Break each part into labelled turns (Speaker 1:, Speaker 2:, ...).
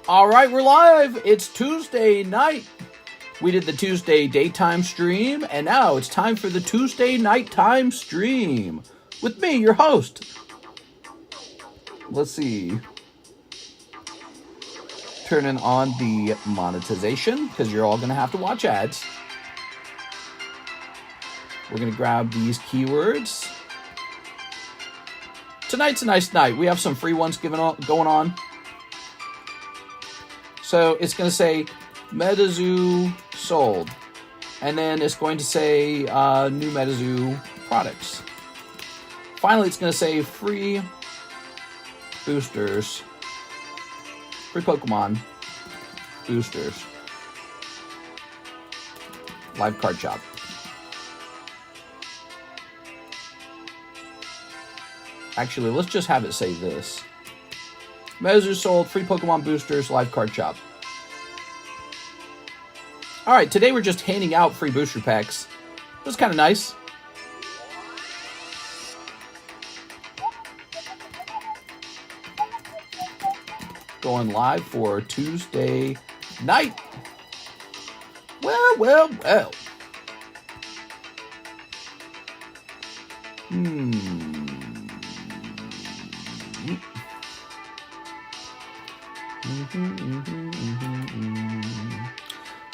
Speaker 1: All right, we're live. It's Tuesday night. We did the Tuesday daytime stream, and now it's time for the Tuesday nighttime stream with me, your host. Let's see. Turning on the monetization, because you're all going to have to watch ads. We're going to grab these keywords. Tonight's a nice night. We have some free ones going on. So it's going to say Metazoo sold. And then it's going to say new Metazoo products. Finally, it's going to say free boosters. Free Pokemon boosters. Live card shop. Actually, let's just have it say this. Metazoo sold, free Pokemon boosters, live card shop. Alright, today we're just handing out free booster packs. That's kind of nice. Going live for Tuesday night. Well.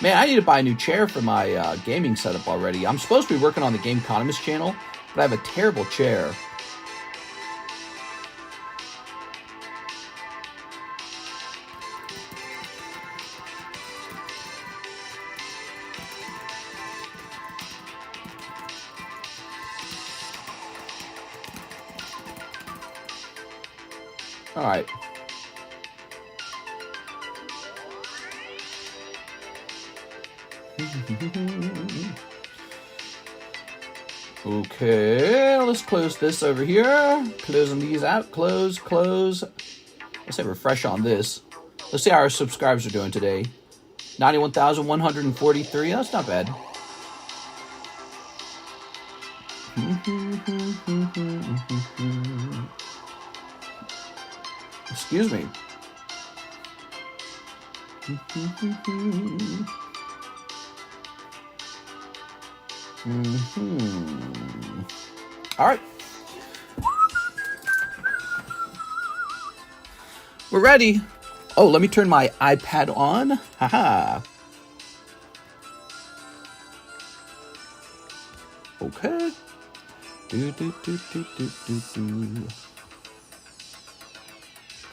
Speaker 1: Man, I need to buy a new chair for my gaming setup already. I'm supposed to be working on the TheCardconomist channel, but I have a terrible chair. All right. Okay, let's close this over here. Closing these out. Close. Let's hit refresh on this. Let's see how our subscribers are doing today. 91,143. That's not bad. Excuse me. All right. We're ready. Oh, let me turn my iPad on. Haha. Okay.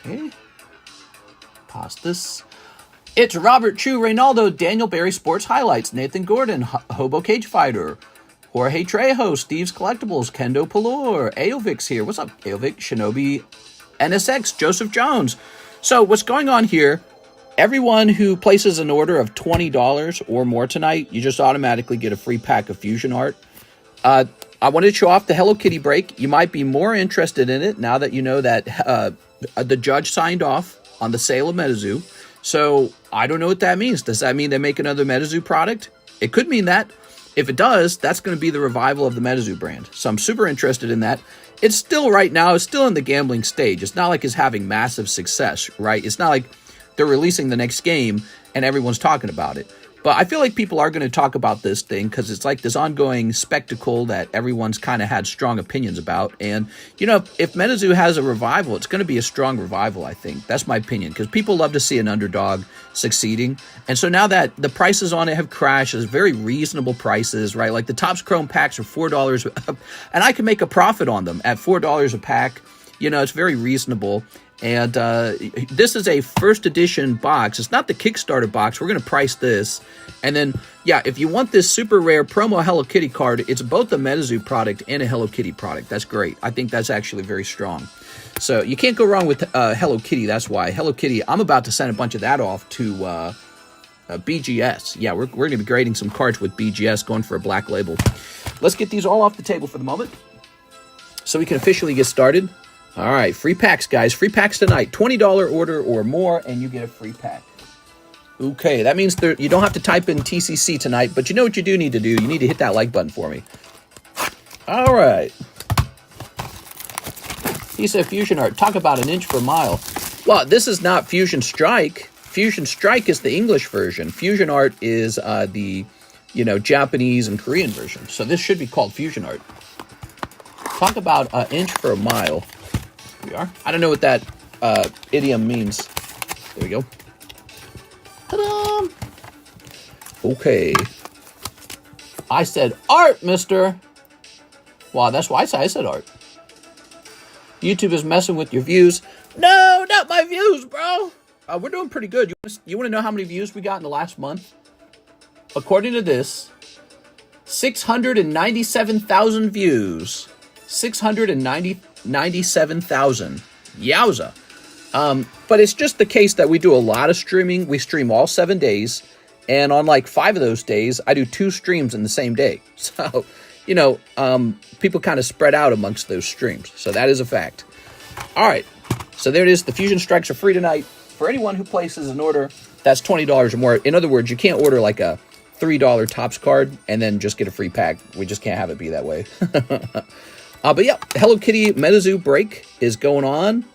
Speaker 1: Okay. Pause this. It's Robert Chu, Reynaldo, Daniel Barry Sports Highlights, Nathan Gordon, Hobo Cage Fighter, Jorge Trejo, Steve's Collectibles, Kendo Palor, Aovix here. What's up, Aovic? Shinobi, NSX, Joseph Jones. So what's going on here, everyone who places an order of $20 or more tonight, you just automatically get a free pack of fusion art. I wanted to show off the Hello Kitty break. You might be more interested in it now that you know that the judge signed off on the sale of Metazoo. So I don't know what that means. Does that mean they make another Metazoo product? It could mean that. If it does, that's going to be the revival of the Metazoo brand. So I'm super interested in that. It's still right now, it's still in the gambling stage. It's not like it's having massive success, right? It's not like they're releasing the next game and everyone's talking about it. But I feel like people are going to talk about this thing because it's like this ongoing spectacle that everyone's kind of had strong opinions about. And, you know, if Metazoo has a revival, it's going to be a strong revival, I think. That's my opinion, because people love to see an underdog succeeding. And so now that the prices on it have crashed, it's very reasonable prices, right? Like the Topps Chrome packs are $4, and I can make a profit on them at $4 a pack. You know, it's very reasonable. And this is a first edition box. It's not the Kickstarter box. We're going to price this. And then, yeah, if you want this super rare promo Hello Kitty card, it's both a Metazoo product and a Hello Kitty product. That's great. I think that's actually very strong. So you can't go wrong with Hello Kitty. That's why. Hello Kitty, I'm about to send a bunch of that off to BGS. Yeah, we're going to be grading some cards with BGS, going for a black label. Let's get these all off the table for the moment so we can officially get started. All right, free packs, guys. Free packs tonight. $20 order or more, and you get a free pack. Okay, that means you don't have to type in TCC tonight, but you know what you do need to do? You need to hit that like button for me. All right. He said fusion art. Talk about an inch per mile. Well, this is not Fusion Strike. Fusion Strike is the English version. Fusion Art is the, Japanese and Korean version. So this should be called Fusion Art. Talk about an inch for a mile. Here we are. I don't know what that idiom means. There we go. Ta-da! Okay. I said art, mister. Wow, that's why I said art. YouTube is messing with your views. No, not my views, bro. We're doing pretty good. You want to know how many views we got in the last month? According to this, 697,000 views. 697,000. Yowza. But it's just the case that we do a lot of streaming. We stream all 7 days. And on like 5 of those days, I do 2 streams in the same day. So, people kind of spread out amongst those streams. So that is a fact. All right. So there it is. The Fusion Strikes are free tonight. For anyone who places an order that's $20 or more. In other words, you can't order like a $3 Topps card and then just get a free pack. We just can't have it be that way. But yeah, Hello Kitty Metazoo break is going on.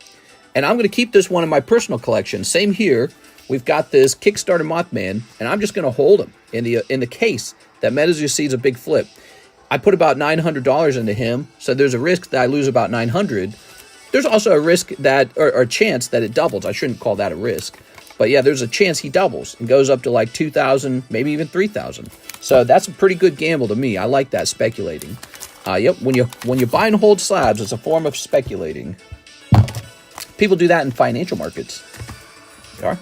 Speaker 1: And I'm going to keep this one in my personal collection. Same here. We've got this Kickstarter Mothman, and I'm just going to hold him in the case that Metazoo sees a big flip. I put about $900 into him, so there's a risk that I lose about $900. There's also a risk that, or a chance that it doubles. I shouldn't call that a risk. But yeah, there's a chance he doubles and goes up to like 2,000, maybe even 3,000. So that's a pretty good gamble to me. I like that speculating. Yep, when you buy and hold slabs, it's a form of speculating. People do that in financial markets. They are.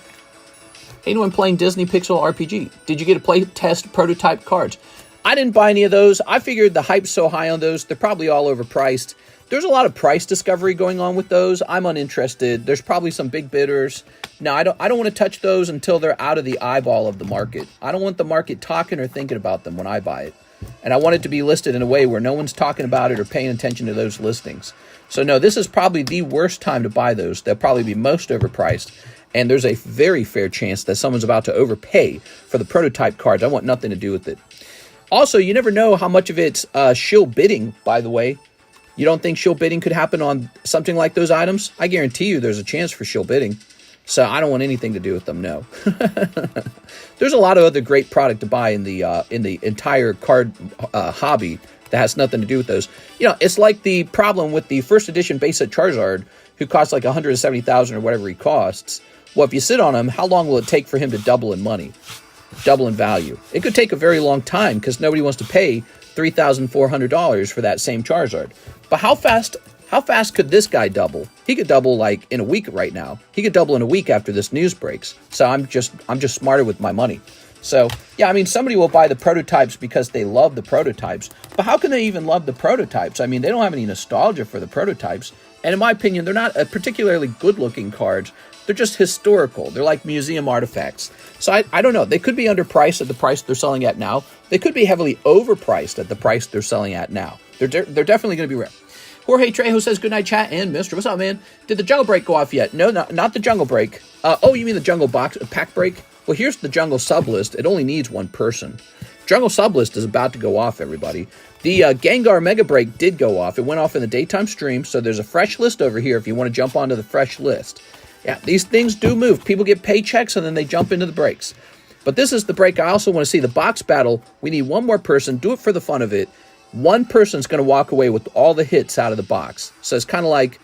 Speaker 1: Anyone playing Disney Pixel RPG? Did you get to play test prototype cards? I didn't buy any of those. I figured the hype's so high on those, they're probably all overpriced. There's a lot of price discovery going on with those. I'm uninterested. There's probably some big bidders. No, I don't want to touch those until they're out of the eyeball of the market. I don't want the market talking or thinking about them when I buy it. And I want it to be listed in a way where no one's talking about it or paying attention to those listings. So no, this is probably the worst time to buy those. They'll probably be most overpriced. And there's a very fair chance that someone's about to overpay for the prototype cards. I want nothing to do with it. Also, you never know how much of it's shill bidding, by the way. You don't think shill bidding could happen on something like those items? I guarantee you there's a chance for shill bidding. So I don't want anything to do with them, no. There's a lot of other great product to buy in the entire card hobby that has nothing to do with those. It's like the problem with the first edition base set Charizard, who costs like 170,000 or whatever he costs. Well, if you sit on him, how long will it take for him to double in money? Double in value? It could take a very long time because nobody wants to pay $3,400 for that same Charizard. But how fast could this guy double? He could double like in a week right now. He could double in a week after this news breaks. So I'm just smarter with my money. So yeah, I mean, somebody will buy the prototypes because they love the prototypes. But how can they even love the prototypes? I mean, they don't have any nostalgia for the prototypes. And in my opinion, they're not particularly good-looking cards. They're just historical. They're like museum artifacts. So I don't know. They could be underpriced at the price they're selling at now. They could be heavily overpriced at the price they're selling at now. They're definitely going to be rare. Jorge Trejo says, good night, chat. And Mister, what's up, man? Did the jungle break go off yet? No, not the jungle break. Oh, you mean the jungle pack break? Well, here's the jungle sublist. It only needs one person. Jungle sublist is about to go off, everybody. The Gengar Mega Break did go off. It went off in the daytime stream, so there's a fresh list over here if you want to jump onto the fresh list. Yeah, these things do move. People get paychecks, and then they jump into the breaks. But this is the break. I also want to see the box battle. We need one more person. Do it for the fun of it. One person's going to walk away with all the hits out of the box. So it's kind of like,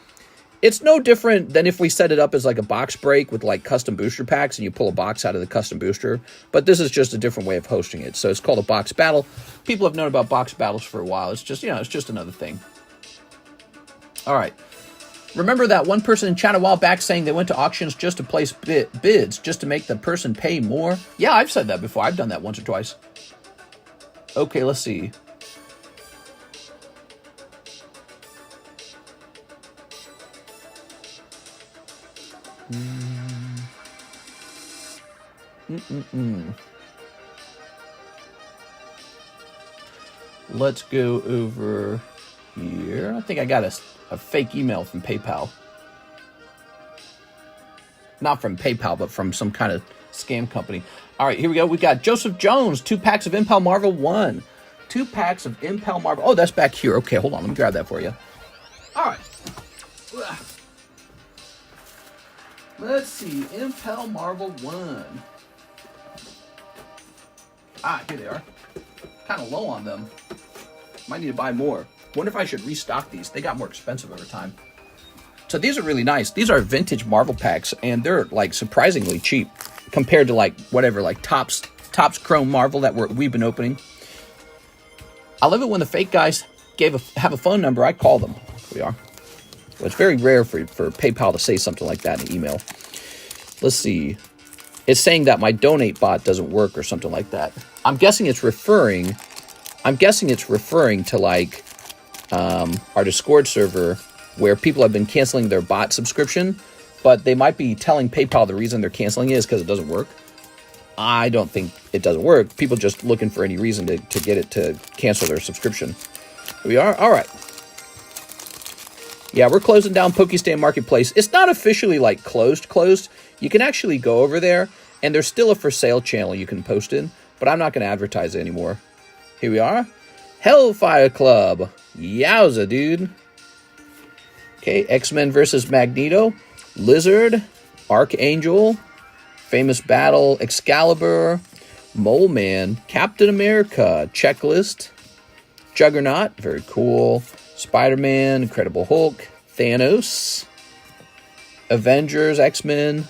Speaker 1: it's no different than if we set it up as like a box break with like custom booster packs and you pull a box out of the custom booster. But this is just a different way of hosting it. So it's called a box battle. People have known about box battles for a while. It's just, it's just another thing. All right. Remember that one person in chat a while back saying they went to auctions just to place bids, just to make the person pay more? Yeah, I've said that before. I've done that once or twice. Okay, let's see. Let's go over here. I think I got a fake email from PayPal. Not from PayPal, but from some kind of scam company. All right, here we go. We got Joseph Jones, 2 packs of Impel Marvel 1. 2 packs of Impel Marvel. Oh, that's back here. Okay, hold on. Let me grab that for you. All right. Let's see. Impel Marvel 1. Ah, here they are. Kind of low on them. Might need to buy more. Wonder if I should restock these. They got more expensive over time. So these are really nice. These are vintage Marvel packs, and they're like surprisingly cheap compared to like whatever, like Topps Chrome Marvel that we've been opening. I love it when the fake guys have a phone number. I call them. Here we are. Well, it's very rare for PayPal to say something like that in an email. Let's see. It's saying that my donate bot doesn't work or something like that. I'm guessing it's referring to like our Discord server where people have been canceling their bot subscription, but they might be telling PayPal the reason they're canceling it is because it doesn't work. I don't think it doesn't work. People just looking for any reason to get it to cancel their subscription. Here we are. All right. Yeah, we're closing down Pokestan Marketplace. It's not officially like closed. You can actually go over there, and there's still a for sale channel you can post in, but I'm not going to advertise it anymore. Here we are. Hellfire Club. Yowza, dude. Okay, X-Men versus Magneto. Lizard. Archangel. Famous Battle. Excalibur. Mole Man. Captain America. Checklist. Juggernaut. Very cool. Spider-Man. Incredible Hulk. Thanos. Avengers. X-Men.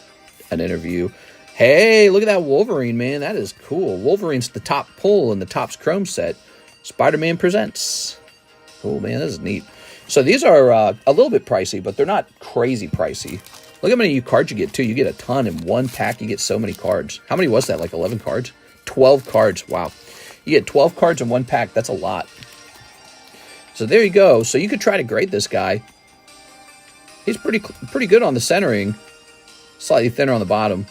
Speaker 1: An interview. Hey, look at that Wolverine, man. That is cool. Wolverine's the top pull in the Topps Chrome set. Spider-Man Presents. Cool, man. This is neat. So these are a little bit pricey, but they're not crazy pricey. Look how many cards you get, too. You get a ton in one pack. You get so many cards. How many was that? Like 11 cards? 12 cards. Wow. You get 12 cards in one pack. That's a lot. So there you go. So you could try to grade this guy. He's pretty good on the centering. Slightly thinner on the bottom.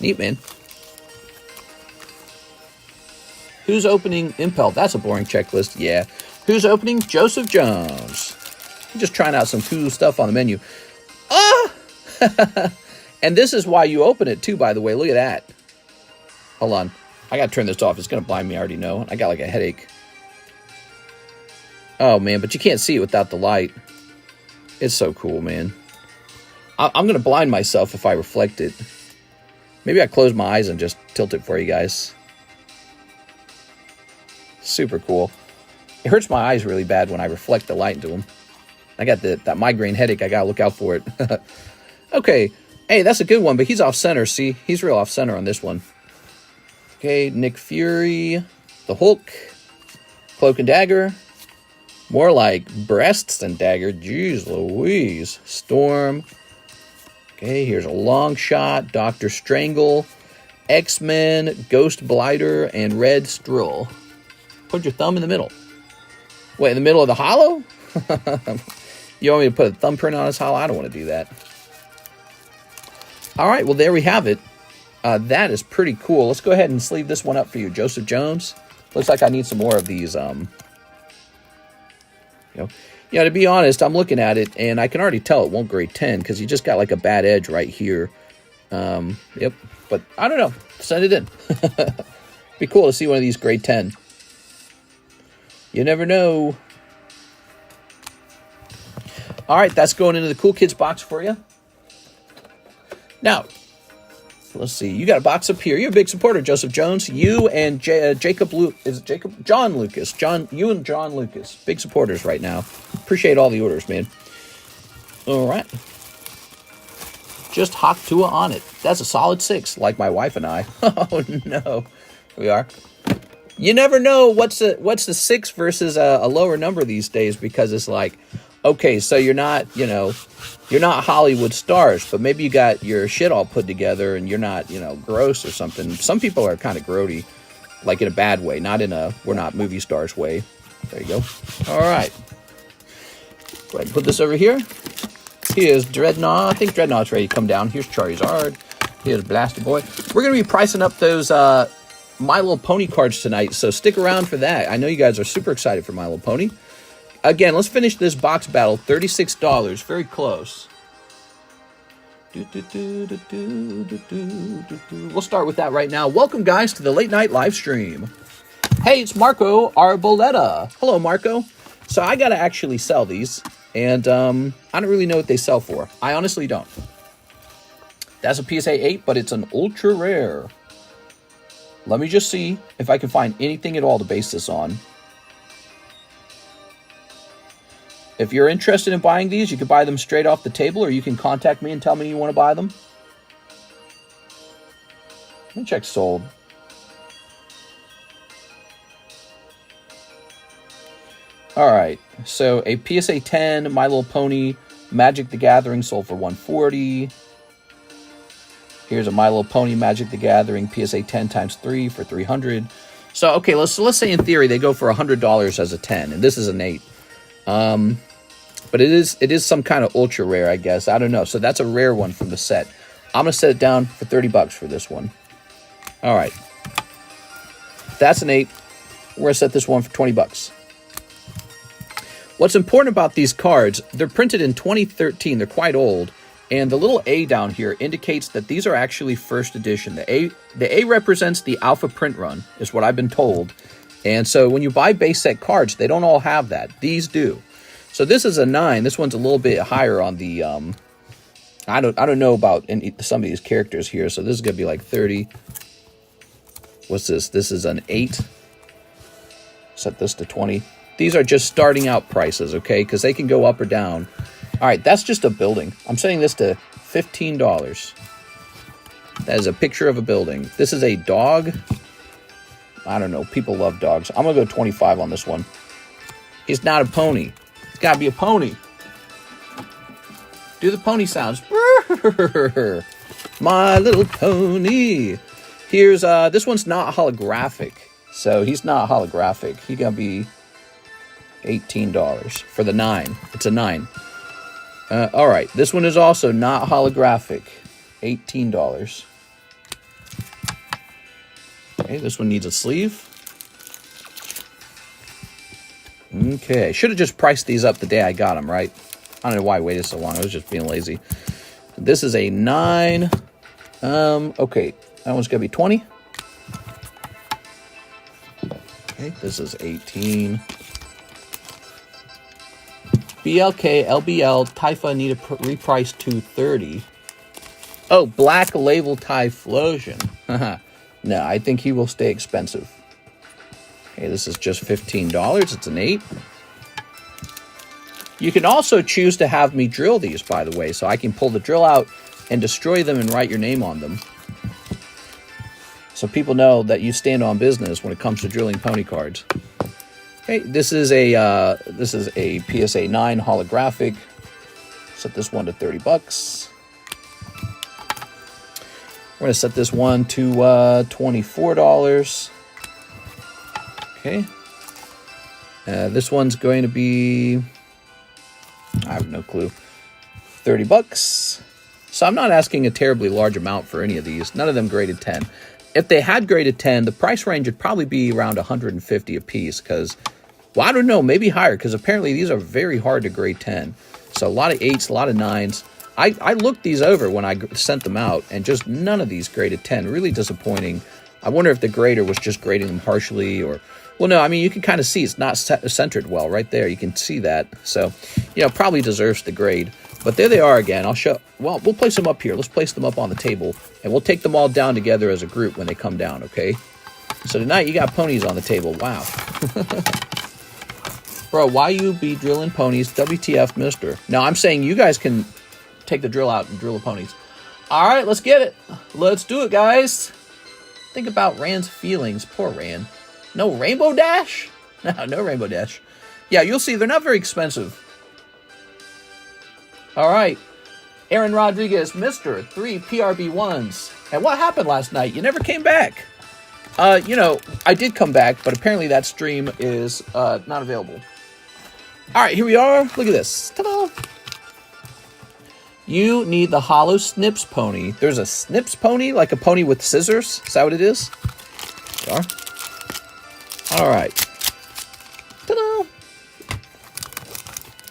Speaker 1: Neat, man. Who's opening Impel? That's a boring checklist. Yeah. Who's opening Joseph Jones? Just trying out some cool stuff on the menu. Ah! And this is why you open it, too, by the way. Look at that. Hold on. I got to turn this off. It's going to blind me. I already know. I got like a headache. Oh, man. But you can't see it without the light. It's so cool, man. I'm going to blind myself if I reflect it. Maybe I close my eyes and just tilt it for you guys. Super cool. It hurts my eyes really bad when I reflect the light into them. I got that migraine headache. I got to look out for it. Okay. Hey, that's a good one, but he's off center. See, he's real off center on this one. Okay, Nick Fury, the Hulk, Cloak and Dagger. More like breasts than dagger. Jeez Louise. Storm. Okay, here's a long shot. Dr. Strangle. X-Men. Ghost Blighter. And Red Strill. Put your thumb in the middle. Wait, in the middle of the holo? You want me to put a thumbprint on his holo? I don't want to do that. All right, well, there we have it. That is pretty cool. Let's go ahead and sleeve this one up for you, Joseph Jones. Looks like I need some more of these, Yeah, to be honest, I'm looking at it, and I can already tell it won't grade 10, because you just got, like, a bad edge right here. Yep, but I don't know. Send it in. Be cool to see one of these grade 10. You never know. All right, that's going into the Cool Kids box for you. Now, let's see. You got a box up here. You're a big supporter, Joseph Jones. You and John Lucas. You and John Lucas. Big supporters right now. Appreciate all the orders, man. All right. Just Haktua on it. That's a solid 6, like my wife and I. Oh, no. We are. You never know what's the 6 versus a lower number these days, because it's like, okay, so you're not Hollywood stars, but maybe you got your shit all put together and you're not, gross or something. Some people are kind of grody, like in a bad way, not in a we're not movie stars way. There you go. All right. Go ahead and put this over here. Here's Dreadnought. I think Dreadnought's ready to come down. Here's Charizard. Here's Blaster Boy. We're going to be pricing up those My Little Pony cards tonight, so stick around for that. I know you guys are super excited for My Little Pony. Again, let's finish this box battle. $36. Very close. We'll start with that right now. Welcome, guys, to the late night live stream. Hey, it's Marco Arboleta. Hello, Marco. So I got to actually sell these, and I don't really know what they sell for. I honestly don't. That's a PSA 8, but it's an ultra rare. Let me just see if I can find anything at all to base this on. If you're interested in buying these, you can buy them straight off the table, or you can contact me and tell me you want to buy them. Let me check sold. Alright, so a PSA 10 My Little Pony Magic the Gathering sold for $140. Here's a My Little Pony Magic the Gathering PSA 10 times 3 for $300. So, okay, let's say in theory they go for $100 as a 10, and this is an 8. But it is some kind of ultra rare, I guess. I don't know. So that's a rare one from the set. I'm going to set it down for $30 for this one. All right. That's an 8. We're going to set this one for $20. What's important about these cards, they're printed in 2013. They're quite old. And the little A down here indicates that these are actually first edition. The A represents the alpha print run, is what I've been told. And so when you buy base set cards, they don't all have that. These do. So this is a 9. This one's a little bit higher on the, I don't know about some of these characters here. So this is going to be like 30. What's this? This is an 8. Set this to 20. These are just starting out prices, okay? Because they can go up or down. All right, that's just a building. I'm setting this to $15. That is a picture of a building. This is a dog. I don't know. People love dogs. I'm going to go 25 on this one. He's not a pony. It's got to be a pony. Do the pony sounds. My Little Pony. Here's, this one's not holographic. So he's not holographic. He's going to be $18 for the 9. It's a 9. All right, this one is also not holographic. $18. Okay, this one needs a sleeve. Okay, should have just priced these up the day I got them, right? I don't know why I waited so long. I was just being lazy. This is a 9. Okay, that one's going to be 20. Okay, this is 18. BLK, LBL, Typha need a reprice to 30. Oh, Black Label Typhlosion. No, I think he will stay expensive. Okay, this is just $15. It's an 8. You can also choose to have me drill these, by the way, so I can pull the drill out and destroy them and write your name on them. So people know that you stand on business when it comes to drilling pony cards. Okay, this is a PSA 9 holographic. Set this one to $30. We're going to set this one to $24. Okay. This one's going to be, I have no clue, $30. So I'm not asking a terribly large amount for any of these. None of them graded 10. If they had graded 10, the price range would probably be around $150 a piece because, well, I don't know, maybe higher because apparently these are very hard to grade 10. So a lot of 8s, a lot of 9s. I looked these over when I sent them out, and just none of these graded 10. Really disappointing. I wonder if the grader was just grading them harshly or... Well, no, I mean, you can kind of see it's not centered well right there. You can see that. So, you know, probably deserves the grade. But there they are again. I'll show... Well, we'll place them up here. Let's place them up on the table, and we'll take them all down together as a group when they come down, okay? So tonight you got ponies on the table. Wow. Bro, why you be drilling ponies? WTF, mister. Now, I'm saying you guys can take the drill out and drill the ponies. All right, let's get it. Let's do it, guys. Think about Rand's feelings. Poor Rand. No Rainbow Dash? No Rainbow Dash. Yeah, you'll see. They're not very expensive. All right. Aaron Rodriguez, Mr. 3 PRB1s. And what happened last night? You never came back. You know, I did come back, but apparently that stream is not available. All right, here we are. Look at this. Ta-da! You need the Holo Snips pony. There's a Snips pony, like a pony with scissors. Is that what it is? There you are. All right. Ta-da!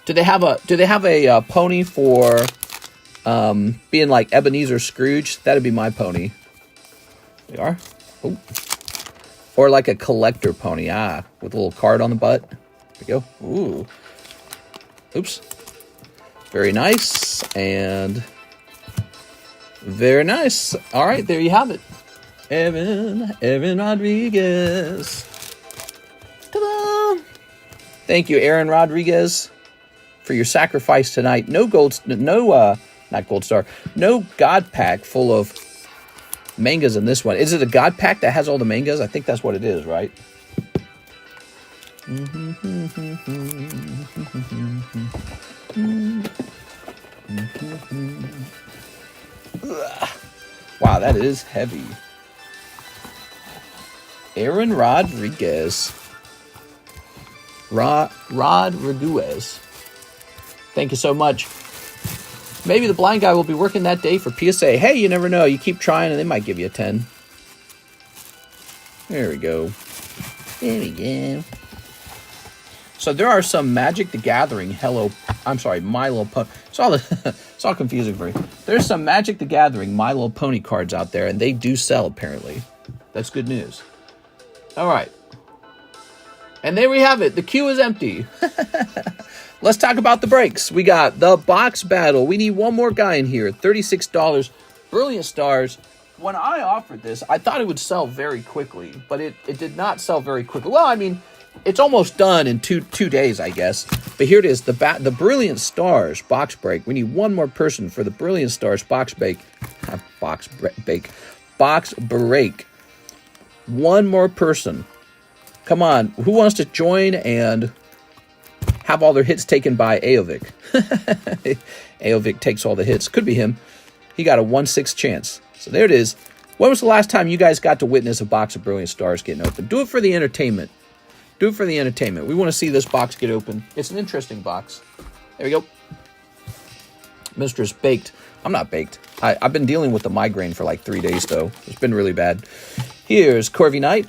Speaker 1: Do they have a pony for being like Ebenezer Scrooge? That'd be my pony. There you are. Ooh. Or like a collector pony, with a little card on the butt. There we go. Ooh. Oops. Very nice. And Very nice. All right, there you have it. Evan Rodriguez. Ta-da! Thank you, Aaron Rodriguez, for your sacrifice tonight. Not gold star. No god pack full of mangas in this one. Is it a god pack that has all the mangas? I think that's what it is, right? Wow, that is heavy. Aaron Rodriguez. Rodriguez. Thank you so much. Maybe the blind guy will be working that day for PSA. Hey, you never know. You keep trying and they might give you a 10. There we go. There we go. So there are some Magic the Gathering My Little Pony. It's all confusing for me. There's some Magic the Gathering My Little Pony cards out there, and they do sell, apparently. That's good news. All right. And there we have it. The queue is empty. Let's talk about the breaks. We got the box battle. We need one more guy in here. $36. Brilliant Stars. When I offered this, I thought it would sell very quickly, but it did not sell very quickly. Well, I mean, it's almost done in two days, I guess. But here it is, the Brilliant Stars box break. We need one more person for the Brilliant Stars box break. Box break. One more person. Come on, who wants to join and have all their hits taken by Aovic? Aovic takes all the hits. Could be him. He got a 1/6 chance. So there it is. When was the last time you guys got to witness a box of Brilliant Stars getting open? Do it for the entertainment. Do it for the entertainment. We want to see this box get open. It's an interesting box. There we go. Mistress Baked. I'm not baked. I've been dealing with the migraine for like 3 days, though. It's been really bad. Here's Corvi Knight.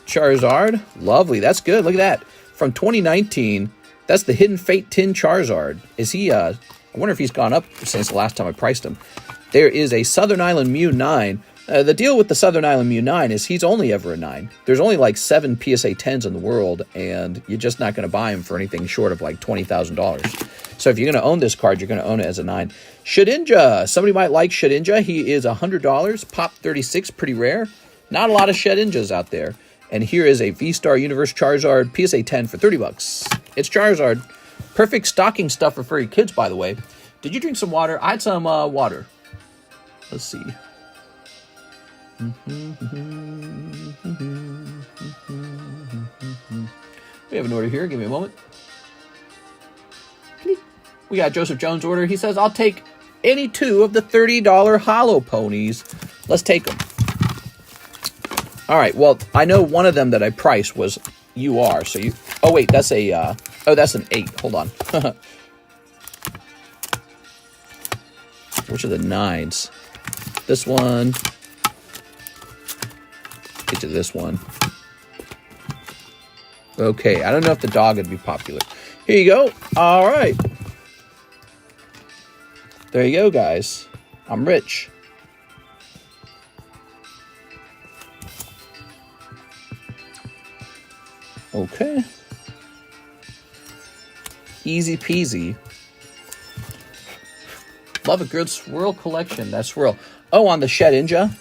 Speaker 1: Charizard. Lovely. That's good. Look at that. From 2019, that's the Hidden Fate Tin Charizard. Is he, I wonder if he's gone up since the last time I priced him. There is a Southern Island Mew 9. The deal with the Southern Island Mew 9 is he's only ever a 9. There's only like 7 PSA 10s in the world, and you're just not going to buy him for anything short of like $20,000. So if you're going to own this card, you're going to own it as a 9. Shedinja. Somebody might like Shedinja. He is $100. Pop 36, pretty rare. Not a lot of Shedinjas out there. And here is a V-Star Universe Charizard PSA 10 for $30. It's Charizard. Perfect stocking stuffer for your kids, by the way. Did you drink some water? I had some water. Let's see. We have an order here. Give me a moment. We got Joseph Jones' order. He says, I'll take any 2 of the $30 Holo ponies. Let's take them. All right. Well, I know one of them that I priced was UR. So you... Oh, wait. That's a... that's an 8. Hold on. Which are the 9s? This one... Get to this one. Okay, I don't know if the dog would be popular. Here you go. All right. There you go, guys. I'm rich. Okay. Easy peasy. Love a good swirl collection. That swirl. Oh, on the Shedinja.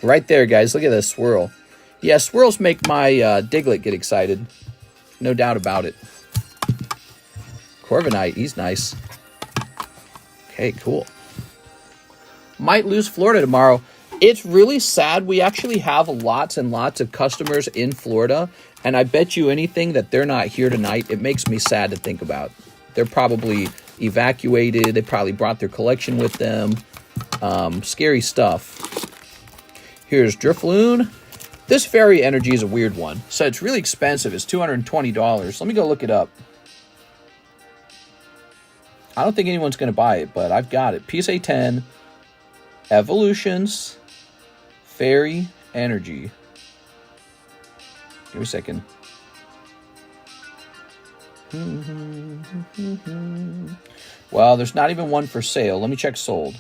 Speaker 1: Right there, guys. Look at this swirl. Yeah, swirls make my Diglett get excited. No doubt about it. Corviknight, he's nice. Okay, cool. Might lose Florida tomorrow. It's really sad. We actually have lots and lots of customers in Florida, and I bet you anything that they're not here tonight. It makes me sad to think about. They're probably evacuated. They probably brought their collection with them. Scary stuff. Here's Drifloon. This Fairy Energy is a weird one. So it's really expensive. It's $220. Let me go look it up. I don't think anyone's going to buy it, but I've got it. PSA 10. Evolutions. Fairy Energy. Give me a second. Well, there's not even one for sale. Let me check sold.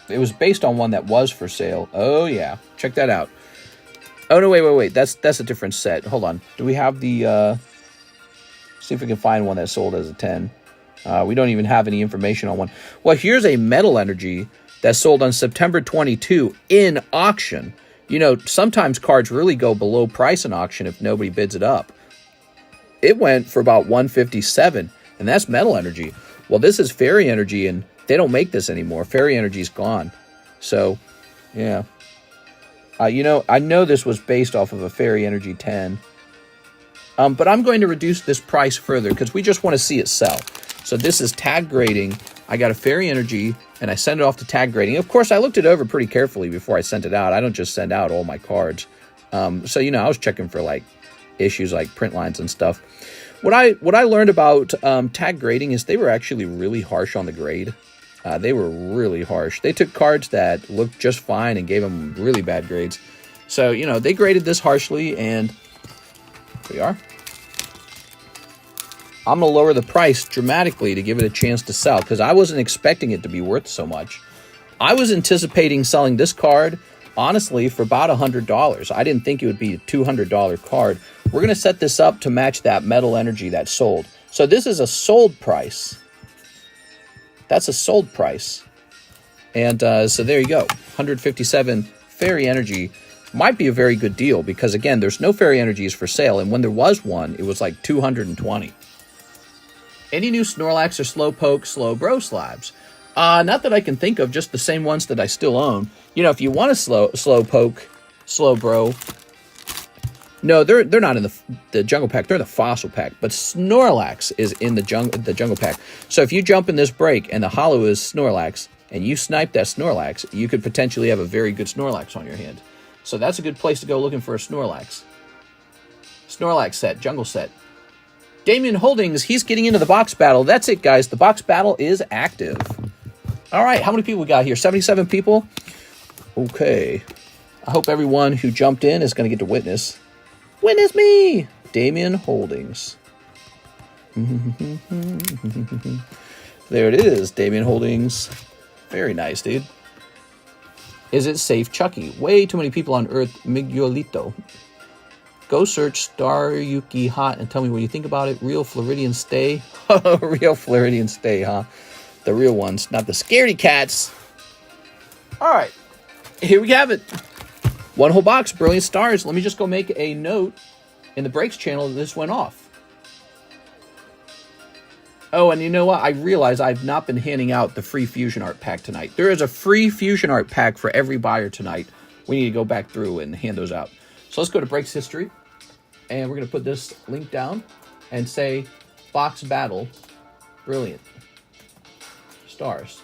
Speaker 1: It was based on one that was for sale. Oh, yeah. Check that out. Oh, no, wait. That's a different set. Hold on. Do we have the... see if we can find one that sold as a 10. We don't even have any information on one. Well, here's a Metal Energy that sold on September 22 in auction. You know, sometimes cards really go below price in auction if nobody bids it up. It went for about $157, and that's Metal Energy. Well, this is Fairy Energy, and they don't make this anymore. Fairy Energy's gone. So, yeah. You know, I know this was based off of a Fairy Energy 10. But I'm going to reduce this price further because we just want to see it sell. So this is tag grading. I got a Fairy Energy, and I send it off to tag grading. Of course, I looked it over pretty carefully before I sent it out. I don't just send out all my cards. So, you know, I was checking for, like, issues like print lines and stuff. What I learned about tag grading is they were actually really harsh on the grade. They were really harsh. They took cards that looked just fine and gave them really bad grades. So, you know, they graded this harshly, and here we are. I'm going to lower the price dramatically to give it a chance to sell because I wasn't expecting it to be worth so much. I was anticipating selling this card, honestly, for about $100. I didn't think it would be a $200 card. We're going to set this up to match that Metal Energy that sold. So this is a sold price. That's a sold price. And so there you go. 157 Fairy Energy might be a very good deal because, again, there's no Fairy Energies for sale. And when there was one, it was like 220. Any new Snorlax or Slowpoke, Slowbro slabs? Not that I can think of, just the same ones that I still own. You know, if you want a Slowpoke, Slowbro, no, they're not in the Jungle Pack. They're in the Fossil Pack. But Snorlax is in the Jungle Pack. So if you jump in this break and the holo is Snorlax, and you snipe that Snorlax, you could potentially have a very good Snorlax on your hand. So that's a good place to go looking for a Snorlax. Snorlax set, Jungle set. Damien Holdings, he's getting into the box battle. That's it, guys. The box battle is active. All right, how many people we got here? 77 people? Okay. I hope everyone who jumped in is going to get to witness. Witness me! Damien Holdings. There it is, Damien Holdings. Very nice, dude. Is it safe, Chucky? Way too many people on Earth, Miguelito. Go search Star Yuki Hot and tell me what you think about it. Real Floridian Stay. Real Floridian Stay, huh? The real ones, not the scaredy cats. All right. Here we have it. One whole box, Brilliant Stars. Let me just go make a note in the breaks channel that this went off. Oh, and you know what? I realize I've not been handing out the free Fusion Art pack tonight. There is a free Fusion Art pack for every buyer tonight. We need to go back through and hand those out. So let's go to Breaks History, and we're going to put this link down and say, Box Battle, Brilliant Stars.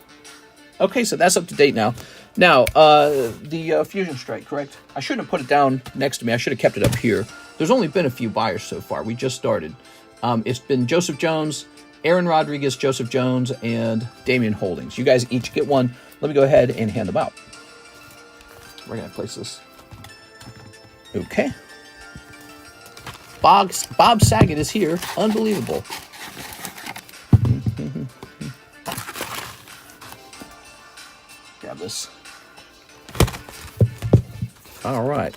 Speaker 1: Okay, so that's up to date now. Now, the Fusion Strike, correct? I shouldn't have put it down next to me. I should have kept it up here. There's only been a few buyers so far. We just started. It's been Joseph Jones, Aaron Rodriguez, Joseph Jones, and Damien Holdings. You guys each get one. Let me go ahead and hand them out. We're going to place this. Okay. Bob Saget is here. Unbelievable. Grab this. All right.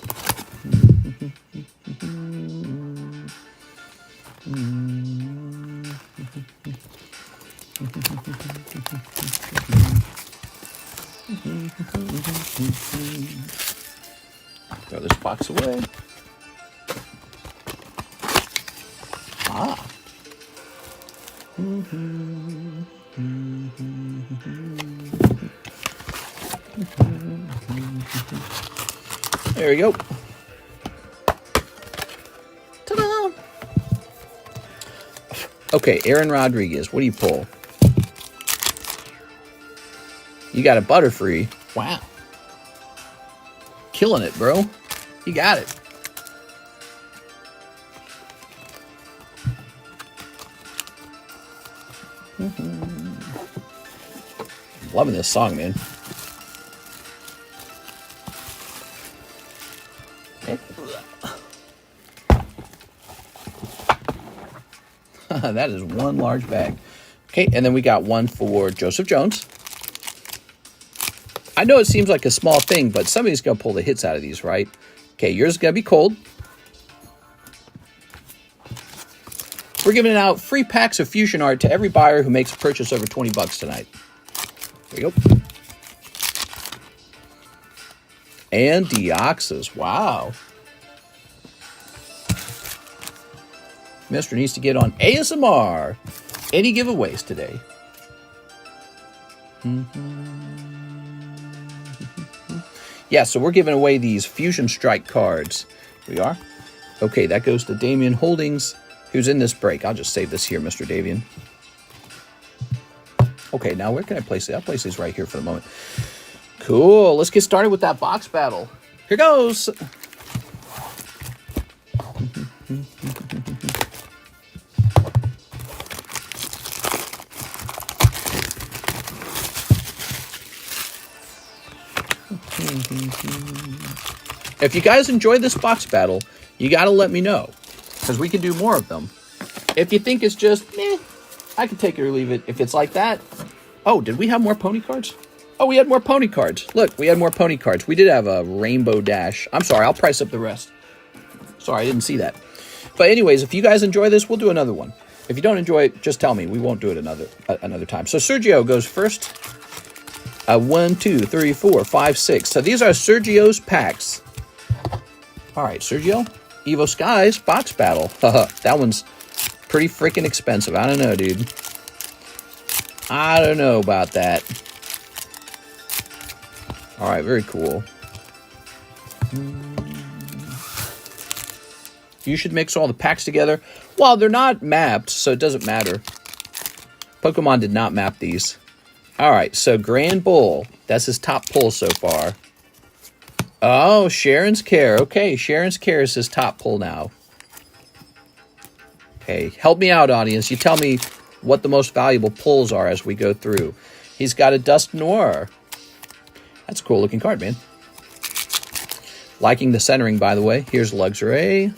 Speaker 1: Throw this box away. Ah. There we go. Ta-da! Okay, Aaron Rodriguez, what do you pull? You got a Butterfree. Wow. Killing it, bro. You got it. Loving this song, man. That is one large bag. Okay, and then we got one for Joseph Jones. I know it seems like a small thing, but somebody's going to pull the hits out of these, right? Okay, yours is going to be cold. We're giving out free packs of fusion art to every buyer who makes a purchase over 20 bucks tonight. There you go. And Deoxys. Wow. Mister needs to get on ASMR. Any giveaways today? Yeah, so we're giving away these Fusion Strike cards. Here we are. Okay, that goes to Damien Holdings, who's in this break. I'll just save this here, Mr. Davian. Okay, now where can I place it? I'll place these right here for the moment. Cool. Let's get started with that box battle. Here goes. If you guys enjoy this box battle, you got to let me know, because we can do more of them. If you think it's just, I can take it or leave it. If it's like that, oh, did we have more pony cards? Oh, we had more pony cards. Look, we had more pony cards. We did have a Rainbow Dash. I'm sorry, I'll price up the rest. Sorry, I didn't see that. But anyways, if you guys enjoy this, we'll do another one. If you don't enjoy it, just tell me. We won't do it another time. So Sergio goes first. 1, 2, 3, 4, 5, 6. So these are Sergio's packs. All right, Sergio. Evo Skies box battle. That one's pretty freaking expensive. I don't know, dude. I don't know about that. All right, very cool. You should mix all the packs together. Well, they're not mapped, so it doesn't matter. Pokemon did not map these. All right, so Grand Bull. That's his top pull so far. Oh, Sharon's Care. Okay, Sharon's Care is his top pull now. Okay, help me out, audience. You tell me what the most valuable pulls are as we go through. He's got a Dust Noir. That's a cool looking card, man. Liking the centering, by the way. Here's Luxray.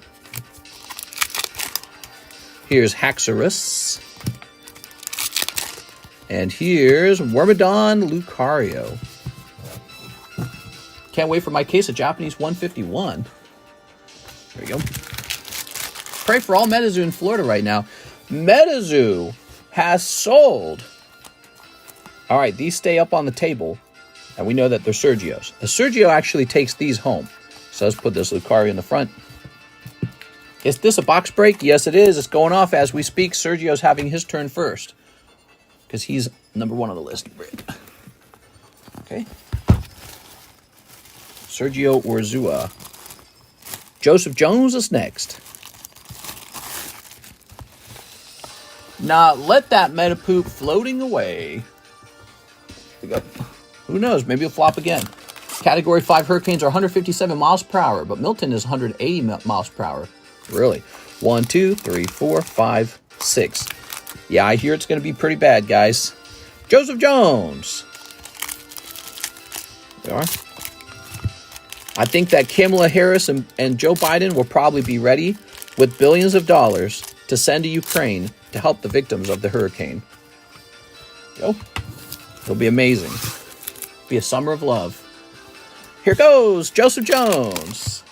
Speaker 1: Here's Haxorus. And here's Wormadon Lucario. Can't wait for my case of Japanese 151. There you go. Pray for all Metazoo in Florida right now. Metazoo has sold. All right, these stay up on the table. And we know that they're Sergio's. The Sergio actually takes these home. So let's put this Lucario in the front. Is this a box break? Yes, it is. It's going off as we speak. Sergio's having his turn first, because he's number 1 on the list. Okay. Sergio Orzua. Joseph Jones is next. Now, let that Metapoop floating away. Who knows? Maybe it'll flop again. Category 5 Hurricanes are 157 miles per hour, but Milton is 180 miles per hour. Really? 1, 2, 3, 4, 5, 6. Yeah, I hear it's going to be pretty bad, guys. Joseph Jones. There we are. I think that Kamala Harris and Joe Biden will probably be ready with billions of dollars to send to Ukraine to help the victims of the hurricane. Go. It'll be amazing. It'll be a summer of love. Here goes Joseph Jones.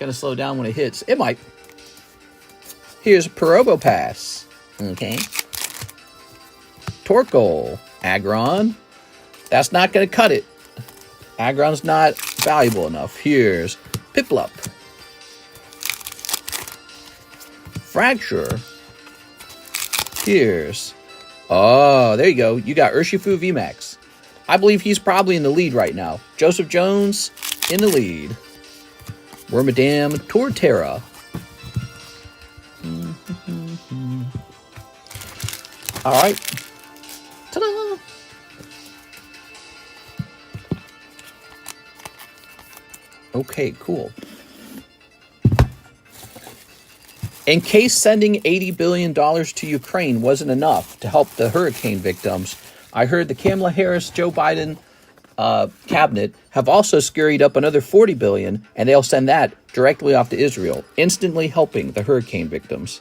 Speaker 1: Gonna slow down when it hits. It might. Here's Perobo Pass. Okay. Torkoal. Aggron. That's not gonna cut it. Aggron's not valuable enough. Here's Piplup. Fracture. Here's... Oh, there you go. You got Urshifu VMAX. I believe he's probably in the lead right now. Joseph Jones in the lead. Wormadam Torterra. All right. Ta-da! Okay, cool. In case sending $80 billion to Ukraine wasn't enough to help the hurricane victims, I heard the Kamala Harris, Joe Biden cabinet have also scurried up another $40 billion, and they'll send that directly off to Israel, instantly helping the hurricane victims.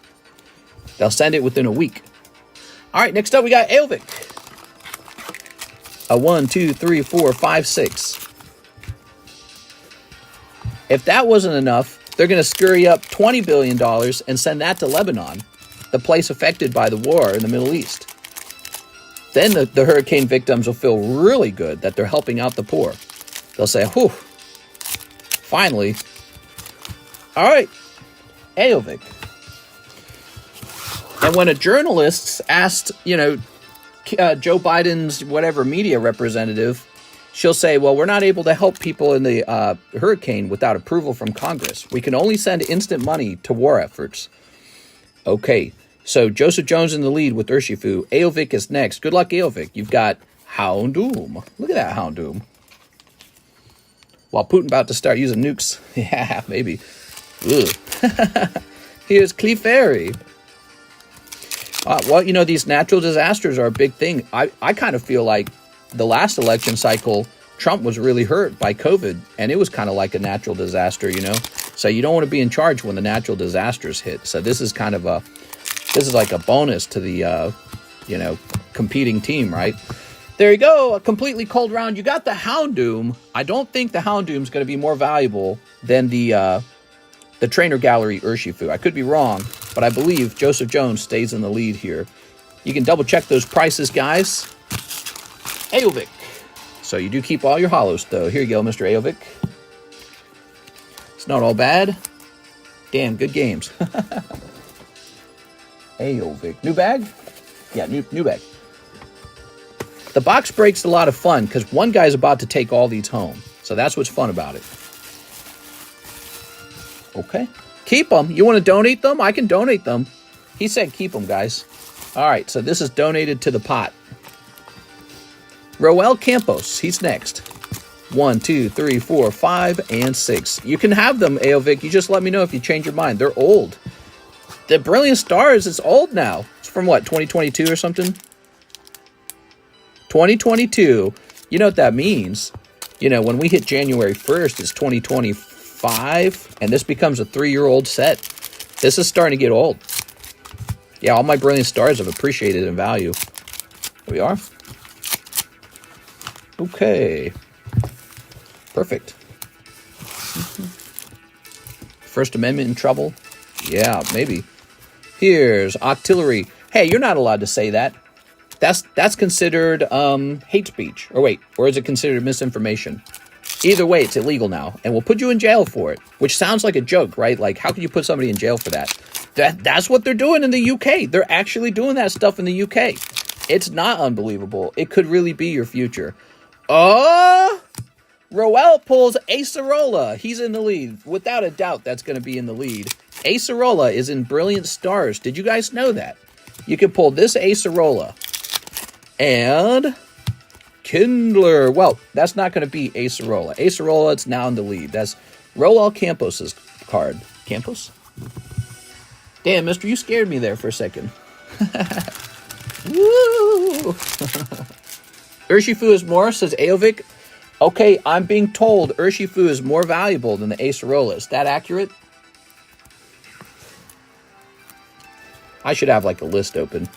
Speaker 1: They'll send it within a week. All right, next up we got Aelvic. 1, 2, 3, 4, 5, 6. If that wasn't enough, they're going to scurry up $20 billion and send that to Lebanon, the place affected by the war in the Middle East. Then the hurricane victims will feel really good that they're helping out the poor. They'll say, whew, finally. All right, Aovic. And when a journalist asked, Joe Biden's whatever media representative, she'll say, well, we're not able to help people in the hurricane without approval from Congress. We can only send instant money to war efforts. Okay, so Joseph Jones in the lead with Urshifu. Aovic is next. Good luck, Aovic. You've got Houndoom. Look at that Houndoom. While Putin about to start using nukes. Yeah, maybe. Ugh. Here's Clefairy. Well, these natural disasters are a big thing. I kind of feel like the last election cycle, Trump was really hurt by COVID, and it was kind of like a natural disaster, So you don't want to be in charge when the natural disasters hit. So this is like a bonus to the, competing team, right? There you go, a completely cold round. You got the Houndoom. I don't think the Houndoom's going to be more valuable than the Trainer Gallery Urshifu. I could be wrong, but I believe Joseph Jones stays in the lead here. You can double check those prices, guys. Aovic. So you do keep all your holos, though. Here you go, Mr. Aovic. It's not all bad. Damn, good games. Aovic. New bag? Yeah, new bag. The box break's a lot of fun because one guy's about to take all these home. So that's what's fun about it. Okay. Keep them. You want to donate them? I can donate them. He said keep them, guys. All right, so this is donated to the pot. Roel Campos, he's next. 1, 2, 3, 4, 5, and 6. You can have them, Aovic. You just let me know if you change your mind. They're old. The Brilliant Stars is old now. It's from what, 2022 or something? 2022. You know what that means. When we hit January 1st, it's 2025, and this becomes a 3-year-old set. This is starting to get old. Yeah, all my Brilliant Stars have appreciated in value. Here we are. Okay. Perfect. First Amendment in trouble? Yeah, maybe. Here's Octillery. Hey, you're not allowed to say that. That's considered hate speech. Or is it considered misinformation? Either way, it's illegal now, and we'll put you in jail for it, which sounds like a joke, right? Like, how can you put somebody in jail for that? That's what they're doing in the UK. They're actually doing that stuff in the UK. It's not unbelievable. It could really be your future. Roel pulls Acerola. He's in the lead. Without a doubt, that's going to be in the lead. Acerola is in Brilliant Stars. Did you guys know that? You can pull this Acerola. And Kindler. Well, that's not going to be Acerola. Acerola, it's now in the lead. That's Roel Campos' card. Campos? Damn, mister, you scared me there for a second. Woo! Urshifu is more, says Aovic. Okay, I'm being told Urshifu is more valuable than the Acerola. Is that accurate? I should have like a list open,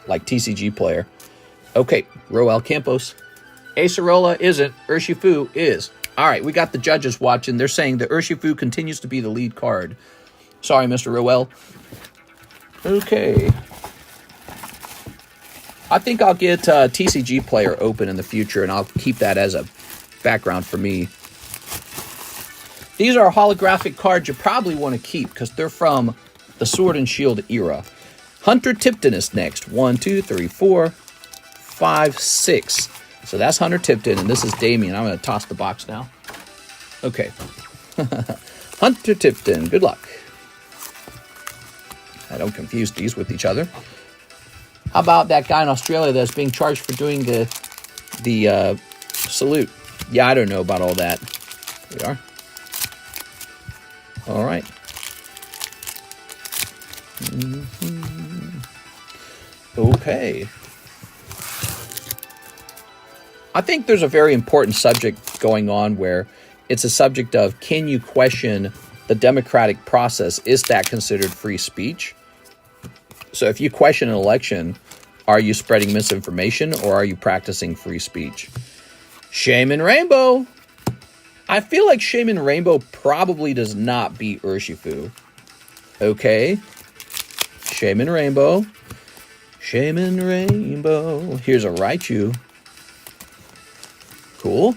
Speaker 1: like TCG player. Okay, Roel Campos. Acerola isn't, Urshifu is. All right, we got the judges watching. They're saying that Urshifu continues to be the lead card. Sorry, Mr. Roel. Okay. I think I'll get TCG player open in the future, and I'll keep that as a background for me. These are holographic cards you probably want to keep because they're from the Sword and Shield era. Hunter Tipton is next. 1, 2, 3, 4, 5, 6. So that's Hunter Tipton, and this is Damien. I'm going to toss the box now. Okay. Hunter Tipton, good luck. I don't confuse these with each other. How about that guy in Australia that's being charged for doing the salute? Yeah, I don't know about all that. Here we are. All right. Okay. I think there's a very important subject going on where it's a subject of, can you question the democratic process? Is that considered free speech? So if you question an election, are you spreading misinformation or are you practicing free speech? Shaman Rainbow. I feel like Shaman Rainbow probably does not beat Urshifu. Okay. Shaman Rainbow. Shaman Rainbow. Here's a Raichu. Cool.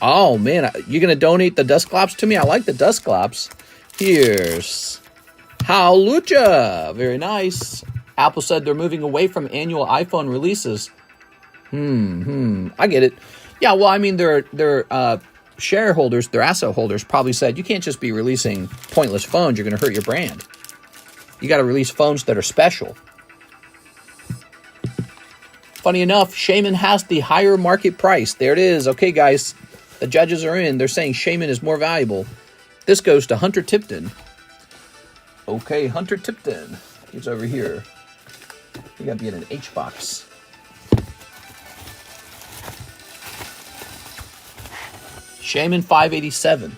Speaker 1: Oh, man. You're going to donate the Dusclops to me? I like the Dusclops. Here's Howlucha. Very nice. Apple said they're moving away from annual iPhone releases. I get it. Yeah, well, I mean, their shareholders, their asset holders probably said, you can't just be releasing pointless phones. You're going to hurt your brand. You got to release phones that are special. Funny enough, Shaman has the higher market price. There it is. Okay, guys, the judges are in. They're saying Shaman is more valuable. This goes to Hunter Tipton. Okay, Hunter Tipton. He's over here. You got to be in an H box. Shaman 587.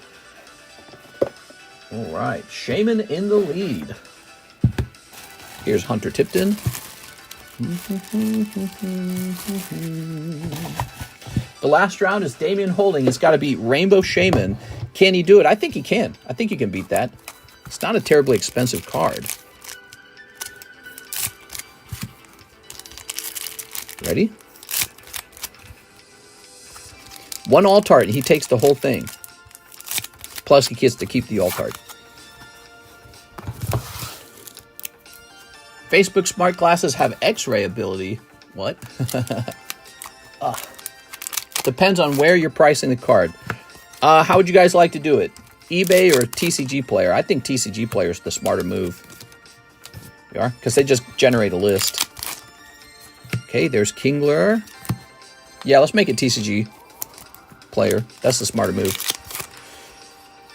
Speaker 1: All right, Shaman in the lead. Here's Hunter Tipton. The last round is Damian Holding. He's got to beat Rainbow Shaman. Can he do it? I think he can. I think he can beat that. It's not a terribly expensive card. Ready? One alt art, and he takes the whole thing. Plus, he gets to keep the alt art. Facebook smart glasses have X-ray ability. What? Depends on where you're pricing the card. How would you guys like to do it? eBay or TCG Player? I think TCG Player is the smarter move. You are? Because they just generate a list. Okay, there's Kingler. Yeah, let's make it TCG Player. That's the smarter move.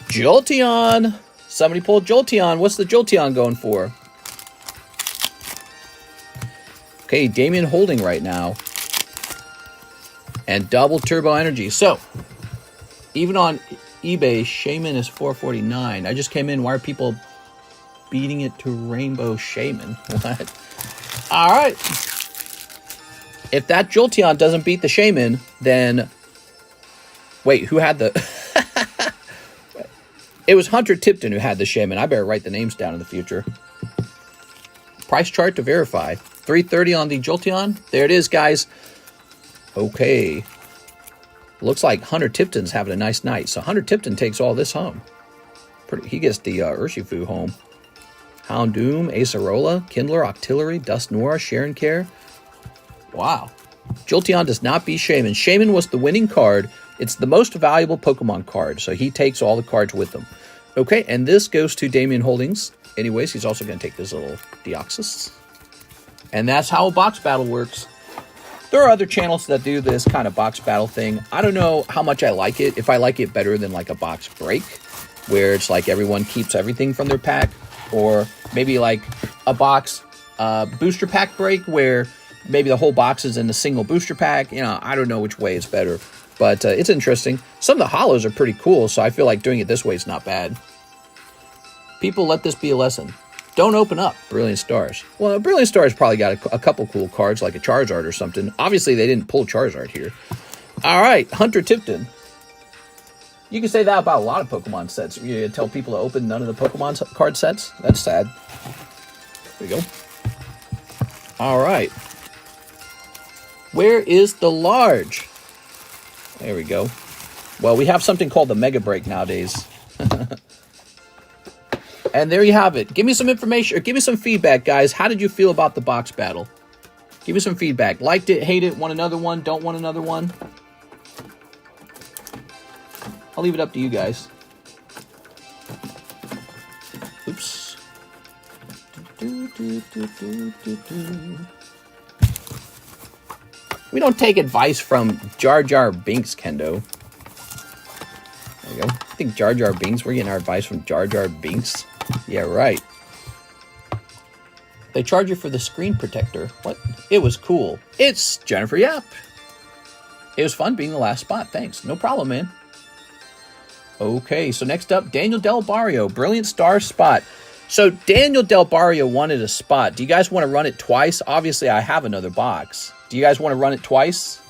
Speaker 1: Jolteon. Somebody pulled Jolteon. What's the Jolteon going for? Okay, Damian Holding right now. And double turbo energy. So, even on eBay, Shaman is $4.49. I just came in. Why are people beating it to Rainbow Shaman? What? All right. If that Jolteon doesn't beat the Shaman, then... Wait, who had the... It was Hunter Tipton who had the Shaman. I better write the names down in the future. Price chart to verify. $3.30 on the Jolteon. There it is, guys. Okay. Looks like Hunter Tipton's having a nice night. So Hunter Tipton takes all this home. He gets the Urshifu home. Houndoom, Acerola, Kindler, Octillery, Dusknoir, Sharon Care. Wow. Jolteon does not beat Shaman. Shaman was the winning card. It's the most valuable Pokemon card, so he takes all the cards with him. Okay, and this goes to Damian Holdings. Anyways, he's also going to take this little Deoxys. And that's how a box battle works. There are other channels that do this kind of box battle thing. I don't know how much I like it. If I like it better than like a box break, where it's like everyone keeps everything from their pack, or maybe like a box booster pack break, where maybe the whole box is in a single booster pack. You know, I don't know which way is better. But it's interesting. Some of the holos are pretty cool, so I feel like doing it this way is not bad. People, let this be a lesson. Don't open up Brilliant Stars. Well, Brilliant Stars probably got a couple cool cards, like a Charizard or something. Obviously, they didn't pull Charizard here. All right, Hunter Tipton. You can say that about a lot of Pokemon sets. You tell people to open none of the Pokemon card sets. That's sad. There we go. All right. Where is the large? There we go. Well, we have something called the Mega Break nowadays. And there you have it. Give me some information, or give me some feedback, guys. How did you feel about the box battle? Give me some feedback. Liked it, hate it, want another one, don't want another one? I'll leave it up to you guys. Oops. We don't take advice from Jar Jar Binks, Kendo. There we go. I think Jar Jar Binks, we're getting our advice from Jar Jar Binks. Yeah, right. They charge you for the screen protector. What? It was cool. It's Jennifer Yap. It was fun being the last spot. Thanks. No problem, man. Okay, so next up, Daniel Del Barrio. Brilliant Star spot. So Daniel Del Barrio wanted a spot. Do you guys want to run it twice? Obviously, I have another box. Do you guys want to run it twice?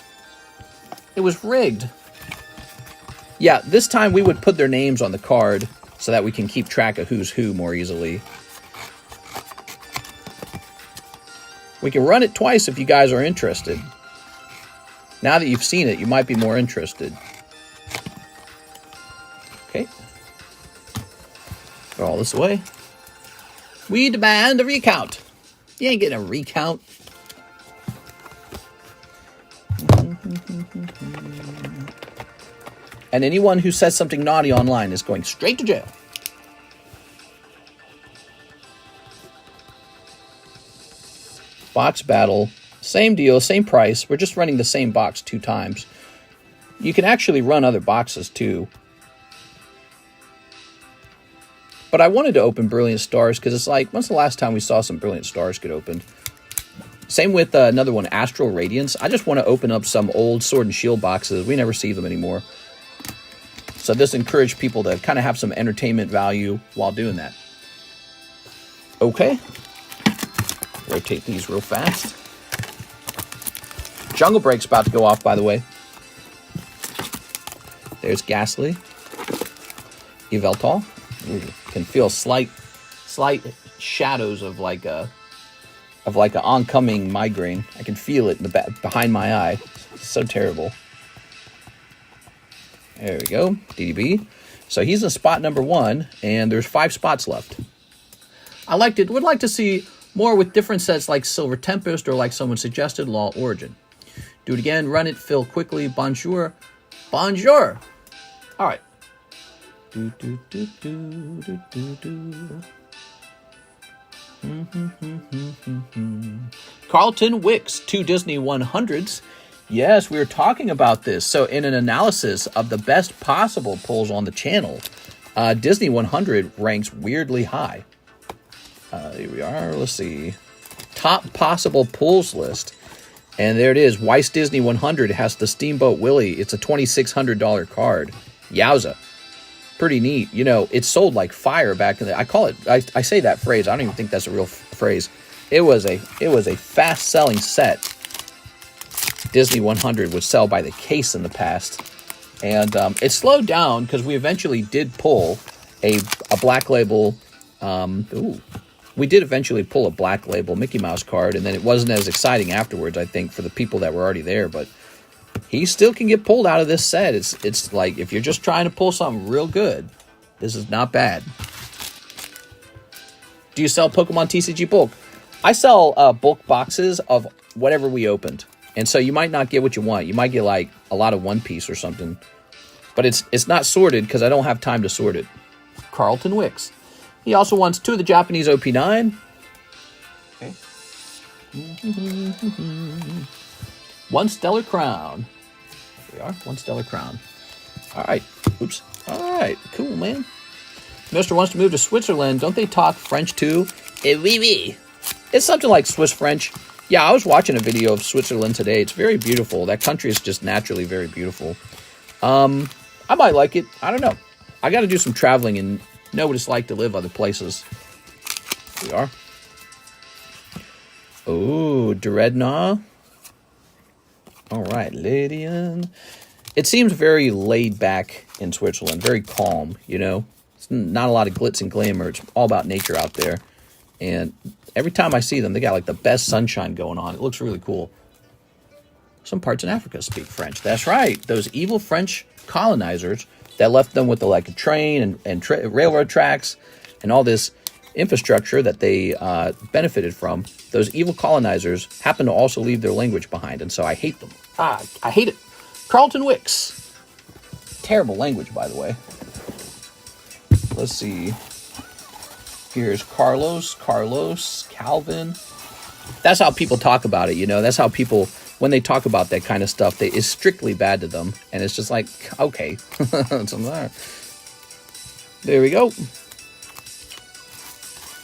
Speaker 1: It was rigged. Yeah, this time we would put their names on the card so that we can keep track of who's who more easily. We can run it twice if you guys are interested. Now that you've seen it, you might be more interested. Okay. Put all this away. We demand a recount. You ain't getting a recount. And anyone who says something naughty online is going straight to jail. Box battle. Same deal, same price. We're just running the same box 2 times. You can actually run other boxes too. But I wanted to open Brilliant Stars because it's like, when's the last time we saw some Brilliant Stars get opened? Same with another one, Astral Radiance. I just want to open up some old Sword and Shield boxes. We never see them anymore. So this encouraged people to kind of have some entertainment value while doing that. Okay. Rotate these real fast. Jungle Break's about to go off, by the way. There's Ghastly. Yveltal. Can feel slight shadows of like an oncoming migraine. I can feel it in the behind my eye. It's so terrible. There we go. DDB. So he's in spot number 1, and there's 5 spots left. I liked it. Would like to see more with different sets like Silver Tempest or like someone suggested, Law Origin. Do it again. Run it. Fill quickly. Bonjour. Bonjour. All right. Carlton Wicks, 2 Disney 100s. Yes, we were talking about this. So in an analysis of the best possible pulls on the channel, Disney 100 ranks weirdly high. Here we are. Let's see. Top possible pulls list. And there it is. Weiss Disney 100 has the Steamboat Willie. It's a $2,600 card. Yowza. Pretty neat. You know, it sold like fire back in the... I say that phrase. I don't even think that's a real phrase. It was a fast-selling set. Disney 100 would sell by the case in the past. And it slowed down because we eventually did pull a black label... We did eventually pull a black label Mickey Mouse card, and then it wasn't as exciting afterwards, I think, for the people that were already there, but he still can get pulled out of this set. It's like, if you're just trying to pull something real good, this is not bad. Do you sell Pokemon TCG bulk? I sell bulk boxes of whatever we opened, and so you might not get what you want. You might get, like, a lot of One Piece or something, but it's not sorted because I don't have time to sort it. Carlton Wicks. He also wants 2 of the Japanese OP9. Okay. 1 Stellar Crown. Here we are. 1 Stellar Crown. All right. Oops. All right. Cool, man. Mister wants to move to Switzerland. Don't they talk French too? Oui, oui. It's something like Swiss French. Yeah, I was watching a video of Switzerland today. It's very beautiful. That country is just naturally very beautiful. I might like it. I don't know. I got to do some traveling and know what it's like to live other places. Here we are. Oh, Dreadnought. All right, Lydian. It seems very laid back in Switzerland, very calm, you know. It's not a lot of glitz and glamour. It's all about nature out there. And every time I see them, they got like the best sunshine going on. It looks really cool. Some parts in Africa speak French. That's right. Those evil French colonizers that left them with a train and railroad tracks and all this infrastructure that they benefited from. Those evil colonizers happen to also leave their language behind, and so I hate them. I hate it. Carlton Wicks. Terrible language, by the way. Let's see. Here's Carlos, Calvin. That's how people talk about it, you know. That's how people, when they talk about that kind of stuff, it's strictly bad to them. And it's just like, okay. There we go.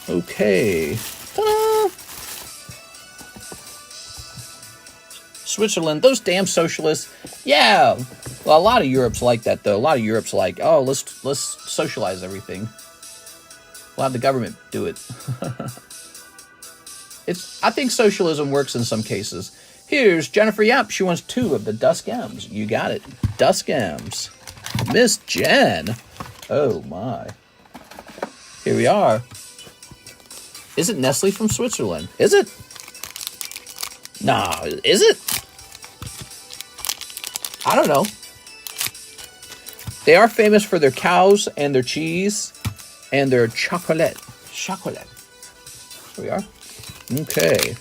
Speaker 1: Okay. Ta-da! Switzerland, those damn socialists. Yeah. Well, a lot of Europe's like that, though. A lot of Europe's like, oh, let's socialize everything. We'll have the government do it. I think socialism works in some cases. Here's Jennifer Yap. She wants 2 of the Dusk M's. You got it. Dusk M's. Miss Jen. Oh, my. Here we are. Is it Nestle from Switzerland? Is it? No, is it? I don't know. They are famous for their cows and their cheese and their chocolate. Chocolate. Here we are. Okay.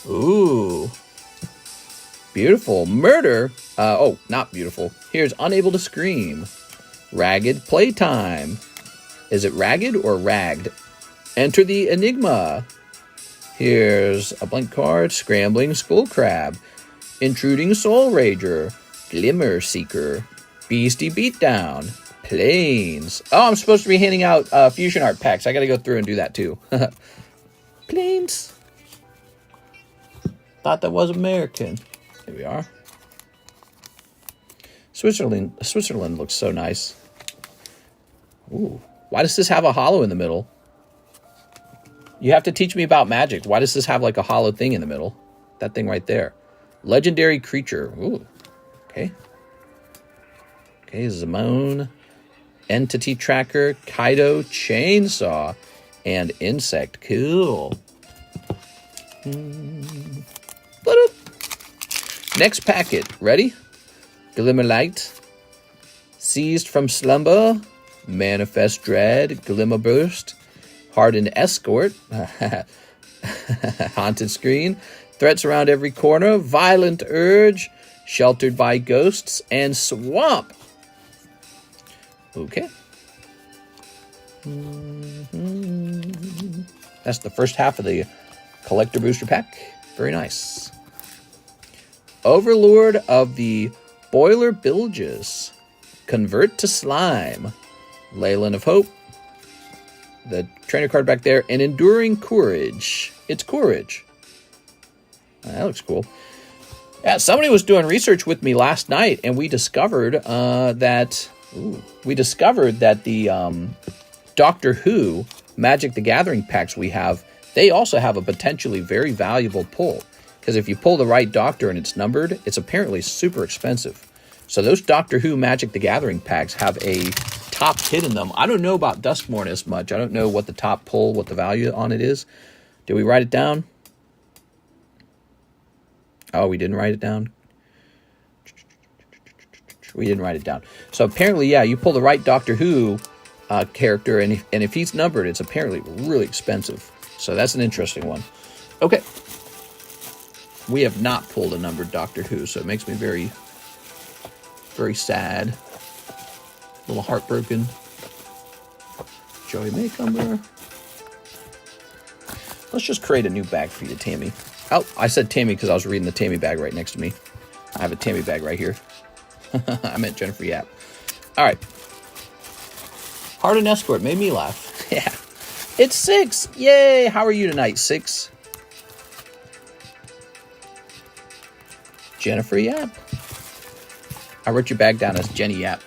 Speaker 1: Ooh. Beautiful. Murder. Oh, not beautiful. Here's Unable to Scream. Ragged Playtime. Is it ragged or ragged? Enter the Enigma. Here's a blank card. Scrambling Skull Crab. Intruding Soul Rager. Glimmer Seeker. Beastie Beatdown. Planes. Oh, I'm supposed to be handing out fusion art packs. I got to go through and do that too. Planes. Thought that was American. Here we are. Switzerland looks so nice. Ooh. Why does this have a hollow in the middle? You have to teach me about magic. Why does this have like a hollow thing in the middle? That thing right there. Legendary creature. Ooh. Okay. Okay, Zamone. Entity Tracker. Kaido. Chainsaw. And Insect. Cool. Next packet. Ready? Glimmerlight. Seized from Slumber. Manifest Dread. Glimmer Burst. Hardened Escort. Haunted Screen. Threats around every corner. Violent Urge. Sheltered by Ghosts. And Swamp. Okay. That's the first half of the collector booster pack. Very nice. Overlord of the Boiler Bilges. Convert to Slime. Leyland of Hope. The trainer card back there. And Enduring Courage. It's Courage. That looks cool. Yeah, somebody was doing research with me last night, and we discovered that the Doctor Who Magic the Gathering packs we have, they also have a potentially very valuable pull. Because if you pull the right Doctor and it's numbered, it's apparently super expensive. So those Doctor Who Magic the Gathering packs have a top hit in them. I don't know about Duskmorn as much. I don't know what the top pull, what the value on it is. Did we write it down? Oh, we didn't write it down? We didn't write it down. So apparently, yeah, you pull the right Doctor Who character, and if he's numbered, it's apparently really expensive. So that's an interesting one. Okay. We have not pulled a numbered Doctor Who, so it makes me very, very sad. A little heartbroken. Joey Maycumber. Let's just create a new bag for you, Tammy. Oh, I said Tammy because I was reading the Tammy bag right next to me. I have a Tammy bag right here. I meant Jennifer Yap. All right. Hardened Escort made me laugh. Yeah. It's 6. Yay. How are you tonight, 6? Jennifer Yap. I wrote your bag down as Jenny Yap.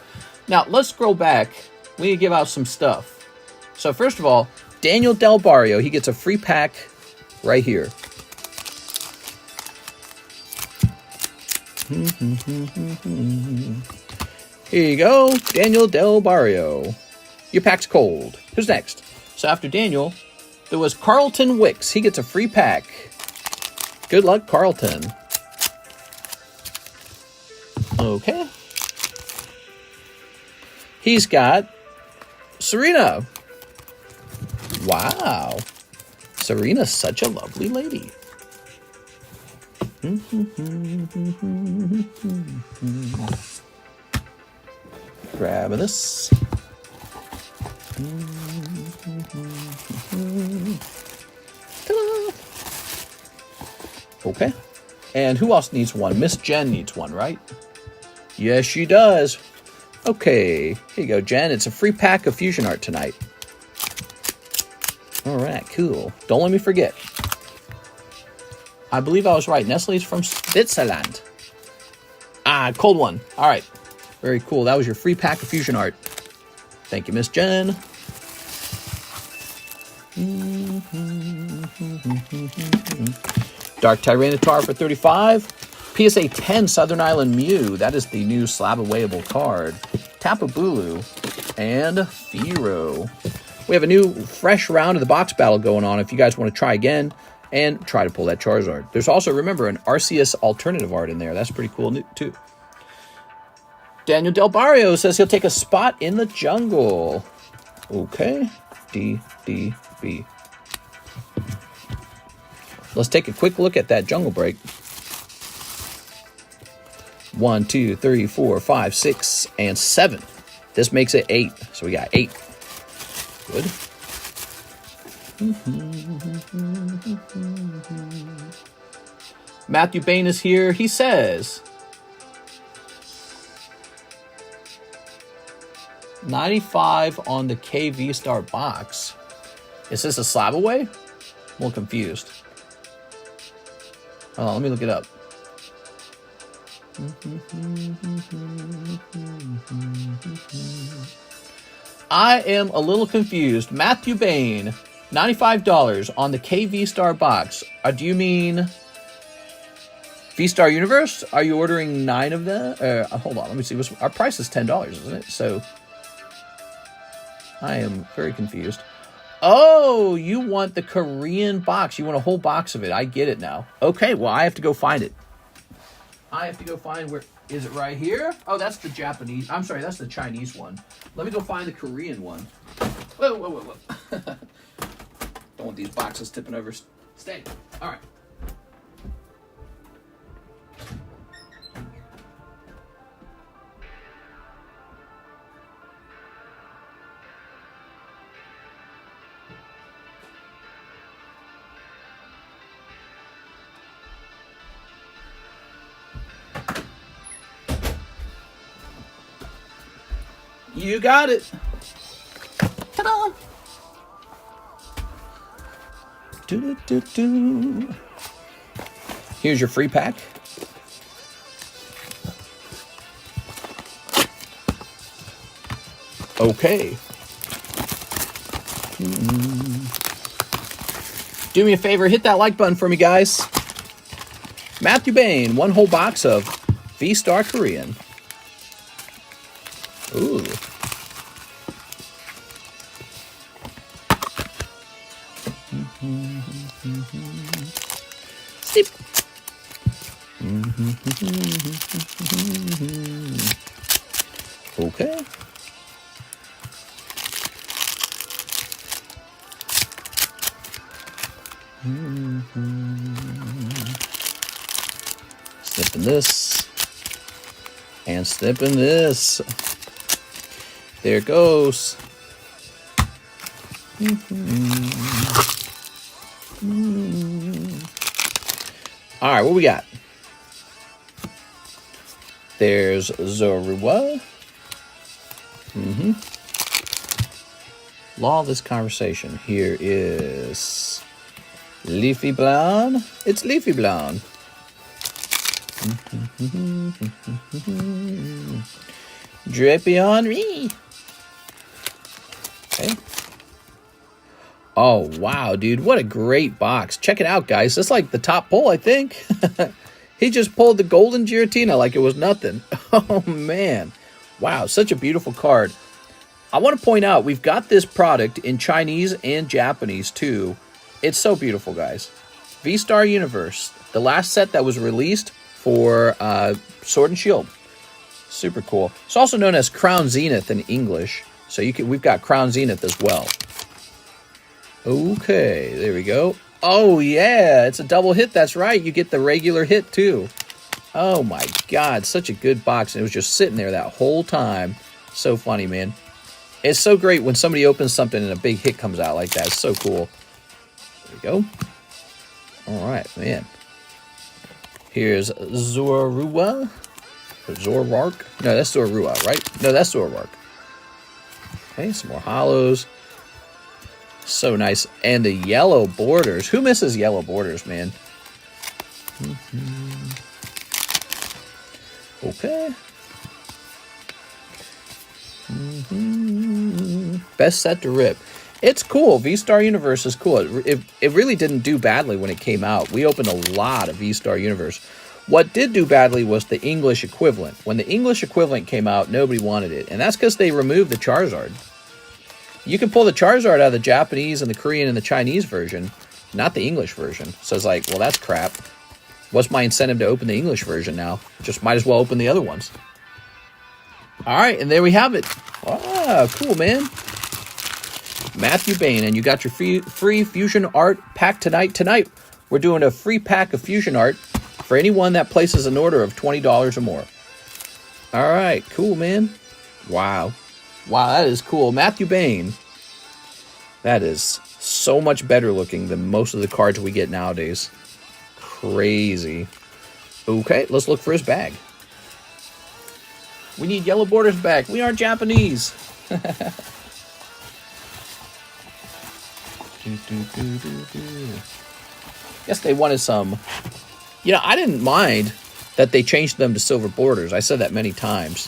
Speaker 1: Now, let's scroll back. We need to give out some stuff. So, first of all, Daniel Del Barrio, he gets a free pack right here. Here you go, Daniel Del Barrio. Your pack's cold. Who's next? So after Daniel, there was Carlton Wicks. He gets a free pack. Good luck, Carlton. Okay. He's got Serena. Wow. Serena's such a lovely lady. Grab this. Okay. And who else needs one? Miss Jen needs one, right? Yes, she does. Okay. Here you go, Jen. It's a free pack of fusion art tonight. All right, cool. Don't let me forget. I believe I was right. Nestle's from Switzerland. Ah, cold one. All right. Very cool. That was your free pack of fusion art. Thank you, Miss Jen. Dark Tyranitar for 35. PSA 10 Southern Island Mew. That is the new slab awayable card. Tapu Bulu and Firo. We have a new fresh round of the box battle going on if you guys want to try again and try to pull that Charizard. There's also, remember, an Arceus alternative art in there. That's pretty cool too. Daniel Del Barrio says he'll take a spot in the jungle. Okay. DDB. Let's take a quick look at that jungle break. 1, 2, 3, 4, 5, 6, and 7. This makes it 8. So we got 8. Good. Matthew Bain is here. He says 95 on the KV Star box. Is this a slab away? I'm a little confused. Hold on, let me look it up. I am a little confused. Matthew Bain, $95 on the KV Star box. Do you mean V-Star Universe? Are you ordering 9 of them? Hold on, let me see. Our price is $10, isn't it? So I am very confused. Oh, you want the Korean box. You want a whole box of it. I get it now. Okay, well, I have to go find it. I have to go find where... Is it right here? Oh, that's the Japanese... I'm sorry, that's the Chinese one. Let me go find the Korean one. Whoa. Don't want these boxes tipping over. Stay. All right. You got it. Ta-da! Here's your free pack. Okay. Do me a favor, hit that like button for me, guys. Matthew Bain, 1 whole box of V-Star Korean. Ooh. Sleep. Okay. Snipping this. And snipping this. There it goes. All right, what we got? There's Zorua. Law of this conversation. Here is Leafy Blonde. It's Leafy Blonde. Drapion. Okay. Oh, wow, dude. What a great box. Check it out, guys. That's like the top pull, I think. He just pulled the golden Giratina like it was nothing. Oh, man. Wow, such a beautiful card. I want to point out, we've got this product in Chinese and Japanese, too. It's so beautiful, guys. V-Star Universe, the last set that was released for Sword and Shield. Super cool. It's also known as Crown Zenith in English. So we've got Crown Zenith as well. Okay, there we go. Oh, yeah, it's a double hit. That's right. You get the regular hit, too. Oh, my God. Such a good box. And it was just sitting there that whole time. So funny, man. It's so great when somebody opens something and a big hit comes out like that. It's so cool. There we go. All right, man. Here's Zorua. Or Zorark. No, that's Zorua, right? No, that's Zorark. Okay, some more hollows. So nice. And the yellow borders. Who misses yellow borders, man? Okay. Best set to rip. It's cool. V-Star Universe is cool. It really didn't do badly when it came out. We opened a lot of V-Star Universe. What did do badly was the English equivalent. When the English equivalent came out, nobody wanted it. And that's because they removed the Charizard. You can pull the Charizard out of the Japanese and the Korean and the Chinese version, not the English version. So it's like, well, that's crap. What's my incentive to open the English version now? Just might as well open the other ones. All right, and there we have it. Ah, cool, man. Matthew Bain, and you got your free Fusion Art pack tonight. Tonight, we're doing a free pack of Fusion Art for anyone that places an order of $20 or more. All right, cool, man. Wow. Wow, that is cool. Matthew Bain. That is so much better looking than most of the cards we get nowadays. Crazy. Okay, let's look for his bag. We need yellow borders back. We aren't Japanese. Guess they wanted some. You know, I didn't mind that they changed them to silver borders. I said that many times.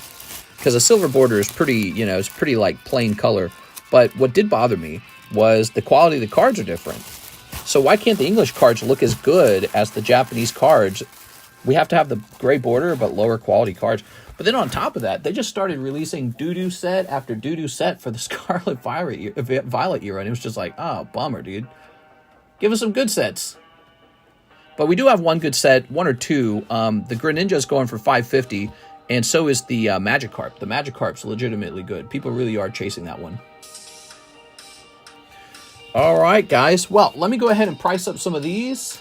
Speaker 1: Because a silver border is pretty, you know, it's pretty like plain color. But what did bother me was the quality of the cards are different. So why can't the English cards look as good as the Japanese cards? We have to have the gray border, but lower quality cards. But then on top of that, they just started releasing doo-doo set after doo-doo set for the Scarlet Violet era. And it was just like, oh, bummer, dude. Give us some good sets. But we do have one good set, one or two. The Greninja's going for $5.50, and so is the Magikarp. The Magikarp's legitimately good. People really are chasing that one. All right, guys. Well, let me go ahead and price up some of these.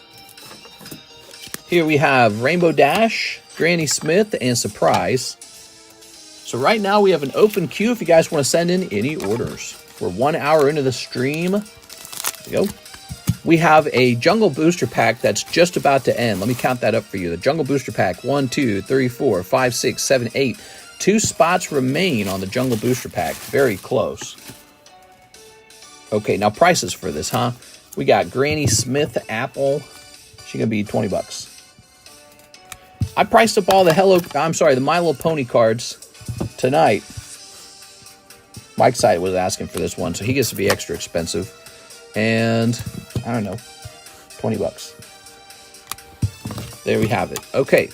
Speaker 1: Here we have Rainbow Dash, Granny Smith, and Surprise. So right now we have an open queue if you guys want to send in any orders. We're 1 hour into the stream. There we go. We have a Jungle Booster Pack that's just about to end. Let me count that up for you. The Jungle Booster Pack, 1, 2, 3, 4, 5, 6, 7, 8. 2 spots remain on the Jungle Booster Pack. Very close. Okay, now prices for this, huh? We got Granny Smith Apple. She's going to be $20. I priced up all the the My Little Pony cards tonight. Mike's side was asking for this one, so he gets to be extra expensive. And, I don't know, $20. There we have it. Okay,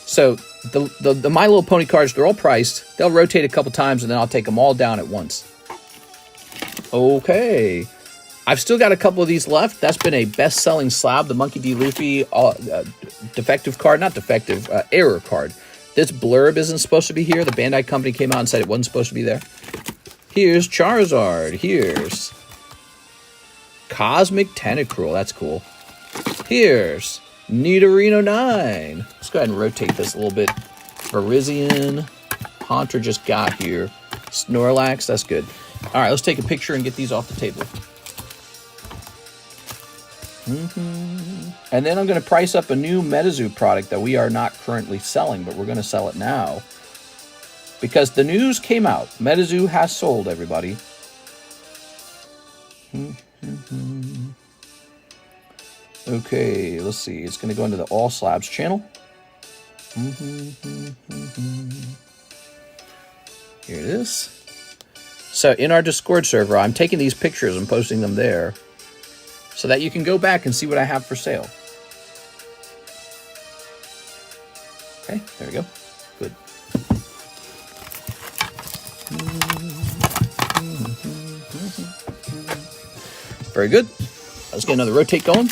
Speaker 1: so the My Little Pony cards, they're all priced. They'll rotate a couple times, and then I'll take them all down at once. Okay. I've still got a couple of these left. That's been a best-selling slab, the Monkey D. Luffy defective card. Not defective, error card. This blurb isn't supposed to be here. The Bandai company came out and said it wasn't supposed to be there. Here's Charizard. Here's Cosmic Tentacruel. That's cool. Here's Nidorino 9. Let's go ahead and rotate this a little bit. Virizion. Haunter just got here. Snorlax. That's good. All right, let's take a picture and get these off the table. And then I'm going to price up a new Metazoo product that we are not currently selling, but we're going to sell it now. Because the news came out. Metazoo has sold, everybody. Okay, let's see. It's going to go into the All Slabs channel. Here it is. So in our Discord server, I'm taking these pictures and posting them there so that you can go back and see what I have for sale. Okay, there we go. Good. Very good. Let's get another rotate going.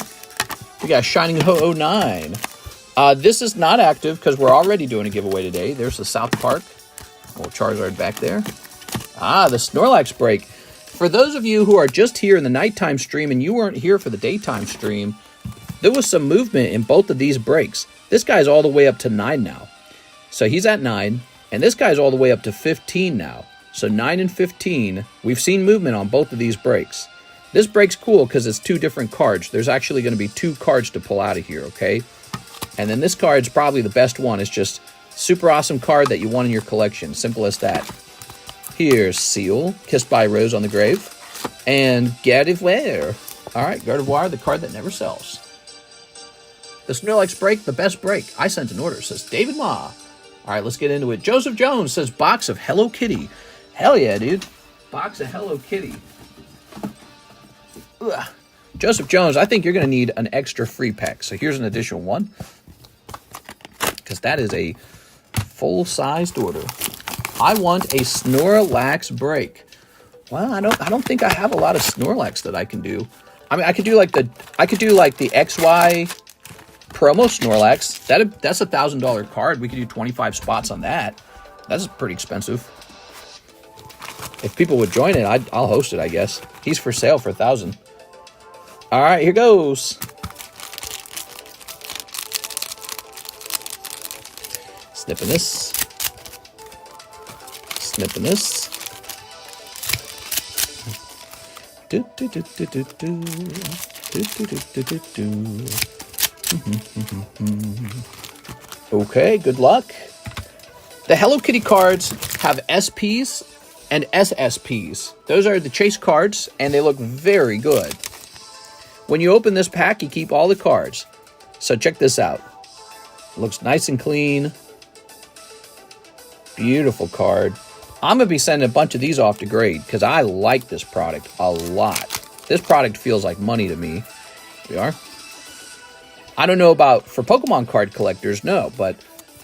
Speaker 1: We got Shining Ho 09. This is not active because we're already doing a giveaway today. There's the South Park. Little Charizard back there. The Snorlax break. For those of you who are just here in the nighttime stream and you weren't here for the daytime stream, there was some movement in both of these breaks. This guy's all the way up to 9 now. So he's at 9, and this guy's all the way up to 15 now. So 9 and 15, we've seen movement on both of these breaks. This break's cool because it's 2 different cards. There's actually going to be 2 cards to pull out of here, okay? And then this card's probably the best one. It's just super awesome card that you want in your collection. Simple as that. Here's Seal, Kissed by a Rose on the Grave, and Gardevoir. All right, Gardevoir, the card that never sells. The Snorlax break, the best break. I sent an order, says David Ma. All right, let's get into it. Joseph Jones says box of Hello Kitty. Hell yeah, dude. Box of Hello Kitty. Ugh. Joseph Jones, I think you're going to need an extra free pack. So here's an additional one. That is a full-sized order. I want a Snorlax break. Well, I don't think I have a lot of Snorlax that I can do. I mean, I could do like the XY promo Snorlax. That's $1,000 card. We could do 25 spots on that. That's pretty expensive. If people would join it, I'll host it, I guess. He's for sale for $1,000. All right, here goes. Snipping this. Snipping this. Do do do do do do. Do do do do do do. Okay, good luck. The Hello Kitty cards have SPs and SSPs. Those are the chase cards, and they look very good. When you open this pack, you keep all the cards. So check this out. Looks nice and clean. Beautiful card. I'm going to be sending a bunch of these off to grade because I like this product a lot. This product feels like money to me. We are. I don't know about for Pokemon card collectors, no, but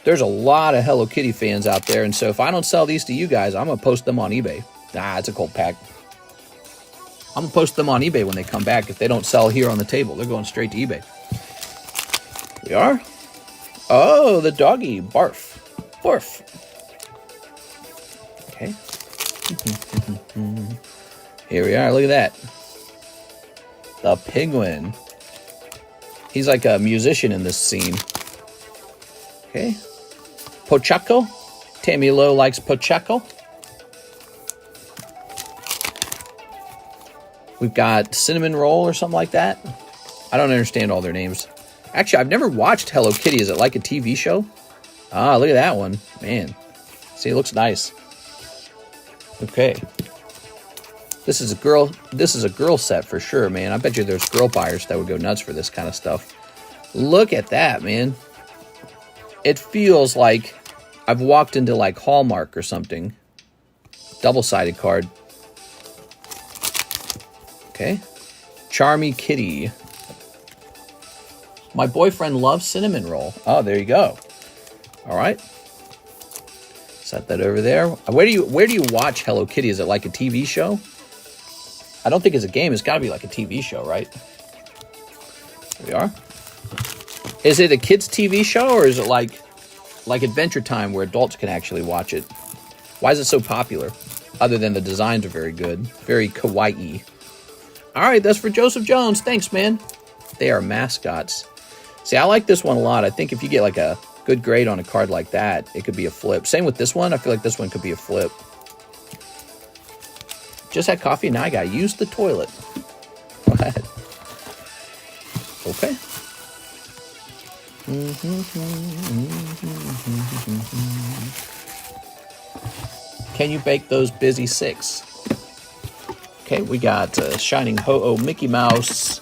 Speaker 1: there's a lot of Hello Kitty fans out there, and so if I don't sell these to you guys, I'm going to post them on eBay. It's a cold pack. I'm going to post them on eBay when they come back. If they don't sell here on the table, they're going straight to eBay. We are. Oh, the doggy. Barf. Barf. Okay. Here we are. Look at that. The penguin. He's like a musician in this scene. Okay. Pochaco. Tammy Lowe likes Pochaco. We've got Cinnamon Roll or something like that. I don't understand all their names. Actually, I've never watched Hello Kitty. Is it like a TV show? Ah, look at that one. Man. See, it looks nice. Okay. This is a girl set for sure, man. I bet you there's girl buyers that would go nuts for this kind of stuff. Look at that, man. It feels like I've walked into like Hallmark or something. Double-sided card. Okay. Charmy Kitty. My boyfriend loves Cinnamon Roll. Oh, there you go. All right. Set that over there. Where do you watch Hello Kitty? Is it like a TV show? I don't think it's a game. It's got to be like a TV show, right? There we are. Is it a kids' TV show, or is it like Adventure Time where adults can actually watch it? Why is it so popular? Other than the designs are very good. Very kawaii. All right, that's for Joseph Jones. Thanks, man. They are mascots. See, I like this one a lot. I think if you get like a good grade on a card like that, it could be a flip. Same with this one. I feel like this one could be a flip. Just had coffee, now I gotta use the toilet. Go ahead. Okay. Can you bake those busy 6? Okay, we got Shining Ho-Oh Mickey Mouse.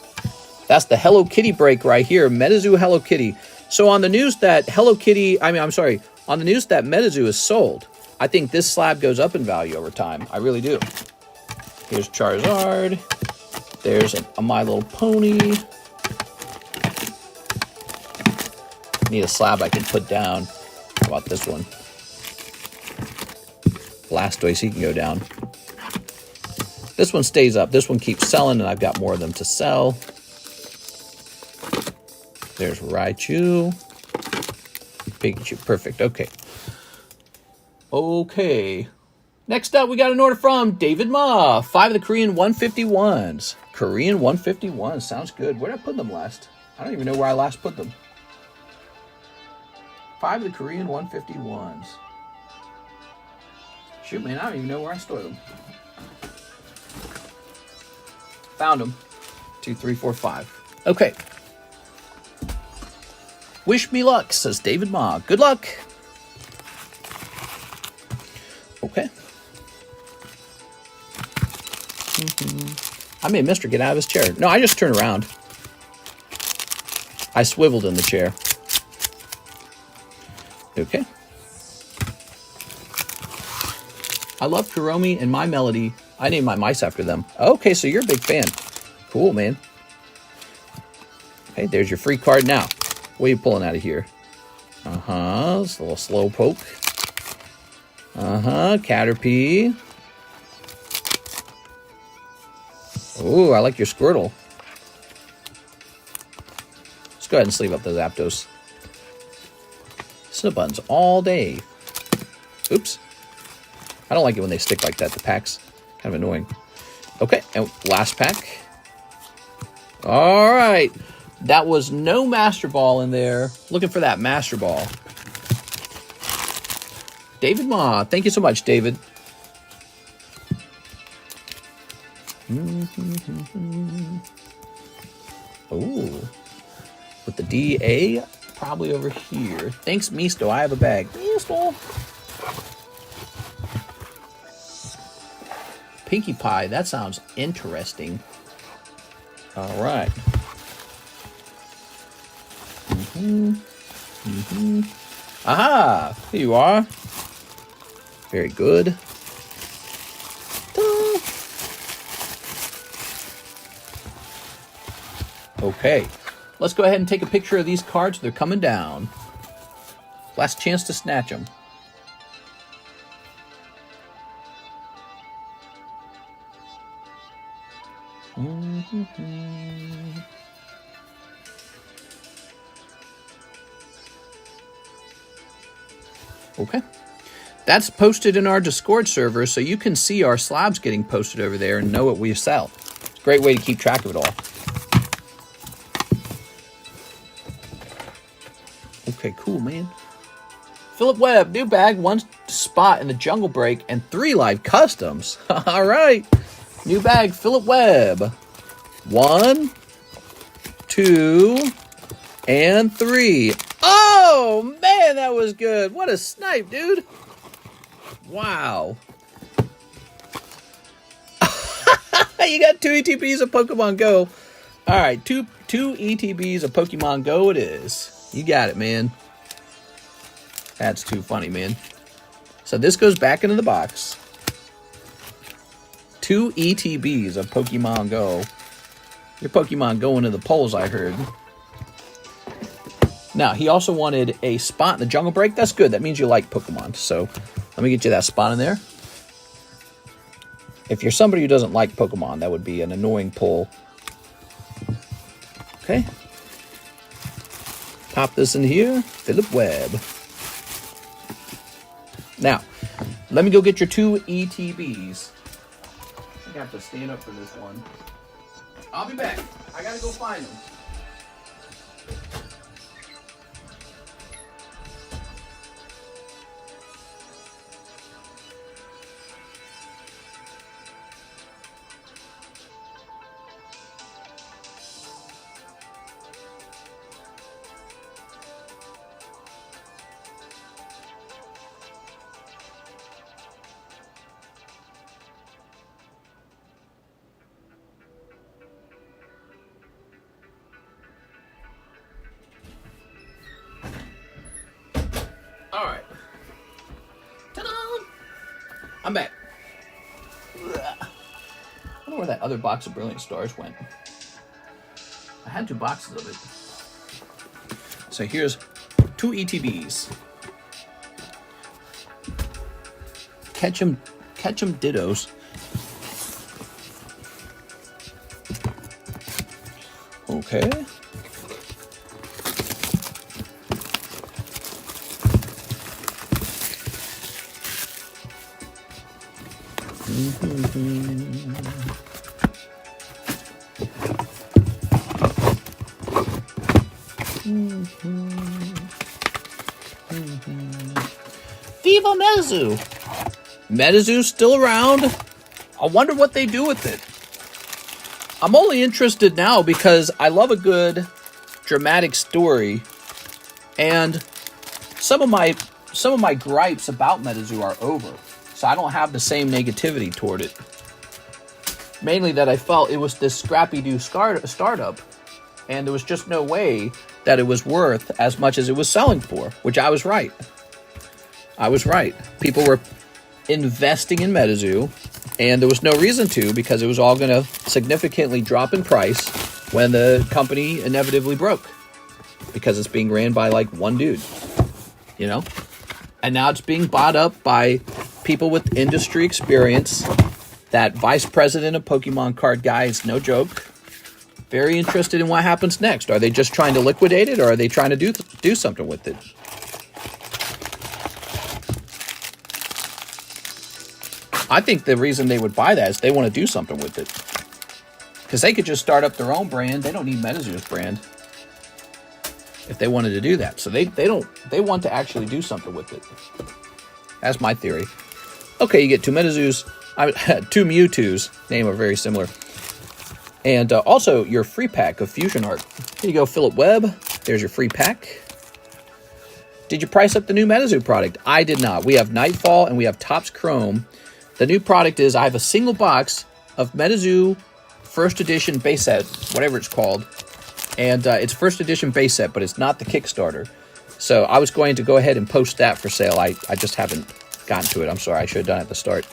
Speaker 1: That's the Hello Kitty break right here. Metazoo Hello Kitty. So on the news that on the news that Metazoo is sold, I think this slab goes up in value over time. I really do. Here's Charizard. There's a My Little Pony. Need a slab I can put down. How about this one? Blastoise, he can go down. This one stays up. This one keeps selling, and I've got more of them to sell. There's Raichu. Pikachu. Perfect. Okay. Okay. Next up, we got an order from David Ma. 5 of the Korean 151s. Korean 151. Sounds good. Where did I put them last? I don't even know where I last put them. 5 of the Korean 151s. Shoot, man, I don't even know where I stored them. Found them. 2, 3, 4, 5. Okay. Wish me luck, says David Ma. Good luck. Okay. I made Mister get out of his chair. No, I just turned around. I swiveled in the chair. Okay. I love Kuromi and My Melody. I named my mice after them. Okay, so you're a big fan. Cool, man. Hey, there's your free card now. What are you pulling out of here? It's a little Slowpoke. Caterpie. Ooh, I like your Squirtle. Let's go ahead and sleeve up those Aptos. Snip-buns all day. Oops. I don't like it when they stick like that, the packs. Kind of annoying. Okay, and last pack. All right. That was no Master Ball in there. Looking for that Master Ball. David Ma. Thank you so much, David. Ooh. With the DA, probably over here. Thanks, Misto. I have a bag. Misto. Pinkie Pie. That sounds interesting. All right. Aha! Here you are. Very good. Ta-da. Okay. Let's go ahead and take a picture of these cards. They're coming down. Last chance to snatch them. Okay. That's posted in our Discord server, so you can see our slabs getting posted over there and know what we sell. It's a great way to keep track of it all. Okay, cool, man. Philip Webb, new bag, 1 spot in the Jungle Break, and 3 live customs. All right. New bag, Philip Webb. 1, 2, and 3. Oh, man, that was good. What a snipe, dude. Wow. You got 2 ETBs of Pokemon Go. All right, two ETBs of Pokemon Go it is. You got it, man. That's too funny, man. So this goes back into the box. 2 ETBs of Pokemon Go. Your Pokemon going to the polls, I heard. Now, he also wanted a spot in the Jungle Break. That's good. That means you like Pokemon. So let me get you that spot in there. If you're somebody who doesn't like Pokemon, that would be an annoying pull. Okay. Pop this in here. Philip Webb. Now, let me go get your 2 ETBs. I think I have to stand up for this one. I'll be back. I gotta go find them. Alright. Ta-da! I'm back. I wonder where that other box of Brilliant Stars went. I had 2 boxes of it. So here's 2 ETBs. Catch 'em dittos. Okay. Viva Metazoo! Metazoo's still around. I wonder what they do with it. I'm only interested now because I love a good dramatic story, and some of my gripes about Metazoo are over. So I don't have the same negativity toward it. Mainly that I felt it was this scrappy-do startup, and there was just no way that it was worth as much as it was selling for, which I was right. I was right. People were investing in Metazoo, and there was no reason to, because it was all going to significantly drop in price when the company inevitably broke, because it's being ran by like one dude. you know? And now it's being bought up by people with industry experience. That vice president of Pokemon card guy is no joke. Very interested in what happens next. Are they just trying to liquidate it, or are they trying to do something with it? I think the reason they would buy that is they want to do something with it. Because they could just start up their own brand. They don't need Metazoo's brand if they wanted to do that. So they want to actually do something with it. That's my theory. Okay, you get two Metazoo's, two Mewtwo's. Name are very similar. And also your free pack of fusion art. Here you go, Philip Webb. There's your free pack. Did you price up the new Metazoo product? I did not. We have Nightfall and we have Topps Chrome. The new product is I have a single box of Metazoo first edition base set, whatever it's called. And it's first edition base set, but it's not the Kickstarter. So I was going to go ahead and post that for sale. I just haven't gotten to it. I'm sorry. I should have done it at the start.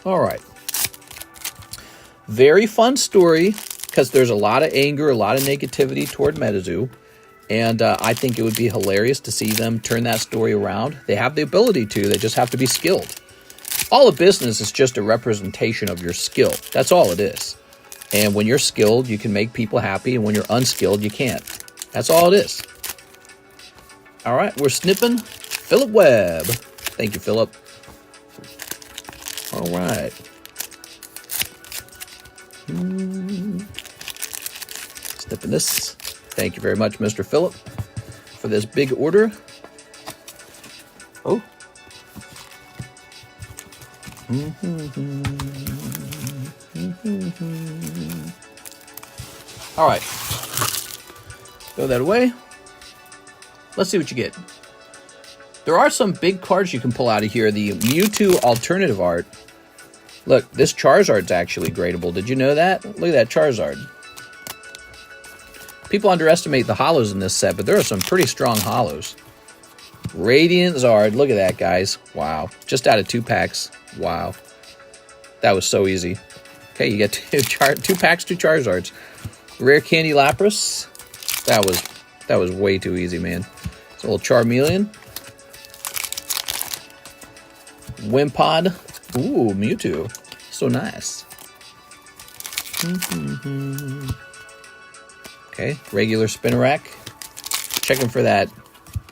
Speaker 1: All right. Very fun story because there's a lot of anger, a lot of negativity toward Metazoo. And I think it would be hilarious to see them turn that story around. They have the ability to. They just have to be skilled. All of business is just a representation of your skill. That's all it is. And when you're skilled, you can make people happy. And when you're unskilled, you can't. That's all it is. All right, we're snipping Philip Webb. Thank you, Philip. All right. Snipping this. Thank you very much, Mr. Philip, for this big order. Oh. All right. Throw that away. Let's see what you get. There are some big cards you can pull out of here. The Mewtwo alternative art. Look, this Charizard's actually gradable. Did you know that? Look at that Charizard. People underestimate the holos in this set, but there are some pretty strong holos. Radiant Zard. Look at that, guys. Wow. Just out of 2 packs. Wow. That was so easy. Okay, you get two packs, 2 Charizards. Rare Candy Lapras. That was way too easy, man. It's a little Charmeleon. Wimpod. Ooh, Mewtwo. So nice. Okay, regular Spinarak. Checking for that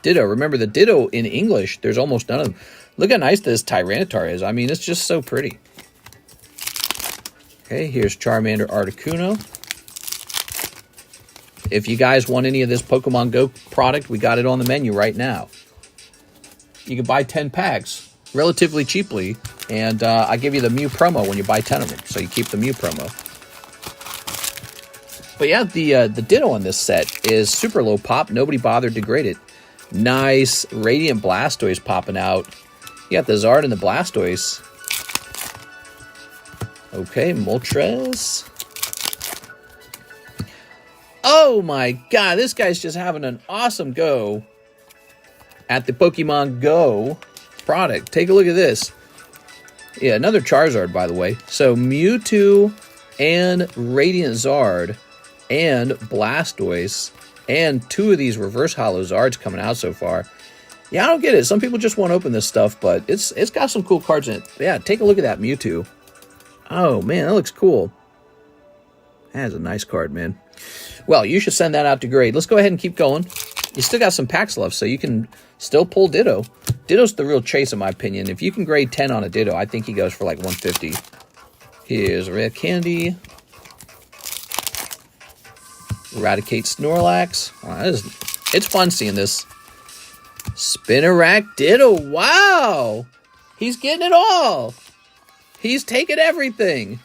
Speaker 1: Ditto. Remember, the Ditto in English, there's almost none of them. Look how nice this Tyranitar is. I mean, it's just so pretty. Okay, here's Charmander Articuno. If you guys want any of this Pokemon Go product, we got it on the menu right now. You can buy 10 packs relatively cheaply, and I give you the Mew promo when you buy 10 of them, so you keep the Mew promo. But yeah, the Ditto on this set is super low pop. Nobody bothered to grade it. Nice Radiant Blastoise popping out. You got the Zard and the Blastoise. Okay, Moltres. Oh my god, this guy's just having an awesome go at the Pokemon Go product. Take a look at this. Yeah, another Charizard, by the way. So Mewtwo and Radiant Zard and Blastoise and 2 of these reverse holo Zards coming out so far. Yeah, I don't get it. Some people just won't open this stuff, but it's got some cool cards in it. Yeah, take a look at that Mewtwo. Oh, man, that looks cool. That is a nice card, man. Well, you should send that out to grade. Let's go ahead and keep going. You still got some packs left, so you can still pull Ditto. Ditto's the real chase, in my opinion. If you can grade 10 on a Ditto, I think he goes for like 150. Here's Rare Candy. Eradicate Snorlax. Wow, it's fun seeing this. Spinarak Ditto. Wow! He's getting it all. He's taking everything.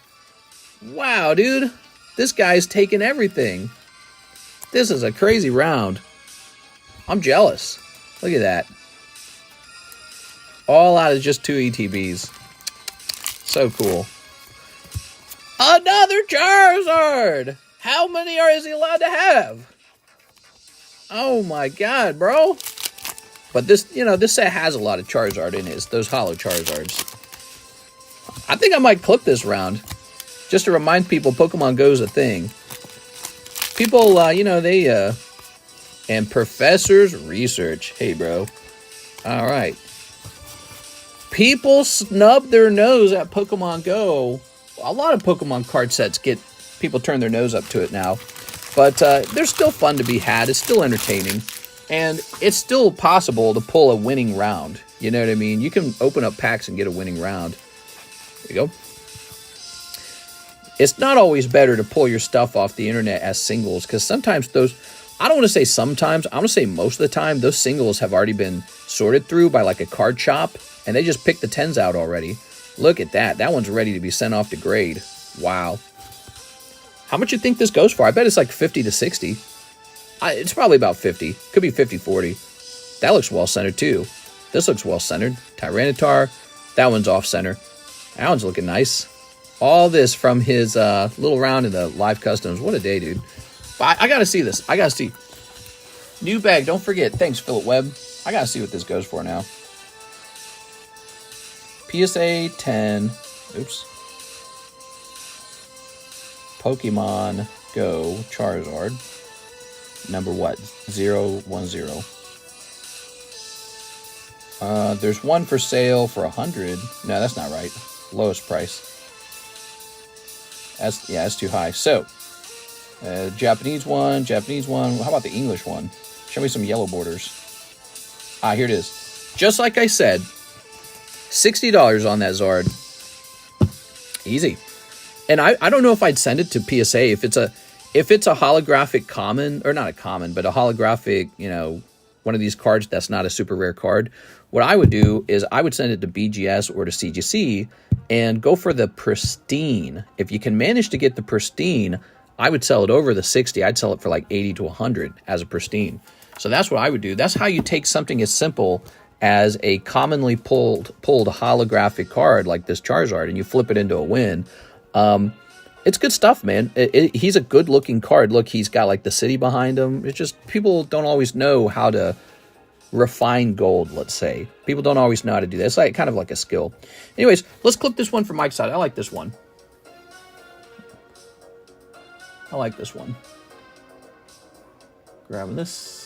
Speaker 1: Wow, dude. This guy's taking everything. This is a crazy round. I'm jealous. Look at that. All out of just 2 ETBs. So cool. Another Charizard! How many is he allowed to have? Oh my god, bro. But this, this set has a lot of Charizard in it. Those holo Charizards. I think I might clip this round. Just to remind people Pokemon Go is a thing. People, they And Professor's Research. Hey, bro. All right. People snub their nose at Pokemon Go. A lot of Pokemon card sets people turn their nose up to it now. But they're still fun to be had. It's still entertaining. And it's still possible to pull a winning round. You know what I mean? You can open up packs and get a winning round. There you go. It's not always better to pull your stuff off the internet as singles, because sometimes those, I don't want to say sometimes, I want to say most of the time, those singles have already been sorted through by like a card shop, and they just pick the 10s out already. Look at that. That one's ready to be sent off to grade. Wow. How much you think this goes for? I bet it's like 50 to 60. It's probably about 50. Could be 50-40. That looks well-centered too. This looks well-centered. Tyranitar. That one's off-center. That one's looking nice. All this from his little round in the live customs. What a day, dude. But I got to see this. I got to see. New bag. Don't forget. Thanks, Philip Webb. I got to see what this goes for now. PSA 10. Oops. Pokemon Go Charizard. Number what? 010. There's one for sale for 100. No, that's not right. Lowest price. That's too high. So, Japanese one. How about the English one? Show me some yellow borders. Here it is. Just like I said, $60 on that Zard. Easy. And I don't know if I'd send it to PSA if it's a holographic common, or not a common, but a holographic, one of these cards that's not a super rare card. What I would do is I would send it to BGS or to CGC and go for the pristine. If you can manage to get the pristine, I would sell it over the 60. I'd sell it for like 80 to 100 as a pristine. So that's what I would do. That's how you take something as simple as a commonly pulled holographic card like this Charizard and you flip it into a win. It's good stuff, man. He's a good looking card. Look, he's got like the city behind him. It's just people don't always know how to refine gold, let's say. People don't always know how to do that. It's like kind of like a skill. Anyways, let's clip this one from Mike's side. I like this one. Grabbing this.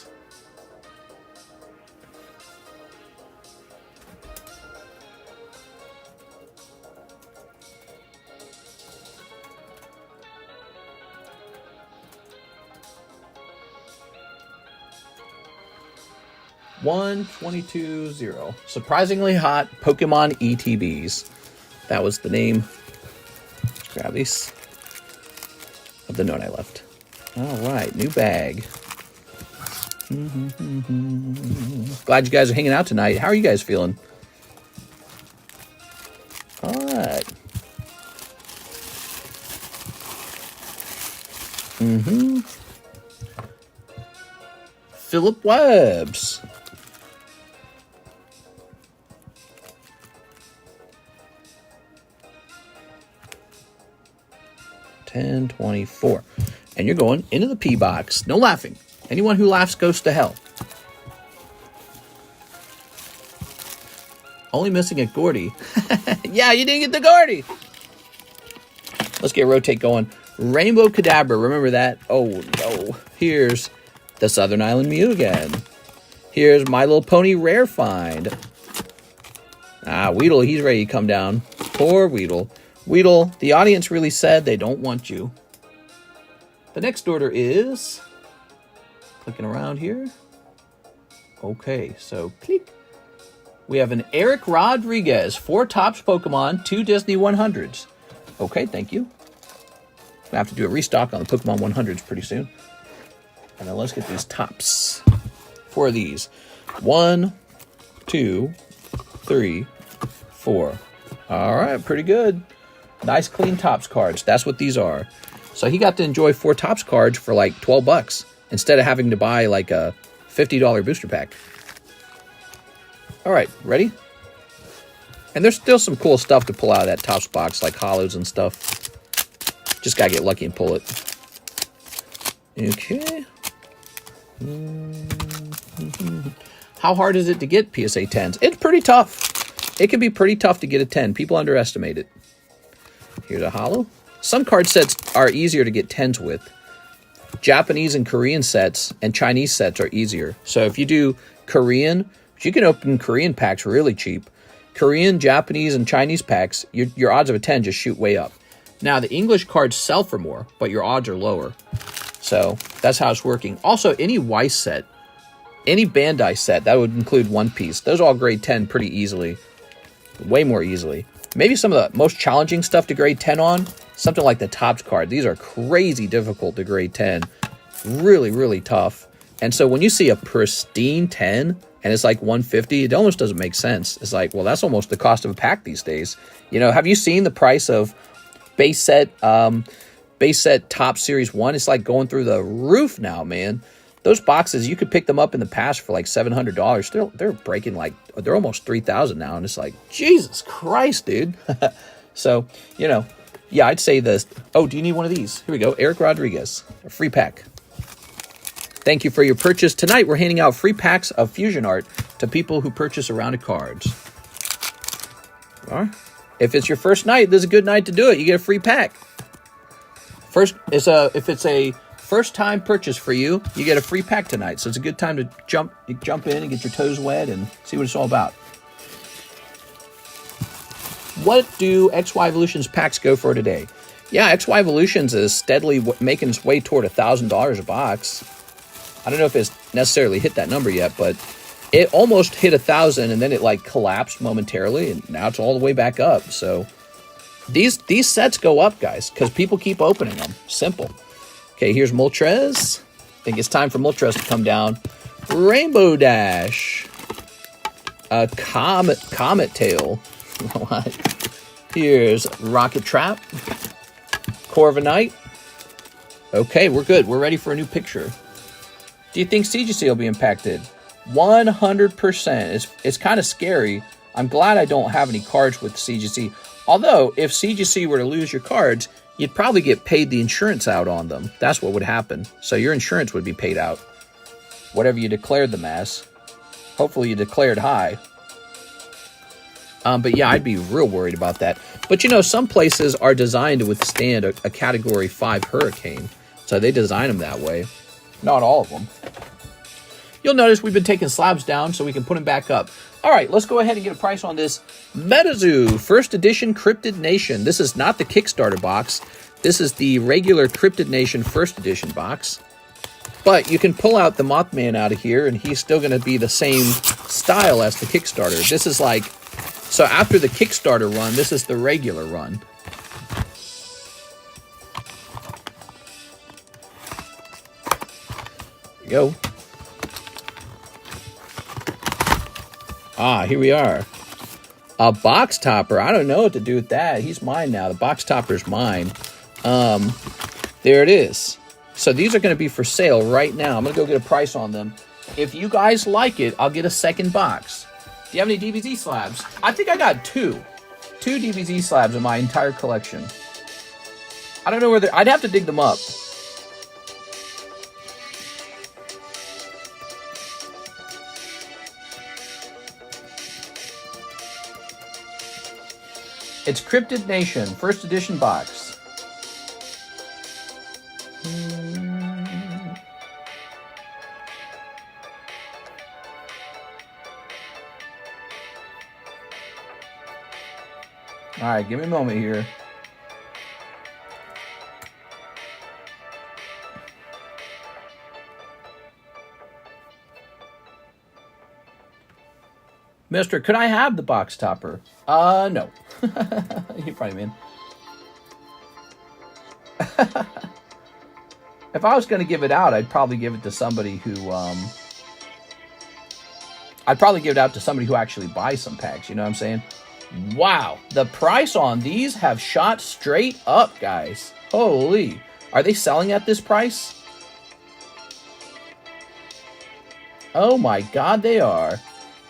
Speaker 1: $122.0. Surprisingly hot Pokemon ETBs. That was the name. Let's grab these of the note I left. All right, new bag. Glad you guys are hanging out tonight. How are you guys feeling? All right. Philip Webbs. $10.24. And you're going into the P box. No laughing. Anyone who laughs goes to hell. Only missing a Gordy. Yeah, you didn't get the Gordy. Let's get rotate going. Rainbow Kadabra. Remember that? Oh, no. Here's the Southern Island Mew again. Here's My Little Pony Rare Find. Weedle, he's ready to come down. Poor Weedle. Weedle, the audience really said they don't want you. The next order is... Clicking around here. Okay, so click. We have an Eric Rodriguez, 4 Topps Pokemon, 2 Disney 100s. Okay, thank you. I have to do a restock on the Pokemon 100s pretty soon. And then let's get these Topps. 4 of these. 1, 2, 3, 4. All right, pretty good. Nice clean Topps cards. That's what these are. So he got to enjoy 4 Topps cards for like $12 instead of having to buy like a $50 booster pack. All right, ready? And there's still some cool stuff to pull out of that Topps box, like holos and stuff. Just gotta get lucky and pull it. Okay. How hard is it to get PSA 10s? It's pretty tough. It can be pretty tough to get a 10. People underestimate it. Here's a holo. Some card sets are easier to get 10s with. Japanese and Korean sets and Chinese sets are easier. So if you do Korean, you can open Korean packs really cheap. Korean, Japanese, and Chinese packs, your odds of a 10 just shoot way up. Now, the English cards sell for more, but your odds are lower. So that's how it's working. Also, any Weiss set, any Bandai set, that would include One Piece. Those all grade 10 pretty easily. Way more easily. Maybe some of the most challenging stuff to grade 10 on, something like the Topps card. These are crazy difficult to grade 10. Really, really tough. And so when you see a pristine 10 and it's like 150, it almost doesn't make sense. It's like, well, that's almost the cost of a pack these days. You know, have you seen the price of base set Top Series 1? It's like going through the roof now, man. Those boxes, you could pick them up in the past for like $700. They're breaking like, they're almost $3,000 now. And it's like, Jesus Christ, dude. So, you know, yeah, I'd say this. Oh, do you need one of these? Here we go. Eric Rodriguez, a free pack. Thank you for your purchase. Tonight, we're handing out free packs of Fusion Art to people who purchase a round of cards. All right. If it's your first night, this is a good night to do it. You get a free pack. If it's a first-time purchase for you, you get a free pack tonight. So it's a good time to jump in and get your toes wet and see what it's all about. What do XY Evolutions packs go for today? Yeah, XY Evolutions is steadily making its way toward $1,000 a box. I don't know if it's necessarily hit that number yet, but it almost hit 1,000 and then it like collapsed momentarily and now it's all the way back up. So these sets go up, guys, because people keep opening them. Simple. Okay, here's Moltres. I think it's time for Moltres to come down. Rainbow Dash. Comet Tail. What? Here's Rocket Trap. Corviknight. Okay, we're good. We're ready for a new picture. Do you think CGC will be impacted? 100%. It's kind of scary. I'm glad I don't have any cards with CGC. Although, if CGC were to lose your cards, you'd probably get paid the insurance out on them. That's what would happen. So your insurance would be paid out. Whatever you declared them as. Hopefully you declared high. But yeah, I'd be real worried about that. But you know, some places are designed to withstand a Category 5 hurricane. So they design them that way. Not all of them. You'll notice we've been taking slabs down so we can put them back up. All right, let's go ahead and get a price on this Metazoo First Edition Cryptid Nation. This is not the Kickstarter box. This is the regular Cryptid Nation First Edition box. But you can pull out the Mothman out of here, and he's still going to be the same style as the Kickstarter. This is like, so after the Kickstarter run, this is the regular run. There you go. Ah, here we are. A box topper. I don't know what to do with that. He's mine now. The box topper's mine. There it is. So these are going to be for sale right now. I'm going to go get a price on them. If you guys like it, I'll get a second box. Do you have any DBZ slabs? I think I got two. Two DBZ slabs in my entire collection. I don't know where they're... I'd have to dig them up. It's Cryptid Nation, First Edition box. All right, give me a moment here. Mister, could I have the box topper? No. You probably mean. If I was going to give it out, I'd probably give it to somebody who, I'd probably give it out to somebody who actually buys some packs, you know what I'm saying? Wow, the price on these have shot straight up, guys. Holy. Are they selling at this price? Oh my God, they are.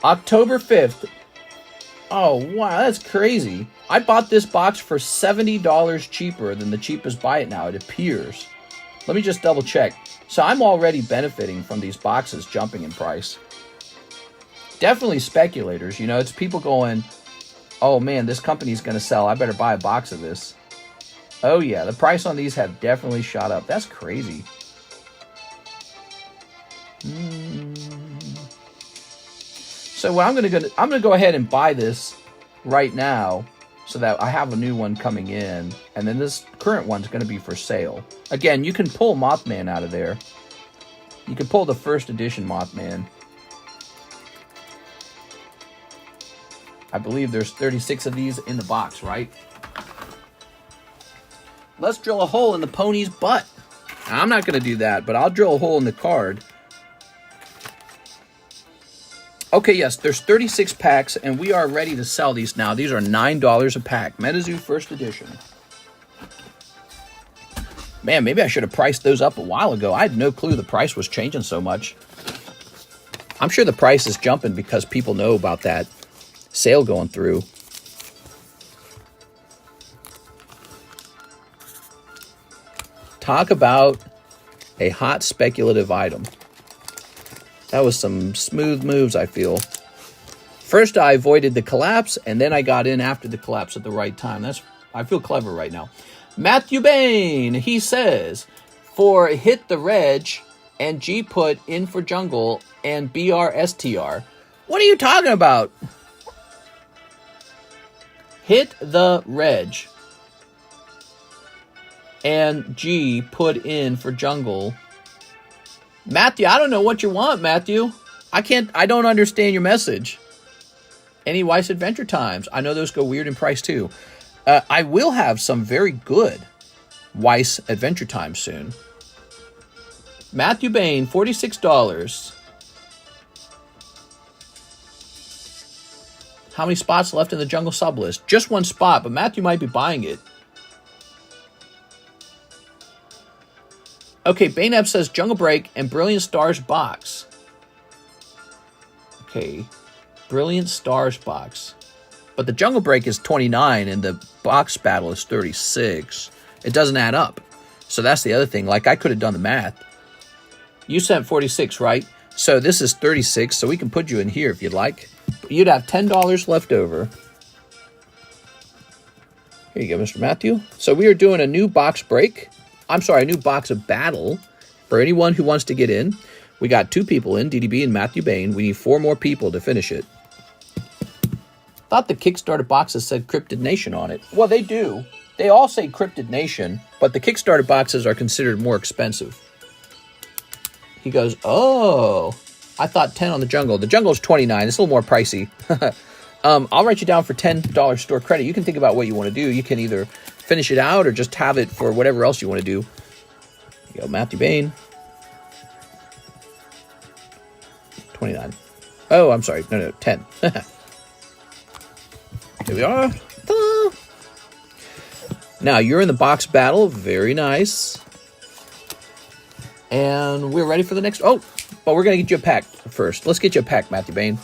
Speaker 1: October 5th. Oh, wow, that's crazy. I bought this box for $70 cheaper than the cheapest buy it now, it appears. Let me just double check. So I'm already benefiting from these boxes jumping in price. Definitely speculators, you know, it's people going, oh man, this company's going to sell. I better buy a box of this. Oh yeah, the price on these have definitely shot up. That's crazy. So what I'm gonna go ahead and buy this right now, so that I have a new one coming in, and then this current one's gonna be for sale. Again, you can pull Mothman out of there. You can pull the first edition Mothman. I believe there's 36 of these in the box, right? Let's drill a hole in the pony's butt. I'm not going to do that, but I'll drill a hole in the card. Okay, yes, there's 36 packs, and we are ready to sell these now. These are $9 a pack. Metazoo First Edition. Man, maybe I should have priced those up a while ago. I had no clue the price was changing so much. I'm sure the price is jumping because people know about that sale going through. Talk about a hot speculative item. That was some smooth moves, I feel. First, I avoided the collapse, and then I got in after the collapse at the right time. I feel clever right now. Matthew Bain, he says, for hit the reg and G put in for jungle and BRSTR. What are you talking about? Hit the reg and G put in for jungle. Matthew, I don't know what you want, Matthew. I don't understand your message. Any Weiss Adventure Times? I know those go weird in price too. I will have some very good Weiss Adventure Times soon. Matthew Bain, $46. How many spots left in the jungle sublist? Just one spot, but Matthew might be buying it. Okay, Bainab says Jungle Break and Brilliant Stars box. Okay, Brilliant Stars box. But the Jungle Break is 29 and the box battle is 36. It doesn't add up. So that's the other thing. Like, I could have done the math. You sent 46, right? So this is 36, so we can put you in here if you'd like. You'd have $10 left over. Here you go, Mr. Matthew. So we are doing a new box break. I'm sorry, a new box of battle for anyone who wants to get in. We got 2 people in, DDB and Matthew Bain. We need 4 more people to finish it. Thought the Kickstarter boxes said Cryptid Nation on it. Well, they do. They all say Cryptid Nation, but the Kickstarter boxes are considered more expensive. He goes, oh, I thought 10 on the jungle. The jungle is 29. It's a little more pricey. I'll write you down for $10 store credit. You can think about what you want to do. You can either finish it out or just have it for whatever else you want to do. Here you go, Matthew Bain. 29. Oh, I'm sorry. No, 10. Here we are. Ta-da! Now, you're in the box battle. Very nice. And we're ready for the next... Oh, but we're going to get you a pack first. Let's get you a pack, Matthew Bain.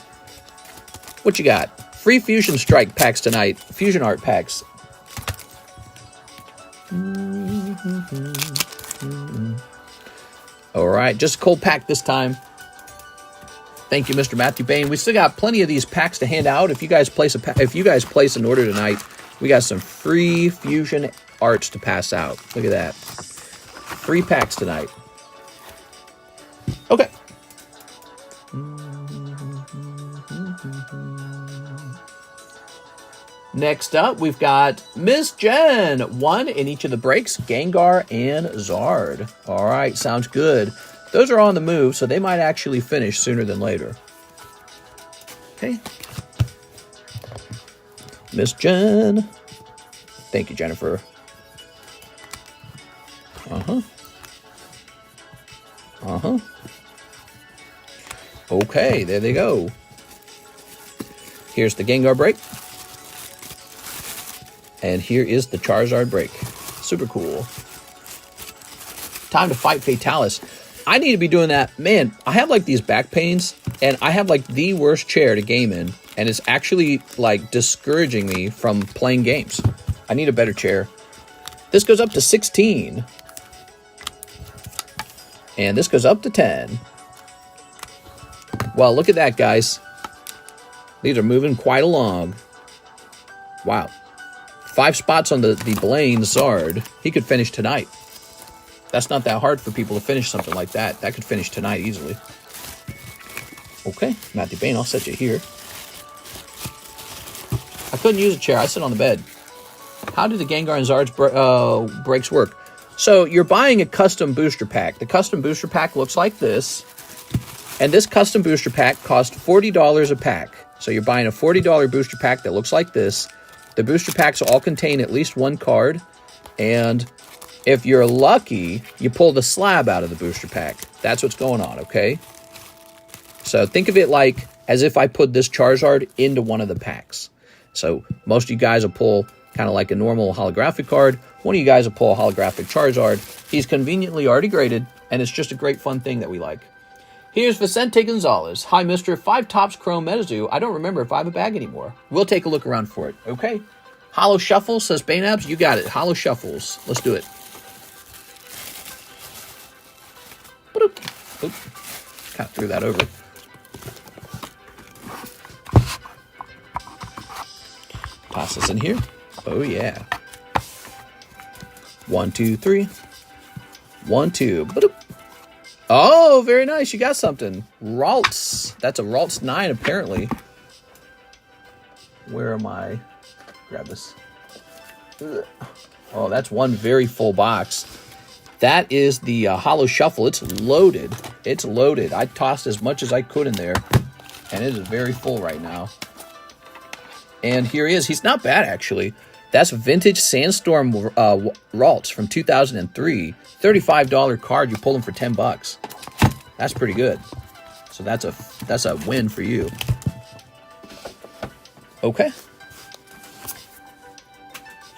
Speaker 1: What you got? Free Fusion Strike packs tonight. Fusion Art packs. All right, just a cold pack this time. Thank you, Mr. Matthew Bain. We still got plenty of these packs to hand out. If you guys place an order tonight, we got some free Fusion Arts to pass out. Look at that. 3 packs tonight. Okay. Next up, we've got Miss Jen. 1 in each of the breaks, Gengar and Zard. All right, sounds good. Those are on the move, so they might actually finish sooner than later. Okay. Miss Jen. Thank you, Jennifer. Okay, there they go. Here's the Gengar break. And here is the Charizard break. Super cool. Time to fight Fatalis. I need to be doing that. Man, I have like these back pains, and I have like the worst chair to game in, and it's actually like discouraging me from playing games. I need a better chair. This goes up to 16. And this goes up to 10. Well, look at that, guys. These are moving quite along. Wow. 5 spots on the Blaine Zard. He could finish tonight. That's not that hard for people to finish something like that. That could finish tonight easily. Okay, Matthew Bain, I'll set you here. I couldn't use a chair. I sit on the bed. How do the Gengar and Zards breaks work? So you're buying a custom booster pack. The custom booster pack looks like this. And this custom booster pack costs $40 a pack. So you're buying a $40 booster pack that looks like this. The booster packs all contain at least one card. And if you're lucky, you pull the slab out of the booster pack. That's what's going on, okay? So think of it like as if I put this Charizard into one of the packs. So most of you guys will pull kind of like a normal holographic card. One of you guys will pull a holographic Charizard. He's conveniently already graded, and it's just a great fun thing that we like. Here's Vicente Gonzalez. Hi, Mr. 5 Tops Chrome Metazoo. I don't remember if I have a bag anymore. We'll take a look around for it. Okay. Holo Shuffle, says Bainabs. You got it. Holo Shuffles. Let's do it. Oop. Kind of threw that over. Toss this in here. Oh, yeah. 1, 2, 3. 1, 2. Ba-doop. Oh, very nice. You got something. Ralts. That's a Ralts 9, apparently. Where am I? Grab this. Ugh. Oh, that's one very full box. That is the Holo Shuffle. It's loaded. It's loaded. I tossed as much as I could in there, and it is very full right now. And here he is. He's not bad, actually. That's vintage Sandstorm Ralts from 2003. $35 card. You pull them for $10. That's pretty good. So that's a win for you. Okay.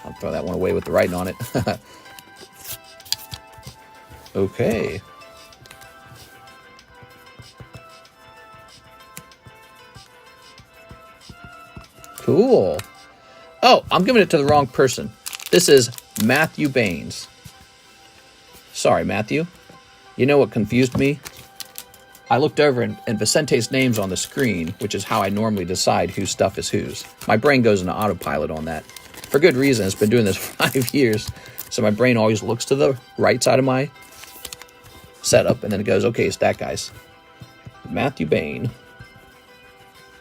Speaker 1: I'll throw that one away with the writing on it. Okay. Cool. Oh, I'm giving it to the wrong person. This is Matthew Baines. Sorry, Matthew. You know what confused me? I looked over and Vicente's name's on the screen, which is how I normally decide whose stuff is whose. My brain goes into autopilot on that. For good reason. It's been doing this for 5 years. So my brain always looks to the right side of my setup, and then it goes, okay, it's that guy's. Matthew Bain.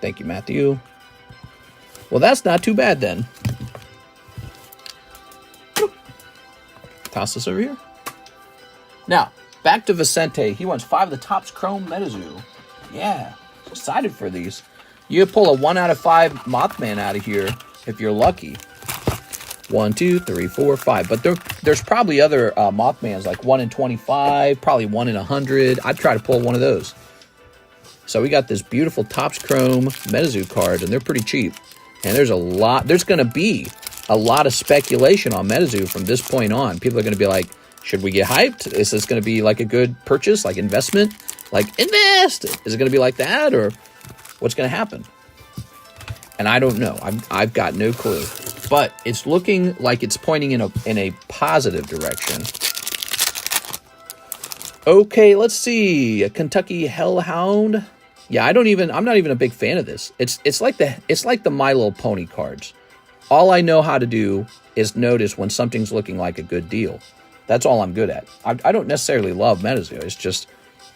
Speaker 1: Thank you, Matthew. Well, that's not too bad then. Toss this over here. Now, back to Vicente. He wants 5 of the Tops Chrome Metazoo. Yeah, excited for these. You pull a 1 out of 5 Mothman out of here if you're lucky. 1, 2, 3, 4, 5. But there's probably other Mothmans, like 1 in 25, probably 1 in 100. I'd try to pull one of those. So we got this beautiful Tops Chrome Metazoo cards, and they're pretty cheap. And there's going to be a lot of speculation on Metazoo from this point on. People are going to be like, should we get hyped? Is this going to be like a good purchase, like investment? Like, invest! Is it going to be like that, or what's going to happen? And I don't know. I've got no clue. But it's looking like it's pointing in a positive direction. Okay, let's see. A Kentucky Hellhound. Yeah, I'm not even a big fan of this. It's like the My Little Pony cards. All I know how to do is notice when something's looking like a good deal. That's all I'm good at. I don't necessarily love Metazoo. It's just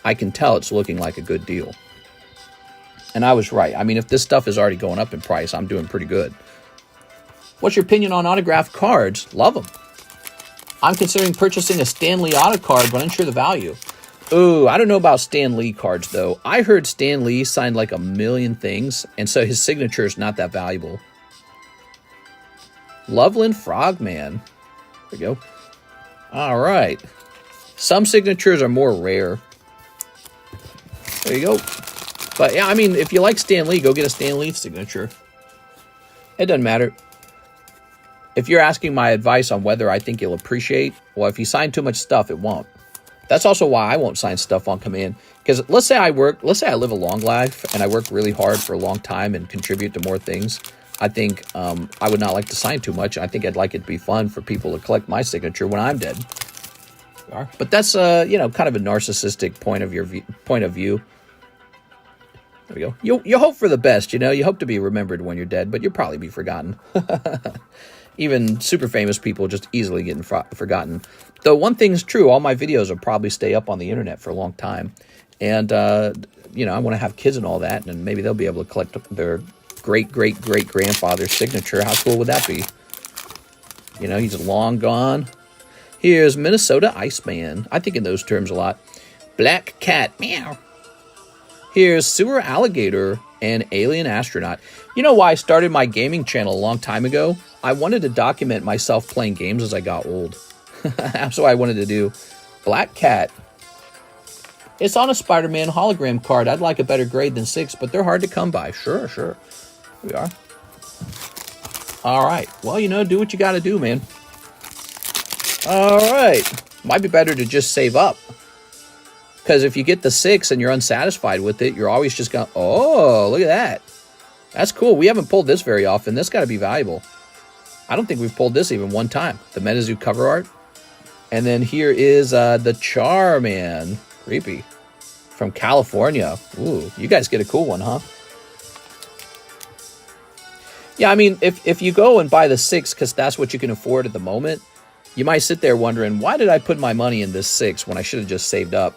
Speaker 1: I can tell it's looking like a good deal. And I was right. I mean, if this stuff is already going up in price, I'm doing pretty good. What's your opinion on autographed cards? Love them. I'm considering purchasing a Stan Lee auto card, but unsure the value. Ooh, I don't know about Stan Lee cards, though. I heard Stan Lee signed like 1 million things, and so his signature is not that valuable. Loveland Frogman. There we go. All right. Some signatures are more rare. There you go. But yeah, I mean, if you like Stan Lee, go get a Stan Lee signature. It doesn't matter. If you're asking my advice on whether I think you'll appreciate, well, if you sign too much stuff, it won't. That's also why I won't sign stuff on command. Because let's say I live a long life and I work really hard for a long time and contribute to more things. I think I would not like to sign too much. I think I'd like it to be fun for people to collect my signature when I'm dead. But that's kind of a narcissistic point of view. There we go. You hope for the best, You hope to be remembered when you're dead, but you'll probably be forgotten. Even super famous people just easily getting forgotten. Though one thing's true, all my videos will probably stay up on the internet for a long time. And, you know, I want to have kids and all that, and maybe they'll be able to collect their great-great-great-grandfather's signature. How cool would that be? You know, he's long gone. Here's Minnesota Iceman. I think in those terms a lot. Black Cat. Meow. Here's Sewer Alligator and Alien Astronaut. You know why I started my gaming channel a long time ago? I wanted to document myself playing games as I got old. That's what I wanted to do. Black Cat. It's on a Spider-Man hologram card. I'd like a better grade than 6, but they're hard to come by. Sure. Here we are. All right. Well, you know, do what you got to do, man. All right. Might be better to just save up. Because if you get the 6 and you're unsatisfied with it, you're always just going, oh, look at that. That's cool. We haven't pulled this very often. This got to be valuable. I don't think we've pulled this even one time. The Metazoo cover art. And then here is the Charman. Creepy. From California. Ooh, you guys get a cool one, huh? Yeah, I mean, if you go and buy the 6 because that's what you can afford at the moment, you might sit there wondering, why did I put my money in this 6 when I should have just saved up?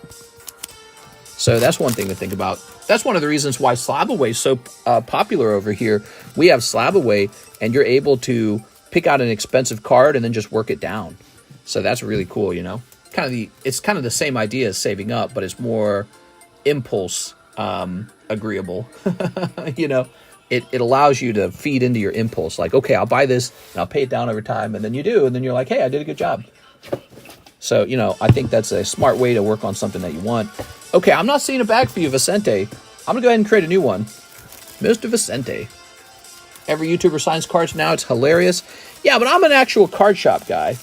Speaker 1: So that's one thing to think about. That's one of the reasons why Slab Away is so popular over here. We have Slab Away, and you're able to pick out an expensive card and then just work it down. So that's really cool, you know? It's kind of the same idea as saving up, but it's more impulse agreeable. You know, it allows you to feed into your impulse. Like, okay, I'll buy this and I'll pay it down over time. And then you do. And then you're like, hey, I did a good job. So, you know, I think that's a smart way to work on something that you want. Okay, I'm not seeing a bag for you, Vicente. I'm going to go ahead and create a new one. Mr. Vicente. Every YouTuber signs cards now. It's hilarious. Yeah, but I'm an actual card shop guy.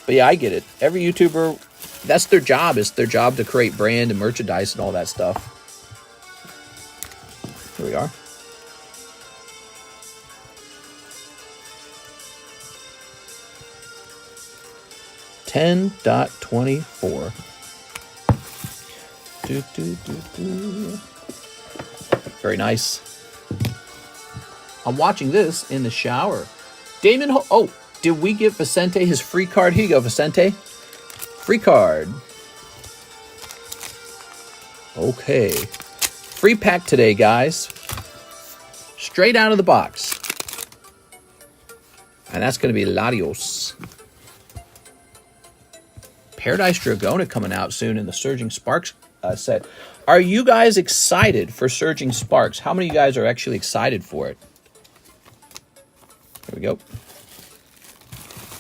Speaker 1: But yeah, I get it. Every YouTuber, that's their job. It's their job to create brand and merchandise and all that stuff. Here we are. $10.24. Very nice. I'm watching this in the shower. Damon, oh, did we give Vicente his free card? Here you go, Vicente. Free card. Okay. Free pack today, guys. Straight out of the box. And that's going to be Latios. Paradise Dragona coming out soon in the Surging Sparks set. Are you guys excited for Surging Sparks? How many of you guys are actually excited for it? Here we go.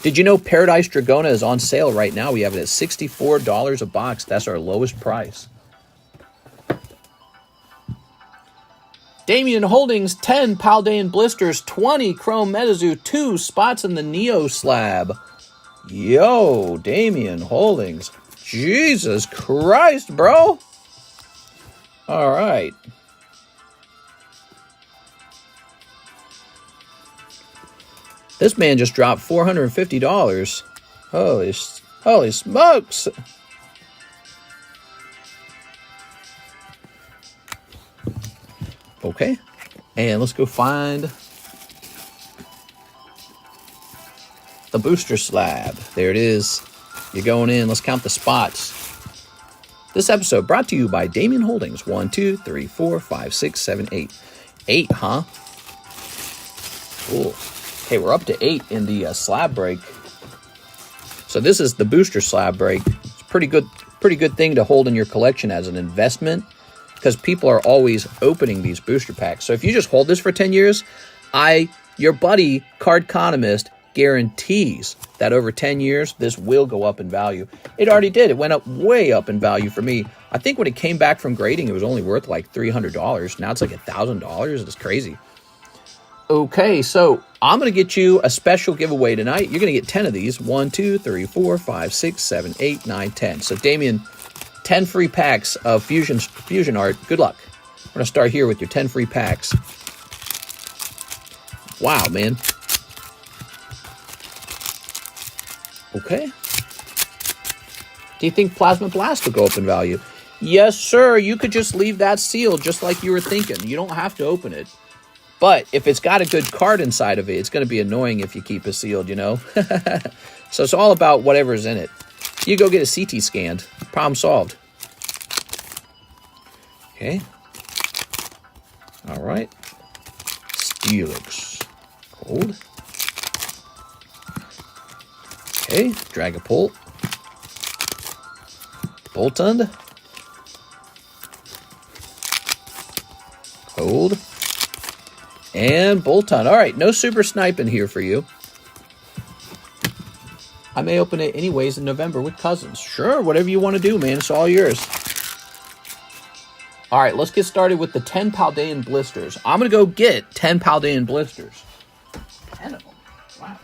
Speaker 1: Did you know Paradise Dragona is on sale right now? We have it at $64 a box. That's our lowest price. Damien Holdings, 10 Paldean Blisters, 20 Chrome Metazoo, 2 spots in the Neo slab. Yo, Damien Holdings. Jesus Christ, bro. All right. This man just dropped $450. Holy smokes. Okay. And let's go find the booster slab. There it is. You're going in. Let's count the spots. This episode brought to you by Damien Holdings. 1, 2, 3, 4, 5, 6, 7, 8. 8, huh? Cool. Okay, we're up to 8 in the slab break. So this is the booster slab break. It's pretty good thing to hold in your collection as an investment because people are always opening these booster packs. So if you just hold this for 10 years, your buddy Cardconomist guarantees that over 10 years, this will go up in value. It already did. It went up way up in value for me. I think when it came back from grading, it was only worth like $300. Now it's like $1,000. It's crazy. Okay, so I'm going to get you a special giveaway tonight. You're going to get 10 of these. 1, 2, 3, 4, 5, 6, 7, 8, 9, 10. So, Damien, 10 free packs of fusion art. Good luck. We're going to start here with your 10 free packs. Wow, man. Okay. Do you think Plasma Blast will go up in value? Yes, sir. You could just leave that sealed just like you were thinking. You don't have to open it. But if it's got a good card inside of it, it's going to be annoying if you keep it sealed, you know? So it's all about whatever's in it. You go get a CT scanned. Problem solved. Okay. All right. Steelix. Cold. Okay. Dragapult. Boltund. Cold. And Boltund. All right. No super sniping here for you. I may open it anyways in November with cousins. Sure, whatever you want to do, man. It's all yours. All right, let's get started with the 10 Paldean blisters. I'm going to go get 10 Paldean blisters. 10 of them. Wow.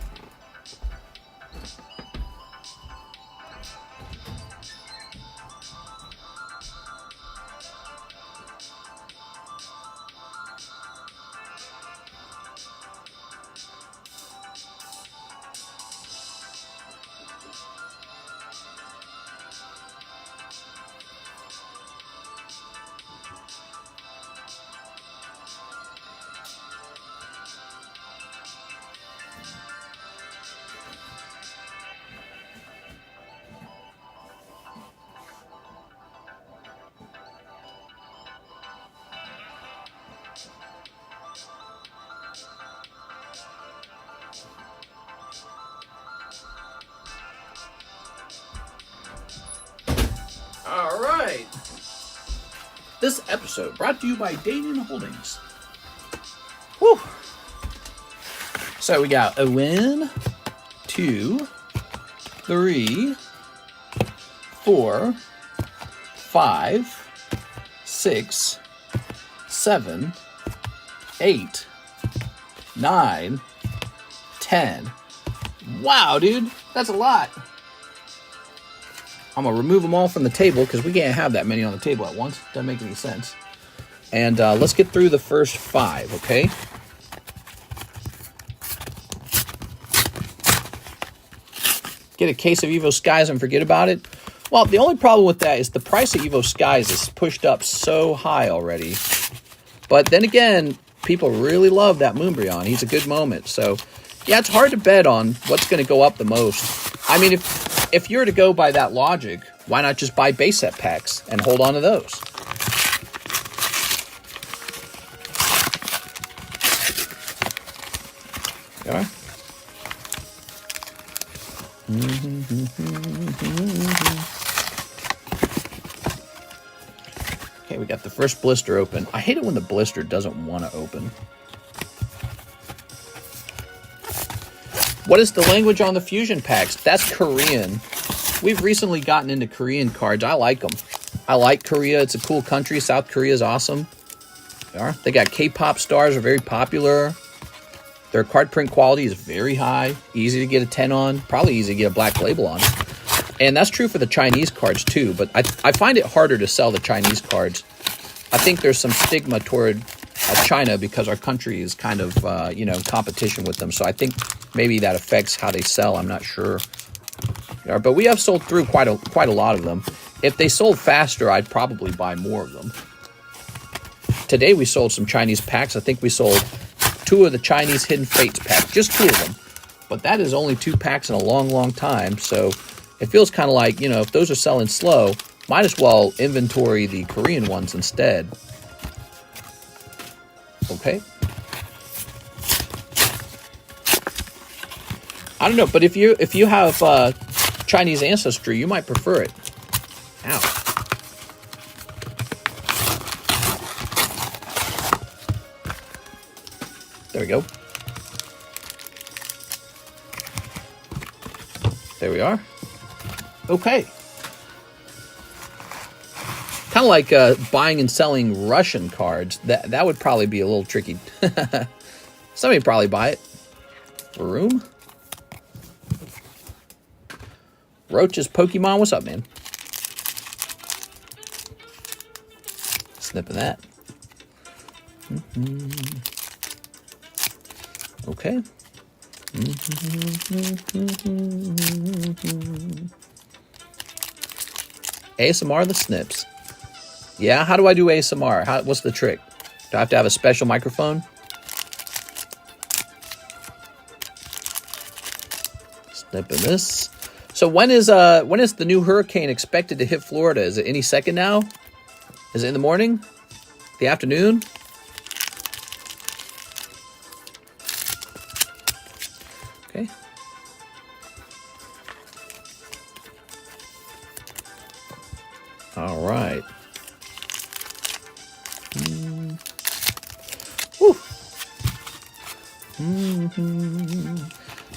Speaker 1: All right. This episode brought to you by Danian Holdings. Woo. So we got a 1, 2, 3, 4, 5, 6, 7, 8, 9, 10. Wow, dude. That's a lot. I'm going to remove them all from the table because we can't have that many on the table at once. Doesn't make any sense. And let's get through the first 5, okay? Get a case of Evo Skies and forget about it. Well, the only problem with that is the price of Evo Skies is pushed up so high already. But then again, people really love that Moonbryon. He's a good moment. So, yeah, it's hard to bet on what's going to go up the most. I mean, if you're to go by that logic, why not just buy base set packs and hold on to those? There are. Okay, we got the first blister open. I hate it when the blister doesn't want to open. What is the language on the fusion packs? That's Korean. We've recently gotten into Korean cards. I like them. I like Korea. It's a cool country. South Korea is awesome. They got K-pop stars, are very popular. Their card print quality is very high. Easy to get a 10 on. Probably easy to get a black label on. And that's true for the Chinese cards too. But I find it harder to sell the Chinese cards. I think there's some stigma toward China because our country is kind of, competition with them. So I think maybe that affects how they sell. I'm not sure. But we have sold through quite a lot of them. If they sold faster, I'd probably buy more of them. Today we sold some Chinese packs. I think we sold 2 of the Chinese Hidden Fates packs. Just 2 of them. But that is only 2 packs in a long, long time. So it feels kind of like, if those are selling slow, might as well inventory the Korean ones instead. Okay. I don't know, but if you have Chinese ancestry, you might prefer it. Ow. There we go. There we are. Okay. Kind of like buying and selling Russian cards. That would probably be a little tricky. Somebody would probably buy it. Room. Roach's Pokemon. What's up, man? Snipping that. Okay. ASMR the snips. Yeah, how do I do ASMR? What's the trick? Do I have to have a special microphone? Snipping this. So when is the new hurricane expected to hit Florida? Is it any second now? Is it in the morning? The afternoon. Okay. All right. Woo.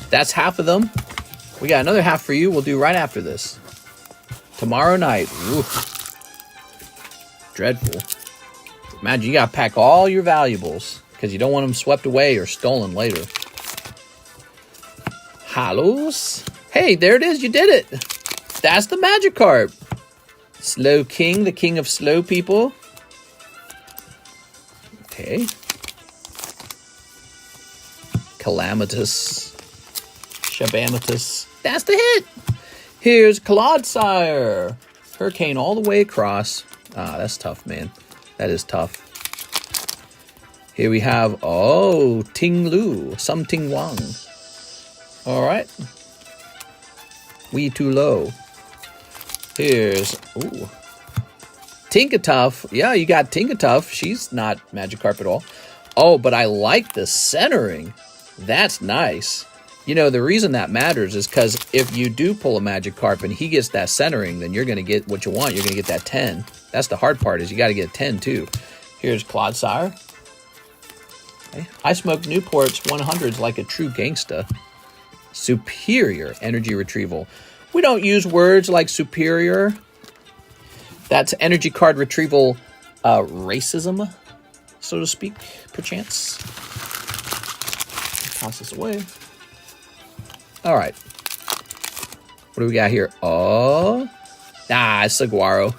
Speaker 1: That's half of them. We got another half for you. We'll do right after this. Tomorrow night. Woo. Dreadful. Imagine you gotta pack all your valuables because you don't want them swept away or stolen later. Holos. Hey, there it is. You did it. That's the Magikarp. Slow King, the king of slow people. Okay. Calamitous. Shabamatus. That's the hit. Here's Clodsire. Hurricane all the way across. Ah, that's tough, man. That is tough. Here we have, oh, Ting Lu. Some Ting Wang. All right. We too low. Here's, ooh. Tinkatuff. Yeah, you got Tinkatuff. She's not Magikarp at all. Oh, but I like the centering. That's nice. You know, the reason that matters is because if you do pull a Magikarp and he gets that centering, then you're going to get what you want. You're going to get that 10. That's the hard part, is you got to get a 10 too. Here's Clodsire. Okay. I smoke Newport's 100s like a true gangsta. Superior energy retrieval. We don't use words like superior. That's energy card retrieval racism, so to speak, perchance. Toss this away. All right. What do we got here? Oh. It's Saguaro.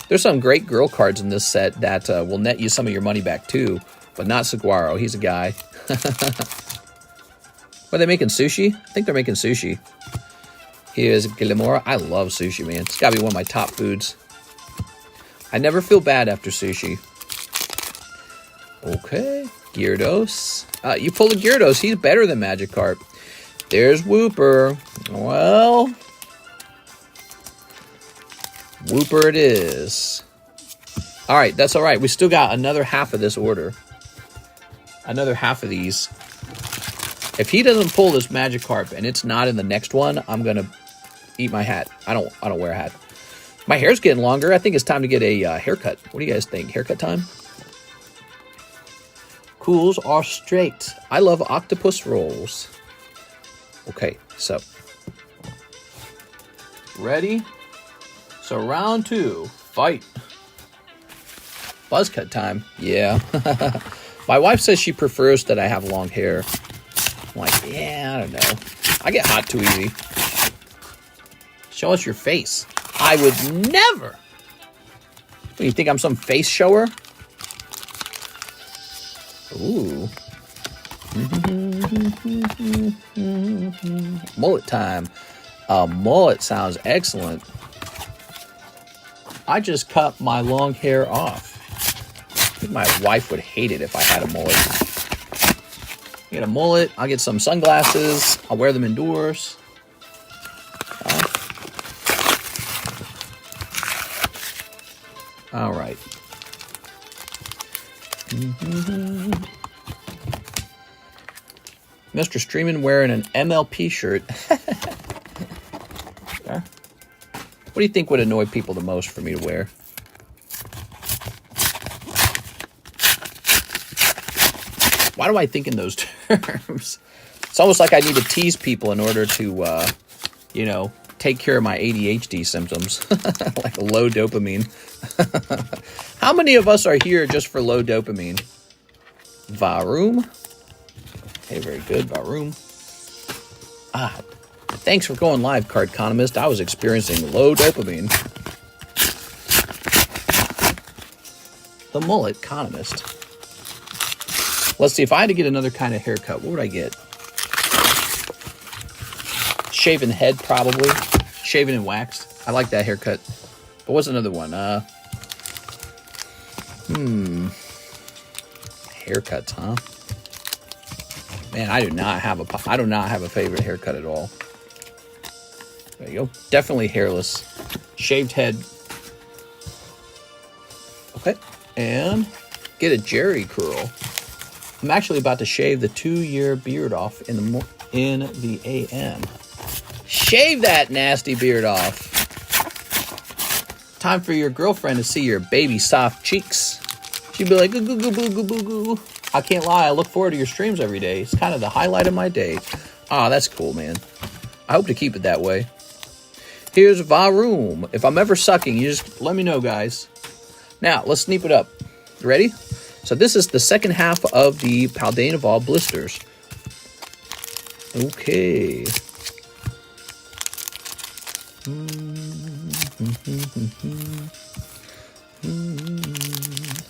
Speaker 1: There's some great girl cards in this set that will net you some of your money back too, but not Saguaro. He's a guy. Are they making sushi? I think they're making sushi. Here's Gilmora. I love sushi, man. It's got to be one of my top foods. I never feel bad after sushi. Okay. Gyarados. You pull a Gyarados. He's better than Magikarp. There's Wooper. Well, Wooper it is. All right, that's all right. We still got another half of this order. Another half of these. If he doesn't pull this Magikarp and it's not in the next one, I'm gonna eat my hat. I don't wear a hat. My hair's getting longer. I think it's time to get a haircut. What do you guys think? Haircut time? Cools are straight. I love octopus rolls. Okay, so ready? So round 2, fight. Buzzcut time. Yeah. My wife says she prefers that I have long hair. I'm like, yeah, I don't know. I get hot too easy. Show us your face. I would never. What, do you think I'm some face shower? Ooh. Mullet time. Mullet sounds excellent. I just cut my long hair off. I think my wife would hate it if I had a mullet. Get a mullet. I'll get some sunglasses. I'll wear them indoors. All right. Mr. Streamin' wearing an MLP shirt. Okay. What do you think would annoy people the most for me to wear? Why do I think in those terms? It's almost like I need to tease people in order to, you know, take care of my ADHD symptoms. Like low dopamine. How many of us are here just for low dopamine? Varoom. Okay, very good, Varoom. Thanks for going live, Cardconomist. I was experiencing low dopamine. The Mullet Economist. Let's see, if I had to get another kind of haircut, what would I get? Shaven head, probably. Shaven and waxed. I like that haircut. But what's another one? Haircuts, huh? Man, I do not have a favorite haircut at all. There you go. Definitely hairless. Shaved head. Okay. And get a Jerry curl. I'm actually about to shave the 2-year beard off in the AM. Shave that nasty beard off. Time for your girlfriend to see your baby soft cheeks. She'd be like, goo, goo, goo, goo, goo, goo, goo. I can't lie, I look forward to your streams every day. It's kind of the highlight of my day. Ah, that's cool, man. I hope to keep it that way. Here's Varoom. If I'm ever sucking, you just let me know, guys. Now, let's sneak it up. You ready? So this is the second half of the Paldean Evolved blisters. Okay.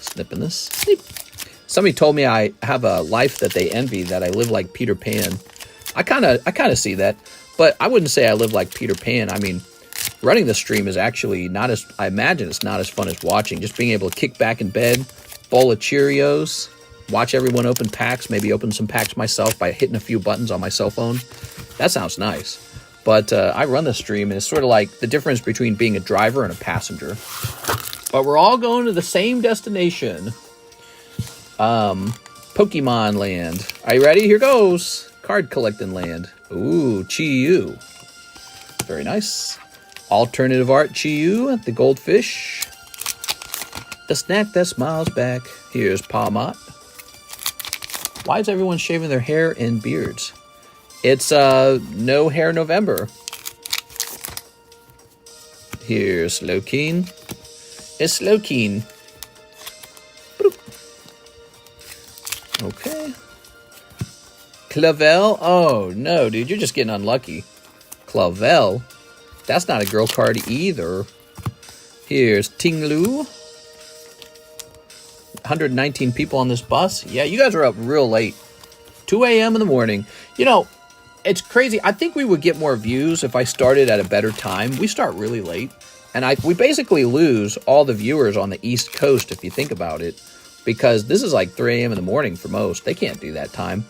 Speaker 1: Snipping this. Snip. Somebody told me I have a life that they envy, that I live like Peter Pan. I kind of see that, but I wouldn't say I live like Peter Pan. I mean, running the stream is actually not as, I imagine it's not as fun as watching. Just being able to kick back in bed, bowl of Cheerios, watch everyone open packs, maybe open some packs myself by hitting a few buttons on my cell phone. That sounds nice. But I run the stream, and it's sort of like the difference between being a driver and a passenger. But we're all going to the same destination. Pokemon land. Are you ready? Here goes. Card collecting land. Ooh, Chi-Yu. Very nice. Alternative art Chi-Yu, the goldfish. The snack that smiles back. Here's Palmot. Why is everyone shaving their hair and beards? It's No Hair November. Here's Slowkeen. It's Slowkeen. Okay. Clavel. Oh, no, dude. You're just getting unlucky. Clavel. That's not a girl card either. Here's Tinglu. 119 people on this bus. Yeah, you guys are up real late. 2 a.m. in the morning. You know, it's crazy. I think we would get more views if I started at a better time. We start really late. And we basically lose all the viewers on the East Coast, if you think about it. Because this is like 3 a.m. in the morning for most. They can't do that time.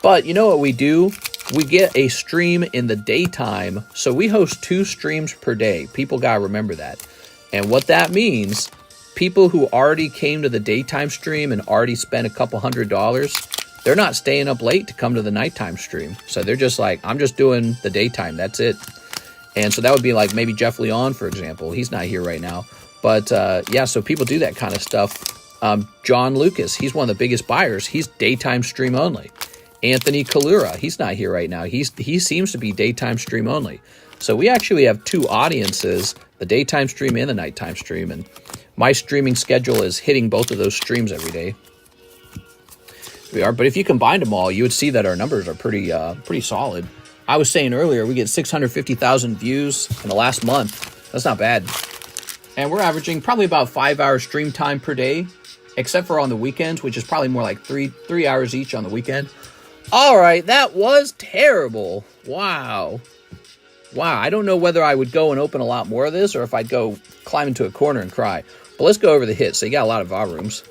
Speaker 1: But you know what we do? We get a stream in the daytime. So we host 2 streams per day. People got to remember that. And what that means, people who already came to the daytime stream and already spent a couple $100, they're not staying up late to come to the nighttime stream. So they're just like, I'm just doing the daytime. That's it. And so that would be like maybe Jeff Leon, for example. He's not here right now. But yeah, so people do that kind of stuff. John Lucas, he's one of the biggest buyers. He's daytime stream only. Anthony Kalura, he's not here right now. He seems to be daytime stream only. So we actually have 2 audiences, the daytime stream and the nighttime stream. And my streaming schedule is hitting both of those streams every day. We are, but if you combined them all, you would see that our numbers are pretty solid. I was saying earlier, we get 650,000 views in the last month. That's not bad. And we're averaging probably about 5 hours stream time per day, except for on the weekends, which is probably more like three hours each on the weekend. All right, that was terrible. Wow. I don't know whether I would go and open a lot more of this or if I'd go climb into a corner and cry. But let's go over the hits. So you got a lot of Varooms.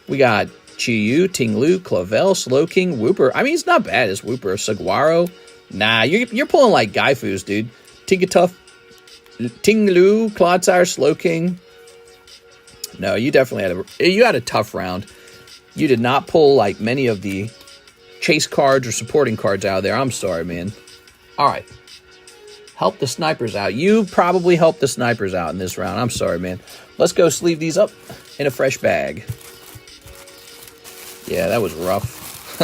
Speaker 1: We got Chi-Yu, Tinglu, Clavel, Slowking, Wooper. I mean, it's not bad as Wooper. Saguaro. Nah, you're pulling like Gaifus, dude. Tinkatuff, Tinglu, Clodsire, Slowking. No, you definitely had a tough round. You did not pull like many of the chase cards or supporting cards out of there. I'm sorry, man. All right. Help the snipers out. You probably helped the snipers out in this round. I'm sorry, man. Let's go sleeve these up in a fresh bag. Yeah, that was rough.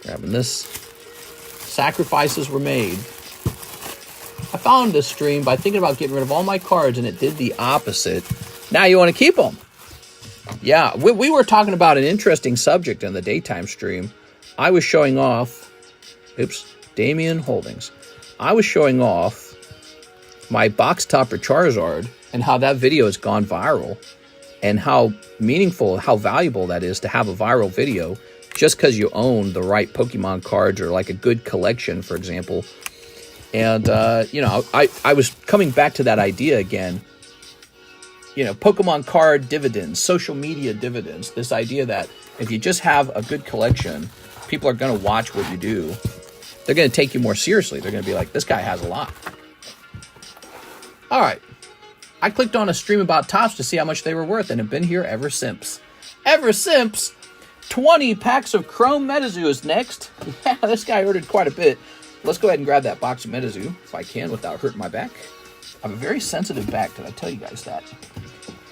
Speaker 1: Grabbing this. Sacrifices were made. I found this stream by thinking about getting rid of all my cards, and it did the opposite. Now you want to keep them. Yeah, we were talking about an interesting subject in the daytime stream. I was showing off... Oops. Damien Holdings. I was showing off my box topper Charizard and how that video has gone viral and how meaningful, how valuable that is to have a viral video just because you own the right Pokemon cards or like a good collection, for example. And, you know, I was coming back to that idea again. You know, Pokemon card dividends, social media dividends, this idea that if you just have a good collection, people are going to watch what you do. They're going to take you more seriously. They're going to be like, this guy has a lot. All right. I clicked on a stream about tops to see how much they were worth, and have been here ever since. Ever since! 20 packs of Chrome Metazoo is next. Yeah, this guy ordered quite a bit. Let's go ahead and grab that box of Metazoo, if I can, without hurting my back. I have a very sensitive back, did I tell you guys that?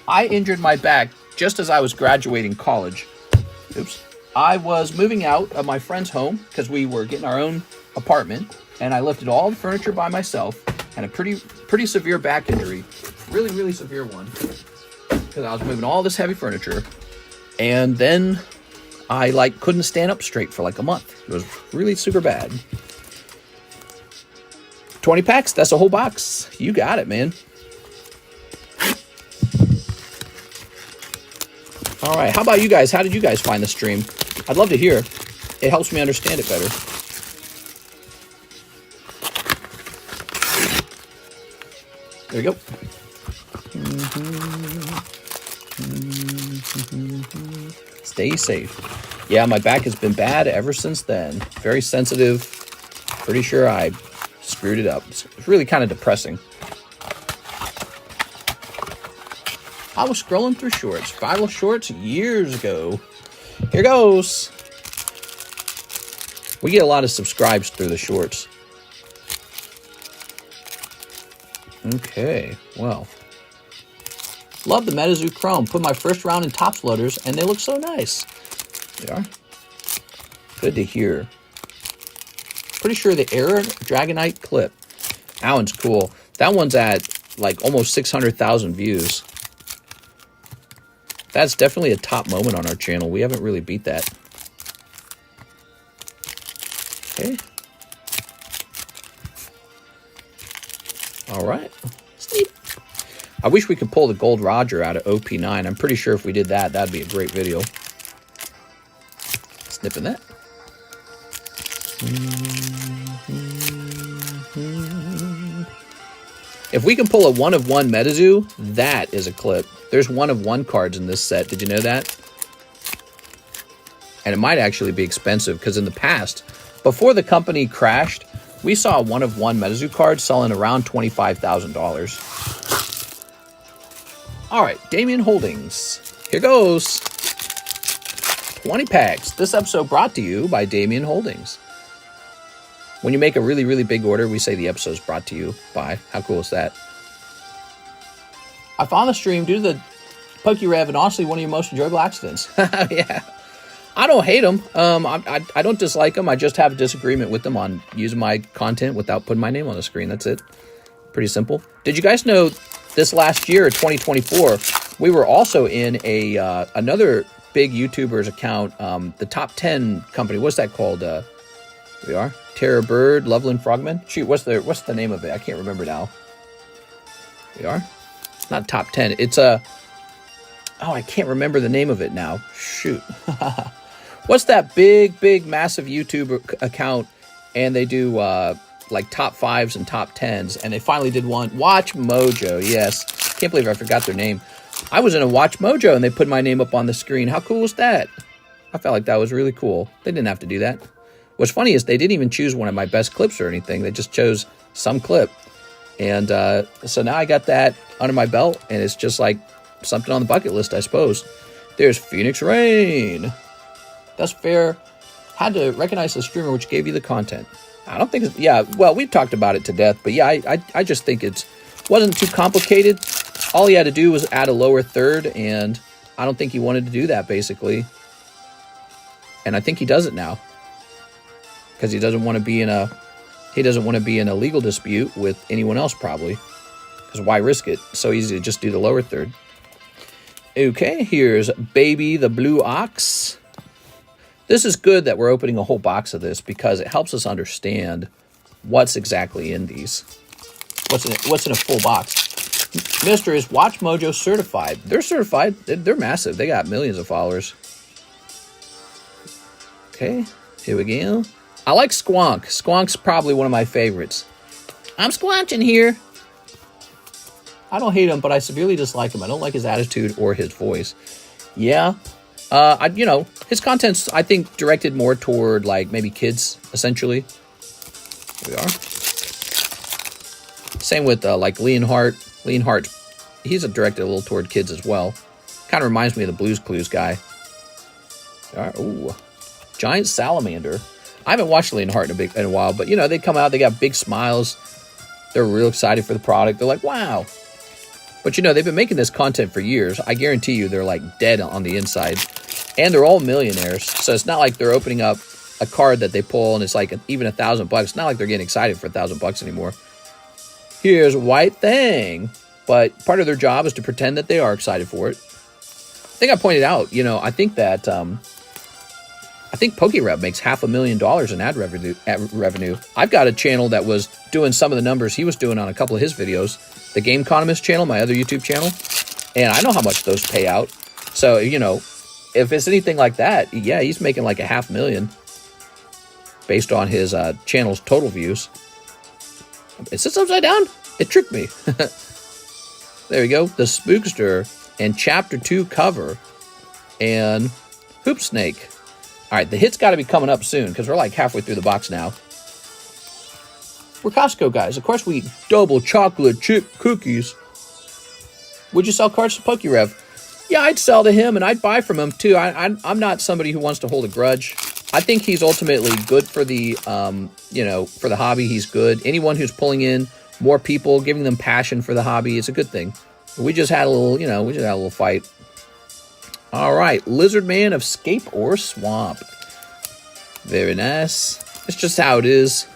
Speaker 1: I injured my back just as I was graduating college. Oops. I was moving out of my friend's home, because we were getting our own apartment, and I lifted all the furniture by myself, and a pretty severe back injury. Really, really severe one. Because I was moving all this heavy furniture, and then I couldn't stand up straight for like a month. It was really super bad. 20 packs, that's a whole box. You got it, man. All right, how about you guys? How did you guys find the stream? I'd love to hear. It helps me understand it better. There you go. Stay safe. Yeah, my back has been bad ever since then. Very sensitive. Pretty sure I screwed it up. It's really kind of depressing. I was scrolling through shorts. Viral shorts years ago. Here goes. We get a lot of subscribes through the shorts. Okay, well. Love the Metazoo Chrome. Put my first round in Topps loaders, and they look so nice. They are. Good to hear. Pretty sure the Era Dragonite clip. That one's cool. That one's at like almost 600,000 views. That's definitely a top moment on our channel. We haven't really beat that. Okay. All right. Steep. I wish we could pull the Gold Roger out of OP9. I'm pretty sure if we did that, that'd be a great video. Snipping that. If we can pull a 1-of-1 Metazoo, that is a clip. There's 1-of-1 cards in this set. Did you know that? And it might actually be expensive, because in the past, before the company crashed, we saw a 1-of-1 Metazoo card selling around $25,000. All right, Damien Holdings. Here goes. 20 packs. This episode brought to you by Damien Holdings. When you make a really, really big order, we say the episode's brought to you by. How cool is that? I found the stream due to the PokeRev and honestly one of your most enjoyable accidents. Yeah. I don't hate them. I don't dislike them. I just have a disagreement with them on using my content without putting my name on the screen. That's it. Pretty simple. Did you guys know this last year, 2024, we were also in a another big YouTuber's account, the Top 10 company. What's that called? Here we are. Terror Bird, Loveland Frogman. Shoot, what's the name of it? I can't remember now. Here we are. It's not Top 10. It's a... Oh, I can't remember the name of it now. Shoot. What's that big, massive YouTube account? And they do like top 5s and top 10s. And they finally did one. Watch Mojo, yes. Can't believe I forgot their name. I was in a Watch Mojo and they put my name up on the screen. How cool was that? I felt like that was really cool. They didn't have to do that. What's funny is they didn't even choose one of my best clips or anything. They just chose some clip. And so now I got that under my belt, and it's just like something on the bucket list, I suppose. There's Phoenix Rain. That's fair. Had to recognize the streamer which gave you the content. I don't think it's... Yeah, well, we've talked about it to death, but yeah, I just think it wasn't too complicated. All he had to do was add a lower third, and I don't think he wanted to do that, basically. And I think he does it now. Because he doesn't want to be in a legal dispute with anyone else, probably. Because why risk it? So easy to just do the lower third. Okay, here's Baby the Blue Ox. This is good that we're opening a whole box of this because it helps us understand what's exactly in these. What's in a full box. Mister is Watch Mojo certified. They're certified. They're massive. They got millions of followers. Okay, here we go. I like Squonk. Squonk's probably one of my favorites. I'm squanching here. I don't hate him, but I severely dislike him. I don't like his attitude or his voice. Yeah. His content's, I think, directed more toward, like, maybe kids, essentially. Here we are. Same with, like, Leonhardt. Leonhardt's he's directed a little toward kids as well. Kind of reminds me of the Blue's Clues guy. All right, ooh, giant salamander. I haven't watched Leonhardt in a while, but you know, they come out, they got big smiles. They're real excited for the product. They're like, wow. But you know, they've been making this content for years. I guarantee you they're like dead on the inside. And they're all millionaires. So it's not like they're opening up a card that they pull and it's like even $1,000. It's not like they're getting excited for $1,000 anymore. Here's White Thing. But part of their job is to pretend that they are excited for it. I think I pointed out, you know, I think that PokeRev makes $500,000 in ad revenue. I've got a channel that was doing some of the numbers he was doing on a couple of his videos. The TheCardconomist channel, my other YouTube channel. And I know how much those pay out. So, you know, if it's anything like that, yeah, he's making like $500,000 based on his channel's total views. It sits upside down. It tricked me. There we go. The Spookster and Chapter 2 cover and Hoop Snake. All right, the hit's got to be coming up soon because we're like halfway through the box now. We're Costco guys. Of course, we eat double chocolate chip cookies. Would you sell cards to PokeRev? Yeah, I'd sell to him and I'd buy from him too. I'm not somebody who wants to hold a grudge. I think he's ultimately good for the, you know, for the hobby. He's good. Anyone who's pulling in more people, giving them passion for the hobby, it's a good thing. We just had a little, you know, fight. All right, Lizard Man of Scape or Swamp. Very nice. It's just how it is.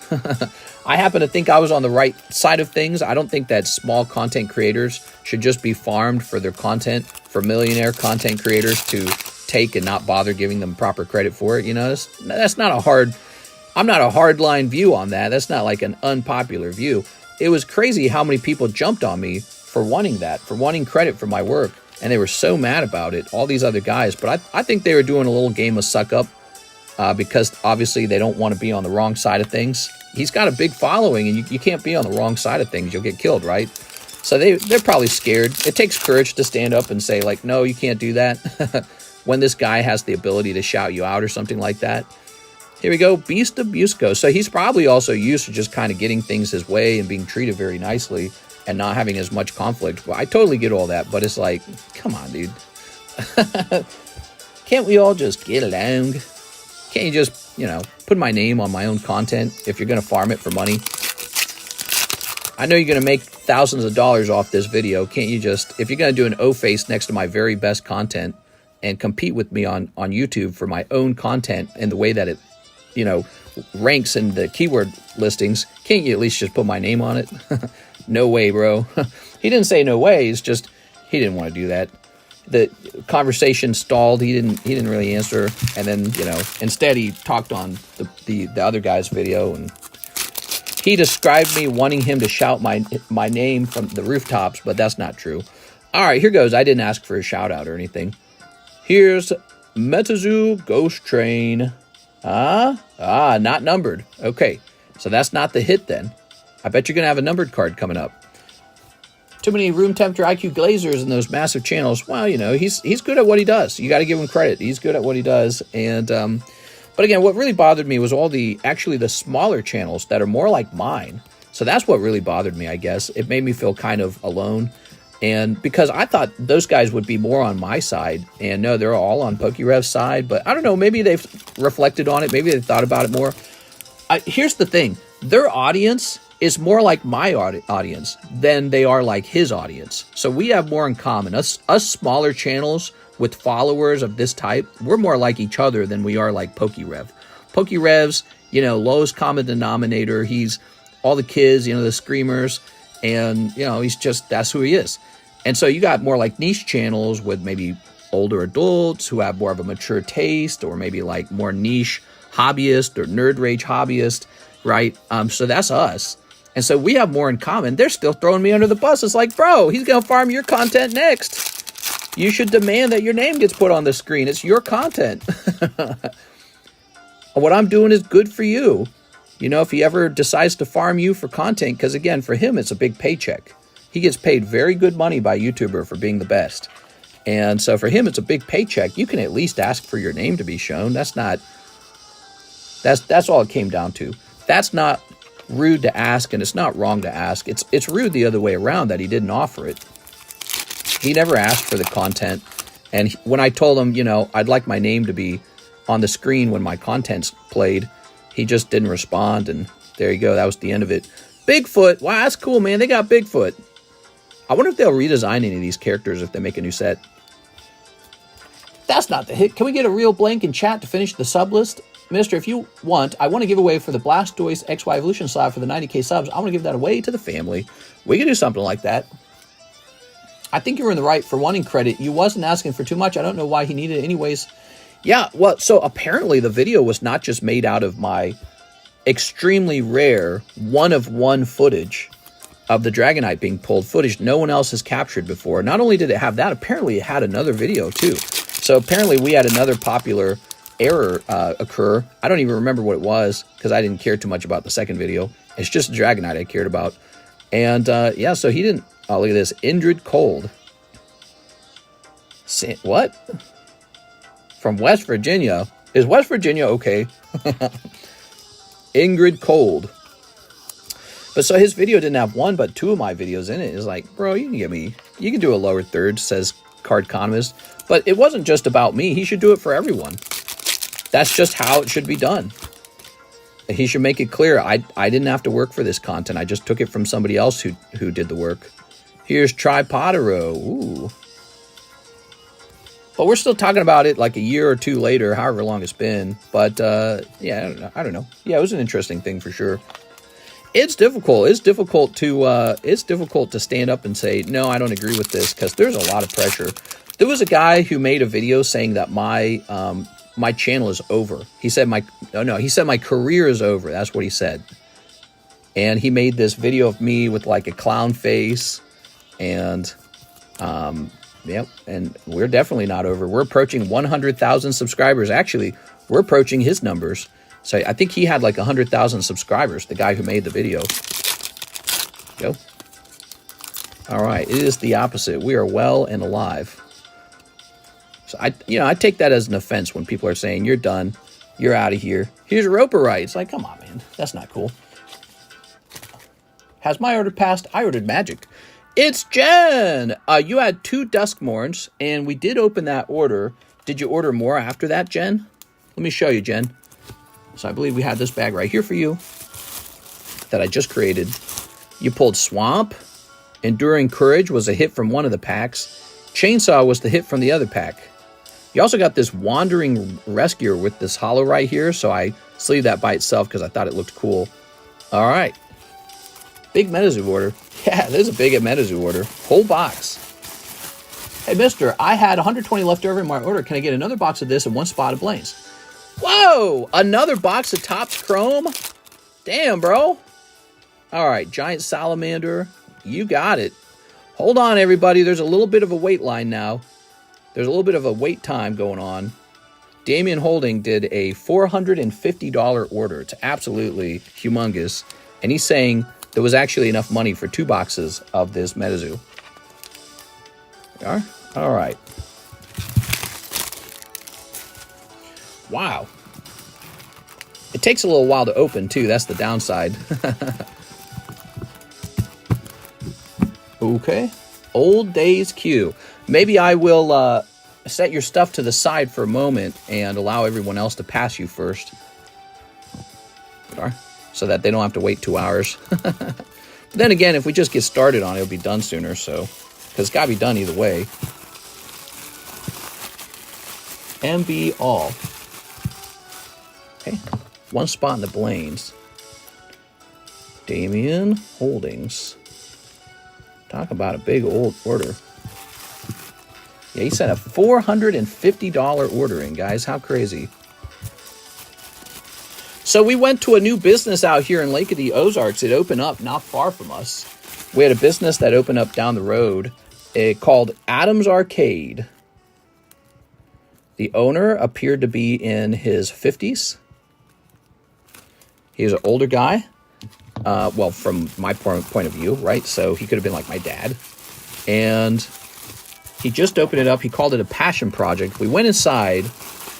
Speaker 1: I happen to think I was on the right side of things. I don't think that small content creators should just be farmed for their content, for millionaire content creators to take and not bother giving them proper credit for it. You know, that's not a hard, I'm not a hardline view on that. That's not like an unpopular view. It was crazy how many people jumped on me for wanting that, for wanting credit for my work. And they were so mad about it, all these other guys. But I think they were doing a little game of suck up because obviously they don't want to be on the wrong side of things. He's got a big following and you can't be on the wrong side of things. You'll get killed, right? So they're probably scared. It takes courage to stand up and say like, no, you can't do that. When this guy has the ability to shout you out or something like that. Here we go, Beast of Busco. So he's probably also used to just kind of getting things his way and being treated very nicely and not having as much conflict. Well, I totally get all that, but it's like, come on, dude. Can't we all just get along? Can't you just, you know, put my name on my own content if you're going to farm it for money? I know you're going to make thousands of dollars off this video. Can't you just, if you're going to do an O-face next to my very best content and compete with me on YouTube for my own content and the way that it, you know, ranks in the keyword listings, can't you at least just put my name on it? No way, bro. He didn't say no way. It's just he didn't want to do that. The conversation stalled. He didn't really answer. And then, you know, instead he talked on the other guy's video and he described me wanting him to shout my name from the rooftops, but that's not true. All right, here goes. I didn't ask for a shout out or anything. Here's Metazoo Ghost Train. Not numbered. Okay, so that's not the hit then. I bet you're going to have a numbered card coming up. Too many room temperature IQ glazers in those massive channels. Well, you know, he's good at what he does. You got to give him credit. He's good at what he does. And, but again, what really bothered me was all the smaller channels that are more like mine. So that's what really bothered me, I guess. It made me feel kind of alone. And because I thought those guys would be more on my side. And no, they're all on PokeRev's side. But I don't know, maybe they've reflected on it. Maybe they've thought about it more. Here's the thing. Their audience is more like my audience than they are like his audience. So we have more in common. Us smaller channels with followers of this type, we're more like each other than we are like PokeRev. PokeRev's, you know, lowest common denominator. He's all the kids, you know, the screamers. And, you know, that's who he is. And so you got more like niche channels with maybe older adults who have more of a mature taste or maybe like more niche hobbyist or nerd rage hobbyist, right? So that's us. And so we have more in common. They're still throwing me under the bus. It's like, bro, he's going to farm your content next. You should demand that your name gets put on the screen. It's your content. What I'm doing is good for you. You know, if he ever decides to farm you for content, because again, for him, it's a big paycheck. He gets paid very good money by YouTuber for being the best. And so for him, it's a big paycheck. You can at least ask for your name to be shown. That's all it came down to. That's not rude to ask, and it's not wrong to ask. It's rude the other way around that he didn't offer it. He never asked for the content. And when I told him, you know, I'd like my name to be on the screen when my content's played, he just didn't respond. And there you go. That was the end of it. Bigfoot. Wow, that's cool, man. They got Bigfoot. I wonder if they'll redesign any of these characters if they make a new set. That's not the hit. Can we get a real blank in chat to finish the sub list? Mister, if you want, I want to give away for the Blastoise XY Evolution slab for the 90k subs. I want to give that away to the family. We can do something like that. I think you were in the right for wanting credit. You wasn't asking for too much. I don't know why he needed it anyways. Yeah, well, so apparently the video was not just made out of my extremely rare one-of-one footage of the Dragonite being pulled, footage no one else has captured before. Not only did it have that, apparently it had another video too. So apparently we had another popular error occur. I don't even remember what it was because I didn't care too much about the second video. It's just Dragonite I cared about. And yeah, so he didn't... Oh, look at this. Indrid Cold. What? From West Virginia. Is West Virginia okay? Ingrid Cold. But so his video didn't have one, but two of my videos in it. It's like, bro, you can get me. You can do a lower third, says Cardconomist. But it wasn't just about me. He should do it for everyone. That's just how it should be done. He should make it clear. I didn't have to work for this content. I just took it from somebody else who did the work. Here's Tripodero. Ooh. But we're still talking about it like a year or two later, however long it's been. But yeah, I don't know. Yeah, it was an interesting thing for sure. It's difficult. It's difficult to stand up and say, no, I don't agree with this, because there's a lot of pressure. There was a guy who made a video saying that my channel is over. He said he said my career is over. That's what he said. And he made this video of me with like a clown face. And yep, and we're definitely not over. We're approaching 100,000 subscribers. Actually, we're approaching his numbers. So I think he had like 100,000 subscribers, the guy who made the video. Go. All right, it is the opposite. We are well and alive. So I take that as an offense when people are saying, you're done, you're out of here. Here's a Roperite. It's like, come on, man. That's not cool. Has my order passed? I ordered magic. It's Jen. You had 2 Duskmorns, and we did open that order. Did you order more after that, Jen? Let me show you, Jen. So I believe we had this bag right here for you that I just created. You pulled Swamp. Enduring Courage was a hit from one of the packs. Chainsaw was the hit from the other pack. You also got this Wandering Rescuer with this holo right here, so I sleeved that by itself because I thought it looked cool. All right. Big Metazoo order. Yeah, there's a big Metazoo order. Whole box. Hey, mister, I had 120 left over in my order. Can I get another box of this and 1 spot of Blaine's? Whoa! Another box of Topps Chrome? Damn, bro. All right, Giant Salamander. You got it. Hold on, everybody. There's a little bit of a wait line now. There's a little bit of a wait time going on. Damien Holding did a $450 order. It's absolutely humongous. And he's saying there was actually enough money for 2 boxes of this Metazoo. All right. Wow. It takes a little while to open, too. That's the downside. Okay. Old Days Q. Maybe I will set your stuff to the side for a moment and allow everyone else to pass you first. So that they don't have to wait 2 hours. But then again, if we just get started on it, it'll be done sooner. So, because it's got to be done either way. MB all. Okay. 1 spot in the Blaine's. Damien Holdings. Talk about a big old order. Yeah, he sent a $450 order in, guys. How crazy. So we went to a new business out here in Lake of the Ozarks. It opened up not far from us. We had a business that opened up down the road called Adams Arcade. The owner appeared to be in his 50s. He was an older guy. Well, from my point of view, right? So he could have been like my dad. And he just opened it up. He called it a passion project. We went inside.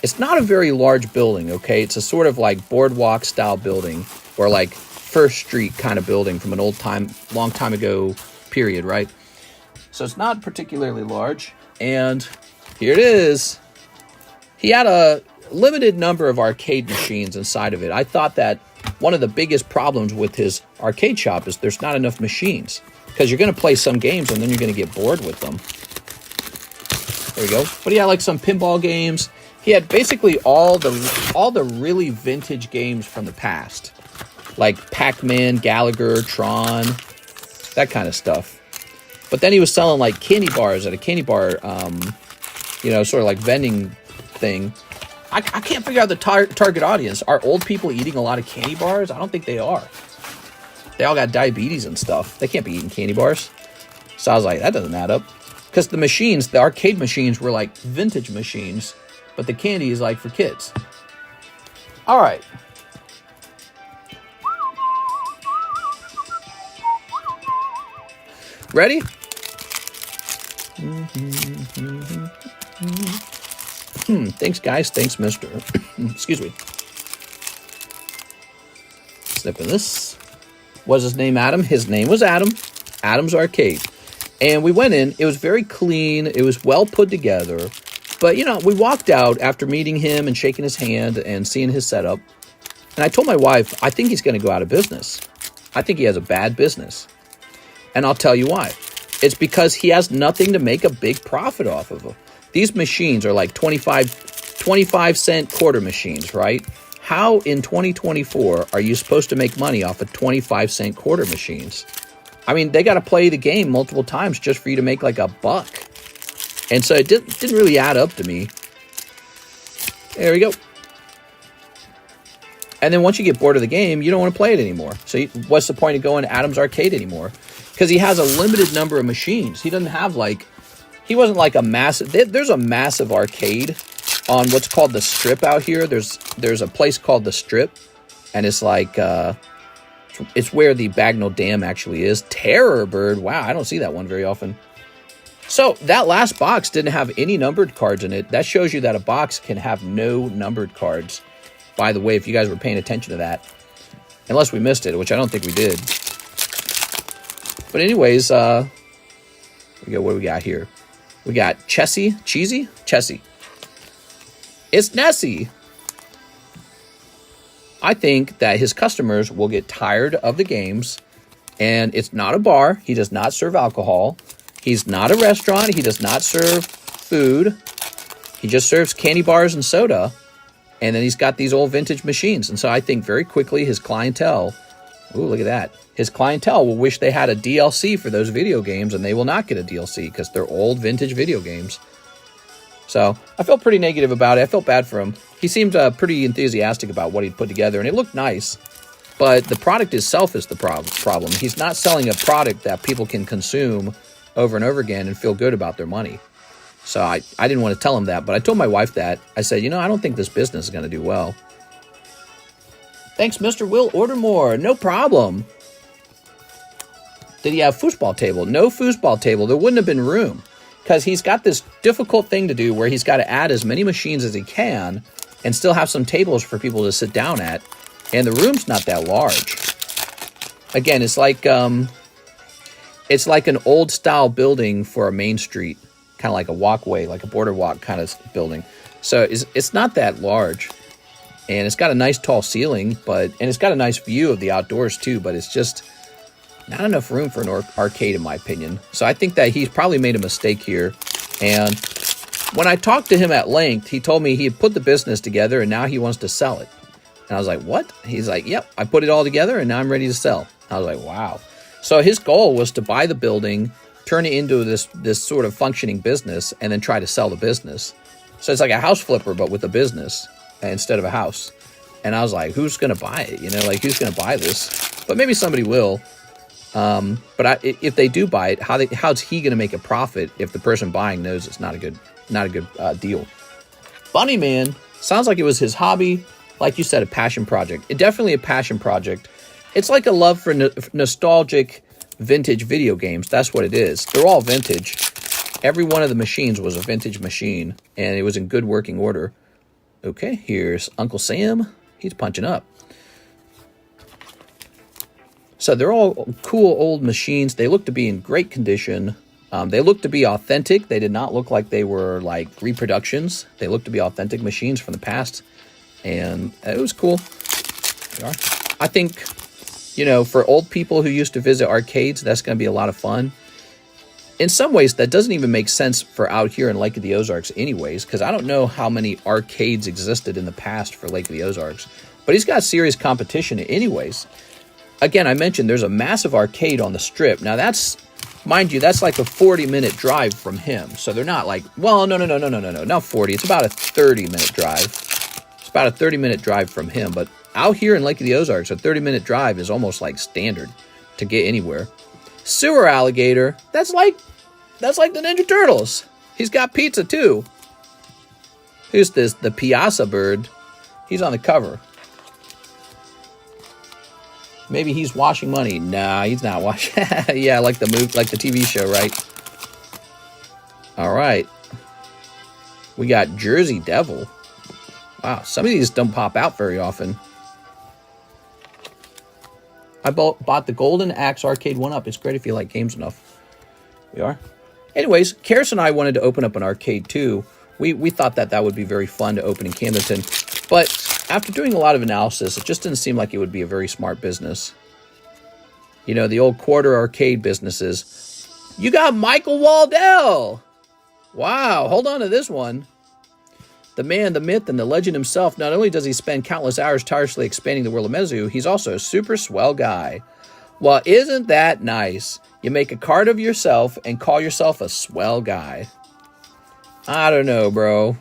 Speaker 1: It's not a very large building, okay? It's a sort of like boardwalk style building, or like First Street kind of building from an long time ago period, right? So it's not particularly large. And here it is. He had a limited number of arcade machines inside of it. I thought that one of the biggest problems with his arcade shop is there's not enough machines. Because you're going to play some games and then you're going to get bored with them. There we go. But he had like some pinball games. He had basically all the really vintage games from the past. Like Pac-Man, Gallagher, Tron, that kind of stuff. But then he was selling like candy bars at a candy bar, sort of like vending thing. I can't figure out the target audience. Are old people eating a lot of candy bars? I don't think they are. They all got diabetes and stuff. They can't be eating candy bars. So I was like, that doesn't add up. Because the arcade machines were like vintage machines, but the candy is like for kids. All right. Ready? Thanks, guys. Thanks, mister. Excuse me. Snipping this. Was his name Adam? His name was Adam. Adam's Arcade. And we went in. It was very clean. It was well put together. But, we walked out after meeting him and shaking his hand and seeing his setup. And I told my wife, I think he's going to go out of business. I think he has a bad business. And I'll tell you why. It's because he has nothing to make a big profit off of them. These machines are like 25-cent quarter machines, right? How in 2024 are you supposed to make money off of 25-cent quarter machines? I mean, they got to play the game multiple times just for you to make like $1. And so it didn't really add up to me. There we go. And then once you get bored of the game, you don't want to play it anymore. So what's the point of going to Adam's Arcade anymore? Because he has a limited number of machines. He doesn't have he wasn't like a massive, there's a massive arcade on what's called the Strip out here. There's a place called the Strip, and it's like, it's where the Bagnell Dam actually is. Terror Bird, wow, I don't see that one very often. So that last box didn't have any numbered cards in it. That shows you that a box can have no numbered cards. By the way, if you guys were paying attention to that, unless we missed it, which I don't think we did. But anyways, what do we got here? We got Chessie. It's Nessie. I think that his customers will get tired of the games, and it's not a bar. He does not serve alcohol. He's not a restaurant. He does not serve food. He just serves candy bars and soda, and then he's got these old vintage machines. And so I think very quickly his clientele, ooh, look at that. His clientele will wish they had a DLC for those video games, and they will not get a DLC because they're old vintage video games. So I felt pretty negative about it. I felt bad for him. He seemed pretty enthusiastic about what he'd put together, and it looked nice. But the product itself is the problem. He's not selling a product that people can consume over and over again and feel good about their money. So I didn't want to tell him that, but I told my wife that. I said, I don't think this business is going to do well. Thanks, Mr. Will. Order more. No problem. Did he have foosball table? No foosball table. There wouldn't have been room because he's got this difficult thing to do where he's got to add as many machines as he can and still have some tables for people to sit down at. And the room's not that large. Again, it's like an old style building for a main street, kind of like a walkway, like a border walk kind of building. So it's not that large. And it's got a nice tall ceiling, and it's got a nice view of the outdoors too, but it's just not enough room for an arcade in my opinion. So I think that he's probably made a mistake here. And when I talked to him at length, he told me he had put the business together and now he wants to sell it. And I was like, what? He's like, yep, I put it all together and now I'm ready to sell. I was like, wow. So his goal was to buy the building, turn it into this sort of functioning business, and then try to sell the business. So it's like a house flipper, but with a business instead of a house. And I was like, who's going to buy it? Who's going to buy this? But maybe somebody will. But if they do buy it, how's he going to make a profit if the person buying knows it's not a good deal? Bunny Man sounds like it was his hobby, like you said, a passion project. It definitely a passion project. It's like a love for nostalgic vintage video games. That's what it is. They're all vintage. Every one of the machines was a vintage machine, and it was in good working order. Okay, here's Uncle Sam. He's punching up. So they're all cool old machines. They look to be in great condition. They look to be authentic. They did not look like they were like reproductions. They looked to be authentic machines from the past. And it was cool. I think, you know, for old people who used to visit arcades, that's going to be a lot of fun. In some ways, that doesn't even make sense for out here in Lake of the Ozarks anyways, because I don't know how many arcades existed in the past for Lake of the Ozarks. But he's got serious competition anyways. Again, I mentioned there's a massive arcade on the strip. Now that's, mind you, that's like a 40-minute drive from him. So they're not like, well, no, not 40. It's about a 30-minute drive. It's about a 30-minute drive from him. But out here in Lake of the Ozarks, a 30-minute drive is almost like standard to get anywhere. Sewer alligator, that's like the Ninja Turtles. He's got pizza too. Who's this? The Piazza bird. He's on the cover. Maybe he's washing money. Nah, he's not washing. Yeah, like the TV show, right? All right. We got Jersey Devil. Wow, some of these don't pop out very often. I bought the Golden Axe Arcade 1-Up. It's great if you like games enough. We are. Anyways, Karis and I wanted to open up an arcade too. We thought that would be very fun to open in Camdenton. But after doing a lot of analysis, it just didn't seem like it would be a very smart business. You know, the old quarter arcade businesses. You got Michael Waldell. Wow, hold on to this one. The man, the myth, and the legend himself, not only does he spend countless hours tirelessly expanding the world of Metazoo, he's also a super swell guy. Well, isn't that nice? You make a card of yourself and call yourself a swell guy. I don't know, bro.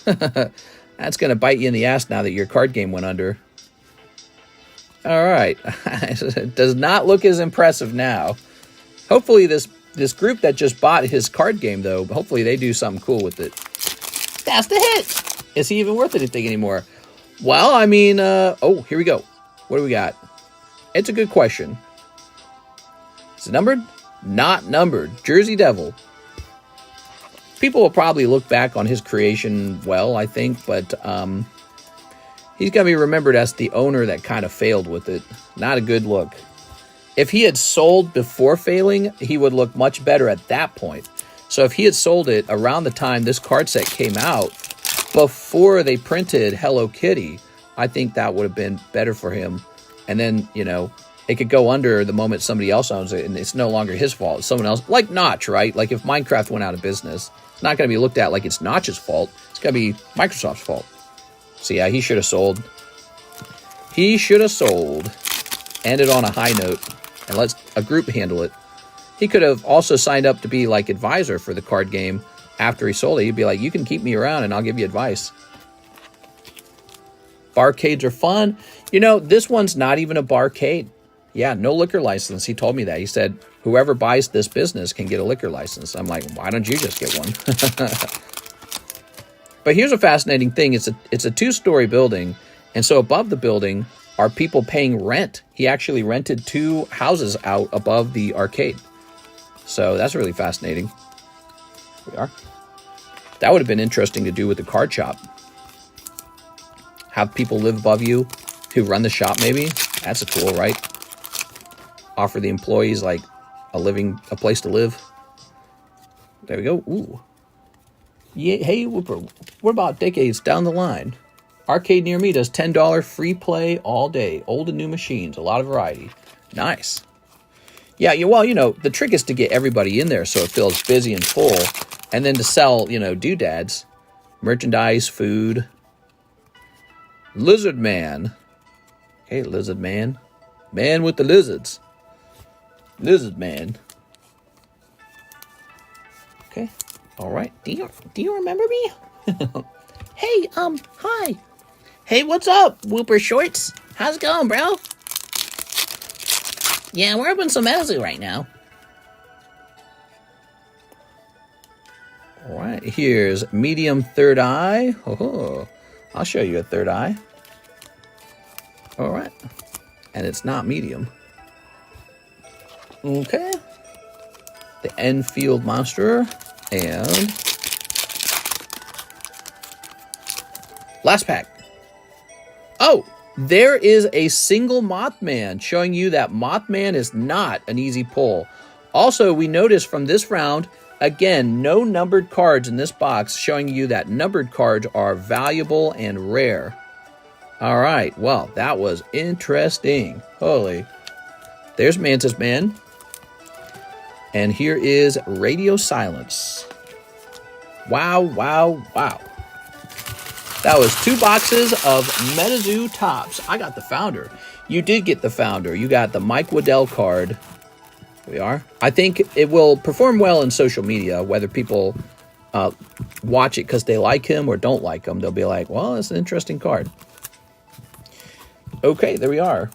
Speaker 1: That's going to bite you in the ass now that your card game went under. All right. It does not look as impressive now. Hopefully this group that just bought his card game, though, hopefully they do something cool with it. That's the hit. Is he even worth anything anymore? Well, I mean, oh, here we go. What do we got? It's a good question. Is it numbered? Not numbered. Jersey Devil. People will probably look back on his creation well, I think, but he's going to be remembered as the owner that kind of failed with it. Not a good look. If he had sold before failing, he would look much better at that point. So if he had sold it around the time this card set came out, before they printed Hello Kitty, I think that would have been better for him. And then, you know, it could go under the moment somebody else owns it, and it's no longer his fault. It's someone else, like Notch, right? Like if Minecraft went out of business, it's not going to be looked at like it's Notch's fault. It's going to be Microsoft's fault. So yeah, he should have sold. He should have sold. Ended on a high note, and let a group handle it. He could have also signed up to be like advisor for the card game after he sold it. He'd be like, you can keep me around and I'll give you advice. Barcades are fun. You know, this one's not even a barcade. Yeah, no liquor license. He told me that. He said, whoever buys this business can get a liquor license. I'm like, why don't you just get one? But here's a fascinating thing. It's a two-story building. And so above the building are people paying rent. He actually rented 2 houses out above the arcade. So that's really fascinating. Here we are. That would have been interesting to do with the card shop. Have people live above you who run the shop maybe. That's cool, right? Offer the employees like a place to live. There we go. Ooh. Yeah, hey, Whooper, what about decades down the line? Arcade near me does $10 free play all day. Old and new machines. A lot of variety. Nice. Yeah, well, you know, the trick is to get everybody in there so it feels busy and full. And then to sell, you know, doodads. Merchandise, food. Lizard Man. Okay, Lizard Man. Man with the lizards. Lizard Man. Okay. All right. Do you remember me? Hey, hi. Hey, what's up, Whooper Shorts? How's it going, bro? Yeah, we're opening some Metazoo right now. All right, here's medium third eye. Oh, I'll show you a third eye. All right. And it's not medium. Okay. The Enfield Monster. And last pack. Oh, there is a single Mothman showing you that Mothman is not an easy pull. Also, we noticed from this round, again, no numbered cards in this box, showing you that numbered cards are valuable and rare. All right, well, that was interesting. Holy. There's Mantis Man. And here is Radio Silence. Wow, wow, wow. That was 2 boxes of Metazoo Tops. I got the Founder. You did get the Founder. You got the Mike Waddell card. Here we are. I think it will perform well in social media, whether people watch it because they like him or don't like him. They'll be like, well, it's an interesting card. Okay, there we are.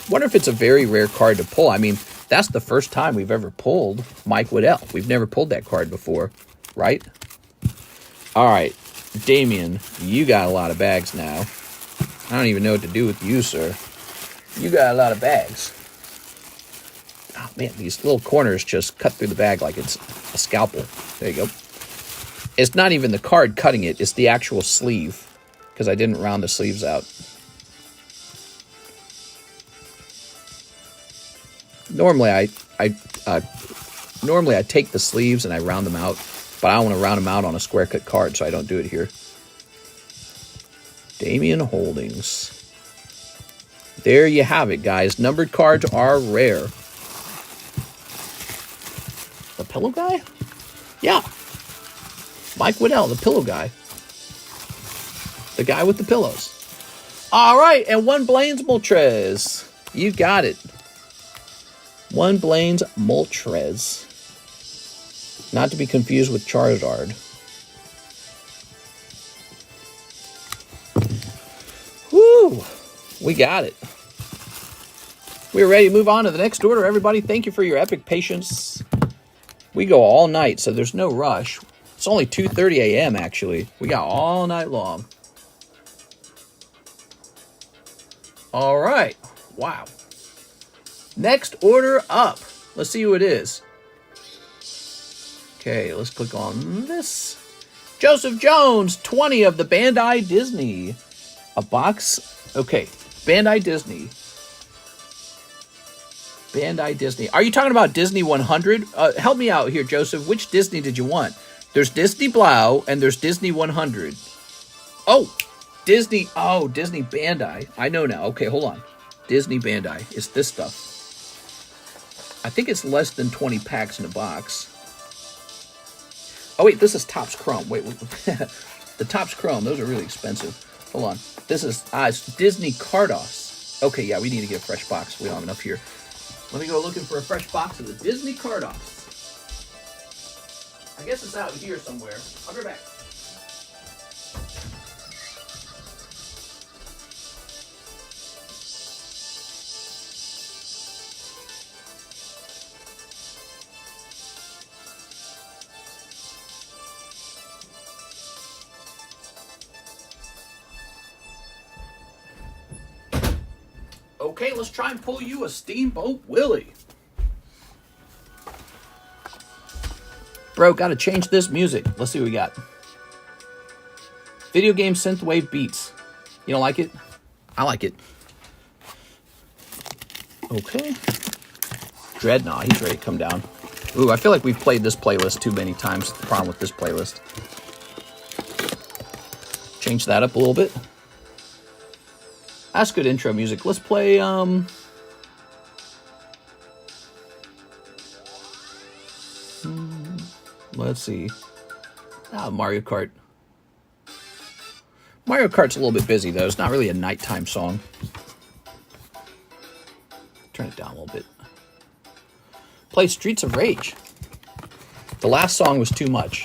Speaker 1: Wonder if it's a very rare card to pull. I mean, that's the first time we've ever pulled Mike Waddell. We've never pulled that card before, right? All right, Damien, you got a lot of bags now. I don't even know what to do with you, sir. You got a lot of bags. Oh, man, these little corners just cut through the bag like it's a scalpel. There you go. It's not even the card cutting it. It's the actual sleeve, because I didn't round the sleeves out. Normally, I take the sleeves and I round them out, but I don't want to round them out on a square cut card, so I don't do it here. Damien Holdings. There you have it, guys. Numbered cards are rare. The pillow guy? Yeah. Mike Waddell, the pillow guy. The guy with the pillows. All right, and 1 Blaine's Moltres. You got it. 1 Blaine's Moltres. Not to be confused with Charizard. Woo! We got it. We're ready to move on to the next order, everybody. Thank you for your epic patience. We go all night, so there's no rush. It's only 2:30 a.m., actually. We got all night long. All right. Wow. Next order up. Let's see who it is. Okay, let's click on this. Joseph Jones, 20 of the Bandai Disney. A box. Okay, Bandai Disney. Bandai Disney. Are you talking about Disney 100? Help me out here, Joseph. Which Disney did you want? There's Disney Blau and there's Disney 100. Oh, Disney. Oh, Disney Bandai. I know now. Okay, hold on. Disney Bandai. It's this stuff. I think it's less than 20 packs in a box. Oh, wait, this is Topps Chrome. Wait. The Topps Chrome, those are really expensive. Hold on. This is it's Disney Carddass. Okay, yeah, we need to get a fresh box. We don't have enough here. Let me go looking for a fresh box of the Disney Carddass. I guess it's out here somewhere. I'll be back. Okay, let's try and pull you a Steamboat Willie. Bro, gotta change this music. Let's see what we got. Video game synthwave beats. You don't like it? I like it. Okay. Dreadnought, he's ready to come down. Ooh, I feel like we've played this playlist too many times. The problem with this playlist. Change that up a little bit. That's good intro music. Let's play, let's see. Mario Kart. Mario Kart's a little bit busy, though. It's not really a nighttime song. Turn it down a little bit. Play Streets of Rage. The last song was too much.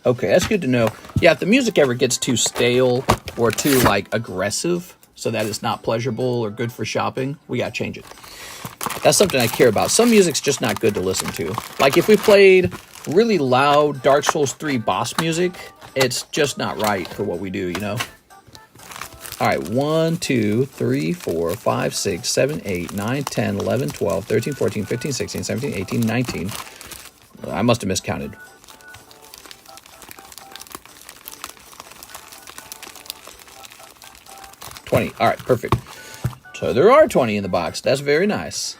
Speaker 1: Okay, that's good to know. Yeah, if the music ever gets too stale or too, like, aggressive, so that it's not pleasurable or good for shopping, we gotta change it. That's something I care about. Some music's just not good to listen to. Like, if we played really loud Dark Souls 3 boss music, it's just not right for what we do, you know? All right, 1, 2, 3, 4, 5, 6, 7, 8, 9, 10, 11, 12, 13, 14, 15, 16, 17, 18, 19. I must have miscounted. 20. All right, perfect. So there are 20 in the box. That's very nice.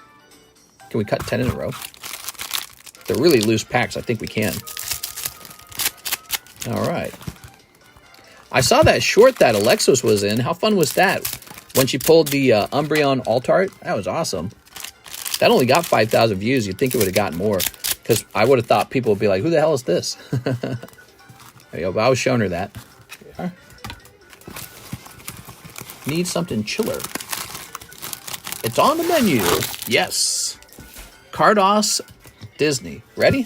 Speaker 1: Can we cut 10 in a row? They're really loose packs. I think we can. All right. I saw that short that Alexis was in. How fun was that? When she pulled the Umbreon Altart? That was awesome. That only got 5,000 views. You'd think it would have gotten more. Because I would have thought people would be like, who the hell is this? There you go. But I was showing her that. Here. Need something chiller. It's on the menu. Yes. Carddass Disney. Ready?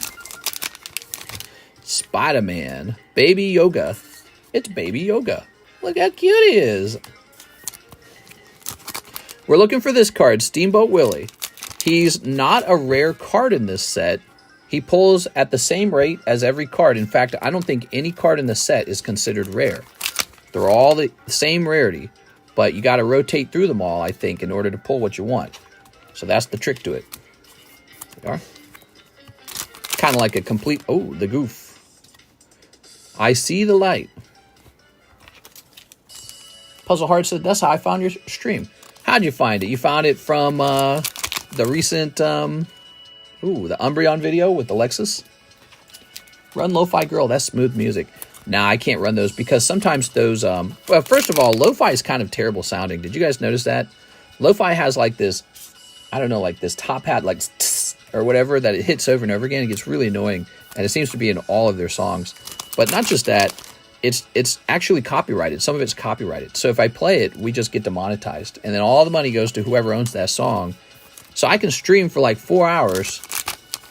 Speaker 1: Spider-Man. Baby Yoga. It's Baby Yoga. Look how cute he is. We're looking for this card, Steamboat Willie. He's not a rare card in this set. He pulls at the same rate as every card. In fact, I don't think any card in the set is considered rare. They're all the same rarity, but you got to rotate through them all, I think, in order to pull what you want. So that's the trick to it. There you are. Kind of like a complete... Oh, the goof. I see the light. Puzzle Heart said, that's how I found your stream. How'd you find it? You found it from the recent... the Umbreon video with Alexis? Run Lo-Fi Girl. That's smooth music. Nah, I can't run those because sometimes those... well, first of all, Lo-Fi is kind of terrible sounding. Did you guys notice that? Lo-Fi has like this... I don't know, like this top hat, like... or whatever, that it hits over and over again. It gets really annoying. And it seems to be in all of their songs. But not just that. It's actually copyrighted. Some of it's copyrighted. So if I play it, we just get demonetized. And then all the money goes to whoever owns that song. So I can stream for like 4 hours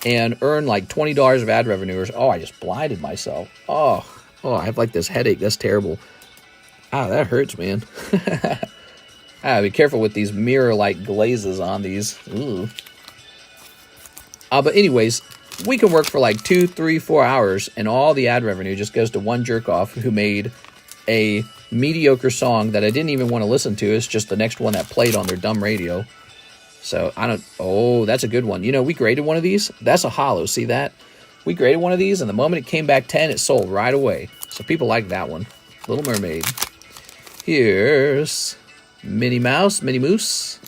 Speaker 1: and earn like $20 of ad revenue. Oh, I just blinded myself. Oh, I have like this headache. That's terrible. Ah, that hurts, man. Be careful with these mirror-like glazes on these. Ooh. But anyways, we can work for like 2, 3, 4 hours, and all the ad revenue just goes to one jerk-off who made a mediocre song that I didn't even want to listen to. It's just the next one that played on their dumb radio. So, I don't... Oh, that's a good one. You know, we graded one of these. That's a holo. See that? We graded one of these, and the moment it came back 10, it sold right away. So, people like that one. Little Mermaid. Here's Minnie Moose.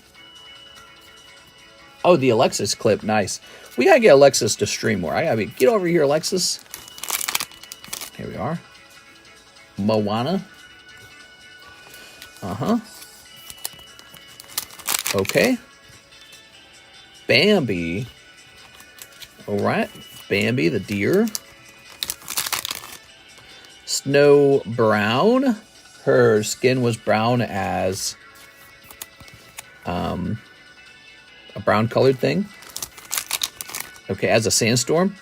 Speaker 1: Oh, the Alexis clip. Nice. We gotta get Alexis to stream more. Get over here, Alexis. Here we are. Moana. Okay. Bambi. Alright. Bambi the deer. Snow Brown. Her skin was brown as a brown colored thing. Okay, as a sandstorm.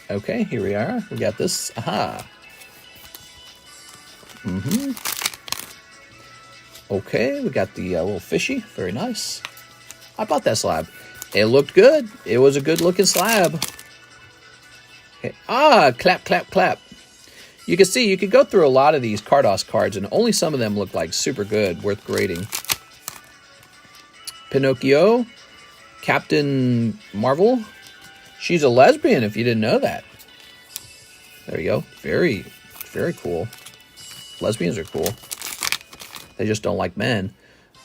Speaker 1: Okay, here we are. We got this. Aha. Okay, we got the little fishy. Very nice. I bought that slab. It looked good. It was a good looking slab. Okay. Clap, clap, clap. You can see, you could go through a lot of these Carddass cards, and only some of them look like super good, worth grading. Pinocchio. Captain Marvel. She's a lesbian, if you didn't know that. There you go. Very, very cool. Lesbians are cool. They just don't like men.